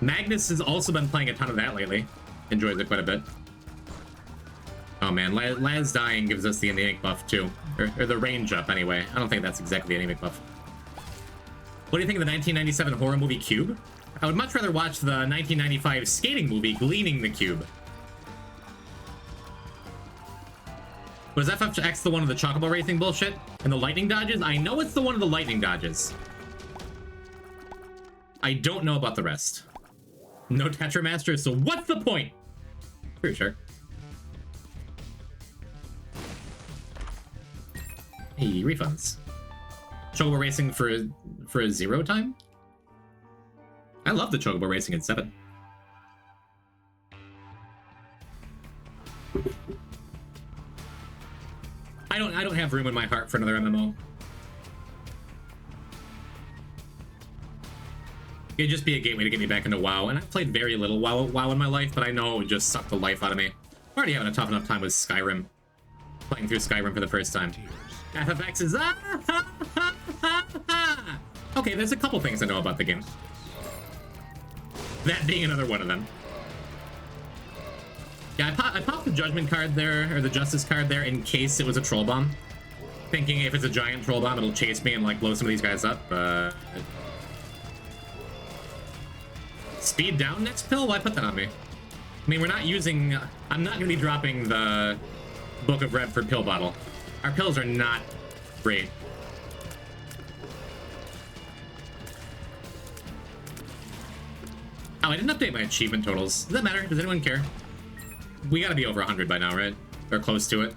Magnus has also been playing a ton of that lately. Enjoys it quite a bit. Oh man, Laz dying gives us the anemic buff too. Or the range up anyway. I don't think that's exactly the anemic buff. What do you think of the 1997 horror movie Cube? I would much rather watch the 1995 skating movie Gleaning the Cube. Was FFX the one of the chocobo racing bullshit? And the lightning dodges? I know it's the one of the lightning dodges. I don't know about the rest. No Tetramaster, so what's the point? Pretty sure. Hey, refunds. Chocobo racing for a 0 time? I love the chocobo racing in 7. I don't have room in my heart for another MMO. It'd just be a gateway to get me back into WoW, and I've played very little WoW in my life, but I know it would just suck the life out of me. I'm already having a tough enough time with Skyrim. Playing through Skyrim for the first time. FFX is okay, there's a couple things I know about the game. That being another one of them. Yeah, I popped the Judgment card there, or the Justice card there, in case it was a Troll Bomb. Thinking if it's a giant Troll Bomb, it'll chase me and, like, blow some of these guys up, Speed down next pill? Why put that on me? I mean, we're not using... I'm not going to be dropping the Book of Rev for pill bottle. Our pills are not great. Oh, I didn't update my achievement totals. Does that matter? Does anyone care? We gotta be over 100 by now, right? Or close to it.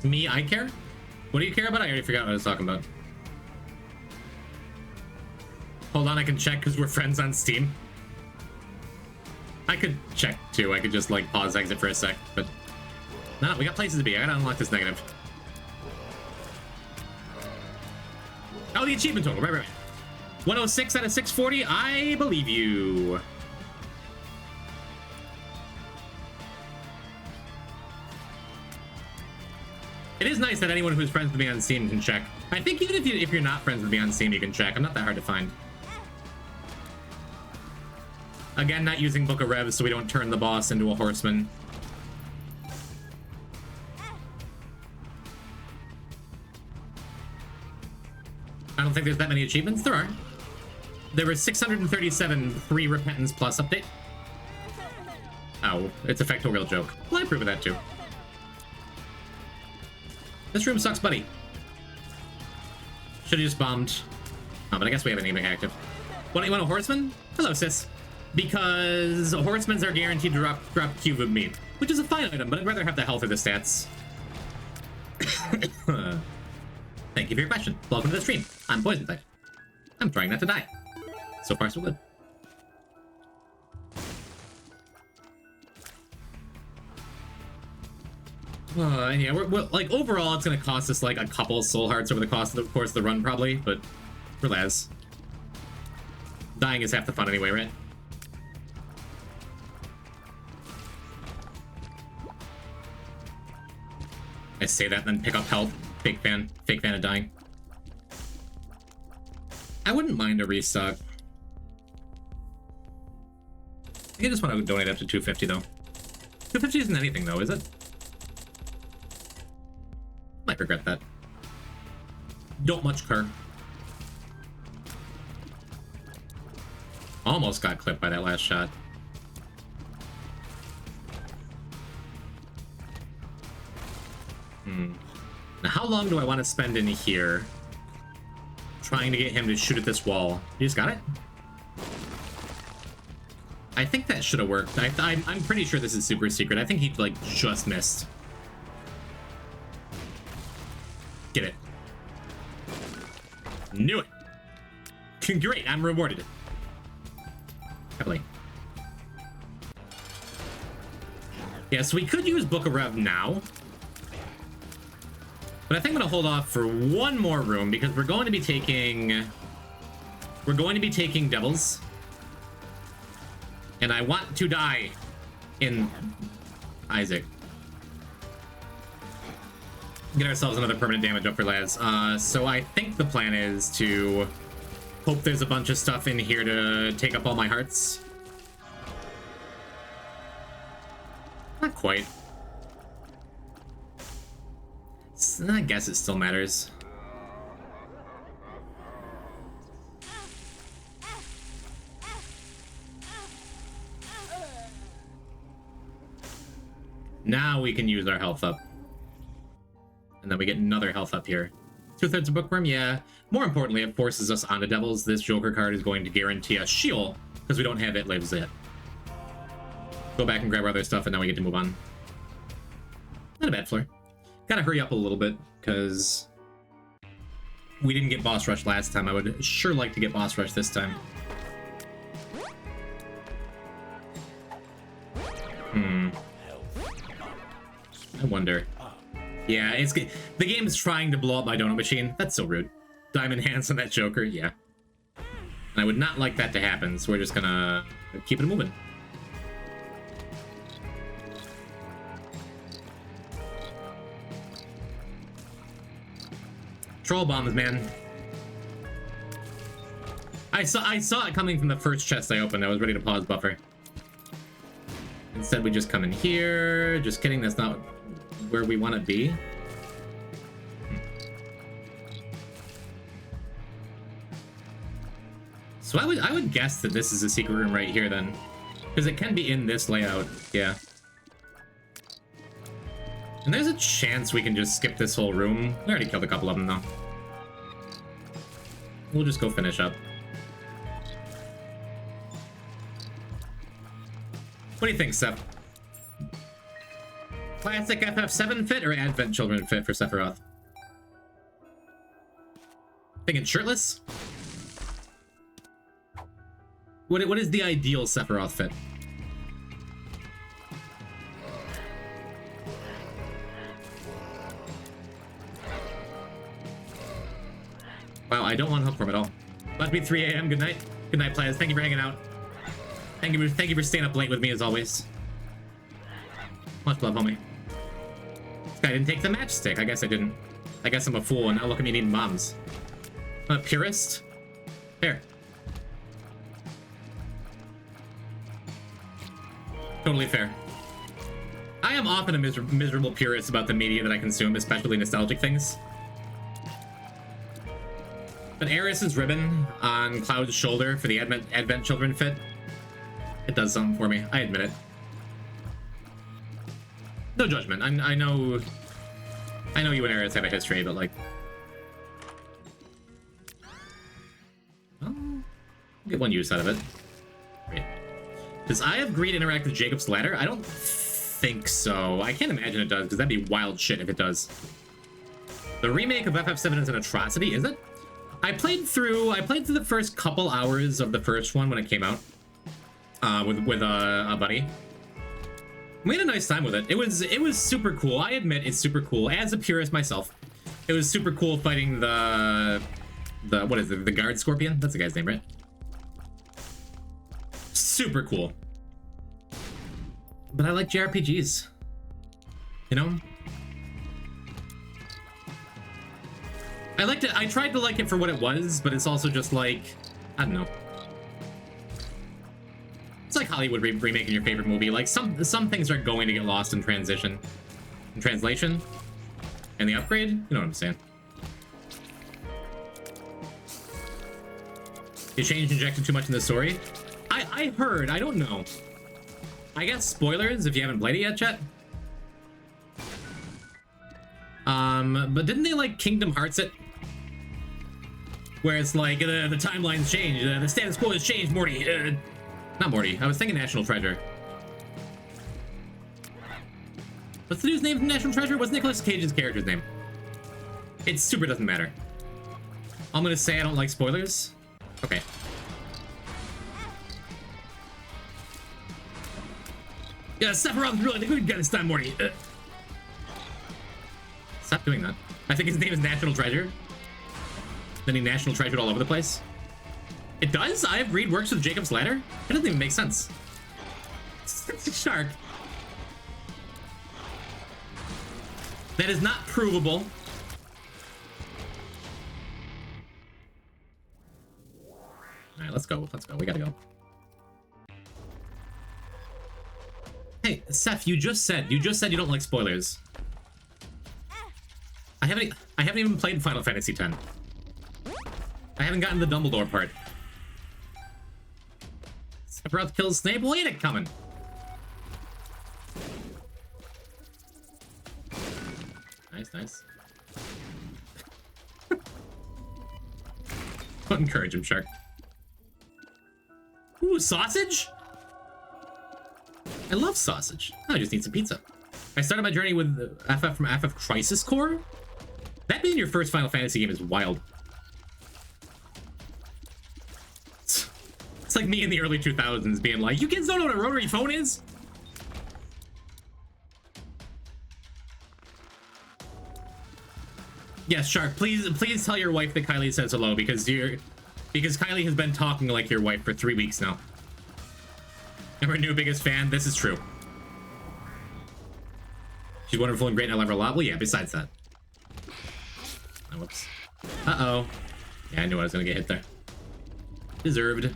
Me, I care? What do you care about? I already forgot what I was talking about. Hold on, I can check because we're friends on Steam. I could check too. I could just like pause exit for a sec, but no, we got places to be. I gotta unlock this negative. Oh, the achievement total. Right. 106 out of 640. I believe you. It is nice that anyone who's friends with me on Steam can check. I think even if you're not friends with me on Steam, you can check. I'm not that hard to find. Again, not using Book of Revs so we don't turn the boss into a horseman. I don't think there's that many achievements. There are. There were 637 pre-Repentance Plus update. Oh, it's a factorial joke. Well, I approve of that too. This room sucks, buddy. Should've just bombed. Oh, but I guess we have an aiming active. You want a horseman? Hello, sis. Because horsemen's are guaranteed to drop cube of meat. which is a fine item, but I'd rather have the health or the stats. Thank you for your question. Welcome to the stream. I'm poison type. I'm trying not to die. So far, so good. And yeah, we're like overall, it's gonna cost us like a couple soul hearts over the course of the run, probably. But for Laz, dying is half the fun anyway, right? I say that and then pick up health. Fake fan of dying. I wouldn't mind a restock. I think I just want to donate up to 250 though. 250 isn't anything though, is it? Might regret that. Don't much care. Almost got clipped by that last shot. Now, how long do I want to spend in here trying to get him to shoot at this wall? You just got it? I think that should have worked. I'm pretty sure this is super secret. I think he, like, just missed. Get it. Knew it. Great, I'm rewarded. Happily. Yeah, so we could use Book of Rev now. But I think I'm gonna hold off for one more room because we're going to be taking Devils. And I want to die in Isaac. Get ourselves another permanent damage up for Laz. So I think the plan is to hope there's a bunch of stuff in here to take up all my hearts. Not quite. I guess it still matters. Now we can use our health up. And then we get another health up here. 2/3 of Bookworm, yeah. More importantly, it forces us onto Devils. This Joker card is going to guarantee us shield, because we don't have It Lives yet. Go back and grab our other stuff, and now we get to move on. Not a bad floor. Gotta hurry up a little bit, because we didn't get Boss Rush last time. I would sure like to get Boss Rush this time. I wonder. Yeah, it's good. The game's trying to blow up my donut machine. That's so rude. Diamond hands on that Joker, yeah. And I would not like that to happen, so we're just gonna keep it moving. Troll bombs, man. I saw it coming from the first chest I opened. I was ready to pause buffer. Instead, we just come in here. Just kidding, that's not where we want to be. So I would guess that this is a secret room right here then, because it can be in this layout. Yeah. And there's a chance we can just skip this whole room. We already killed a couple of them though. We'll just go finish up. What do you think, Seth? Classic FF7 fit or Advent Children fit for Sephiroth? Thinking shirtless? What is the ideal Sephiroth fit? Wow, I don't want Hookworm at all. About to be 3 a.m. Good night. Good night, players. Thank you for hanging out. Thank you for staying up late with me as always. Much love, homie. This guy didn't take the matchstick. I guess I didn't. I guess I'm a fool, and now look at me needing bombs. I'm a purist. Fair. Totally fair. I am often a miserable purist about the media that I consume, especially nostalgic things. But Aeris's ribbon on Cloud's shoulder for the Advent Children fit, it does something for me. I admit it. No judgment. I know you and Aeris have a history, but like, well, get one use out of it. Great. Does I Have Greed interact with Jacob's Ladder? I don't think so. I can't imagine it does, because that'd be wild shit if it does. The remake of FF7 is an atrocity, is it? I played through the first couple hours of the first one when it came out. With a buddy. We had a nice time with it. It was super cool. I admit it's super cool. As a purist myself, it was super cool fighting the what is it? The guard scorpion? That's the guy's name, right? Super cool. But I like JRPGs. You know? I liked it. I tried to like it for what it was, but it's also just like, I don't know. It's like Hollywood remaking your favorite movie. Like some things are going to get lost in translation, and the upgrade. You know what I'm saying? You changed, injected too much in the story. I heard. I don't know. I guess spoilers if you haven't played it yet, chat. But didn't they like Kingdom Hearts it? Where it's like the timelines change, the status quo has changed, Morty. Not Morty. I was thinking National Treasure. What's the dude's name from National Treasure? What's Nicolas Cage's character's name? It super doesn't matter. I'm gonna say I don't like spoilers. Okay. Yeah, Sephiroth's really the good guy this time, Morty. Stop doing that. I think his name is National Treasure. Then he National Treasured all over the place. It does? I have read works with Jacob's Ladder? It doesn't even make sense. It's a shark. That is not provable. Alright, let's go. Let's go. We gotta go. Hey, Seth, you just said you don't like spoilers. I haven't even played Final Fantasy X. I haven't gotten the Dumbledore part. Sephiroth kills Snape. Well, ain't it coming? Nice, nice. Don't encourage him, Shark. Ooh, sausage? I love sausage. Oh, I just need some pizza. I started my journey with FF from FF Crisis Core. That being your first Final Fantasy game is wild. It's like me in the early 2000s being like, you kids don't know what a rotary phone is? Yes, Shark, please tell your wife that Kylie says hello because Kylie has been talking like your wife for 3 weeks now. I'm her new biggest fan. This is true. She's wonderful and great and I love her a lot. Well, yeah, besides that. Oh, whoops. Uh-oh. Yeah, I knew I was gonna get hit there. Deserved.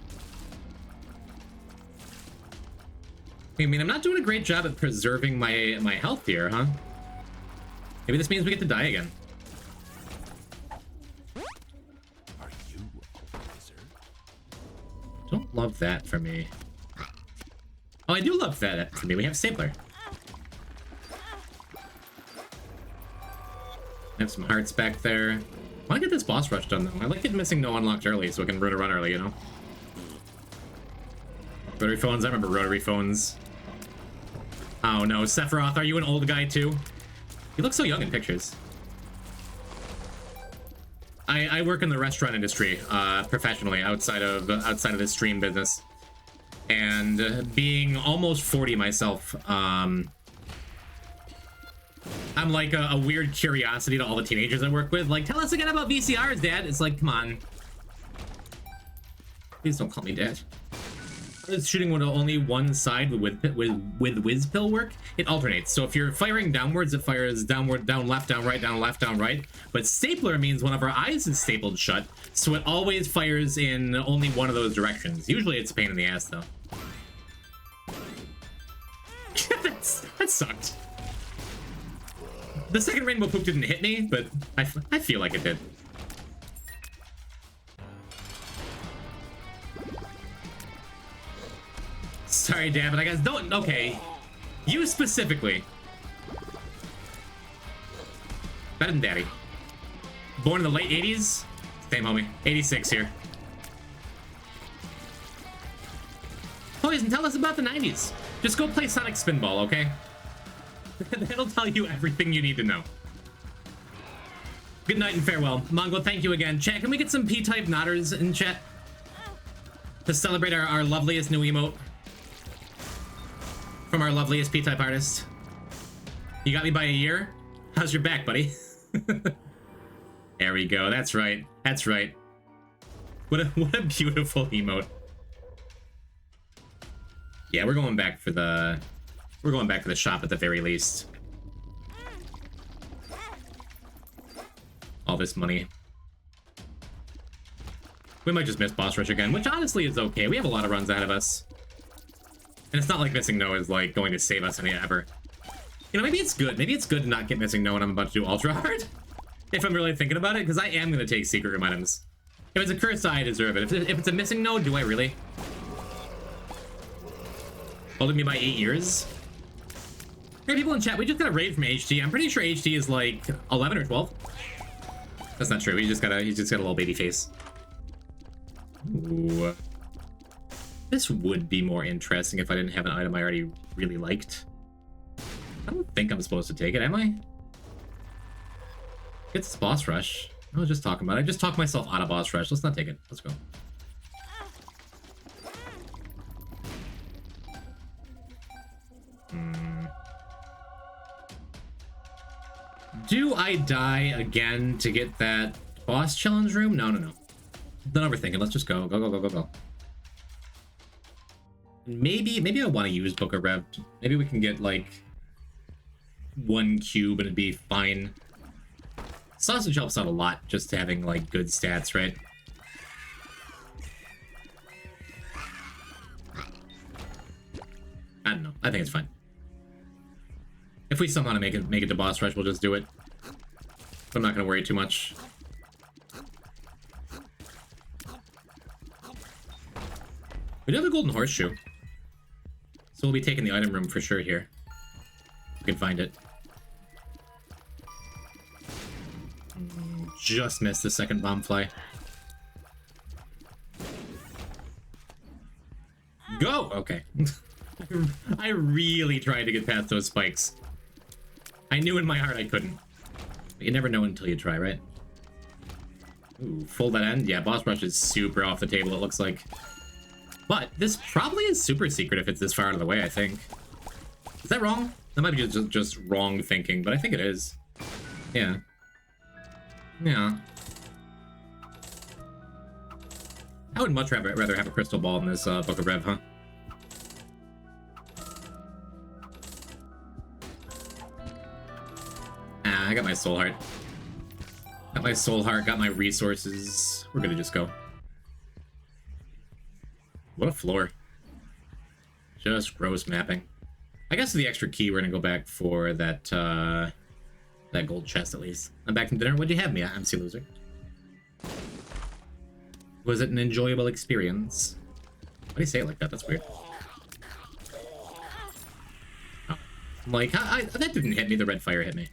I mean, I'm not doing a great job at preserving my health here, huh? Maybe this means we get to die again. Are you a wizard? Don't love that for me. Oh, I do love that for me. We have Stapler. I have some hearts back there. I want to get this boss rush done, though. I like it missing no unlocked early so I can run early, you know? Rotary phones. I remember rotary phones. Oh, no. Sephiroth, are you an old guy, too? You look so young in pictures. I work in the restaurant industry professionally outside of this stream business. And being almost 40 myself, I'm like a weird curiosity to all the teenagers I work with. Like, tell us again about VCRs, Dad. It's like, come on. Please don't call me Dad. It's shooting with only one side with whiz pill work. It alternates. So if you're firing downwards, it fires downward, down, left, down, right, down, left, down, right. But stapler means one of our eyes is stapled shut, so it always fires in only one of those directions. Usually it's a pain in the ass, though. That sucked. The second rainbow poop didn't hit me, but I feel like it did. Sorry, Dad, but I guess don't. Okay, you specifically. Better than Daddy. Born in the late 80s. Same, homie. 86 here. Poison, tell us about the 90s. Just go play Sonic Spinball, okay? That'll tell you everything you need to know. Good night and farewell. Mongo, thank you again. Chat, can we get some P-type nodders in chat? To celebrate our loveliest new emote. From our loveliest P-type artist. You got me by a year? How's your back, buddy? There we go. That's right. That's right. What a beautiful emote. Yeah, we're going back for the shop at the very least. All this money. We might just miss boss rush again, which honestly is okay. We have a lot of runs ahead of us. And it's not like missing no is like going to save us any ever. You know, maybe it's good. Maybe it's good to not get missing no when I'm about to do ultra hard. If I'm really thinking about it, because I am going to take secret room items. If it's a curse, I deserve it. If it's a missing no, do I really? Holding me by 8 years? Hey, people in chat, we just got a raid from HT. I'm pretty sure HT is like 11 or 12. That's not true. He just got a little baby face. Ooh. This would be more interesting if I didn't have an item I already really liked. I don't think I'm supposed to take it, am I? It's boss rush. I was just talking about it. I just talked myself out of boss rush. Let's not take it. Let's go. Do I die again to get that boss challenge room? No. Don't overthink it. Let's just go. Go. Maybe I want to use Book of Rev. Maybe we can get like 1 cube and it'd be fine. Sausage helps out a lot, just having like good stats, right? I don't know. I think it's fine. If we somehow make it to boss rush, we'll just do it. But I'm not gonna worry too much. We do have a golden horseshoe, so we'll be taking the item room for sure here. We can find it. Just missed the second bomb fly. Go! Okay. I really tried to get past those spikes. I knew in my heart I couldn't. But you never know until you try, right? Ooh, full that end? Yeah, boss rush is super off the table, it looks like. But this probably is super secret if it's this far out of the way, I think. Is that wrong? That might be just wrong thinking, but I think it is. Yeah. Yeah. I would much rather have a crystal ball in this Book of Rev, huh? Ah, I got my soul heart. Got my soul heart, got my resources. We're gonna just go. What a floor. Just gross mapping. I guess the extra key, we're gonna go back for that, that gold chest at least. I'm back from dinner. What'd you have me? I'm Loser. Was it an enjoyable experience? Why do you say it like that? That's weird. Oh. Like, that didn't hit me. The red fire hit me.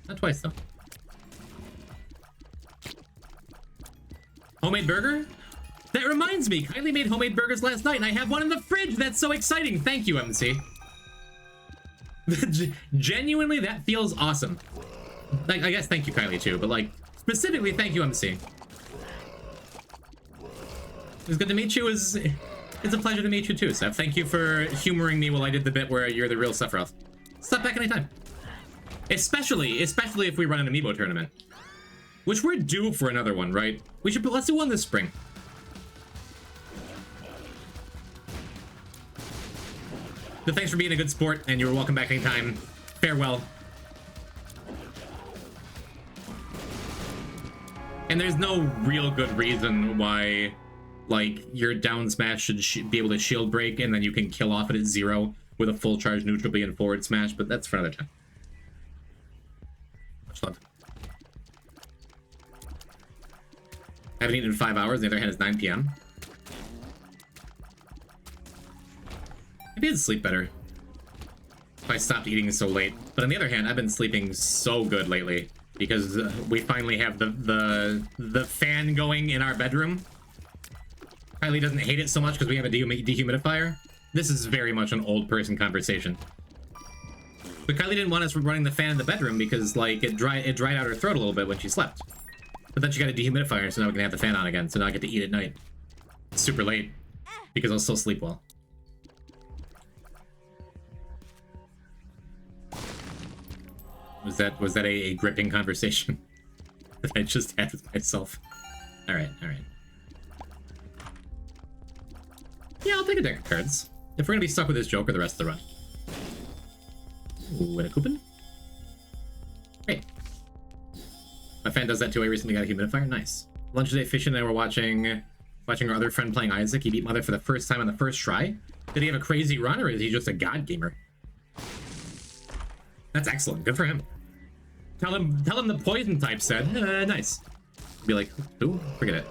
Not twice, though. Homemade burger? That reminds me, Kylie made homemade burgers last night, and I have one in the fridge. That's so exciting. Thank you, MC. Genuinely, that feels awesome. Like, I guess thank you, Kylie, too, but like, specifically, thank you, MC. It's good to meet you. It's a pleasure to meet you, too, Seth. Thank you for humoring me while I did the bit where you're the real Sephiroth. Stop back anytime. Especially if we run an amiibo tournament. Which we're due for another one, right? Let's do one this spring. But thanks for being a good sport, and you're welcome back anytime. Farewell. And there's no real good reason why, like, your down smash should be able to shield break, and then you can kill off it at 0 with a full charge neutral B and forward smash, but that's for another time. Much love. I haven't eaten in 5 hours, on the other hand, it's 9 PM. Maybe I'd sleep better if I stopped eating so late. But on the other hand, I've been sleeping so good lately because we finally have the fan going in our bedroom. Kylie doesn't hate it so much because we have a dehumidifier. This is very much an old person conversation. But Kylie didn't want us running the fan in the bedroom because, like, it dried out her throat a little bit when she slept. But then she got a dehumidifier, so now we can have the fan on again. So now I get to eat at night. It's super late because I'll still sleep well. Was that a gripping conversation that I just had with myself? All right. Yeah, I'll take a deck of cards if we're gonna be stuck with this Joker the rest of the run. Ooh, and a coupon. Great. My fan does that too. I recently got a humidifier. Nice. Lunch today, Fish and I were watching our other friend playing Isaac. He beat Mother for the first time on the first try. Did he have a crazy run, or is he just a god gamer? That's excellent. Good for him. Tell him the poison type said, nice. Be like, who? Forget it.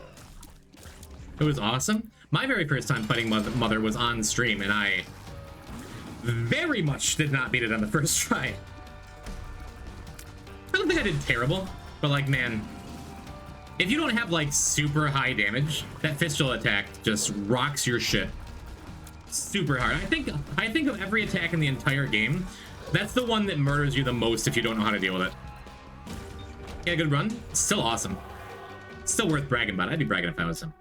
It was awesome. My very first time fighting Mother was on stream, and I very much did not beat it on the first try. I don't think I did terrible, but like, man, if you don't have like super high damage, that fistula attack just rocks your shit super hard. I think of every attack in the entire game, that's the one that murders you the most if you don't know how to deal with it. Yeah, good run. Still awesome. Still worth bragging about. I'd be bragging if I was him.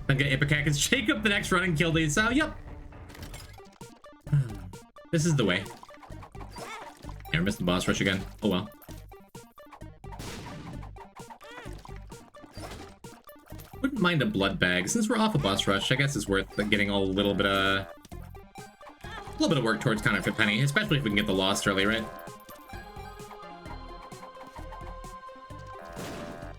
Then get Ipecac and shake up the next run and kill these. So, yep. This is the way. Yeah, I missed the boss rush again. Oh well. Wouldn't mind a blood bag. Since we're off a boss rush, I guess it's worth getting a little bit of work towards Counterfeit Penny, especially if we can get the Lost early, right?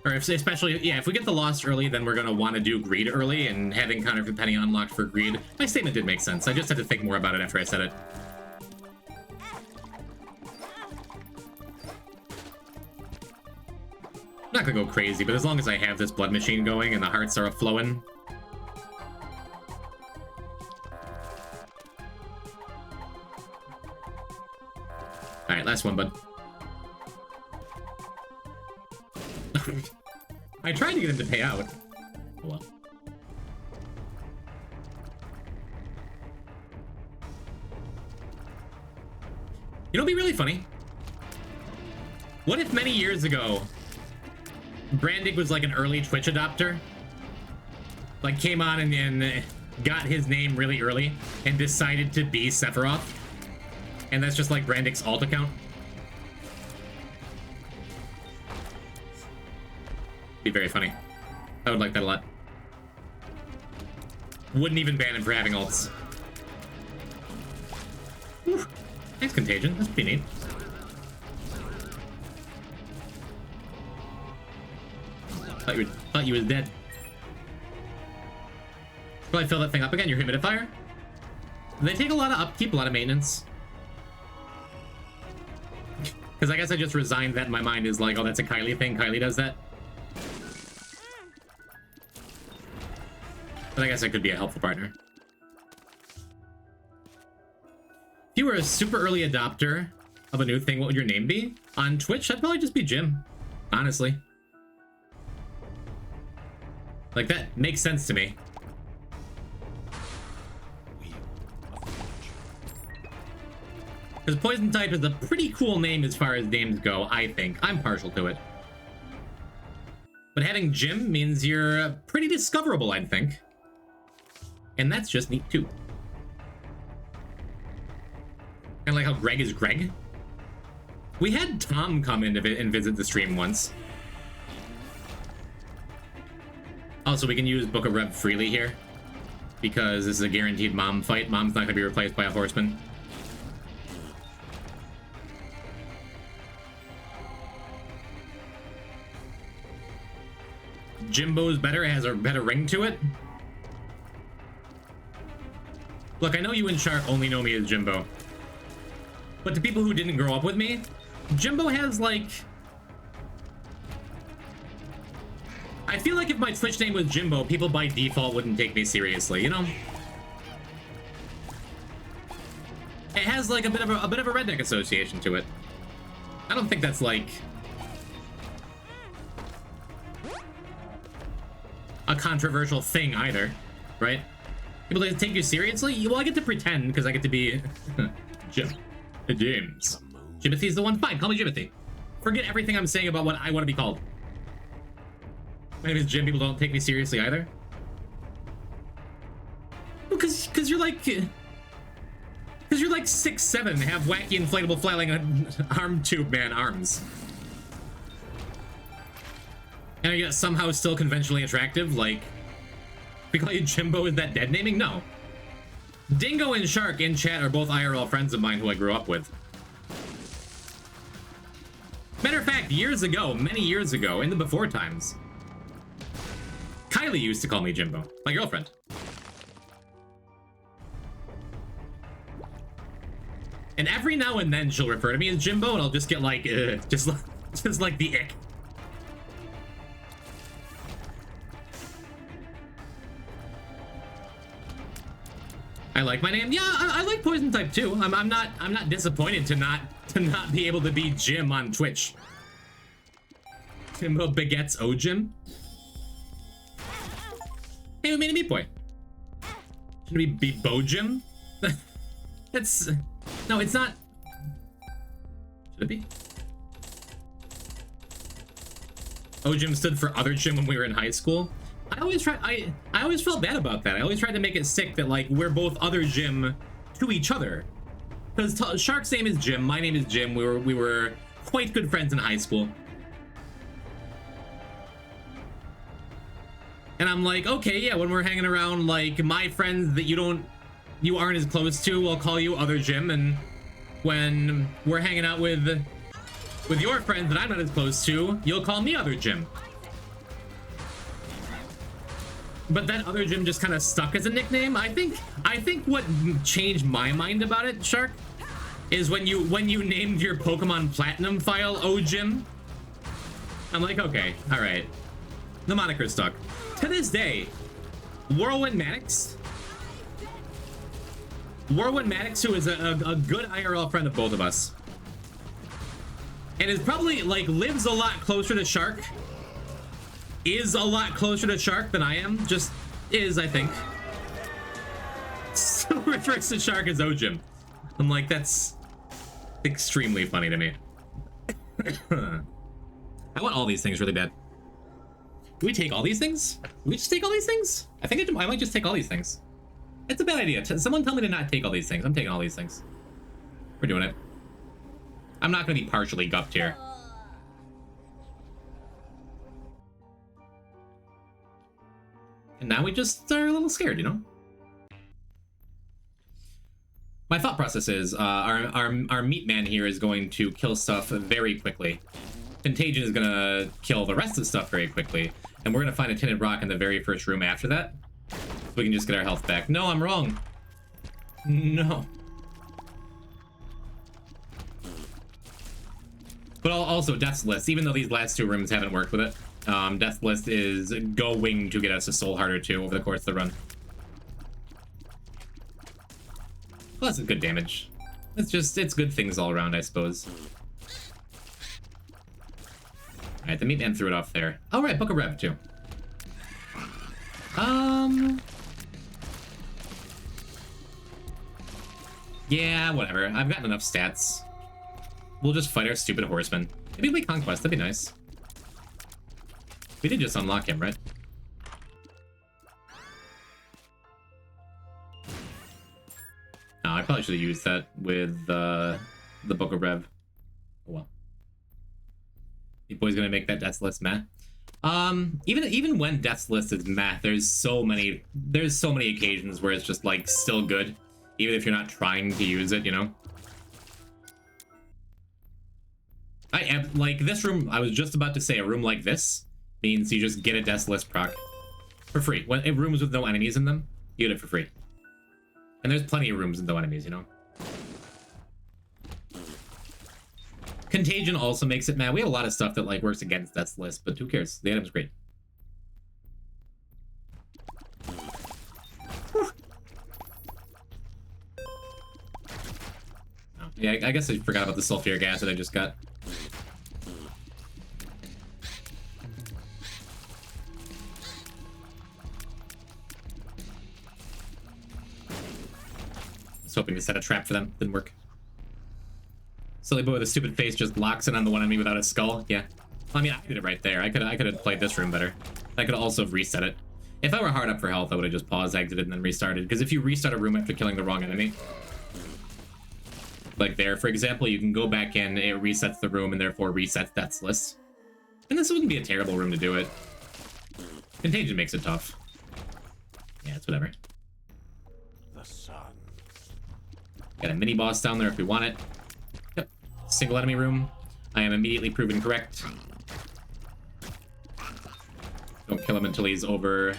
Or especially, yeah, if we get the Lost early, then we're gonna want to do Greed early, and having Counterfeit Penny unlocked for Greed. My statement did make sense. I just had to think more about it after I said it. I'm not gonna go crazy, but as long as I have this blood machine going and the hearts are flowing. Alright, last one, bud. I tried to get him to pay out. Oh well. You know what'd be really funny? What if many years ago, Brandig was like an early Twitch adopter? Like came on and got his name really early and decided to be Sephiroth? And that's just like Brandig's alt account? Be very funny. I would like that a lot. Wouldn't even ban him for having alts. Whew. Thanks, Contagion. That's pretty neat. Thought you was dead. Probably fill that thing up again. Your humidifier. They take a lot of upkeep, a lot of maintenance. Because I guess I just resigned that in my mind is like, oh, that's a Kylie thing. Kylie does that. But I guess I could be a helpful partner. If you were a super early adopter of a new thing, what would your name be? On Twitch, I'd probably just be Jim. Honestly. Like, that makes sense to me. Because Poison Type is a pretty cool name as far as names go, I think. I'm partial to it. But having Jim means you're pretty discoverable, I think. And that's just neat, too. Kind of like how Greg is Greg. We had Tom come in and visit the stream once. Also, we can use Book of Rev freely here. Because this is a guaranteed mom fight. Mom's not going to be replaced by a horseman. Jimbo's better, it has a better ring to it. Look, I know you and Shark only know me as Jimbo. But to people who didn't grow up with me, Jimbo has, like... I feel like if my Twitch name was Jimbo, people by default wouldn't take me seriously, you know? It has, like, a bit of a redneck association to it. I don't think that's, like... a controversial thing either, right? People take you seriously? Well, I get to pretend because I get to be Jim. James. Jimothy's the one. Fine, call me Jimothy. Forget everything I'm saying about what I want to be called. My name is Jim. People don't take me seriously either. Well, because you're like 6'7" and have wacky inflatable flailing arm tube man arms. And yet somehow still conventionally attractive. Like, we call you Jimbo. Is that dead naming? No. Dingo and Shark in chat are both IRL friends of mine who I grew up with. Matter of fact, years ago, many years ago, in the before times, Kylie used to call me Jimbo, my girlfriend. And every now and then she'll refer to me as Jimbo, and I'll just get like, just like the ick. I like my name. Yeah, I like Poison Type too. I'm not disappointed to not be able to be Jim on Twitch. Jimbo begets O-Jim. Hey, we made a Meat Boy. Should we be Bo-Jim? That's... No, it's not... Should it be? O-Jim stood for Other Jim when we were in high school. I always felt bad about that. I always tried to make it sick that, like, we're both Other Jim to each other. Because Shark's name is Jim, my name is Jim. We were quite good friends in high school. And I'm like, okay, yeah, when we're hanging around, like, my friends that you aren't as close to, I'll call you Other Jim, and when we're hanging out with your friends that I'm not as close to, you'll call me Other Jim. But that Other Jim just kind of stuck as a nickname. I think what changed my mind about it, Shark, is when you named your Pokemon Platinum file O-Jim. I'm like, okay, all right. The moniker stuck. To this day, Whirlwind Maddox, who is a good IRL friend of both of us, and is probably, like, lives a lot closer to Shark, is a lot closer to Shark than I am, just is, I think. So refers to Shark as O-Jim. I'm like, that's extremely funny to me. I want all these things really bad. Do we take all these things? Do we just take all these things? I think I might just take all these things. It's a bad idea. Someone tell me to not take all these things. I'm taking all these things. We're doing it. I'm not going to be partially gupped here. And now we just are a little scared, you know? My thought process is our meat man here is going to kill stuff very quickly. Contagion is going to kill the rest of the stuff very quickly. And we're going to find a tinted rock in the very first room after that. So we can just get our health back. No, I'm wrong. No. But also, Deathless, even though these last two rooms haven't worked with it, Deathless is going to get us a Soul Heart or two over the course of the run. Well, that's good damage. It's good things all around, I suppose. Alright, the meat man threw it off there. Oh, right, Book of Rev, too. Yeah, whatever. I've gotten enough stats. We'll just fight our stupid horseman. Maybe play Conquest, that'd be nice. We did just unlock him, right? No, I probably should have used that with the Book of Rev. Oh well. Your boy's gonna make that Death's List meh. Even when Death's List is meh, there's so many occasions where it's just, like, still good, even if you're not trying to use it, you know? I am, like, this room, I was just about to say, a room like this means you just get a Death's List proc for free. When in rooms with no enemies in them, you get it for free. And there's plenty of rooms with no enemies, you know? Contagion also makes it mad. We have a lot of stuff that, like, works against Death's List, but who cares? The item's great. Oh, yeah, I guess I forgot about the sulfuric acid I just got. I was hoping to set a trap for them. Didn't work. Silly boy with a stupid face just locks in on the one on me without a skull. Yeah. I mean, I did it right there. I could have played this room better. I could also have reset it. If I were hard up for health, I would have just paused, exited, and then restarted. Because if you restart a room after killing the wrong enemy, like there, for example, you can go back in, it resets the room, and therefore resets Death's List. And this wouldn't be a terrible room to do it. Contagion makes it tough. Yeah, it's whatever. The sun. Got a mini boss down there if we want it. Yep. Single enemy room. I am immediately proven correct. Don't kill him until he's over.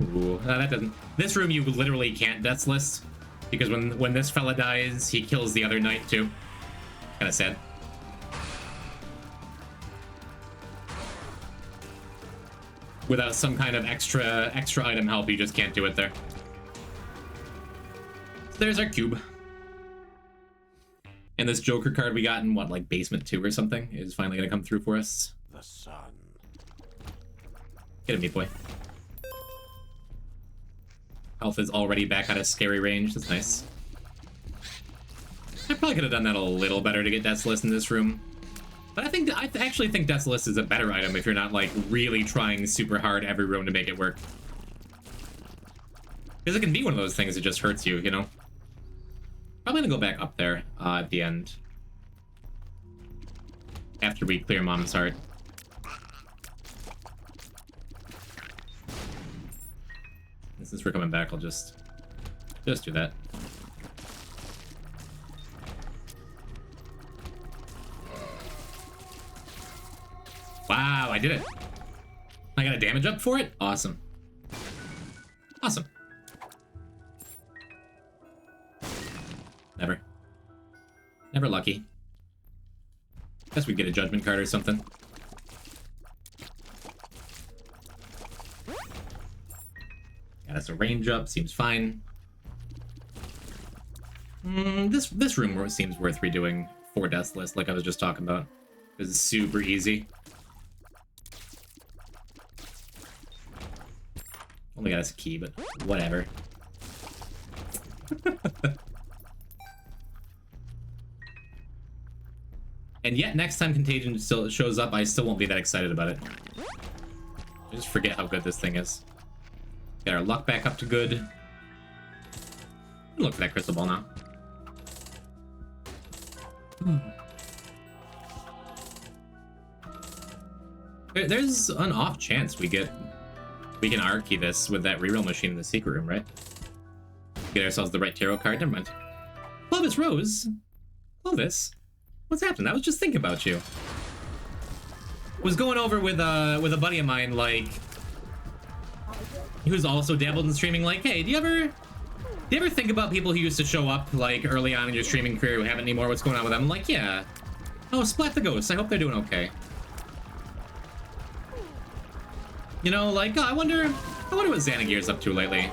Ooh, that doesn't. This room you literally can't Death's List, because when this fella dies, he kills the other knight too. Kind of sad. Without some kind of extra item help, you just can't do it there. So there's our cube. And this Joker card we got in what, like basement 2 or something, is finally gonna come through for us. The sun. Get him, meat boy. Health is already back out of scary range. That's nice. I probably could have done that a little better to get Death's List in this room. But I actually think Death's List is a better item if you're not like really trying super hard every room to make it work. Because it can be one of those things that just hurts you, you know? Probably gonna go back up there at the end. After we clear Mom's heart. Since we're coming back, I'll just do that. Wow, I did it. I got a damage up for it? Awesome. Awesome. Never. Never lucky. Guess we'd get a judgment card or something. Yeah, that's a range up. Seems fine. This room seems worth redoing for Death's List, like I was just talking about. This is super easy. Only got us a key, but whatever. And yet, next time Contagion still shows up, I still won't be that excited about it. I just forget how good this thing is. Get our luck back up to good. Look for that crystal ball now. There's an off chance we can R-key this with that reroll machine in the secret room, right? Get ourselves the right tarot card. Never mind. Clovis Rose? Clovis? What's happening? I was just thinking about you. Was going over with a buddy of mine, like, who's also dabbled in streaming, like, hey, do you ever think about people who used to show up, like, early on in your streaming career who haven't anymore? What's going on with them? I'm like, yeah. Oh, Splat the Ghost. I hope they're doing okay. You know, like, oh, I wonder what Xanagir's up to lately.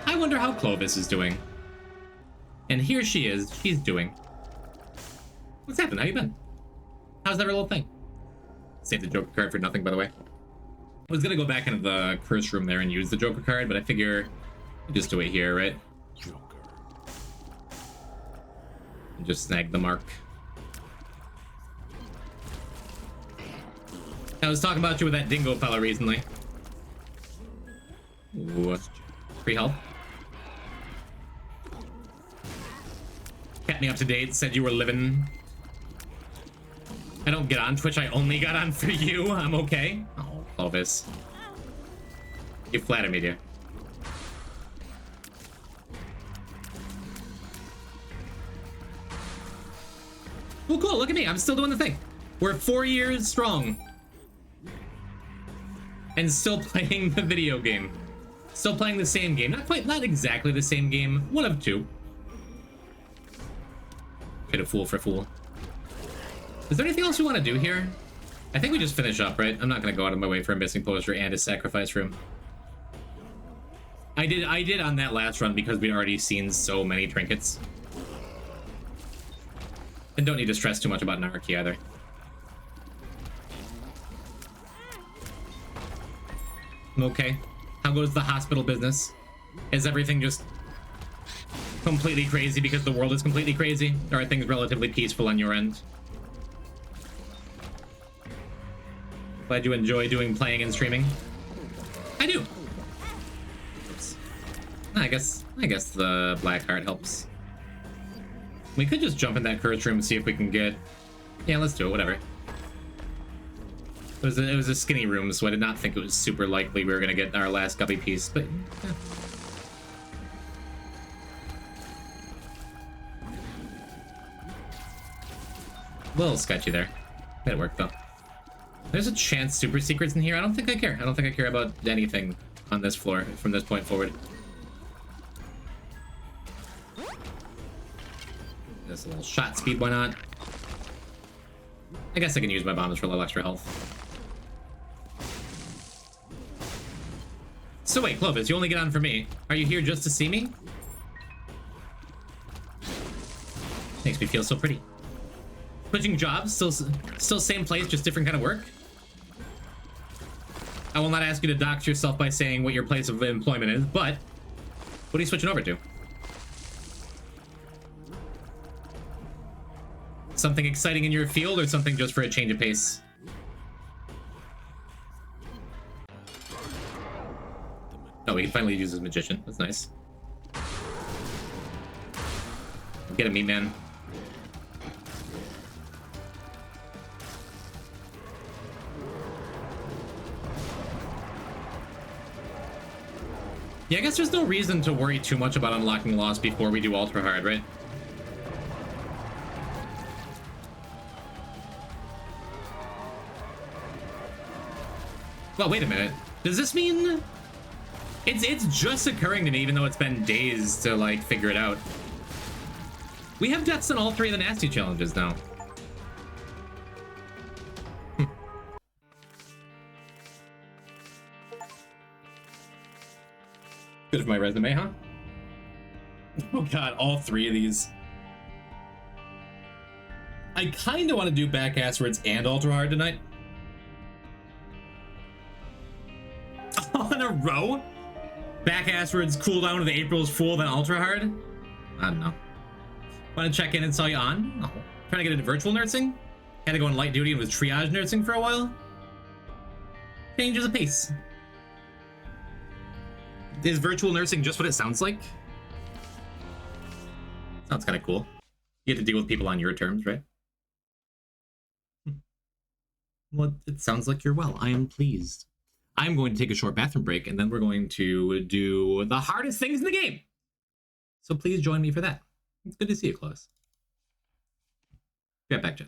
I wonder how Clovis is doing. And here she is. She's doing. What's happened? How you been? How's that little thing? Save the Joker card for nothing, by the way. I was gonna go back into the curse room there and use the Joker card, but I figure I'll just do it here, right? Joker. And just snag the mark. I was talking about you with that dingo fella recently. Ooh. Free health. Kept me up to date, said you were living. I don't get on Twitch, I only got on for you. I'm okay. Oh, Clovis. You flatter me, dear. Well, cool, look at me, I'm still doing the thing. We're 4 years strong. And still playing the video game. Still playing the same game. Not exactly the same game. One of two. Get a fool for fool. Is there anything else we want to do here? I think we just finish up, right? I'm not going to go out of my way for a missing poster and a sacrifice room. I did on that last run because we'd already seen so many trinkets. And don't need to stress too much about Narky either. Okay. How goes the hospital business? Is everything just completely crazy because the world is completely crazy? Or are things relatively peaceful on your end? Glad you enjoy doing playing and streaming. I do. Oops. I guess the black heart helps. We could just jump in that cursed room and see if we can get... Yeah, let's do it, whatever. It was a skinny room, so I did not think it was super likely we were gonna get our last guppy piece, but yeah. A little sketchy there. It worked though. There's a chance super secrets in here. I don't think I care. I don't think I care about anything on this floor from this point forward. This a little shot speed, why not? I guess I can use my bombs for a little extra health. So wait, Clovis, you only get on for me. Are you here just to see me? Makes me feel so pretty. Switching jobs, still same place, just different kind of work. I will not ask you to dox yourself by saying what your place of employment is, but what are you switching over to? Something exciting in your field, or something just for a change of pace? Oh, we can finally use his magician. That's nice. Get him, meat man. Yeah, I guess there's no reason to worry too much about unlocking Lost before we do Ultra Hard, right? Well, wait a minute. Does this mean... It's just occurring to me, even though it's been days to, like, figure it out. We have deaths on all 3 of the nasty challenges now. Good for my resume, huh? Oh god, all 3 of these. I kind of want to do back asswards and Ultra Hard tonight. All in a row? Back asswards, cooldown to the April's Fool, then Ultra Hard? I don't know. Want to check in and saw you on? Oh. Trying to get into virtual nursing? Had to go on light duty and was triage nursing for a while? Changes of pace. Is virtual nursing just what it sounds like? Sounds kind of cool. You get to deal with people on your terms, right? Well, it sounds like you're well. I am pleased. I'm going to take a short bathroom break, and then we're going to do the hardest things in the game. So please join me for that. It's good to see you, Close. Get back, Jet.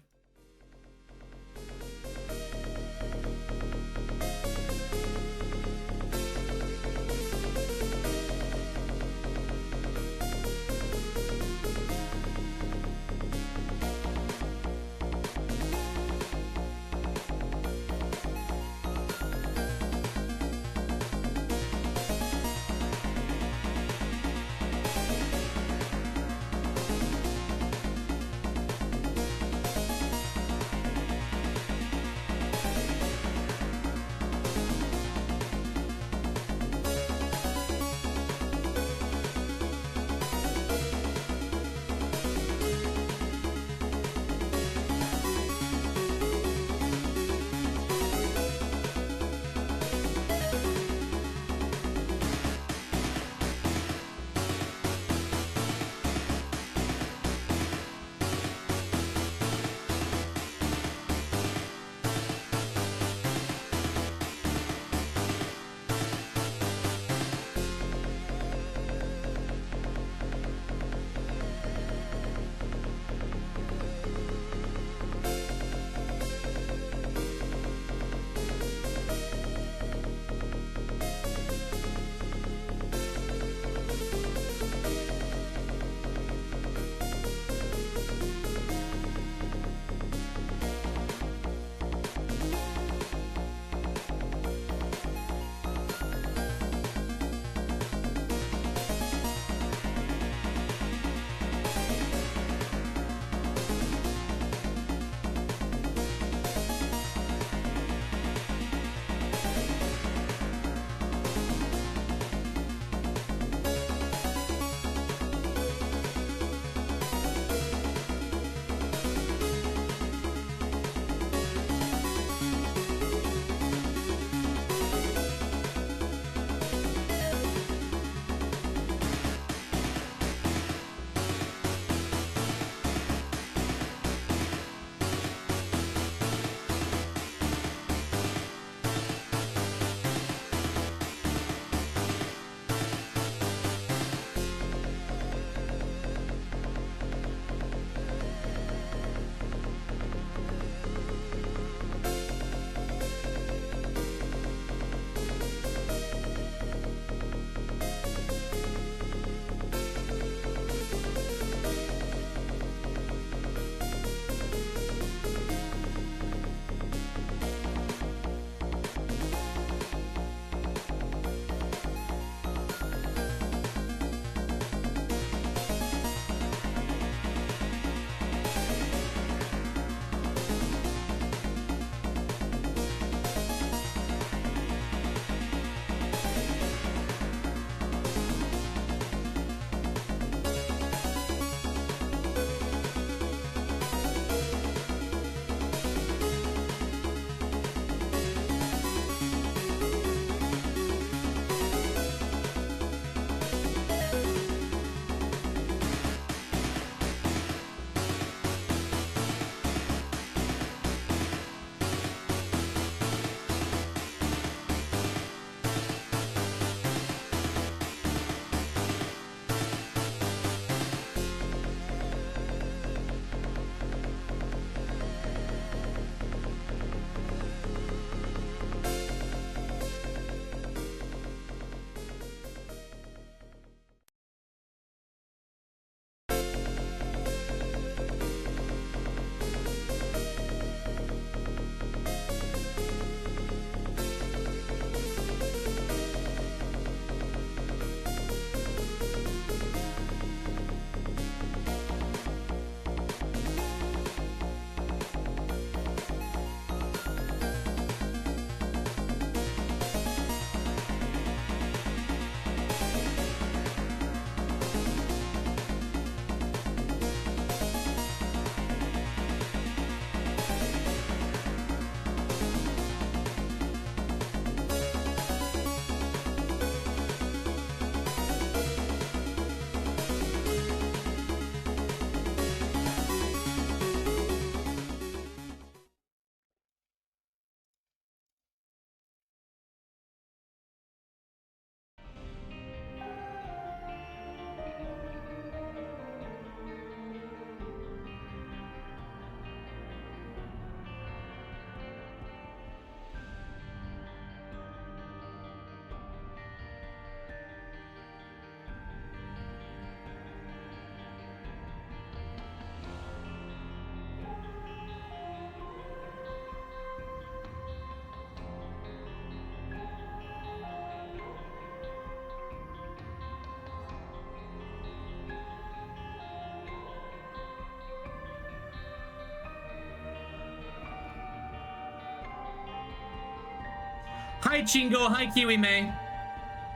Hi, Chingo. Hi, Kiwi May.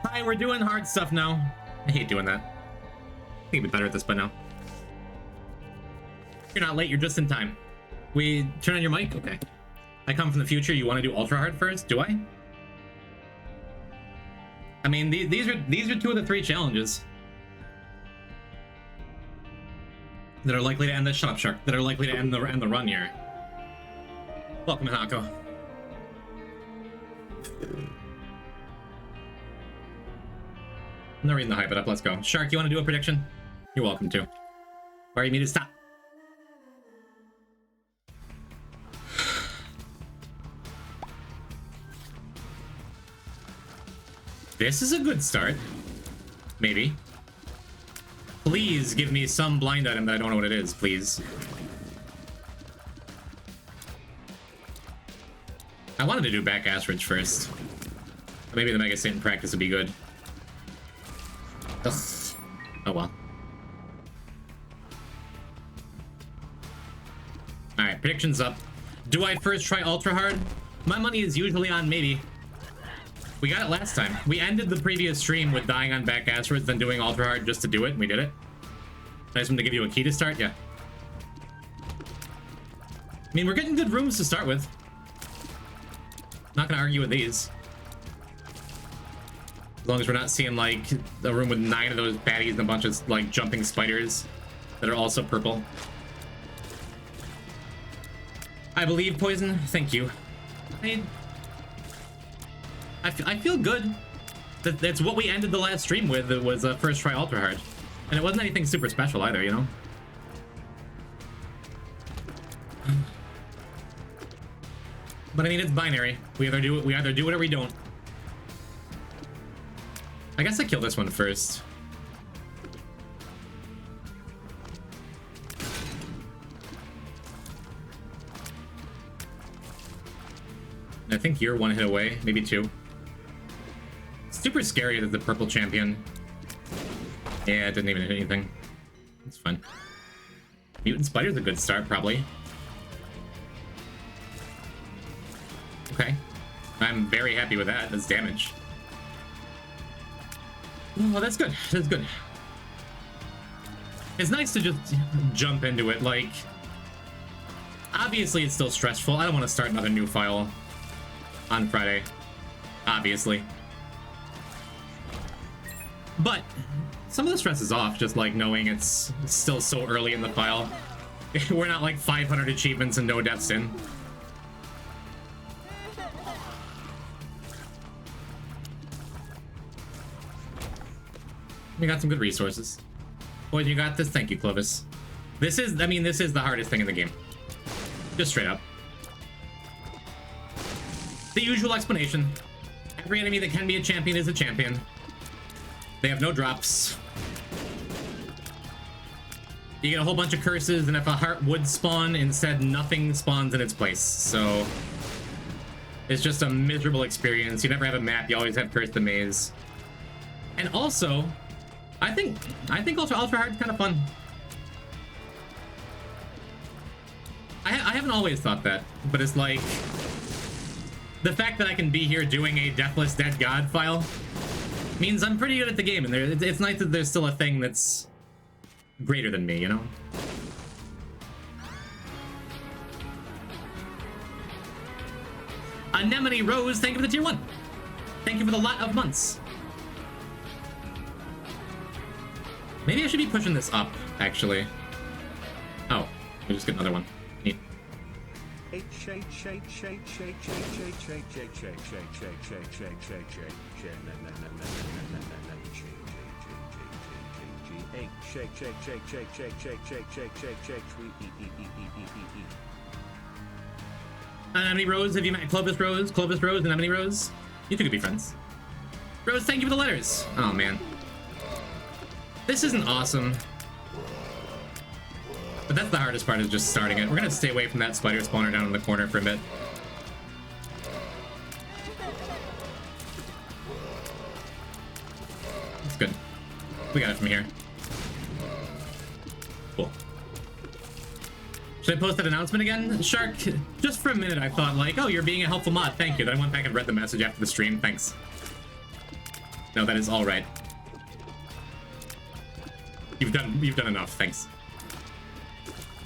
Hi, we're doing hard stuff now. I hate doing that. I think I'd be better at this by now. You're not late. You're just in time. We turn on your mic? Okay. I come from the future. You want to do ultra hard first? Do I? I mean, these are 2 of the 3 challenges that are likely to end the shut up shark. That are likely to end the run here. Welcome, Hanako. No reason to hype it up. Let's go. Shark, you want to do a prediction? You're welcome to. Where you need to stop. This is a good start. Maybe. Please give me some blind item that I don't know what it is, please. I wanted to do back asteroids first. Maybe the Mega Satan practice would be good. Ugh. Oh well. Alright, predictions up. Do I first try ultra hard? My money is usually on maybe. We got it last time. We ended the previous stream with dying on back asteroids, then doing ultra hard just to do it, and we did it. Nice one to give you a key to start, yeah. I mean, we're getting good rooms to start with. Not gonna argue with these. As long as we're not seeing, like, a room with 9 of those baddies and a bunch of, like, jumping spiders that are also purple. I believe, Poison. Thank you. I feel good. That's what we ended the last stream with. It was first try ultra hard. And it wasn't anything super special either, you know? But I mean, it's binary. We either do it or we don't. I guess I kill this one first. I think you're 1 hit away, maybe 2. Super scary as the purple champion. Yeah, it didn't even hit anything. It's fine. Mutant Spider's a good start, probably. Okay. I'm very happy with that. That's damage. Well, that's good. That's good. It's nice to just jump into it. Like, obviously it's still stressful. I don't want to start another new file on Friday. Obviously. But some of the stress is off, just like knowing it's still so early in the file. We're not like 500 achievements and no deaths in. We got some good resources. Boys, you got this. Thank you, Clovis. This is the hardest thing in the game. Just straight up. The usual explanation. Every enemy that can be a champion is a champion. They have no drops. You get a whole bunch of curses, and if a heart would spawn, instead nothing spawns in its place. So it's just a miserable experience. You never have a map, you always have Curse the Maze. And also, I think ultra hard's kind of fun. I haven't always thought that, but it's like the fact that I can be here doing a Deathless Dead God file means I'm pretty good at the game, and it's nice that there's still a thing that's greater than me, you know? Anemone Rose, thank you for the tier 1. Thank you for the lot of months. Maybe I should be pushing this up, actually. Oh, we just get another one. Neat. Anemone Rose, have you met Clovis Rose? Clovis Rose, Anemone Rose? You two could be friends. Rose, thank you for the letters. Oh, man. This isn't awesome. But that's the hardest part, is just starting it. We're gonna stay away from that spider spawner down in the corner for a bit. That's good. We got it from here. Cool. Should I post that announcement again? Shark, just for a minute I thought like, oh, you're being a helpful mod, thank you. Then I went back and read the message after the stream, thanks. No, that is all right. You've done enough, thanks.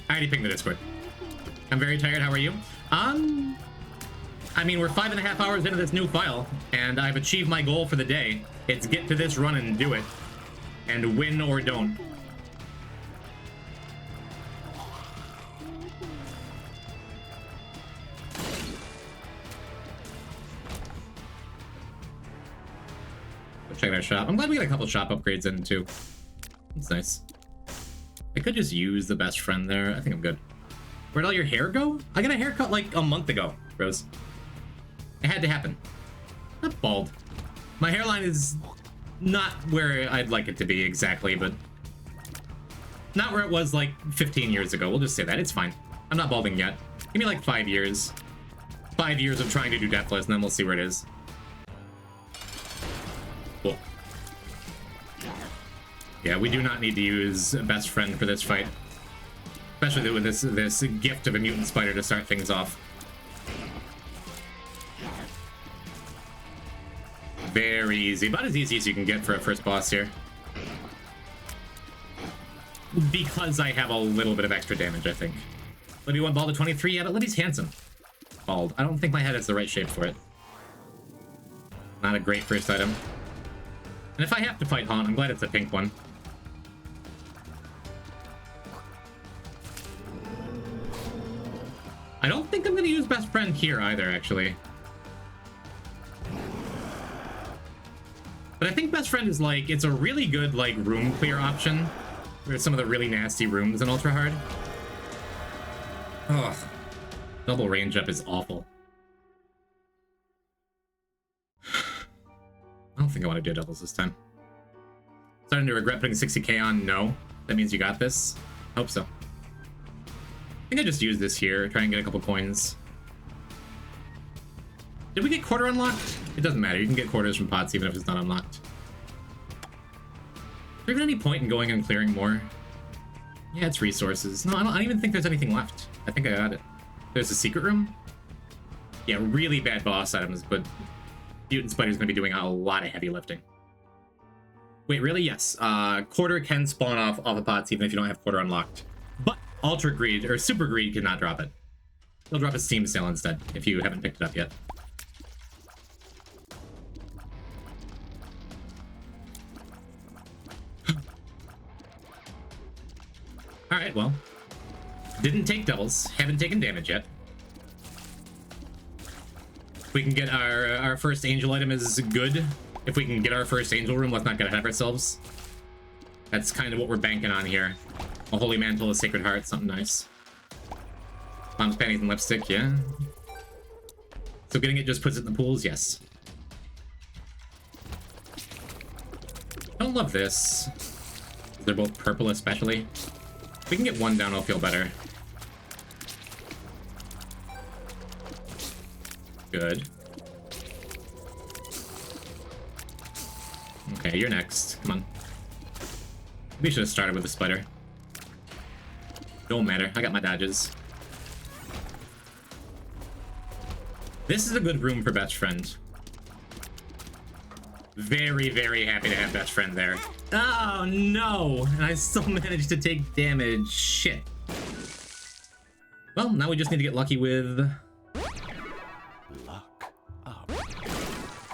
I already pinged the Discord. I'm very tired, how are you? I mean, we're 5.5 hours into this new file, and I've achieved my goal for the day. It's get to this run and do it. And win or don't. Check our shop. I'm glad we got a couple shop upgrades in too. It's nice. I could just use the best friend there. I think I'm good. Where'd all your hair go? I got a haircut like a month ago, Rose. It had to happen. Not bald. My hairline is not where I'd like it to be exactly, but not where it was like 15 years ago. We'll just say that. It's fine. I'm not balding yet. Give me like 5 years. 5 years of trying to do Deathless, and then we'll see where it is. Cool. Yeah, we do not need to use a best friend for this fight. Especially with this gift of a mutant spider to start things off. Very easy. About as easy as you can get for a first boss here. Because I have a little bit of extra damage, I think. Libby went bald at 23? Yeah, but Libby's handsome. Bald. I don't think my head is the right shape for it. Not a great first item. And if I have to fight Haunt, I'm glad it's a pink one. I don't think I'm going to use Best Friend here either, actually. But I think Best Friend is like, it's a really good like room clear option. There's some of the really nasty rooms in Ultra Hard. Ugh. Double range up is awful. I don't think I want to do doubles this time. Starting to regret putting 60k on? No. That means you got this? Hope so. I think I just use this here, try and get a couple coins. Did we get quarter unlocked? It doesn't matter, you can get quarters from pots even if it's not unlocked. Is there even any point in going and clearing more? Yeah, it's resources. No, I don't even think there's anything left. I think I got it. There's a secret room? Yeah, really bad boss items, but Mutant Spider's gonna be doing a lot of heavy lifting. Wait, really? Yes. Quarter can spawn off the pots even if you don't have quarter unlocked. But Ultra Greed, or Super Greed, cannot drop it. He'll drop a Steam Sale instead, if you haven't picked it up yet. Alright, well. Didn't take doubles, haven't taken damage yet. If we can get our first angel item is good. If we can get our first angel room, let's not get ahead of ourselves. That's kind of what we're banking on here. A Holy Mantle, a Sacred Heart, something nice. Mom's panties and lipstick, yeah. So getting it just puts it in the pools, yes. Don't love this. They're both purple especially. If we can get one down, I'll feel better. Good. Okay, you're next. Come on. We should have started with the spider. Don't matter. I got my dodges. This is a good room for best friend. Very, very happy to have best friend there. Oh, no! And I still managed to take damage. Shit. Well, now we just need to get lucky with... Luck up.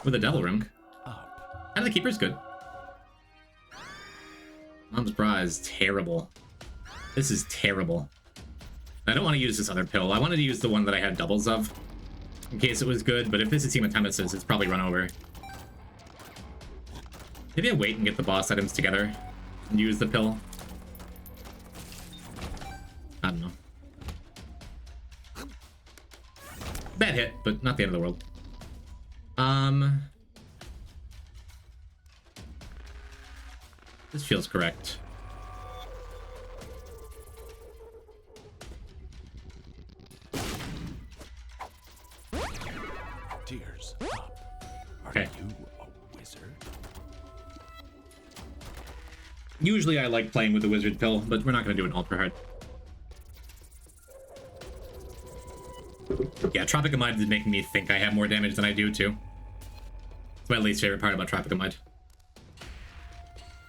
with a devil ring. Up. And the keeper's good. Mom's bra is terrible. This is terrible. I don't want to use this other pill. I wanted to use the one that I had doubles of. In case it was good, but if this is hematemesis, it's probably run over. Maybe I wait and get the boss items together and use the pill. I don't know. Bad hit, but not the end of the world. This feels correct. Tears up. Are Okay. you a wizard? Usually I like playing with the wizard pill, but we're not going to do an ultra hard. Yeah, Tropic Mud is making me think I have more damage than I do, too. It's my least favorite part about Tropic Mud.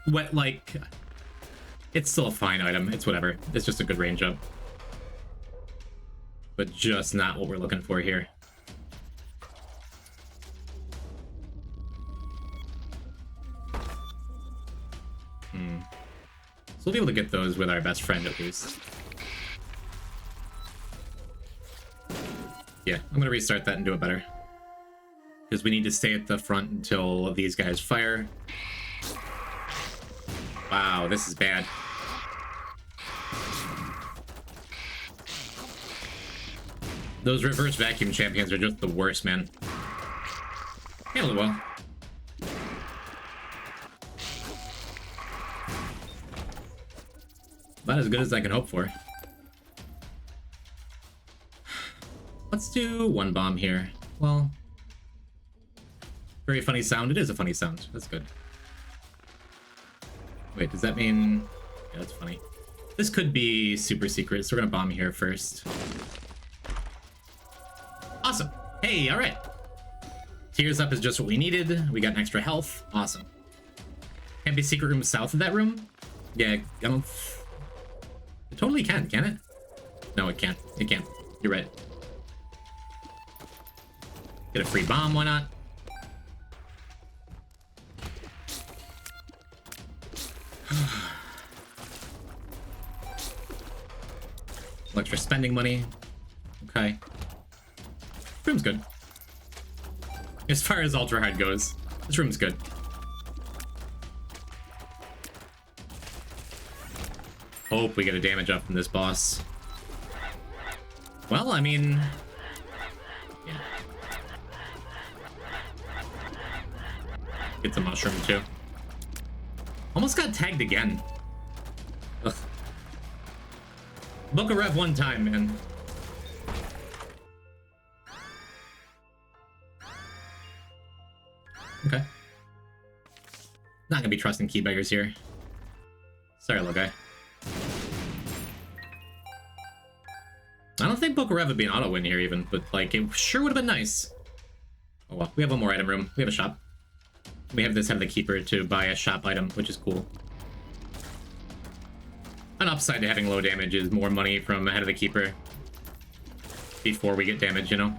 What, like... It's still a fine item. It's whatever. It's just a good range up. But just not what we're looking for here. So we'll be able to get those with our best friend at least. Yeah, I'm gonna restart that and do it better. Because we need to stay at the front until these guys fire. Wow, this is bad. Those reverse vacuum champions are just the worst, man. Handle it well. About as good as I can hope for. Let's do one bomb here. Well, very funny sound. It is a funny sound. That's good. Wait, does that mean... Yeah, that's funny. This could be super secret, so we're gonna bomb here first. Awesome. Hey, all right. Tears up is just what we needed. We got an extra health. Awesome. Can't be secret room south of that room? Yeah, I don't... It totally can it? No, it can't. It can't. You're right. Get a free bomb, why not? Extra spending money. Okay. Room's good. As far as ultra hard goes, this room's good. Hope we get a damage up from this boss. Well, I mean... Yeah. Get the mushroom, too. Almost got tagged again. Ugh. Book a rev one time, man. Okay. Not gonna be trusting key beggars here. Sorry, little guy. I don't think Book a rev would be an auto win here even, but like it sure would have been nice. Oh well, we have one more item room. We have a shop. We have this Head of the Keeper to buy a shop item, which is cool. An upside to having low damage is more money from Head of the Keeper before we get damage, you know?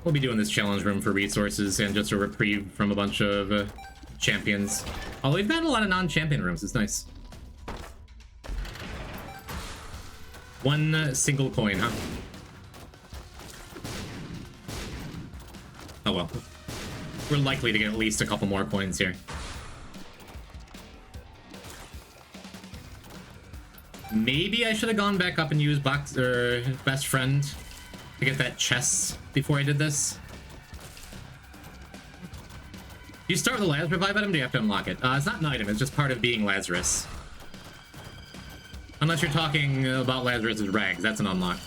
We'll be doing this challenge room for resources and just a reprieve from a bunch of champions. Although we've got a lot of non-champion rooms, it's nice. One single coin, huh? Oh well. We're likely to get at least a couple more coins here. Maybe I should have gone back up and used best friend to get that chest before I did this. Do you start with a Lazarus revive item, or do you have to unlock it? It's not an item, it's just part of being Lazarus. Unless you're talking about Lazarus's rags, that's an unlock.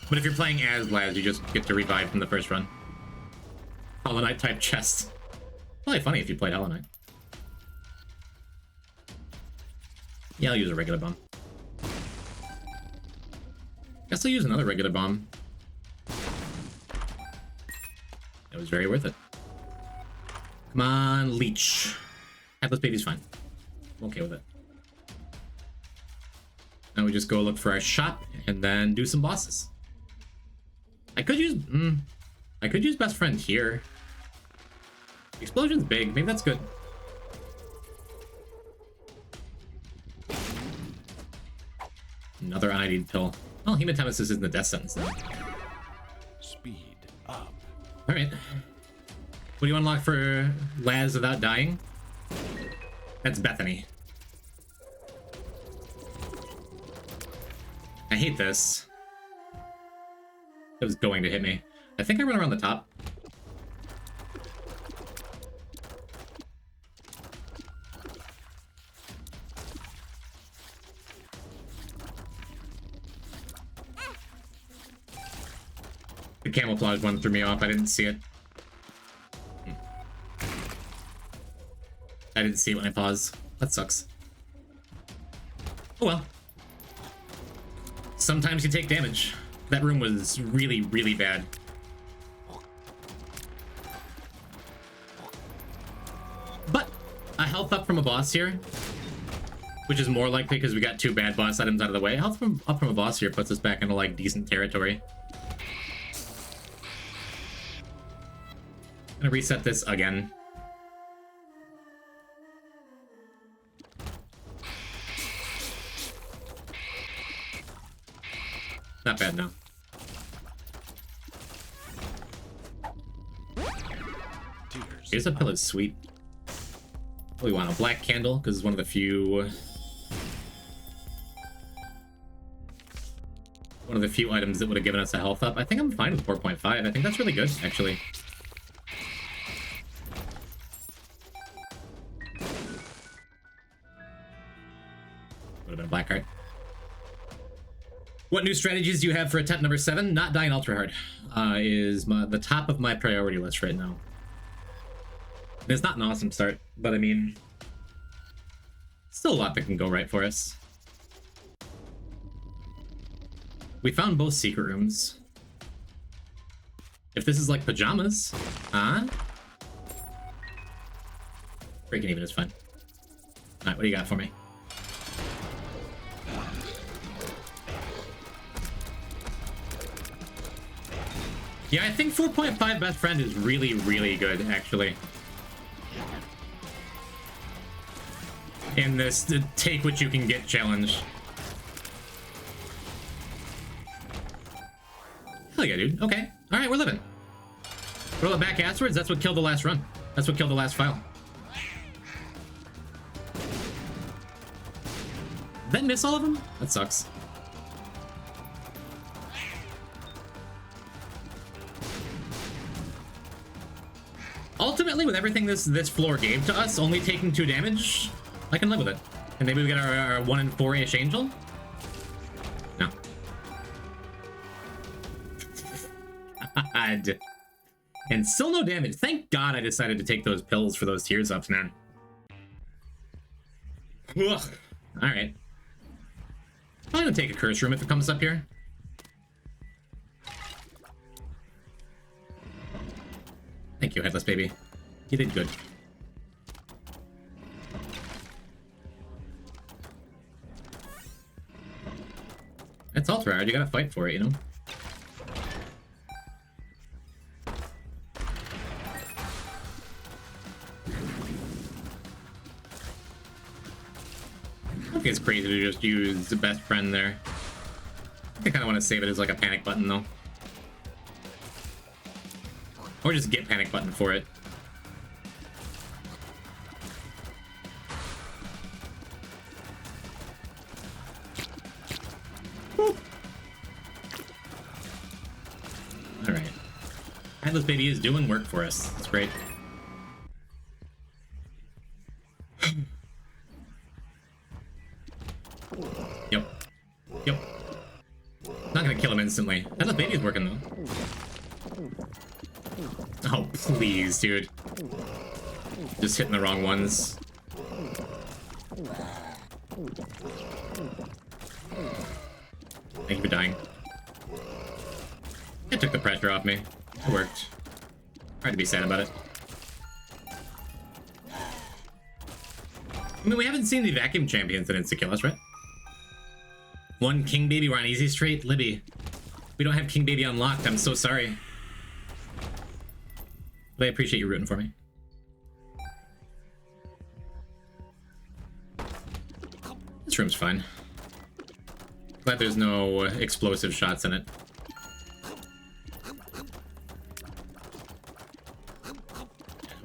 But if you're playing as Laz, you just get to revive from the first run. Hollow Knight type chest. Probably funny if you played Hollow Knight. Yeah, I'll use a regular bomb. Guess I'll use another regular bomb. It was very worth it. Come on, Leech. Headless Baby's fine. I'm okay with it. Now we just go look for our shop and then do some bosses. I could use best friend here. Explosion's big. Maybe that's good. Another unID'd pill. Well, hematemesis isn't the death sentence then. Speed up. Alright. What do you unlock for Laz without dying? That's Bethany. I hate this. It was going to hit me. I think I run around the top. The camouflage one threw me off. I didn't see it. I didn't see it when I paused. That sucks. Oh well. sometimes you take damage. That room was really, really bad. But a health up from a boss here, which is more likely because we got 2 bad boss items out of the way. Health up from a boss here puts us back into like decent territory. I'm gonna reset this again. Not bad now. Here's a pill of sweet. We want a black candle because it's one of the few items that would have given us a health up. I think I'm fine with 4.5. I think that's really good, actually. Would have been a black heart. What new strategies do you have for attempt number 7? Not dying ultra hard is the top of my priority list right now. And it's not an awesome start, but I mean, still a lot that can go right for us. We found both secret rooms. If this is like pajamas, huh? Breaking even is fine. Alright, what do you got for me? Yeah, I think 4.5 best friend is really, really good, actually. In this take what you can get challenge. Hell yeah, dude. Okay. Alright, we're living. Roll it back afterwards. That's what killed the last run. That's what killed the last file. Did that miss all of them? That sucks. Ultimately, with everything this floor gave to us, only taking 2 damage, I can live with it. And maybe we get our 1 in 4-ish angel? No. God. And still no damage. Thank God I decided to take those pills for those tears ups, man. Ugh. Alright. I'm gonna take a curse room if it comes up here. Thank you, Headless Baby. You did good. It's ultra hard, you gotta fight for it, you know? I think it's crazy to just use the best friend there. I kinda wanna save it as like a panic button though. Or just get panic button for it. Alright. Headless Baby is doing work for us. That's great. Yep. Yep. Not gonna kill him instantly. Headless Baby is working though. Oh, please, dude. Just hitting the wrong ones. Thank you for dying. It took the pressure off me. It worked. Hard to be sad about it. I mean, we haven't seen the vacuum champions that insta-kill us, right? 1 King Baby, we're on easy straight. Libby, we don't have King Baby unlocked. I'm so sorry. But I appreciate you rooting for me. This room's fine. Glad there's no explosive shots in it.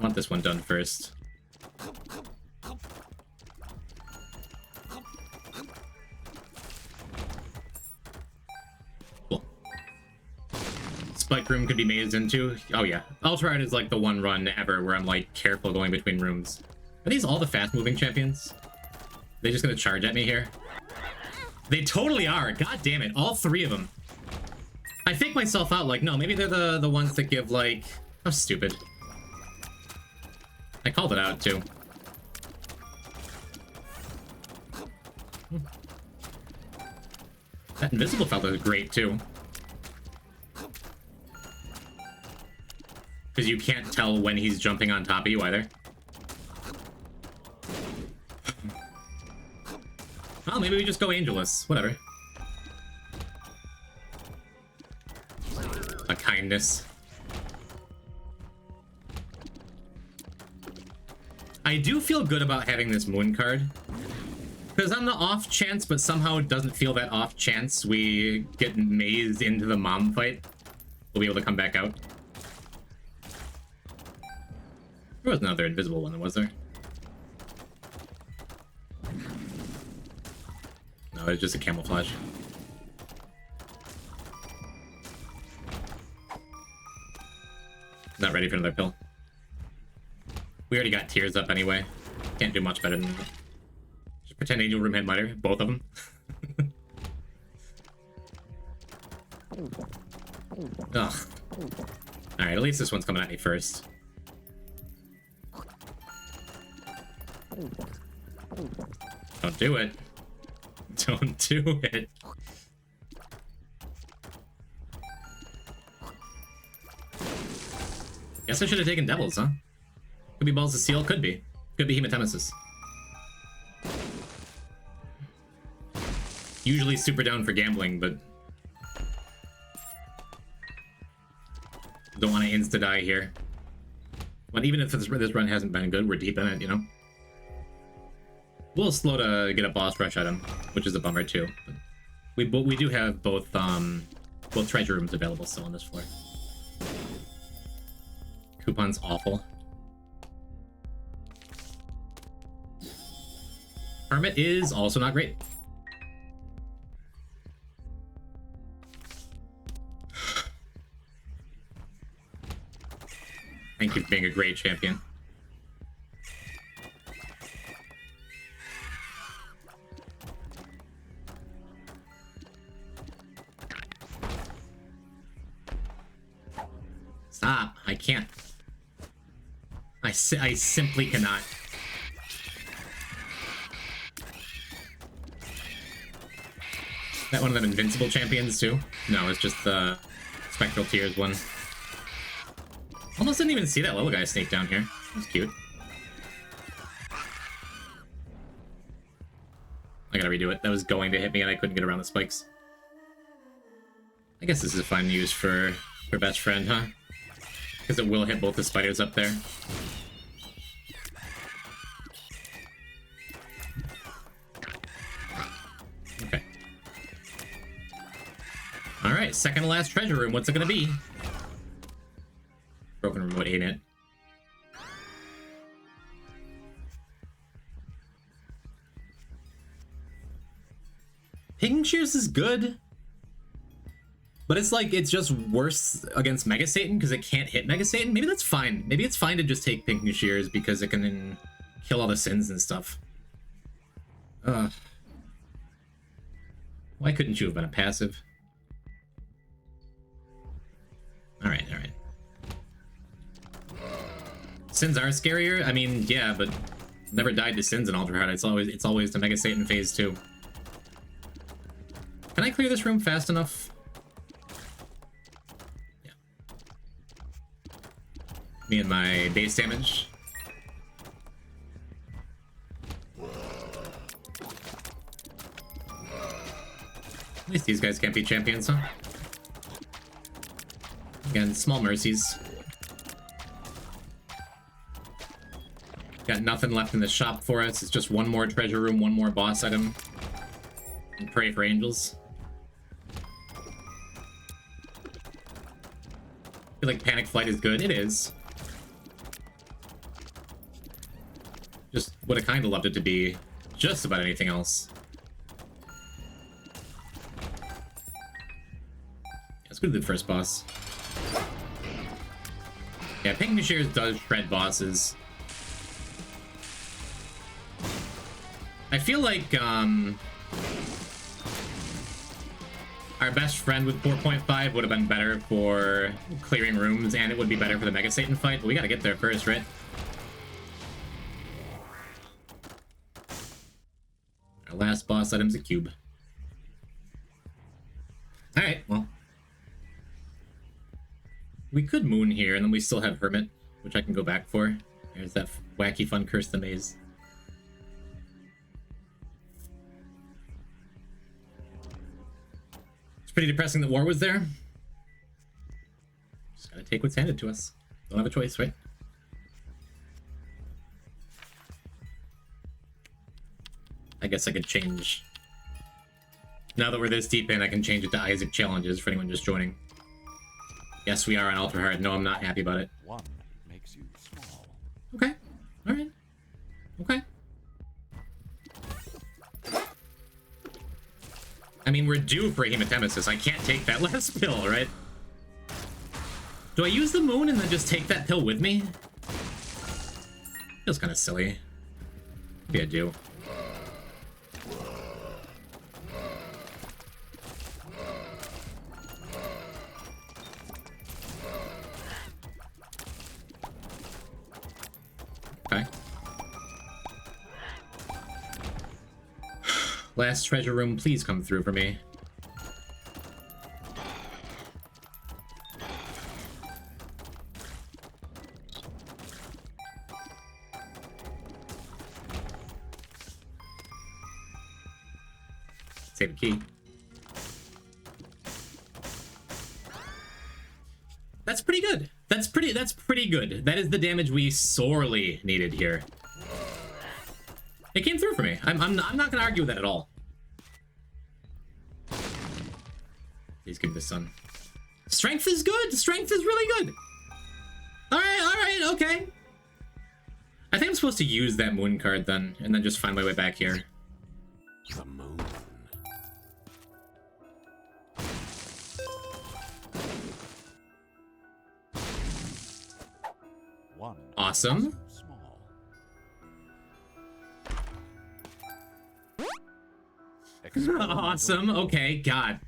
I want this one done first. Cool. Spike room could be mazed into. Oh yeah. Ultra Art is like the one run ever where I'm like careful going between rooms. Are these all the fast moving champions? They just gonna charge at me here? They totally are. God damn it. All 3 of them. I fake myself out like, no, maybe they're the ones that give like... How stupid. I called it out too. That invisible fella is great too. Because you can't tell when he's jumping on top of you either. Well, maybe we just go Angelus. Whatever. A kindness. I do feel good about having this moon card. Because on the off chance, but somehow it doesn't feel that off chance, we get mazed into the mom fight, we'll be able to come back out. There was another invisible one, was there? No, it's just a camouflage. Not ready for another pill. We already got tears up anyway. Can't do much better than that. Just pretend Angel Room had miter, both of them. Ugh. Alright, at least this one's coming at me first. Don't do it. Don't do it. Guess I should have taken Devils, huh? Could be Balls of Steel, could be. Could be Hematemesis. Usually super down for gambling, but don't want to insta-die here. But even if this run hasn't been good, we're deep in it, you know? A little slow to get a boss rush item, which is a bummer too. But we do have both treasure rooms available still on this floor. Coupon's awful. Hermit is also not great. Thank you for being a great champion. Stop. I can't. I simply cannot. That one of them invincible champions too? No, it's just the Spectral Tears one. Almost didn't even see that little guy sneak down here. That's cute. I gotta redo it. That was going to hit me and I couldn't get around the spikes. I guess this is a fun use for best friend, huh? Because it will hit both the spiders up there. Okay. Alright, second to last treasure room. What's it gonna be? Broken remote, ain't it? Ping Shears is good. But it's like, it's just worse against Mega Satan because it can't hit Mega Satan. Maybe that's fine. Maybe it's fine to just take Pink Shears because it can kill all the sins and stuff. Why couldn't you have been a passive? Alright, alright. Sins are scarier? I mean, yeah, but never died to sins in Ultra Hard. It's always the Mega Satan phase 2. Can I clear this room fast enough? Me and my base damage. At least these guys can't be champions, huh? Again, small mercies. Got nothing left in the shop for us. It's just one more treasure room, one more boss item. And pray for angels. I feel like Panic Flight is good. It is. Just would have kind of loved it to be just about anything else. Let's go to the first boss. Yeah, Pink Shears does shred bosses. I feel like our best friend with 4.5 would have been better for clearing rooms, and it would be better for the Mega Satan fight, but we gotta get there first, right? Our last boss item's a cube. Alright, well. We could Moon here, and then we still have Hermit, which I can go back for. There's that wacky fun Curse the Maze. It's pretty depressing that war was there. Just gotta take what's handed to us. Don't have a choice, right? I guess I could change. Now that we're this deep in, I can change it to Isaac Challenges for anyone just joining. Yes, we are on Ultra Hard. No, I'm not happy about it. One makes you small. Okay. Alright. Okay. I mean, we're due for a hematemesis. I can't take that last pill, right? Do I use the moon and then just take that pill with me? Feels kind of silly. Maybe I do. Okay. Last treasure room, please come through for me. Save the key. That's pretty good. That's pretty good. That is the damage we sorely needed here. It came through for me. I'm not gonna argue with that at all. Please give me the sun. Strength is good. Strength is really good. All right, okay. I think I'm supposed to use that moon card then, and then just find my way back here. The moon. One. Awesome. Small. Awesome. Okay, God.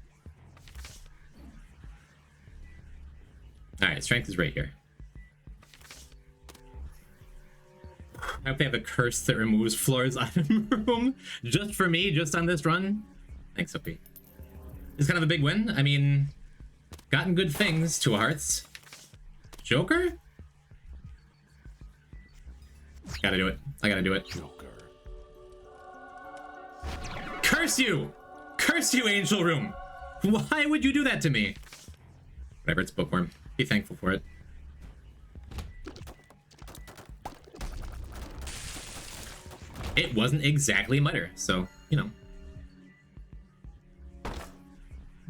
Alright, strength is right here. I hope they have a curse that removes Flora's item room just for me, just on this run. Thanks, OP. It's kind of a big win. I mean, gotten good things, 2 hearts. Joker? Gotta do it. I gotta do it. Joker. Curse you! Curse you, Angel Room! Why would you do that to me? Whatever, it's Bookworm. Be thankful for it. It wasn't exactly Miter, so, you know.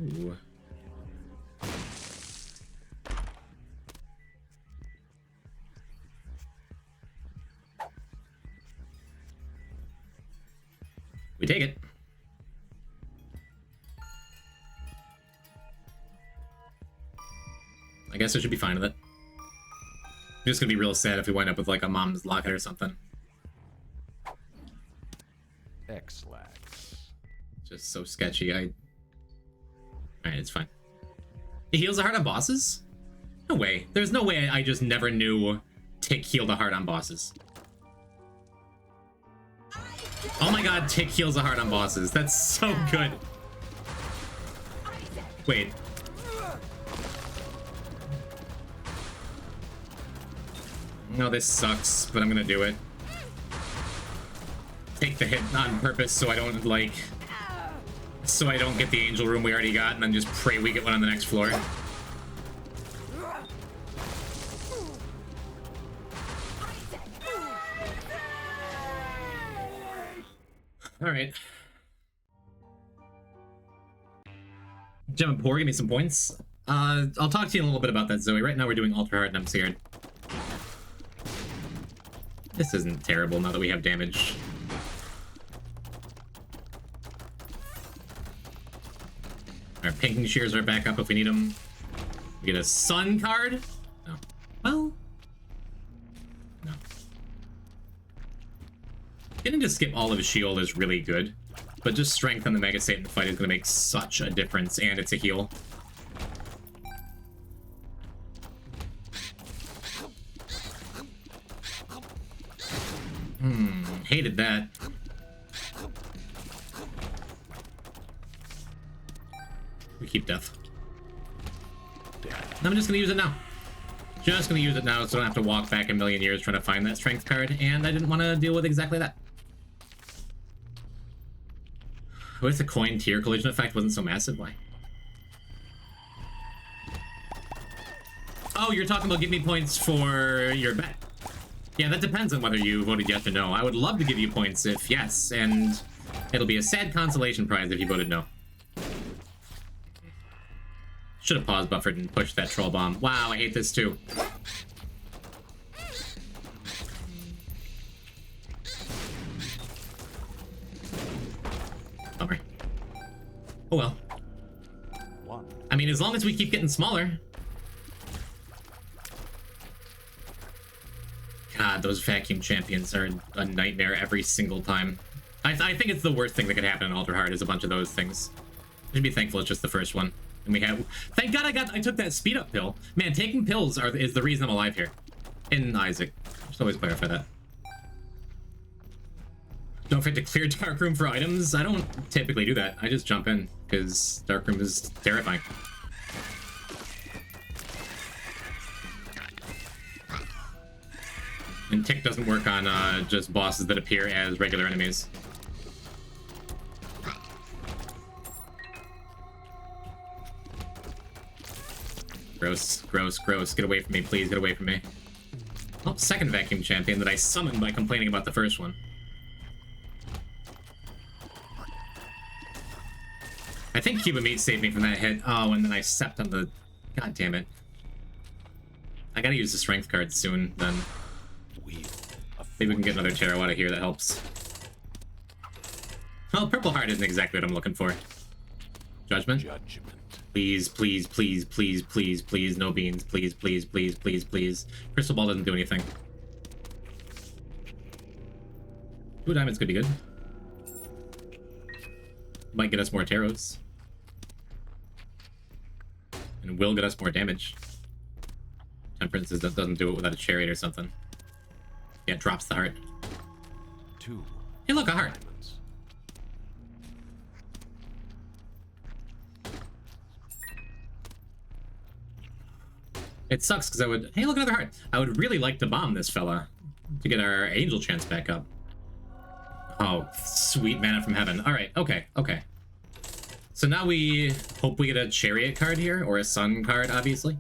Ooh. We take it. I guess I should be fine with it. I'm just gonna be real sad if we wind up with like a mom's locket or something. X-Lax. Just so sketchy. Alright, it's fine. It heals a heart on bosses? No way. There's no way I just never knew Tick healed a heart on bosses. Oh my god, Tick heals a heart on bosses. That's so good. Wait. No, this sucks, but I'm gonna do it. Take the hit on purpose so I don't, like... So I don't get the angel room we already got, and then just pray we get one on the next floor. Alright. Gem and Poor, give me some points. I'll talk to you in a little bit about that, Zoe. Right now we're doing Ultra Hard and I'm scared. This isn't terrible now that we have damage. Our pinking shears are back up if we need them. We get a sun card? No. Well... No. Getting to skip all of his shield is really good, but just strength on the Mega Satan fight is going to make such a difference, and it's a heal. Hated that. We keep death. I'm just gonna use it now. Just gonna use it now so I don't have to walk back a million years trying to find that strength card, and I didn't want to deal with exactly that. What if the coin tier collision effect wasn't so massive? Why? Oh, you're talking about give me points for your bet. Yeah, that depends on whether you voted yes or no. I would love to give you points if yes, and it'll be a sad consolation prize if you voted no. Should have paused buffered and pushed that troll bomb. Wow, I hate this too. Bummer. Oh well. I mean, as long as we keep getting smaller. God, those vacuum champions are a nightmare every single time. I think it's the worst thing that could happen in Ultra Hard is a bunch of those things. I should be thankful it's just the first one. And we have, thank God I took that speed up pill. Man, taking pills is the reason I'm alive here. In Isaac. Just always clarify that. Don't forget to clear dark room for items. I don't typically do that. I just jump in because dark room is terrifying. And tick doesn't work on just bosses that appear as regular enemies. Gross, gross, gross. Get away from me, please. Get away from me. Oh, second vacuum champion that I summoned by complaining about the first one. I think Cuba Meat saved me from that hit. Oh, and then I stepped on the... God damn it. I gotta use the strength card soon, then. Maybe we can get another tarot out of here that helps. Well, purple heart isn't exactly what I'm looking for. Judgment? Please, please, please, please, please, please, no beans. Please, please, please, please, please. Crystal ball doesn't do anything. 2 diamonds could be good. Might get us more tarots. And will get us more damage. Temperance doesn't do it without a chariot or something. Yeah, it drops the heart. 2. Hey, look, a heart. It sucks because I would... Hey, look, another heart. I would really like to bomb this fella to get our angel chance back up. Oh, sweet manna from heaven. All right, okay, okay. So now we hope we get a chariot card here, or a sun card, obviously.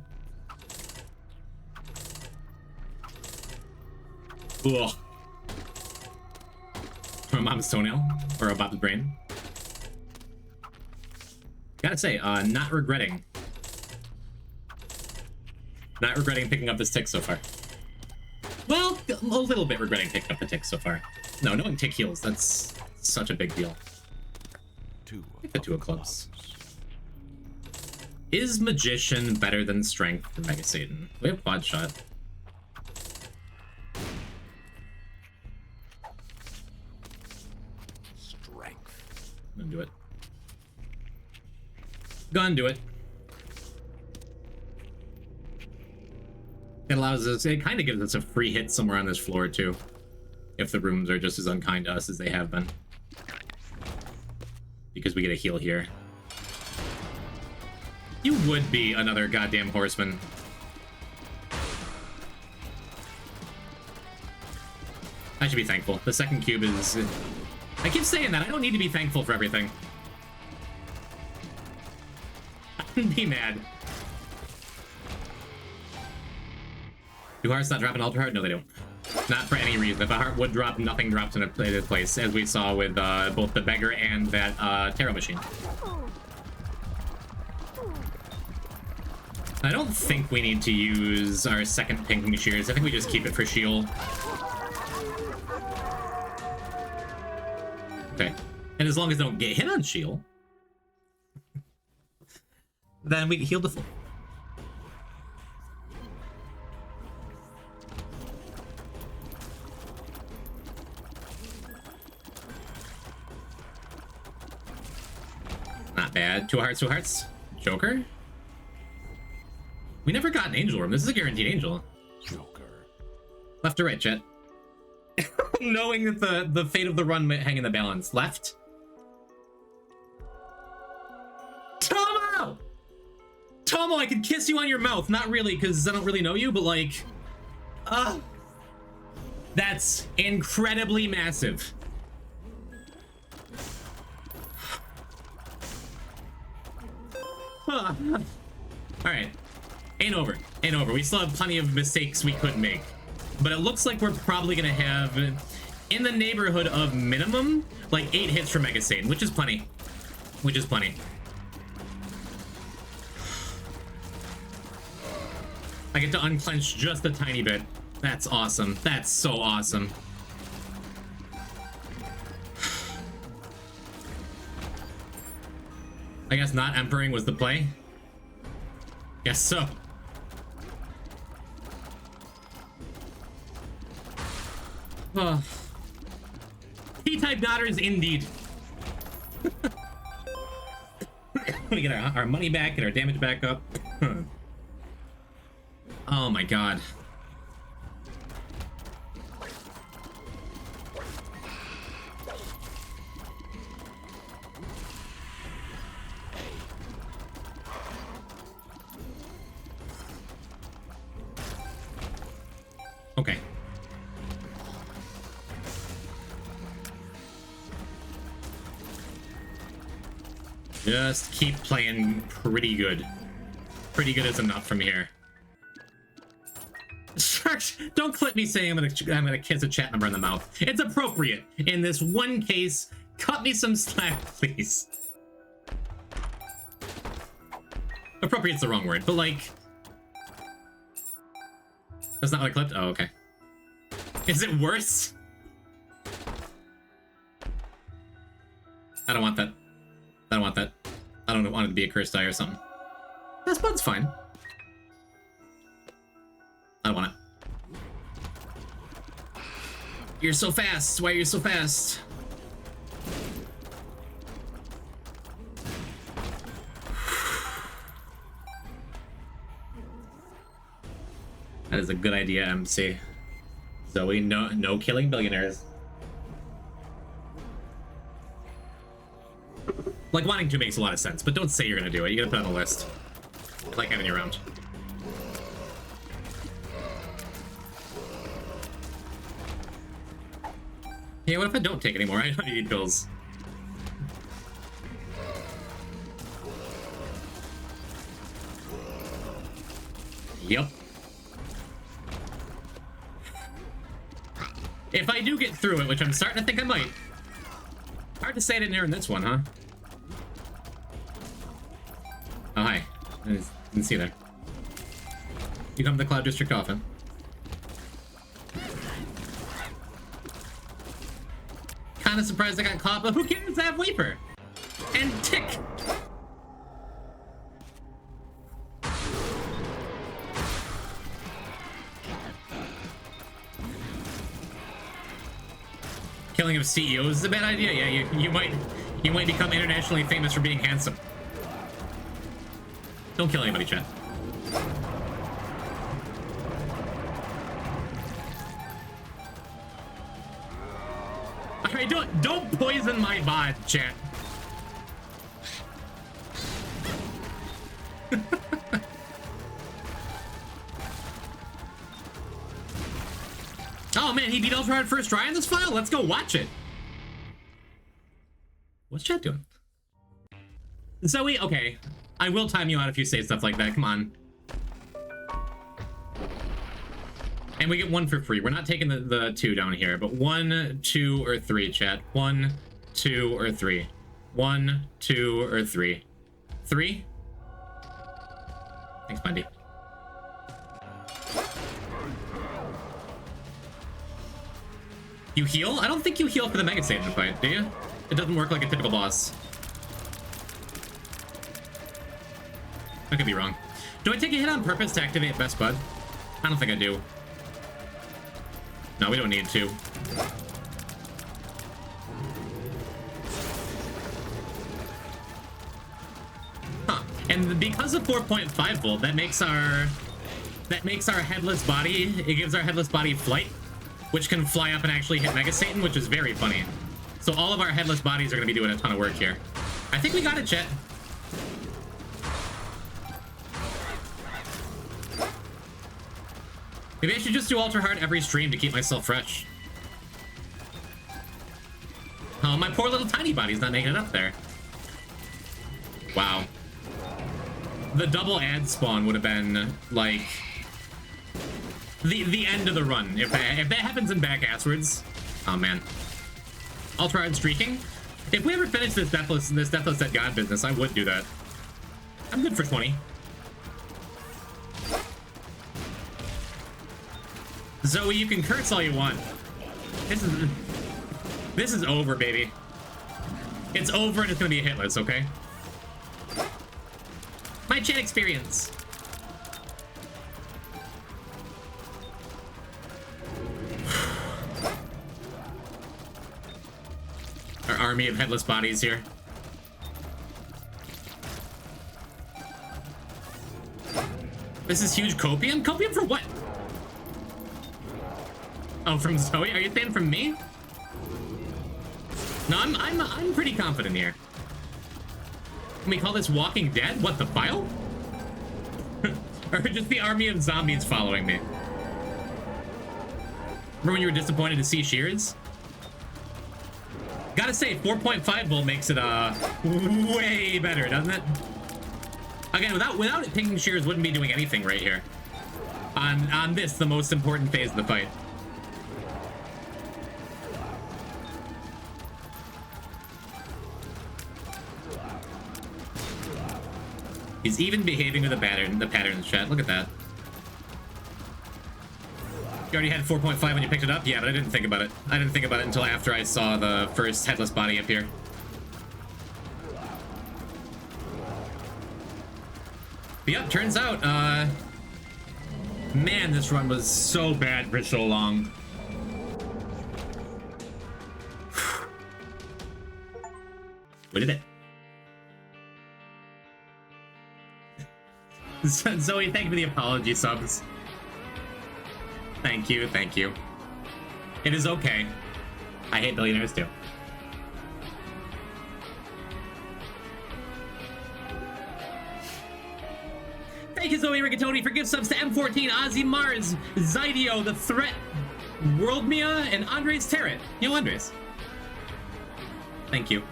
Ugh. Or a mom's toenail, or a Bob's brain. Gotta say, not regretting. Not regretting picking up this tick so far. Well, a little bit regretting picking up the tick so far. No, knowing tick heals, that's such a big deal. Take the 2 of clubs. Is Magician better than Strength for Mega Satan? We have Quad Shot. Strength. Gonna do it. Gonna do it. It allows us, it kind of gives us a free hit somewhere on this floor too. If the rooms are just as unkind to us as they have been. Because we get a heal here. You would be another goddamn horseman. I should be thankful. The second cube is... I keep saying that. I don't need to be thankful for everything. I wouldn't be mad. Do hearts not drop an Ultra Heart? No, they don't. Not for any reason. If a heart would drop, nothing drops in a place, as we saw with both the beggar and that tarot machine. I don't think we need to use our second pinking shears. I think we just keep it for shield. Okay. And as long as they don't get hit on shield, then we heal the full. Not bad. 2 hearts, 2 hearts. Joker? We never got an angel room. This is a guaranteed angel. Joker. Left or right, chat? Knowing that the fate of the run might hang in the balance. Left? Tomo! Tomo, I could kiss you on your mouth. Not really, because I don't really know you, but like... that's incredibly massive. Alright. Ain't over. Ain't over. We still have plenty of mistakes we could make. But it looks like we're probably gonna have in the neighborhood of minimum like 8 hits for Mega Satan, which is plenty. Which is plenty. I get to unclench just a tiny bit. That's awesome. That's so awesome. I guess not Emperor was the play. Guess so. Oh. T-type daughters indeed. We get our money back, get our damage back up. Oh my god. Okay. Just keep playing pretty good. Pretty good is enough from here. Sharks, don't clip me saying I'm gonna kiss a chat member in the mouth. It's appropriate. In this one case, cut me some slack, please. Appropriate's the wrong word, but like... That's not what I clipped? Oh, okay. Is it worse? I don't want that. I don't want that. I don't want it to be a cursed eye or something. That spot's fine. I don't want it. You're so fast. Why are you so fast? That is a good idea, MC. Zoe, no killing billionaires. Like, wanting to makes a lot of sense, but don't say you're gonna do it. You gotta put it on the list. I like having you around. Yeah, what if I don't take anymore? I don't need pills. Yep. If I do get through it, which I'm starting to think I might. Hard to say I didn't earn this one, huh? Oh, hi. I didn't see you there. You come to the Cloud District often. Kinda surprised I got caught, but who cares? I have Weeper! And Tick! Killing of CEOs is a bad idea. Yeah, you might become internationally famous for being handsome. Don't kill anybody, chat. Alright, don't poison my bot, chat. Oh man, he beat Ultra Hard first try in this file? Let's go watch it. What's chat doing? Zoe, okay. I will time you out if you say stuff like that. Come on. And we get 1 for free. We're not taking the 2 down here, but 1, 2, or 3, chat. 1, 2, or 3. 1, 2, or 3. 3? Thanks, Bundy. You heal? I don't think you heal for the Mega Satan fight, do you? It doesn't work like a typical boss. I could be wrong. Do I take a hit on purpose to activate Best Bud? I don't think I do. No, we don't need to. Huh. And because of 4.5 volt, that makes our headless body, it gives our headless body flight, which can fly up and actually hit Mega Satan, which is very funny. So all of our headless bodies are going to be doing a ton of work here. I think we got it, chat. Maybe I should just do ultra hard every stream to keep myself fresh. Oh, my poor little tiny body's not making it up there. Wow. The double ad spawn would have been, like, the end of the run. If that happens in back asswards. Oh, man. Ultra hard streaking? If we ever finish this Deathless Dead God business, I would do that. I'm good for 20. Zoe, you can curse all you want. This is over, baby. It's over and it's gonna be a hitless, okay? My chat experience. Our army of headless bodies here. This is huge copium? Copium for what? Oh, from Zoe? Are you saying from me? No, I'm pretty confident here. Can we call this Walking Dead? What, the file? Or just the army of zombies following me? Remember when you were disappointed to see Shears? Gotta say, 4.5 volt makes it way better, doesn't it? Again, without it, pinging Shears wouldn't be doing anything right here. On this, the most important phase of the fight. He's even behaving with the patterns, chat. Look at that. You already had 4.5 when you picked it up? Yeah, but I didn't think about it. I didn't think about it until after I saw the first headless body appear. But yep, turns out, man, this run was so bad for so long. We did it. Zoe, thank you for the apology subs. Thank you, thank you. It is okay. I hate billionaires too. Thank you, Zoe Rigatoni, for gift subs to M14, Ozzy Mars, Zydio, The Threat, Worldmia, and Andres Terret. Yo, Andres. Thank you.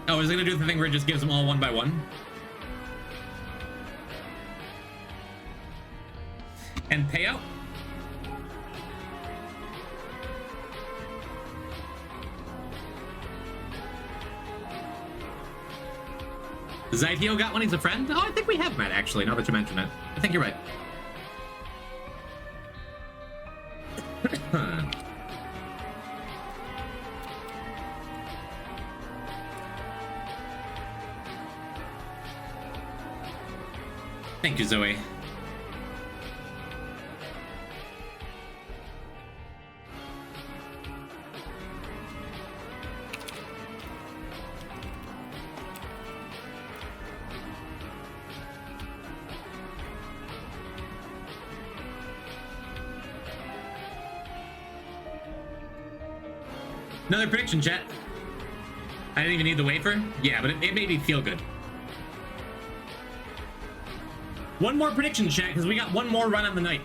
Oh, is it gonna do the thing where it just gives them all one by one? And payout? Zydio got one, he's a friend? Oh, I think we have met, actually, now that you mention it. I think you're right. Thank you, Zoe. Another prediction, chat. I didn't even need the wafer. Yeah, but it made me feel good. One more prediction, chat, because we got one more run on the night.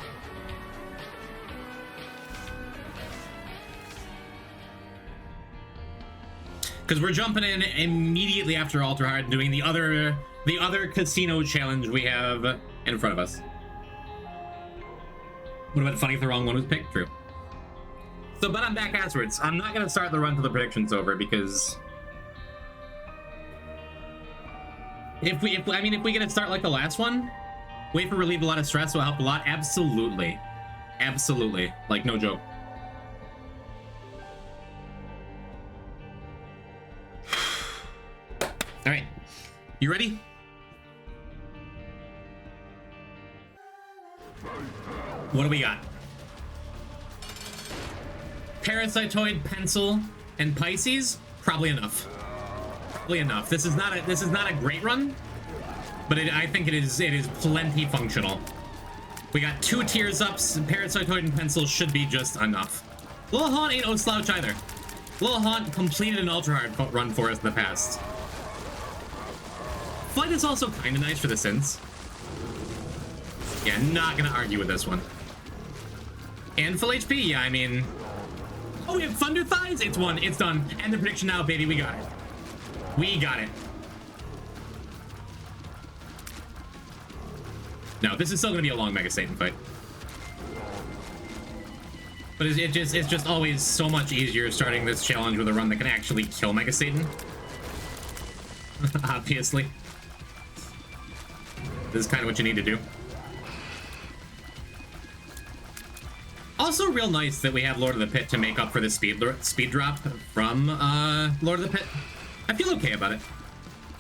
Because we're jumping in immediately after Ultra Hard and doing the other casino challenge we have in front of us. Would have been funny if the wrong one was picked. True. So, but I'm back afterwards. I'm not gonna start the run till the prediction's over because if we get to start like the last one, wafer relieve a lot of stress will help a lot. Absolutely, absolutely, like no joke. All right, you ready? What do we got? Parasitoid, Pencil, and Pisces? Probably enough. Probably enough. This is not a great run, but I think it is plenty functional. We got 2 tiers ups, and Parasitoid and Pencil should be just enough. Little Haunt ain't no slouch either. Little Haunt completed an ultra hard run for us in the past. Flight is also kind of nice for the Sins. Yeah, not gonna argue with this one. And full HP? Yeah, I mean... Oh, we have Thunder Thighs? It's won. It's done. End the prediction now, baby. We got it. We got it. No, this is still going to be a long Mega Satan fight. But it's just always so much easier starting this challenge with a run that can actually kill Mega Satan. Obviously. This is kind of what you need to do. Also real nice that we have Lord of the Pit to make up for the speed drop from Lord of the Pit. I feel okay about it.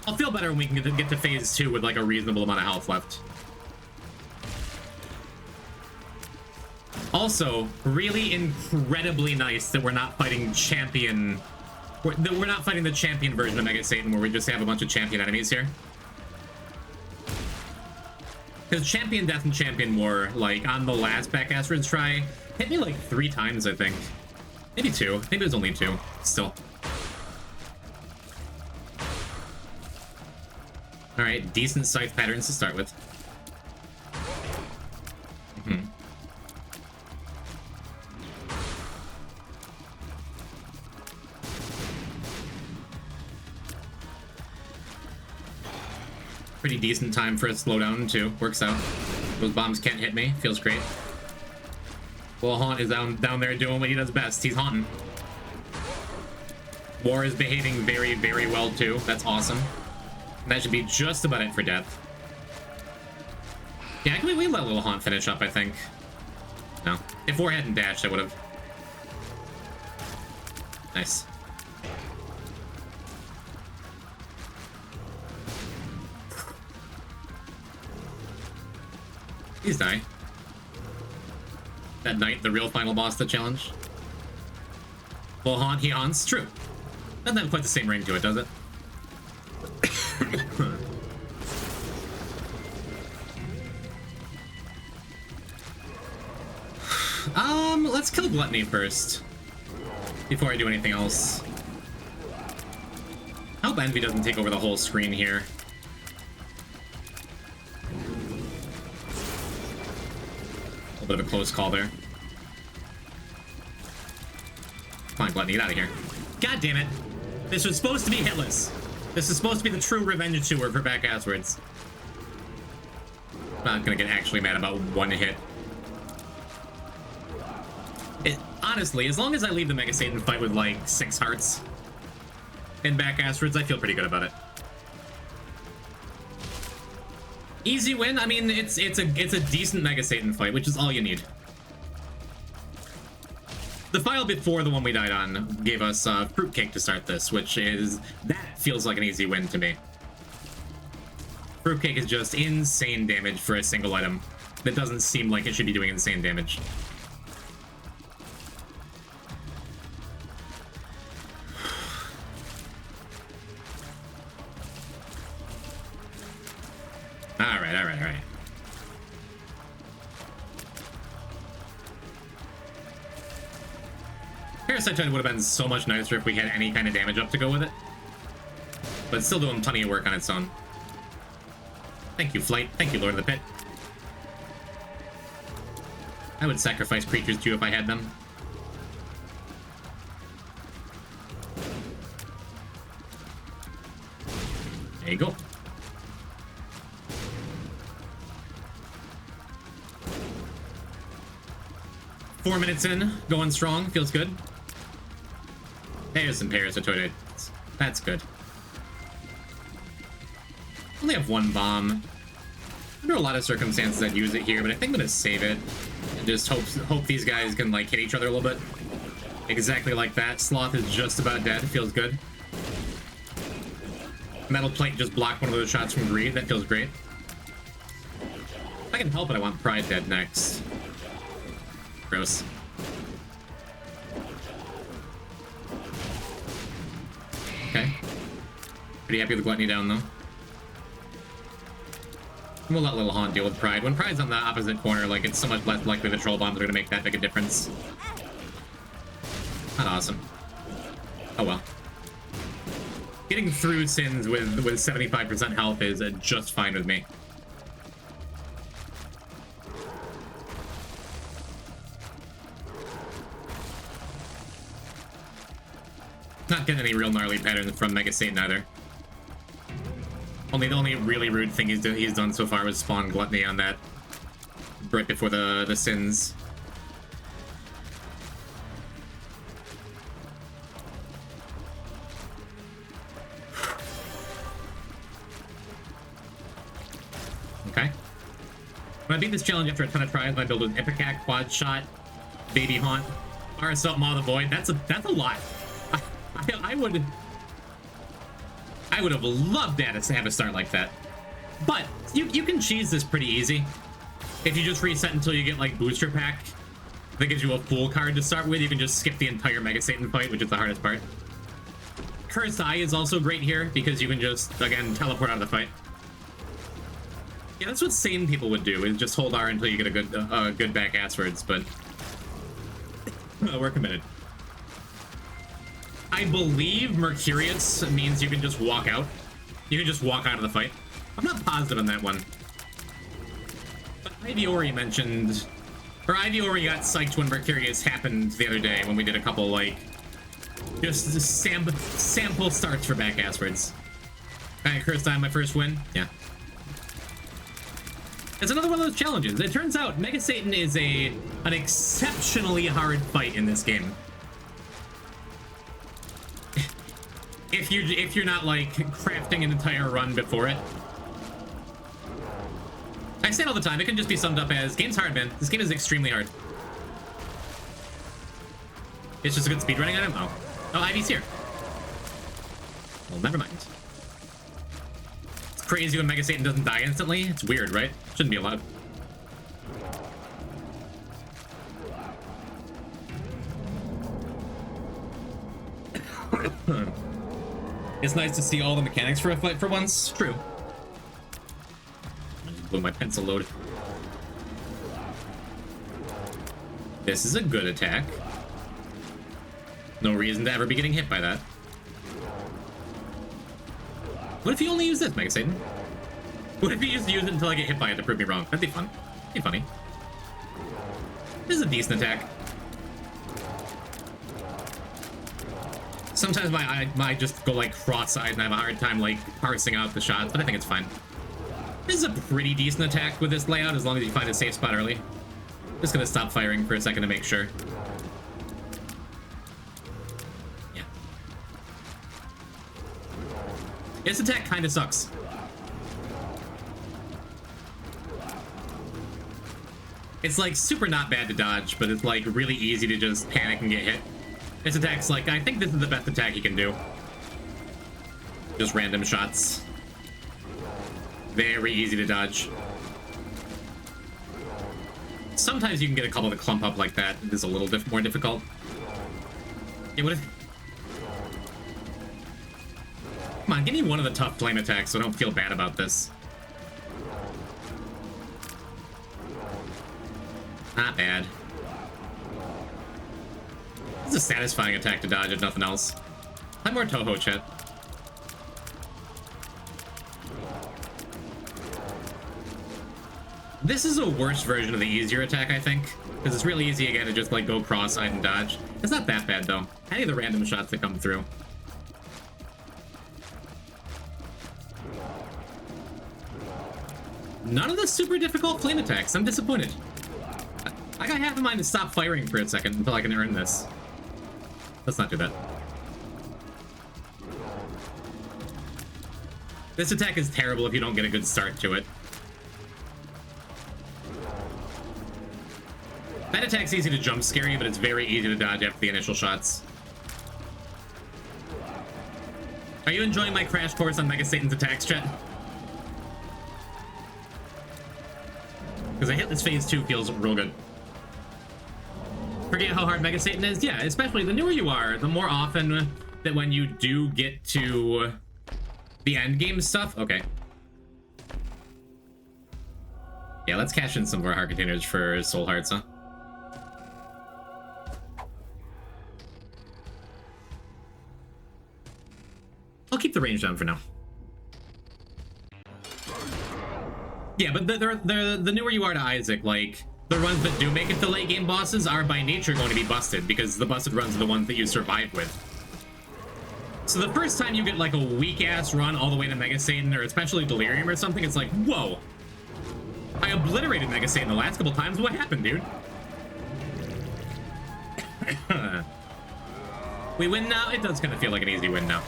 I'll feel better when we can get to phase 2 with like a reasonable amount of health left. Also, really incredibly nice that we're not fighting champion... That we're not fighting the champion version of Mega Satan where we just have a bunch of champion enemies here. Because Champion Death and Champion War, like, on the last Back Asteroids try, hit me like 3 times, I think. Maybe 2. Maybe it was only 2. Still. Alright, decent scythe patterns to start with. Pretty decent time for a slowdown, too. Works out. Those bombs can't hit me. Feels great. Well, Haunt is down there doing what he does best. He's haunting. War is behaving very, very well, too. That's awesome. And that should be just about it for Death. Yeah, we let Little Haunt finish up, I think. No. If War hadn't dashed, I would have. Nice. Please die. That Knight, the real final boss of the challenge. Well, Haunt, he haunts. True. Doesn't have quite the same ring to it, does it? Let's kill Gluttony first. Before I do anything else. I hope Envy doesn't take over the whole screen here. A bit of a close call there. Come on, Gluttony, get out of here. God damn it. This was supposed to be hitless. This is supposed to be the true revenge tour for Back Asteroids. I'm not gonna get actually mad about one hit. Honestly, as long as I leave the Mega Satan fight with like 6 hearts in Back Asteroids, I feel pretty good about it. Easy win. I mean, it's a decent Mega Satan fight, which is all you need. The file before the one we died on gave us Fruitcake to start this, which is... that feels like an easy win to me. Fruitcake is just insane damage for a single item. That doesn't seem like it should be doing insane damage. Alright. Parasite Toad would have been so much nicer if we had any kind of damage up to go with it. But it's still doing plenty of work on its own. Thank you, Flight. Thank you, Lord of the Pit. I would sacrifice creatures too if I had them. There you go. Four minutes in, going strong, feels good. There's some Parasitoid. That's good. Only have 1 bomb. Under a lot of circumstances I'd use it here, but I think I'm gonna save it. And just hope these guys can like hit each other a little bit. Exactly like that. Sloth is just about dead. Feels good. Metal Plate just blocked one of those shots from Greed. That feels great. If I can help it, I want Pride dead next. Gross. Okay. Pretty happy with Gluttony down, though. We'll let Little Haunt deal with Pride. When Pride's on the opposite corner, like, it's so much less likely the Troll Bombs are going to make that big a difference. Not awesome. Oh well. Getting through Sins with 75% health is just fine with me. Not getting any real gnarly patterns from Mega Satan either. The only really rude thing he's done so far was spawn Gluttony on that right before the sins. Okay. When I beat this challenge after a ton of tries, my build was Ipecac, Quad Shot, Baby Haunt, RSL, Maw the Void. That's a lot. I would have loved that to have a start like that. But you can cheese this pretty easy. If you just reset until you get like Booster Pack, that gives you a full card to start with, you can just skip the entire Mega Satan fight, which is the hardest part. Cursed Eye is also great here because you can just, again, teleport out of the fight. Yeah, that's what sane people would do, is just hold R until you get a good back asswards, but we're committed. I believe Mercurius means you can just walk out. You can just walk out of the fight. I'm not positive on that one. But Iviori mentioned... Or Iviori got psyched when Mercurius happened the other day, when we did a couple, like... Just sample starts for back asswards. Alright, Cursed Eye, my first win. Yeah. It's another one of those challenges. It turns out Mega Satan is an exceptionally hard fight in this game. If you're not like crafting an entire run before it. I say it all the time, it can just be summed up as game's hard, man. This game is extremely hard. It's just a good speedrunning item? Oh. Oh, Ivy's here. Well, never mind. It's crazy when Mega Satan doesn't die instantly. It's weird, right? Shouldn't be allowed. It's nice to see all the mechanics for a fight for once. True. I just blew my pencil load. This is a good attack. No reason to ever be getting hit by that. What if you only use this, Mega Satan? What if you just use it until I get hit by it to prove me wrong? That'd be fun. That'd be funny. This is a decent attack. Sometimes my just go like cross-eyed and I have a hard time like parsing out the shots, but I think it's fine. This is a pretty decent attack with this layout as long as you find a safe spot early. Just gonna stop firing for a second to make sure. Yeah. This attack kind of sucks. It's like super not bad to dodge, but it's like really easy to just panic and get hit. This attack's like, I think this is the best attack you can do. Just random shots. Very easy to dodge. Sometimes you can get a couple to clump up like that. It is a little more difficult. Yeah, what if... Come on, give me one of the tough flame attacks so I don't feel bad about this. Not bad. This is a satisfying attack to dodge if nothing else. Play more Toho, chat. This is a worse version of the easier attack, I think. Because it's really easy again to just like go cross-eyed and dodge. It's not that bad though. Any of the random shots that come through. None of the super difficult flame attacks. I'm disappointed. I got half a mind to stop firing for a second until I can earn this. Let's not do that. This attack is terrible if you don't get a good start to it. That attack's easy to jump scare you, but it's very easy to dodge after the initial shots. Are you enjoying my crash course on Mega Satan's attacks, chat? Because I hit this phase 2 feels real good. Forget how hard Mega Satan is? Yeah, especially the newer you are, the more often that when you do get to the end game stuff. Okay. Yeah, let's cash in some of our heart containers for soul hearts, huh? I'll keep the range down for now. Yeah, but the newer you are to Isaac, like, the runs that do make it to late game bosses are by nature going to be busted, because the busted runs are the ones that you survive with. So the first time you get like a weak-ass run all the way to Mega Satan, or especially Delirium or something, it's like, whoa. I obliterated Mega Satan the last couple times. What happened, dude? We win now? It does kind of feel like an easy win now.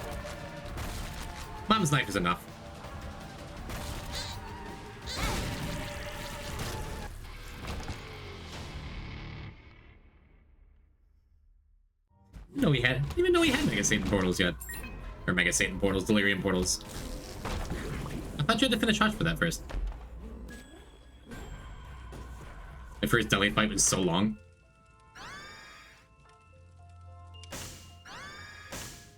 Mom's knife is enough. Even though he had Mega Satan portals yet. Or Mega Satan portals, Delirium portals. I thought you had to finish Hutch for that first. The first Deli fight was so long.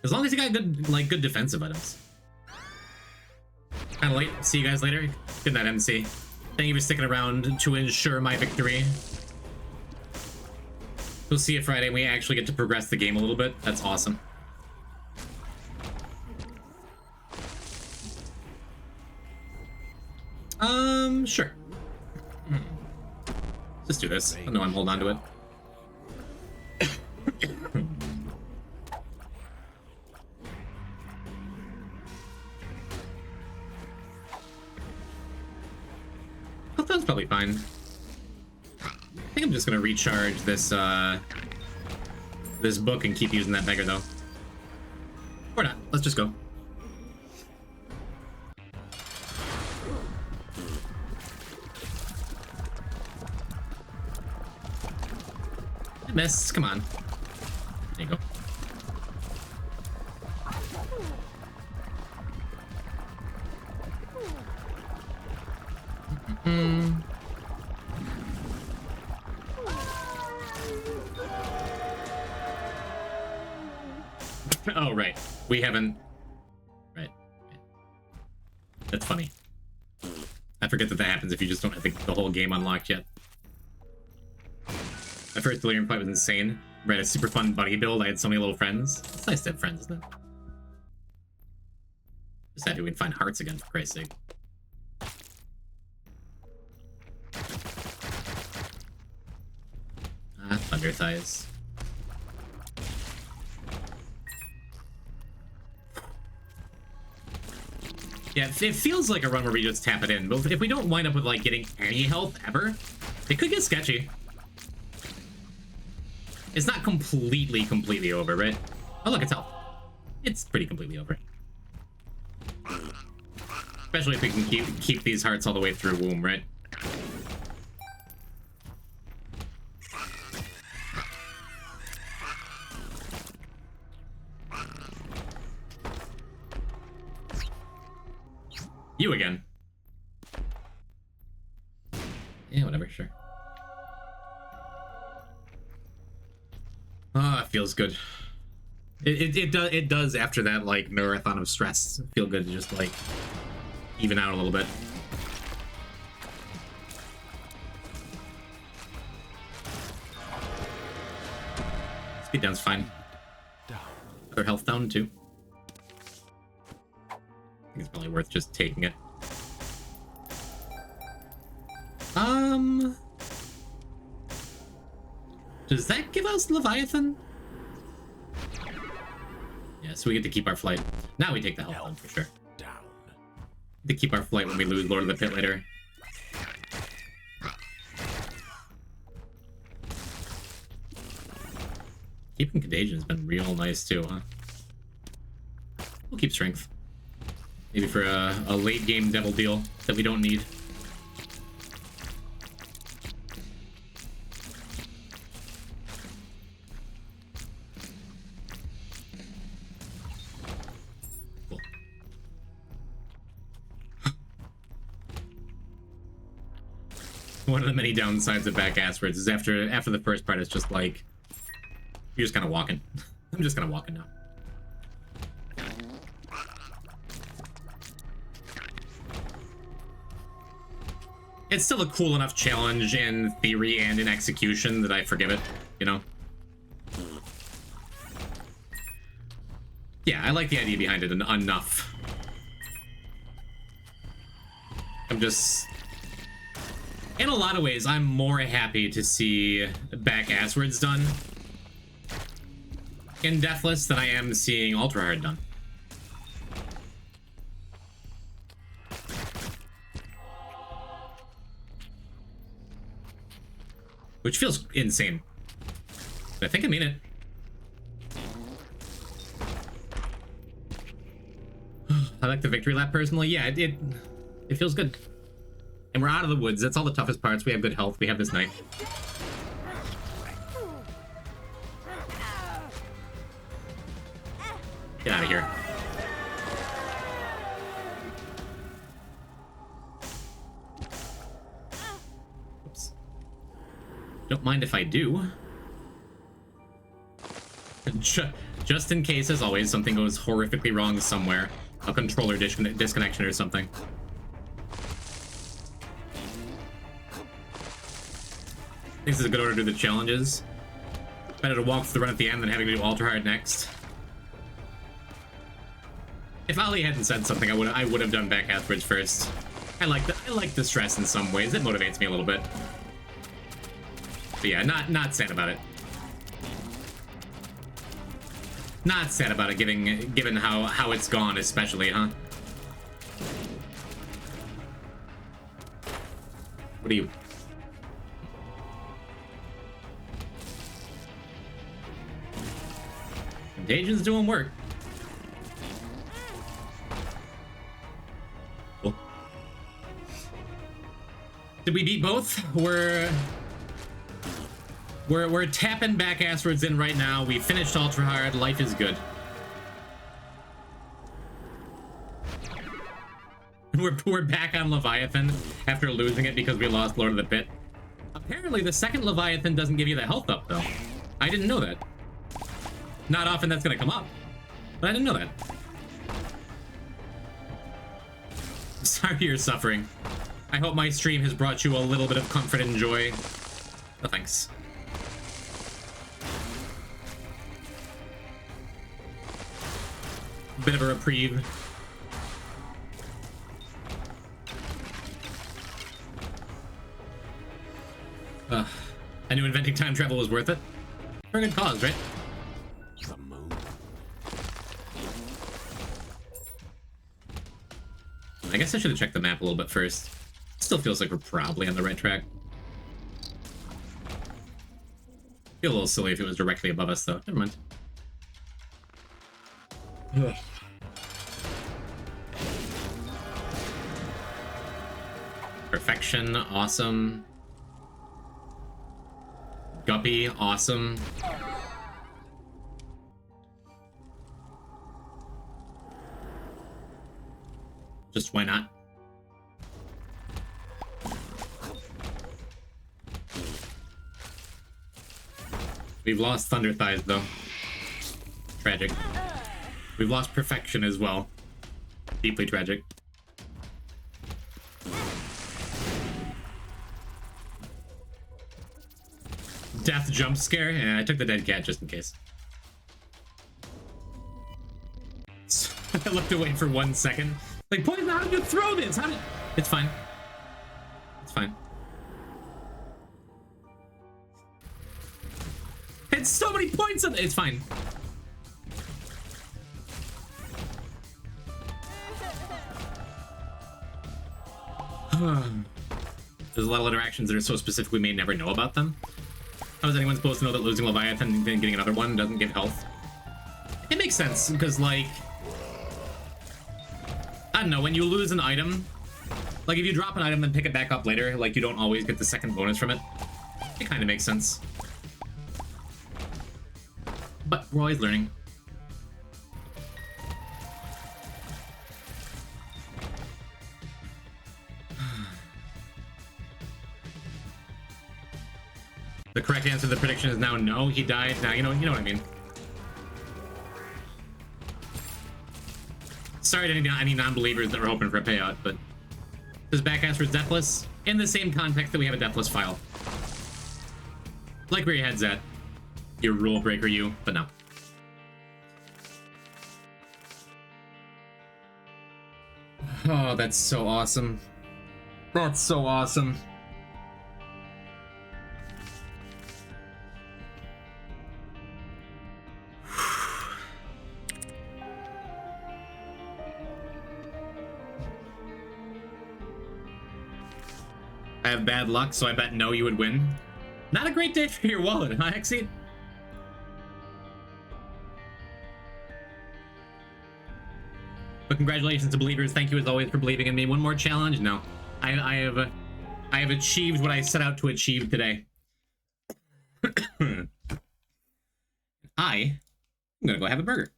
As long as you got good defensive items. Kinda late. See you guys later. Good night, MC. Thank you for sticking around to ensure my victory. We'll see you Friday. We actually get to progress the game a little bit. That's awesome. Sure. Let's do this. I know I'm holding on to it. That's probably fine. I think I'm just gonna recharge this this book and keep using that beggar though. Or not. Let's just go. I miss. Come on. There you go. Oh, right. We haven't... Right. That's funny. I forget that happens if you just don't have the whole game unlocked yet. My first Delirium fight was insane. Right, a super fun buddy build. I had so many little friends. It's nice to have friends, isn't it? Just sad we can find hearts again, for Christ's sake. Thunder thighs. Yeah, it feels like a run where we just tap it in, but if we don't wind up with like getting any health ever, it could get sketchy. It's not completely over, right? Oh look, it's health. It's pretty completely over. Especially if we can keep these hearts all the way through womb, right? You again. Yeah, whatever, sure. Ah, it feels good. It does after that, like, marathon of stress. Feel good to just, like, even out a little bit. Speed down's fine. Other health down, too. I think it's probably worth just taking it. Does that give us Leviathan? Yeah, so we get to keep our flight. Now we take the health down for sure. To keep our flight when we lose Lord of the Pit later. Keeping Contagion has been real nice too, huh? We'll keep Strength. Maybe for a late game devil deal that we don't need. Cool. One of the many downsides of back asswards is after the first part, it's just like you're just kind of walking. I'm just kind of walking now. It's still a cool enough challenge in theory and in execution that I forgive it, you know? Yeah, I like the idea behind it enough. I'm just... In a lot of ways, I'm more happy to see back asswards done in Deathless than I am seeing Ultra Hard done. which feels insane. But I think I mean it. I like the victory lap personally. Yeah, it feels good. And we're out of the woods. That's all the toughest parts. We have good health. We have this knife. Get out of here. Oops. Don't mind if I do. Just in case, as always, something goes horrifically wrong somewhere. A controller disconnection or something. I think this is a good order to do the challenges. Better to walk through the run at the end than having to do ultra hard next. If Ali hadn't said something, I would have done back afterwards first. I like the stress in some ways. It motivates me a little bit. But yeah, not sad about it. Not sad about it, given how it's gone, especially, huh? What are you? Contagions doing work. Cool. Did we beat both? We're tapping back asteroids in right now. We finished ultra hard. Life is good. We're back on Leviathan after losing it because we lost Lord of the Pit. Apparently, the second Leviathan doesn't give you the health up, though. I didn't know that. Not often that's gonna come up, but I didn't know that. Sorry you're suffering. I hope my stream has brought you a little bit of comfort and joy. No thanks. Bit of a reprieve. I knew inventing time travel was worth it. For a good cause, right? The moon. I guess I should have checked the map a little bit first. Still feels like we're probably on the right track. Feel a little silly if it was directly above us, though. Never mind. Ugh. Perfection, awesome. Guppy, awesome. Just why not? We've lost Thunder Thighs, though. Tragic. We've lost Perfection as well. Deeply tragic. Death jump scare? Yeah, I took the dead cat just in case. I looked away for 1 second. Like, Poison, how did you throw this? How did... It's fine. It's fine. It's so many points on it. It's fine. There's a lot of interactions that are so specific we may never know about them. How is anyone supposed to know that losing Leviathan and then getting another one doesn't give health? It makes sense, because, like... I don't know, when you lose an item... Like, if you drop an item and pick it back up later, like, you don't always get the second bonus from it. It kind of makes sense. But we're always learning. The correct answer to the prediction is now no. He died. Now you know what I mean. Sorry to any non-believers that were hoping for a payout, but this back answer is deathless in the same context that we have a deathless file. Like where your head's at, you rule breaker, you. But no. Oh, that's so awesome. That's so awesome. I have bad luck, so I bet no you would win. Not a great day for your wallet, huh, Exceed? But congratulations to believers. Thank you as always for believing in me. One more challenge? No. I have achieved what I set out to achieve today. I'm gonna go have a burger.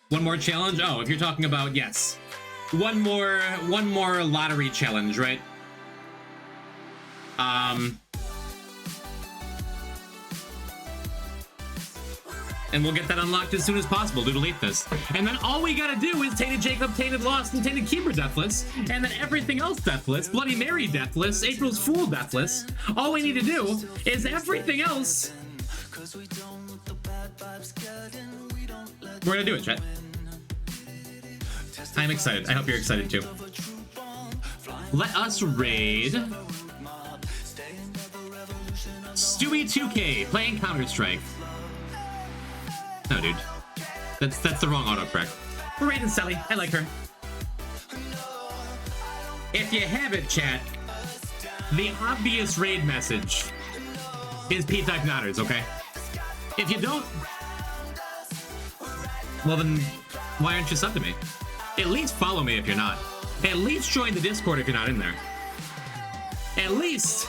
One more challenge? Oh, if you're talking about, yes. One more lottery challenge, right? And we'll get that unlocked as soon as possible to delete this. And then all we gotta do is Tainted Jacob, Tainted Lost, and Tainted Keeper deathless, and then everything else deathless, Bloody Mary deathless, April's Fool deathless. All we need to do is everything else. We're gonna do it, chat. I'm excited. I hope you're excited too. Let us raid Stewie 2K playing Counter-Strike. No, dude. That's the wrong autocorrect. We're raiding Sally. I like her. If you haven't, chat, the obvious raid message is P-type nodders, okay? If you don't, well then, why aren't you sub to me? At least follow me if you're not. At least join the Discord if you're not in there. At least.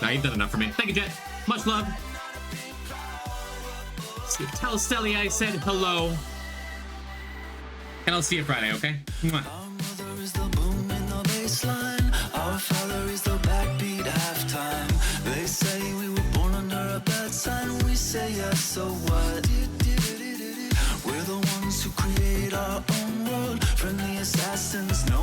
Nah, you've done enough for me. Thank you, Jet. Much love. Tell Stelly I said hello. And I'll see you Friday, okay? Mwah. Our mother is the boom in the baseline. Our father is the backbeat halftime. They say we were born under a bad sign. We say yes, so what? We're the ones who create our own world. Friendly assassins, no.